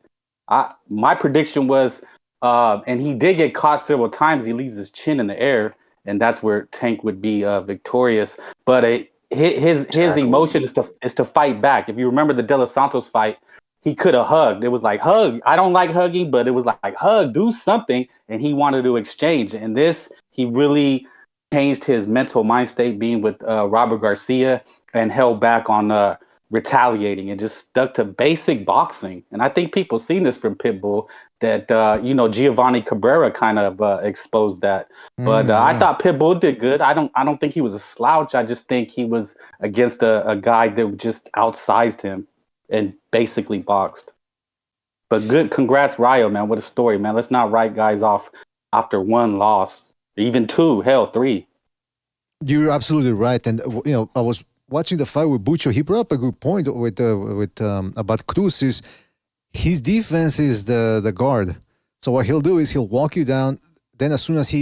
My prediction was, and he did get caught several times, he leaves his chin in the air. And that's where Tank would be victorious. But his emotion is to fight back. If you remember the De Los Santos fight, he could have hugged. It was like, hug. I don't like hugging, but it was like, hug, do something. And he wanted to exchange. And this, he really changed his mental mind state being with Robert Garcia and held back on retaliating and just stuck to basic boxing. And I think people seen this from Pitbull that, Giovanni Cabrera kind of exposed that. But I thought Pitbull did good. I don't think he was a slouch. I just think he was against a guy that just outsized him and basically boxed. But good. Congrats, Ryo, man. What a story, man. Let's not write guys off after 1 loss, even 2, hell, 3. You're absolutely right. And, I was watching the fight with Bucho. He brought up a good point with about Cruz. His defense is the guard. So what he'll do is he'll walk you down. Then as soon as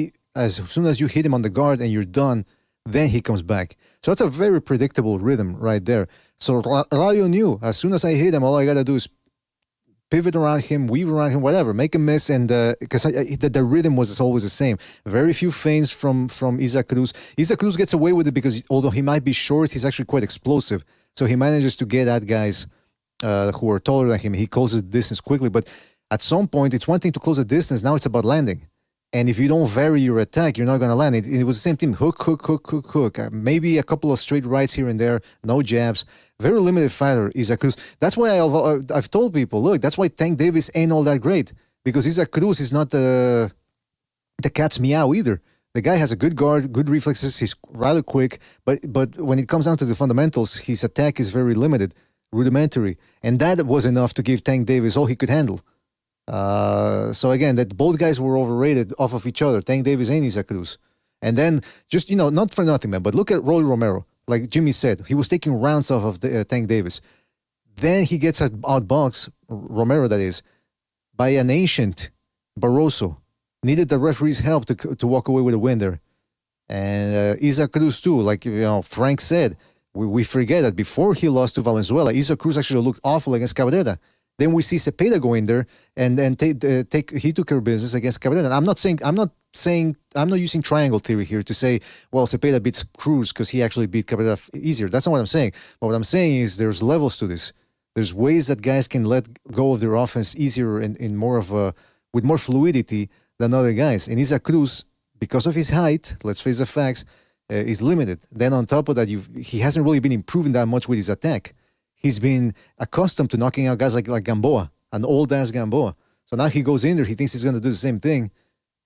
you hit him on the guard and you're done, then he comes back. So that's a very predictable rhythm right there. So Ryo knew, as soon as I hit him, all I got to do is pivot around him, weave around him, whatever, make a miss. And because the rhythm was always the same. Very few feints from Isaac Cruz. Isaac Cruz gets away with it because although he might be short, he's actually quite explosive. So he manages to get at guys who are taller than him. He closes the distance quickly. But at some point, it's one thing to close the distance. Now it's about landing. And if you don't vary your attack, you're not going to land. It was the same thing. Hook. Maybe a couple of straight rights here and there. No jabs. Very limited fighter, Isaac Cruz. That's why I've told people, look, that's why Tank Davis ain't all that great. Because Isaac Cruz is not the cat's meow either. The guy has a good guard, good reflexes. He's rather quick. But when it comes down to the fundamentals, his attack is very limited, rudimentary. And that was enough to give Tank Davis all he could handle. So again, that both guys were overrated off of each other, Tank Davis and Isaac Cruz. And then, just, not for nothing, man, but look at Rolly Romero. Like Jimmy said, he was taking rounds off of Tank Davis. Then he gets outboxed, Romero that is, by an ancient Barroso. Needed the referee's help to walk away with a win there. And Isaac Cruz too, like Frank said, we forget that before he lost to Valenzuela, Isaac Cruz actually looked awful against Cabrera. Then we see Cepeda go in there and he took care of business against Cabrera. And I'm not using triangle theory here to say, well, Cepeda beats Cruz because he actually beat Cabrera easier. That's not what I'm saying. But what I'm saying is there's levels to this. There's ways that guys can let go of their offense easier and with more fluidity than other guys. And Isaac Cruz, because of his height, let's face the facts, is limited. Then on top of that, he hasn't really been improving that much with his attack. He's been accustomed to knocking out guys like Gamboa, an old-ass Gamboa. So now he goes in there. He thinks he's going to do the same thing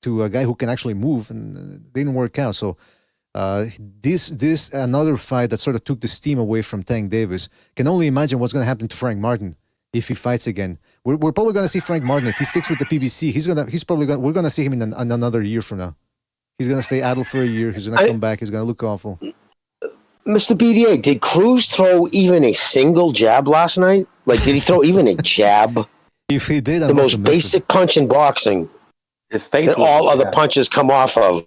to a guy who can actually move, and it didn't work out. So this another fight that sort of took the steam away from Tank Davis. Can only imagine what's going to happen to Frank Martin if he fights again. We're probably going to see Frank Martin if he sticks with the PBC. We're going to see him in another year from now. He's going to stay idle for a year. He's going to come back. He's going to look awful. Mr. BDA, did Cruz throw even a single jab last night? Like, did he throw even a jab? If he did, the most basic punch in boxing, his face that all other punches come off of,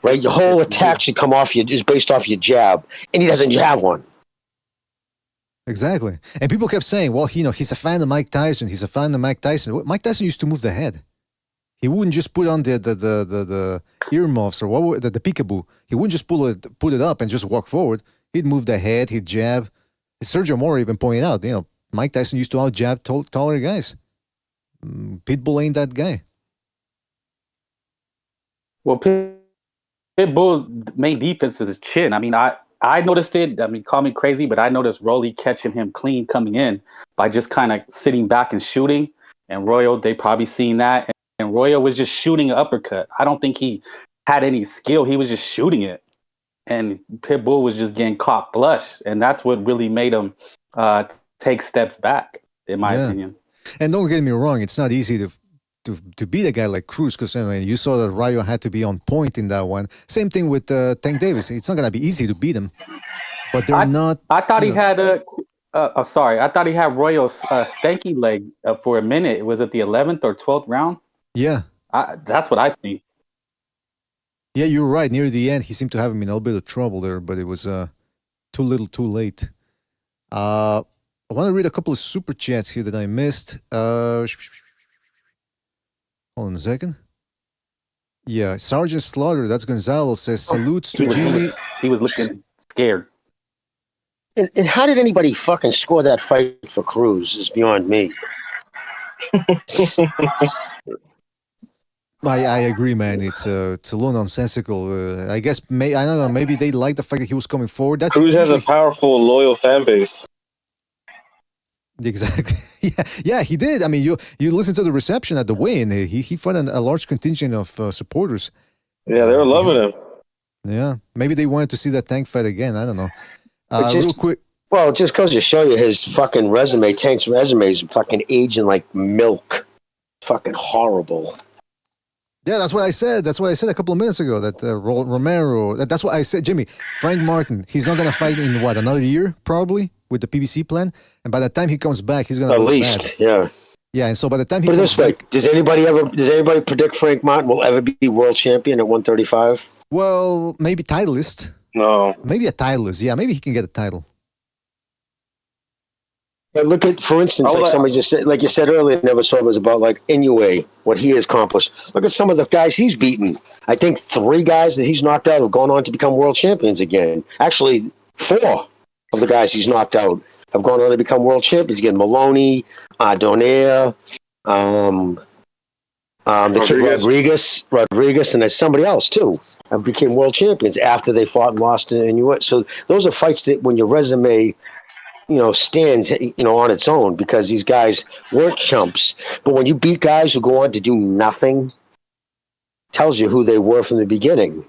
right? Your whole attack should come off is based off your jab, and he doesn't have one. Exactly. And people kept saying, well, he's a fan of Mike Tyson. He's a fan of Mike Tyson. Mike Tyson used to move the head. He wouldn't just put on the earmuffs or the peekaboo. He wouldn't just put it up and just walk forward. He'd move the head, he'd jab. Sergio Mora even pointed out, Mike Tyson used to out-jab taller guys. Pitbull ain't that guy. Well, Pitbull's main defense is his chin. I mean, I noticed it. I mean, call me crazy, but I noticed Rolly catching him clean coming in by just kind of sitting back and shooting. And Royal, they probably seen that. And Royal was just shooting an uppercut. I don't think he had any skill. He was just shooting it. And Pitbull was just getting caught flush. And that's what really made him take steps back, in my opinion. And don't get me wrong, it's not easy to beat a guy like Cruz, because you saw that Rayo had to be on point in that one. Same thing with Tank Davis. It's not going to be easy to beat him. But they're not... I thought he had I thought he had Royal's stanky leg for a minute. Was it the 11th or 12th round? Yeah. That's what I see. Yeah, you're right. Near the end, he seemed to have him in a little bit of trouble there, but it was too little, too late. I want to read a couple of super chats here that I missed. Hold on a second. Yeah, Sergeant Slaughter, that's Gonzalo, says, salutes to Jimmy. He was looking scared. And how did anybody fucking score that fight for Cruz is beyond me. I agree, man. It's a little nonsensical. I guess, I don't know, maybe they like the fact that he was coming forward. That's Cruz has a powerful, loyal fan base. Exactly. Yeah, he did. I mean, you listen to the reception at the weigh-in. He found a large contingent of supporters. Yeah, they were loving him. Yeah, maybe they wanted to see that Tank fight again. I don't know. Real quick. Well, it just goes to show you his fucking resume. Tank's resume is fucking aging like milk. Fucking horrible. Yeah, that's what I said. That's what I said a couple of minutes ago. That Romero. That's what I said, Jimmy. Frank Martin. He's not gonna fight in another year probably with the PBC plan. And by the time he comes back, he's gonna at look least, bad. yeah. Yeah, and so by the time he comes back, does anybody predict Frank Martin will ever be world champion at 135? Well, maybe titleist. No. Maybe a titleist. Yeah, maybe he can get a title. But look at, for instance, like somebody just said, like you said earlier, Never Saw was about like Inoue, what he has accomplished. Look at some of the guys he's beaten. I think 3 guys that he's knocked out have gone on to become world champions again. Actually, 4 of the guys he's knocked out have gone on to become world champions again. Maloney, Donaire, the kid Rodriguez, and there's somebody else too, have became world champions after they fought and lost in Inoue. So those are fights that when your resume stands, on its own, because these guys weren't chumps. But when you beat guys who go on to do nothing, tells you who they were from the beginning.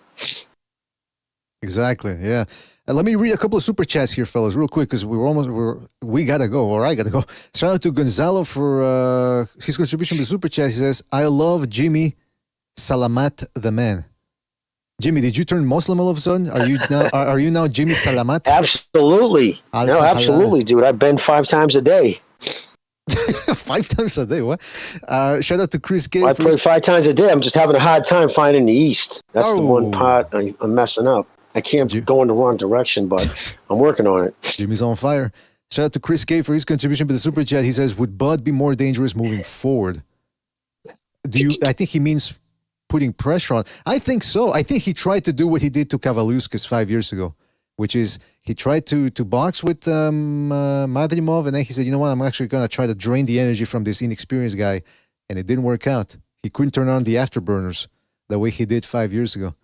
Exactly, yeah. And let me read a couple of super chats here, fellas, real quick, because we gotta go, or I gotta go. Shout out to Gonzalo for his contribution to the super chat. He says, I love Jimmy Salamat the man. Jimmy, did you turn Muslim all of a sudden? Are you now Jimmy Salamat? Absolutely. No, absolutely, dude. I've been 5 times a day. 5 times a day? What? Shout out to Chris Gage. I pray 5 times a day. I'm just having a hard time finding the East. That's the one part I'm messing up. I can't go in the wrong direction, but I'm working on it. Jimmy's on fire. Shout out to Chris Gage for his contribution to the super chat. He says, would Bud be more dangerous moving forward? I think he means putting pressure on. I think so. I think he tried to do what he did to Kavaluskas 5 years ago, which is he tried to box with Madrimov, and then he said, you know what, I'm actually going to try to drain the energy from this inexperienced guy, and it didn't work out. He couldn't turn on the afterburners the way he did 5 years ago.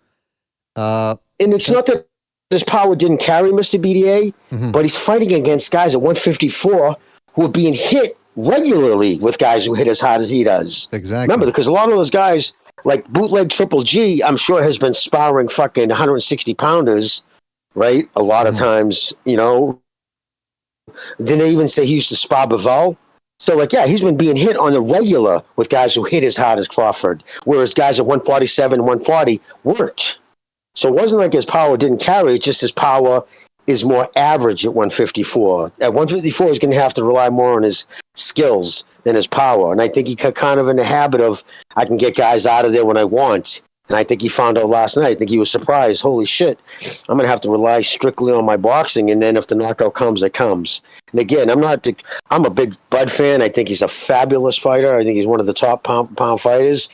And it's not that his power didn't carry Mr. BDA, but he's fighting against guys at 154 who are being hit regularly with guys who hit as hard as he does. Exactly. Remember, because a lot of those guys, like Bootleg Triple G, I'm sure has been sparring fucking 160 pounders, right? A lot of times, you know. Then they even say he used to spar Bivol. So, like, yeah, he's been being hit on the regular with guys who hit as hard as Crawford, whereas guys at 147, 140 weren't. So it wasn't like his power didn't carry, it's just his power is more average at 154. At 154, he's going to have to rely more on his skills than his power. And I think he got kind of in the habit of, I can get guys out of there when I want. And I think he found out last night. I think he was surprised. Holy shit, I'm going to have to rely strictly on my boxing. And then if the knockout comes, it comes. And again, I'm a big Bud fan. I think he's a fabulous fighter. I think he's one of the top pound fighters.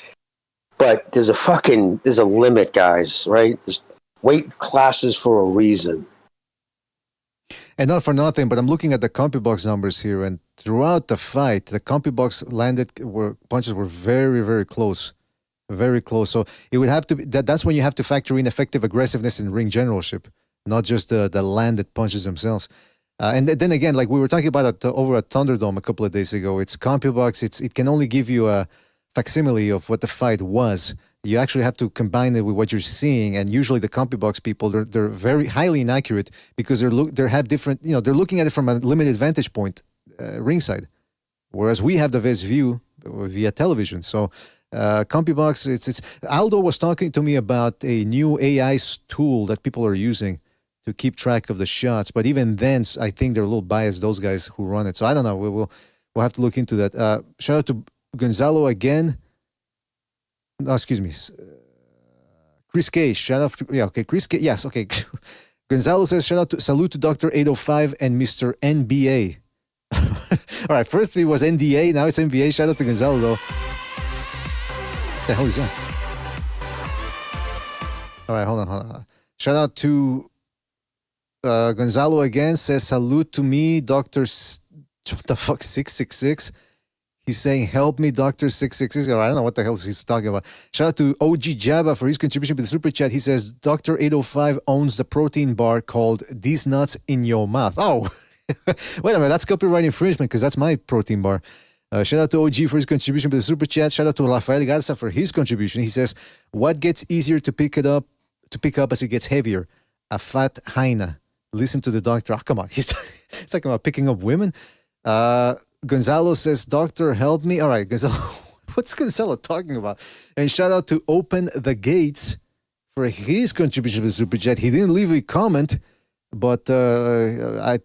But there's a limit, guys, right? There's weight classes for a reason. And not for nothing, but I'm looking at the CompuBox numbers here, and throughout the fight, the CompuBox punches were very, very close. Very close. So it would have to be that's when you have to factor in effective aggressiveness and ring generalship, not just the landed punches themselves. And then again, like we were talking about over at Thunderdome a couple of days ago, it's CompuBox. It can only give you a facsimile of what the fight was. You actually have to combine it with what you're seeing, and usually the CompuBox people they're very highly inaccurate because they're looking at it from a limited vantage point ringside, whereas we have the best view via television. So CompuBox, it's Aldo was talking to me about a new AI tool that people are using to keep track of the shots, but even then, I think they're a little biased, those guys who run it. So I don't know. We'll have to look into that. Shout out to Gonzalo again. No, excuse me. Chris K. Shout out to, okay, Chris K. Yes, okay. Gonzalo says, salute to Dr. 805 and Mr. NBA. All right, first it was NDA, now it's NBA. Shout out to Gonzalo, though. What the hell is that? All right, hold on. Shout out to Gonzalo again, says, salute to me, Dr. What the fuck, 666? He's saying, help me, Dr. 666. I don't know what the hell he's talking about. Shout out to OG Jabba for his contribution to the super chat. He says, Dr. 805 owns the protein bar called These Nuts in Your Mouth. Oh, wait a minute. That's copyright infringement because that's my protein bar. Shout out to OG for his contribution to the super chat. Shout out to Rafael Garza for his contribution. He says, what gets easier to pick up as it gets heavier? A fat hyena. Listen to the doctor. Oh, come on. He's talking about picking up women. Gonzalo says, doctor, help me. All right, Gonzalo, what's Gonzalo talking about? And shout out to Open the Gates for his contribution to the super chat. He didn't leave a comment, but I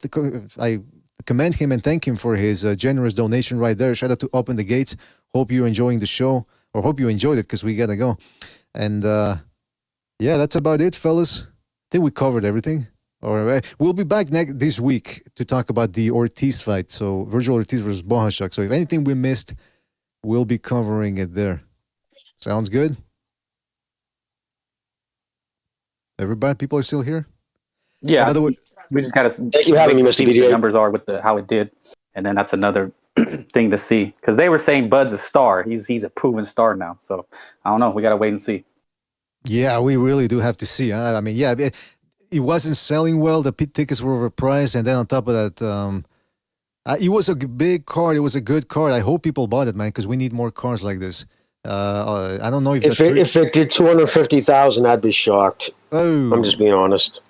commend him and thank him for his generous donation right there. Shout out to Open the Gates. Hope you're enjoying the show, or hope you enjoyed it, because we gotta go. And yeah, that's about it, fellas. I think we covered everything. All right, we'll be back this week to talk about the Ortiz fight. So Virgil Ortiz versus Bohashuk. So if anything we missed, we'll be covering it there. Sounds good? Everybody, people are still here? Yeah. By the way, we just gotta Thank you for having me, Mr. see what the BDA. numbers are with how it did, and then that's another thing to see, because they were saying Bud's a star. He's a proven star now. So I don't know. We gotta wait and see. yeah, we really do have to see. I mean, yeah. It wasn't selling well. The pit tickets were overpriced, and then on top of that, it was a big card. It was a good card. I hope people bought it, man, because we need more cars like this. I don't know if it did 250,000, I'd be shocked. Oh, I'm just being honest.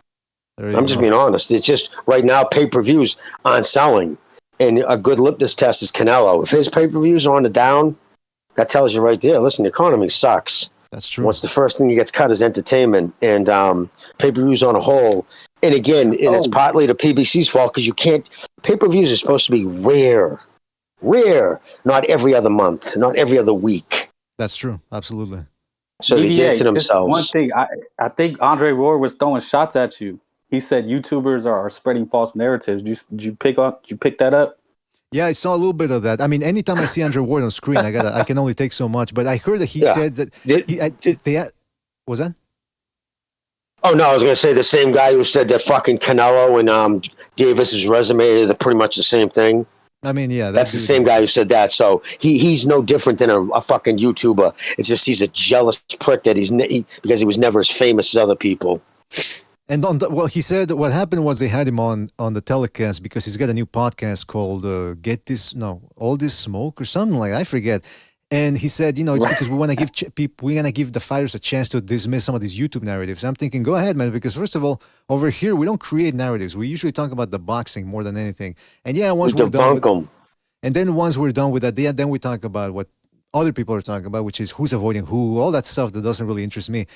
I'm just being honest. It's just right now pay-per-views aren't selling, and a good litmus test is Canelo. If his pay-per-views are on the down, that tells you right there. Listen, the economy sucks. That's true. What's the first thing that gets cut is entertainment and pay-per-views on a whole. And again, it's partly the PBC's fault because you can't. Pay-per-views are supposed to be rare, not every other month, not every other week. That's true. Absolutely. So they did it to themselves. One thing, I think Andre Rohr was throwing shots at you. He said YouTubers are spreading false narratives. Did you pick that up? Yeah, I saw a little bit of that. I mean, anytime I see Andre Ward on screen, I can only take so much. But I heard that he said that was that? Oh no, I was going to say the same guy who said that fucking Canelo and Davis's resume are pretty much the same thing. I mean, yeah, that's the same guy who said that. So he's no different than a fucking YouTuber. It's just he's a jealous prick that because he was never as famous as other people. And he said what happened was they had him on the telecast because he's got a new podcast called All This Smoke or something like that. I forget. And he said, it's because we want to give we're gonna give the fighters a chance to dismiss some of these YouTube narratives. I'm thinking, go ahead, man, because first of all, over here we don't create narratives. We usually talk about the boxing more than anything. And once we're done, once we're done with that, then we talk about what other people are talking about, which is who's avoiding who, all that stuff that doesn't really interest me.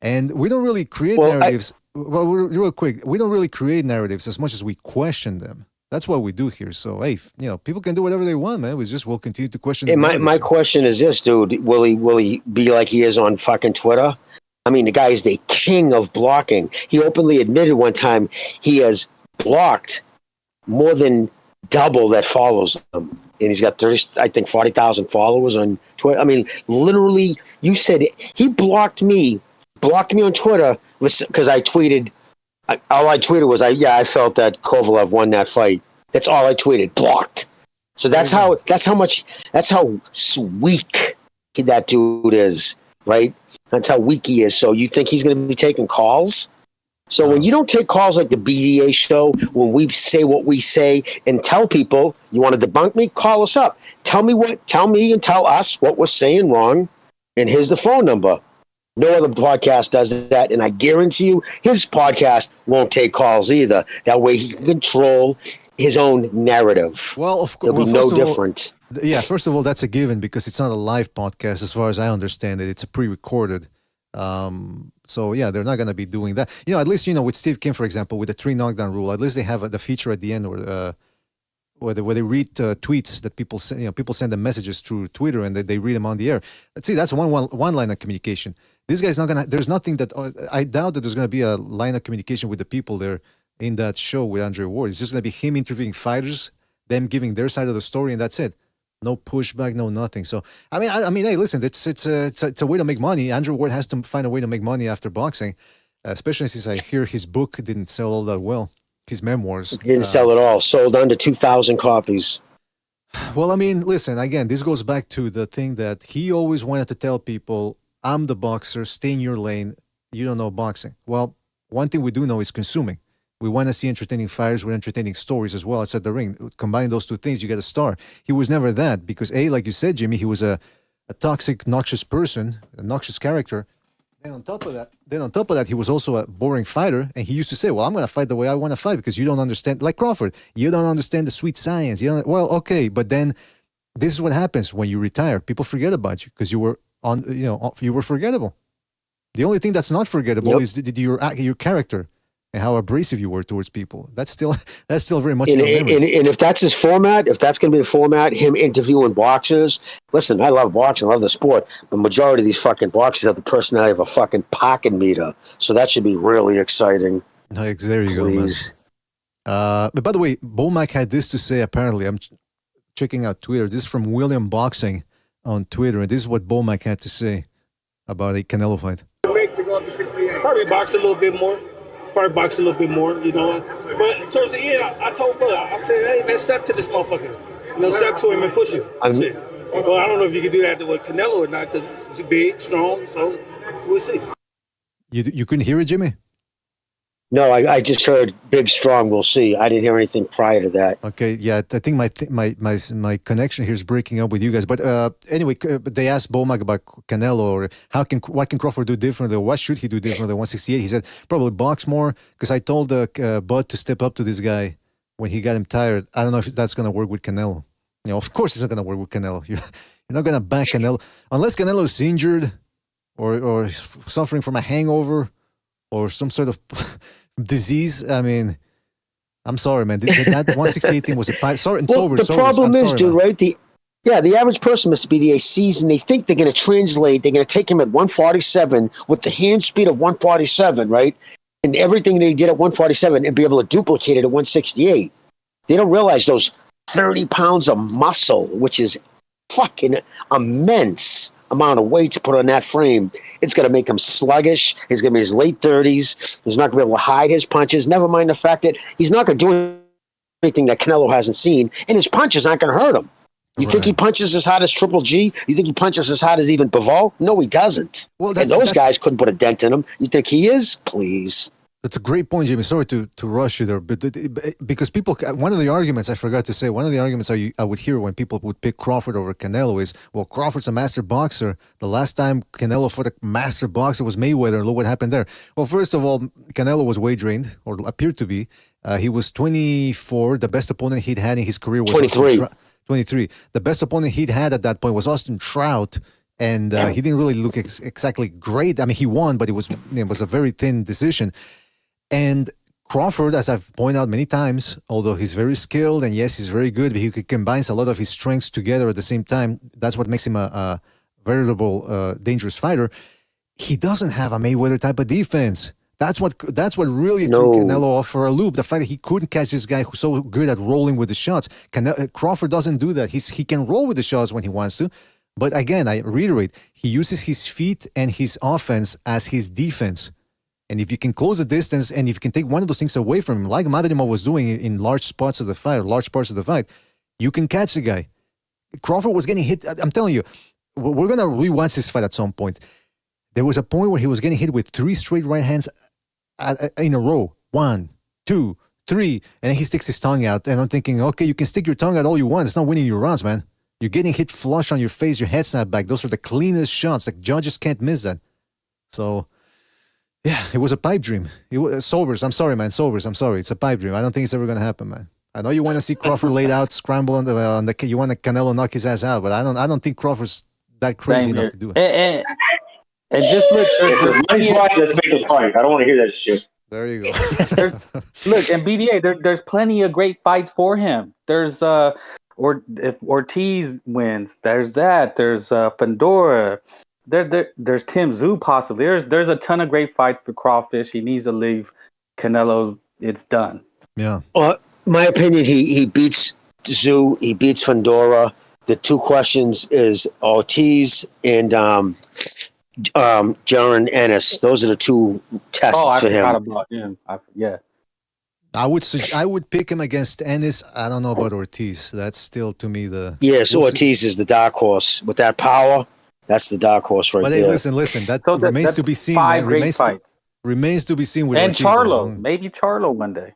And we don't really create narratives. Real quick, we don't really create narratives as much as we question them. That's what we do here. So, hey, people can do whatever they want, man. We'll continue to question. My question is this, dude: Will he be like he is on fucking Twitter? I mean, the guy is the king of blocking. He openly admitted one time he has blocked more than double that follows him, and he's got 40,000 followers on Twitter. I mean, literally, you said he blocked me on Twitter because I tweeted. All I tweeted was, I felt that Kovalev won that fight. That's all I tweeted. Blocked. So that's how weak that dude is, right? That's how weak he is. So you think he's going to be taking calls? So when you don't take calls like the BDA show, when we say what we say and tell people, you want to debunk me? Call us up. Tell me and tell us what we're saying wrong. And here's the phone number. No other podcast does that, and I guarantee you his podcast won't take calls either. That way he can control his own narrative. Well, of course. It'll be no different. First of all, that's a given because it's not a live podcast as far as I understand it. It's a pre-recorded. So, they're not going to be doing that. At least, with Steve Kim, for example, with the 3 knockdown rule, at least they have the feature at the end where they read tweets that people send. People send them messages through Twitter and they read them on the air. Let's see, that's one line of communication. This guy's not gonna. There's nothing that I doubt that there's gonna be a line of communication with the people there in that show with Andre Ward. It's just gonna be him interviewing fighters, them giving their side of the story, and that's it. No pushback, no nothing. So I mean, hey, listen, it's a way to make money. Andre Ward has to find a way to make money after boxing, especially since I hear his book didn't sell all that well. His memoirs didn't sell at all. Sold under 2,000 copies. Well, I mean, listen, again, this goes back to the thing that he always wanted to tell people. I'm the boxer, stay in your lane, you don't know boxing. Well, one thing we do know is consuming. We want to see entertaining fighters with entertaining stories as well outside the ring. Combine those two things, you get a star. He was never that because, like you said, Jimmy, he was a toxic, noxious person, a noxious character. Then on top of that, he was also a boring fighter, and he used to say, well, I'm going to fight the way I want to fight because you don't understand, like Crawford, you don't understand the sweet science. Well, okay, but then this is what happens when you retire. People forget about you because you were you were forgettable. The only thing that's not forgettable is your character and how abrasive you were towards people. That's still very much in your memories. And if that's his format, if that's going to be the format, him interviewing boxers. Listen, I love boxing, I love the sport. The majority of these fucking boxers have the personality of a fucking pocket meter. So that should be really exciting. There you go, man. But by the way, Bomac had this to say. Apparently, I'm checking out Twitter. This is from William Boxing on Twitter, and this is what Bomac had to say about a Canelo fight. Probably box a little bit more. But towards the end, I told Bud, I said, hey, man, step to this motherfucker. Step to him and push him. Well, I don't know if you can do that with Canelo or not because he's big, strong, so we'll see. You couldn't hear it, Jimmy? No, I just heard big, strong, we'll see. I didn't hear anything prior to that. Okay, I think my connection here is breaking up with you guys. But anyway, they asked Bomac about Canelo or what can Crawford do differently or what should he do differently at 168. He said probably box more because I told Bud to step up to this guy when he got him tired. I don't know if that's going to work with Canelo. Of course it's not going to work with Canelo. You're not going to back Canelo unless Canelo's injured or suffering from a hangover or some sort of disease. I mean, I'm sorry, man. That 168 thing was a pipe. Sorry, and sober. The problem is, dude, right? The average person, Mr. BDA, sees and they think they're going to translate. They're going to take him at 147 with the hand speed of 147, right? And everything they did at 147 and be able to duplicate it at 168. They don't realize those 30 pounds of muscle, which is fucking immense amount of weight to put on that frame. It's going to make him sluggish. He's going to be in his late 30s. He's not going to be able to hide his punches. Never mind the fact that he's not going to do anything that Canelo hasn't seen, and his punches aren't going to hurt him. You think he punches as hard as Triple G? You think he punches as hard as even Bivol? No, he doesn't. Well, and those guys couldn't put a dent in him. You think he is? Please. That's a great point, Jamie. Sorry to rush you there, but because people, one of the arguments I forgot to say, one of the arguments I would hear when people would pick Crawford over Canelo is, well, Crawford's a master boxer. The last time Canelo fought a master boxer was Mayweather. Look what happened there. Well, first of all, Canelo was weight drained, or appeared to be. He was 24. The best opponent he'd had in his career was 23. The best opponent he'd had at that point was Austin Trout. And he didn't really look exactly great. I mean, he won, but it was a very thin decision. And Crawford, as I've pointed out many times, although he's very skilled and yes, he's very good, but he combines a lot of his strengths together at the same time. That's what makes him a veritable dangerous fighter. He doesn't have a Mayweather type of defense. That's what really threw Canelo off for a loop. The fact that he couldn't catch this guy who's so good at rolling with the shots. Crawford doesn't do that. He can roll with the shots when he wants to. But again, I reiterate, he uses his feet and his offense as his defense. And if you can close the distance and if you can take one of those things away from him, like Madrimov was doing in large parts of the fight, you can catch the guy. Crawford was getting hit. I'm telling you, we're going to rewatch this fight at some point. There was a point where he was getting hit with 3 straight right hands in a row. 1, 2, 3. And then he sticks his tongue out. And I'm thinking, okay, you can stick your tongue out all you want. It's not winning your rounds, man. You're getting hit flush on your face, your head snapped back. Those are the cleanest shots. The judges can't miss that. So, yeah, it was a pipe dream. Sobers, I'm sorry, man. Sobers, I'm sorry. It's a pipe dream. I don't think it's ever going to happen, man. I know you want to see Crawford laid out, scramble on the you want Canelo knock his ass out, but I don't think Crawford's that crazy enough to do it. And just look, money's right. Let's make a fight. I don't want to hear that shit. There you go. Look, and BDA, there's plenty of great fights for him. There's or if Ortiz wins, there's that. There's Pandora. There's Tim Tszyu possibly. There's a ton of great fights for Crawfish. He needs to leave Canelo. It's done. Yeah. My opinion, he beats Tszyu. He beats Pandora. The 2 questions is Ortiz and Jaron Ennis. Those are the 2 tests for him. I forgot about him. Yeah. I would pick him against Ennis. I don't know about Ortiz. That's still to me the... Yes, Ortiz is the dark horse. With that power, that's the dark horse right there. But hey, listen. That remains to be seen. 5 great fights. Remains to be seen with and Ortiz. Charlo. Maybe Charlo one day.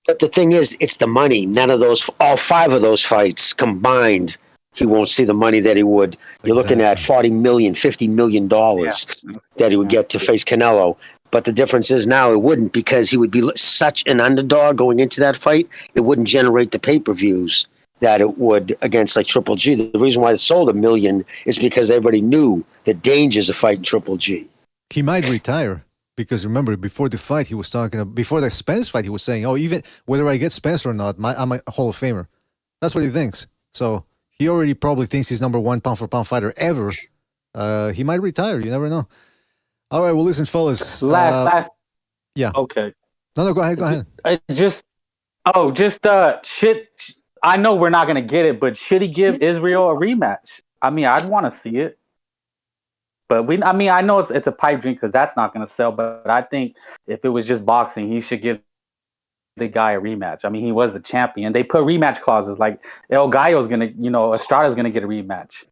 But the thing is, it's the money. None of those, all 5 of those fights combined, he won't see the money that he would. You're looking at $40 million, $50 million that he would get to face Canelo. But the difference is now it wouldn't, because he would be such an underdog going into that fight. It wouldn't generate the pay-per-views that it would against like Triple G. The reason why it sold $1 million is because everybody knew the dangers of fighting Triple G. He might retire. Because remember, before the fight, he was talking before the Spence fight, he was saying, "Oh, even whether I get Spence or not, I'm a Hall of Famer." That's what he thinks. So he already probably thinks he's number 1 pound for pound fighter ever. He might retire. You never know. All right. Well, listen, fellas. Last. Yeah. Okay. No. Go ahead. Shit. I know we're not gonna get it, but should he give Israel a rematch? I mean, I'd want to see it. But I know it's a pipe dream because that's not going to sell. But I think if it was just boxing, he should give the guy a rematch. I mean, he was the champion. They put rematch clauses like El Gallo's going to, Estrada's going to get a rematch.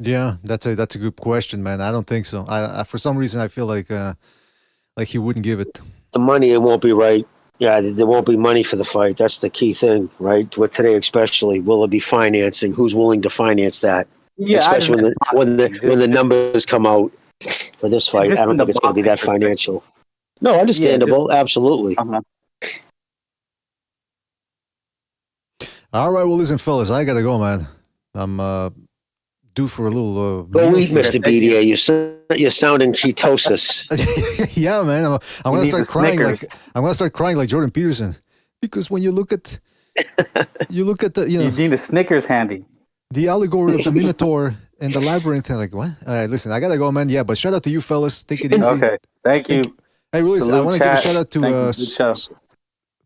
Yeah, that's a good question, man. I don't think so. I for some reason I feel like he wouldn't give it. The money, it won't be right. Yeah, there won't be money for the fight. That's the key thing, right? With today, especially, will it be financing? Who's willing to finance that? Yeah, especially when the numbers come out for this fight, I don't think it's going to be that financial. No, understandable, absolutely. All right, well, listen, fellas, I gotta go, man. I'm due for a little. Go eat, Mr. BDA. You're sounding ketosis. Yeah, man. I'm gonna start crying like Jordan Peterson, because when you look at you need the Snickers handy. The allegory of the Minotaur and the labyrinth. Like, what? All right, listen, I gotta go, man. Yeah, but shout out to you, fellas. Take it easy. Okay, thank you. Hey, really, I want to give a shout out to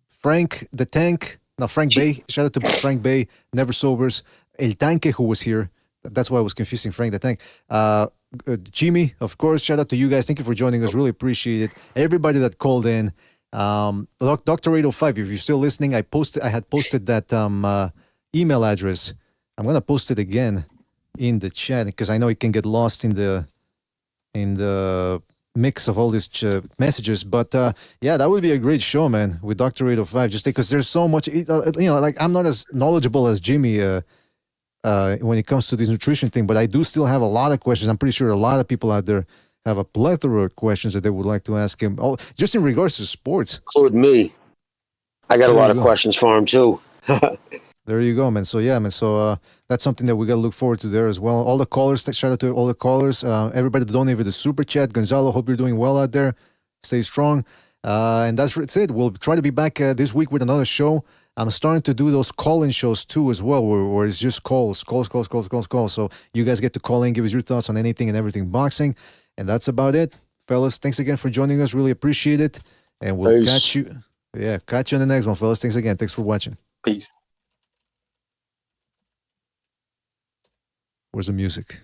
Frank the Tank. No, Frank Bay. Shout out to Frank Bay, Never Sobers. El Tanque, who was here. That's why I was confusing Frank the Tank. Jimmy, of course. Shout out to you guys. Thank you for joining us. Really appreciate it. Everybody that called in. Dr. 805, if you're still listening, I had posted that email address. I'm gonna post it again in the chat because I know it can get lost in the mix of all these messages. But yeah, that would be a great show, man, with Dr. 805. Just because there's so much, like I'm not as knowledgeable as Jimmy when it comes to this nutrition thing, but I do still have a lot of questions. I'm pretty sure a lot of people out there have a plethora of questions that they would like to ask him. Oh, just in regards to sports. Include me. I got a lot of questions for him too. There you go, man. So yeah, man. So that's something that we got to look forward to there as well. All the callers, shout out to all the callers. Everybody that donated the super chat. Gonzalo, hope you're doing well out there. Stay strong. And that's it. We'll try to be back this week with another show. I'm starting to do those call-in shows too as well, where it's just calls. So you guys get to call in, give us your thoughts on anything and everything boxing. And that's about it. Fellas, thanks again for joining us. Really appreciate it. And we'll catch you. Yeah, catch you on the next one, fellas. Thanks again. Thanks for watching. Peace. Where's the music?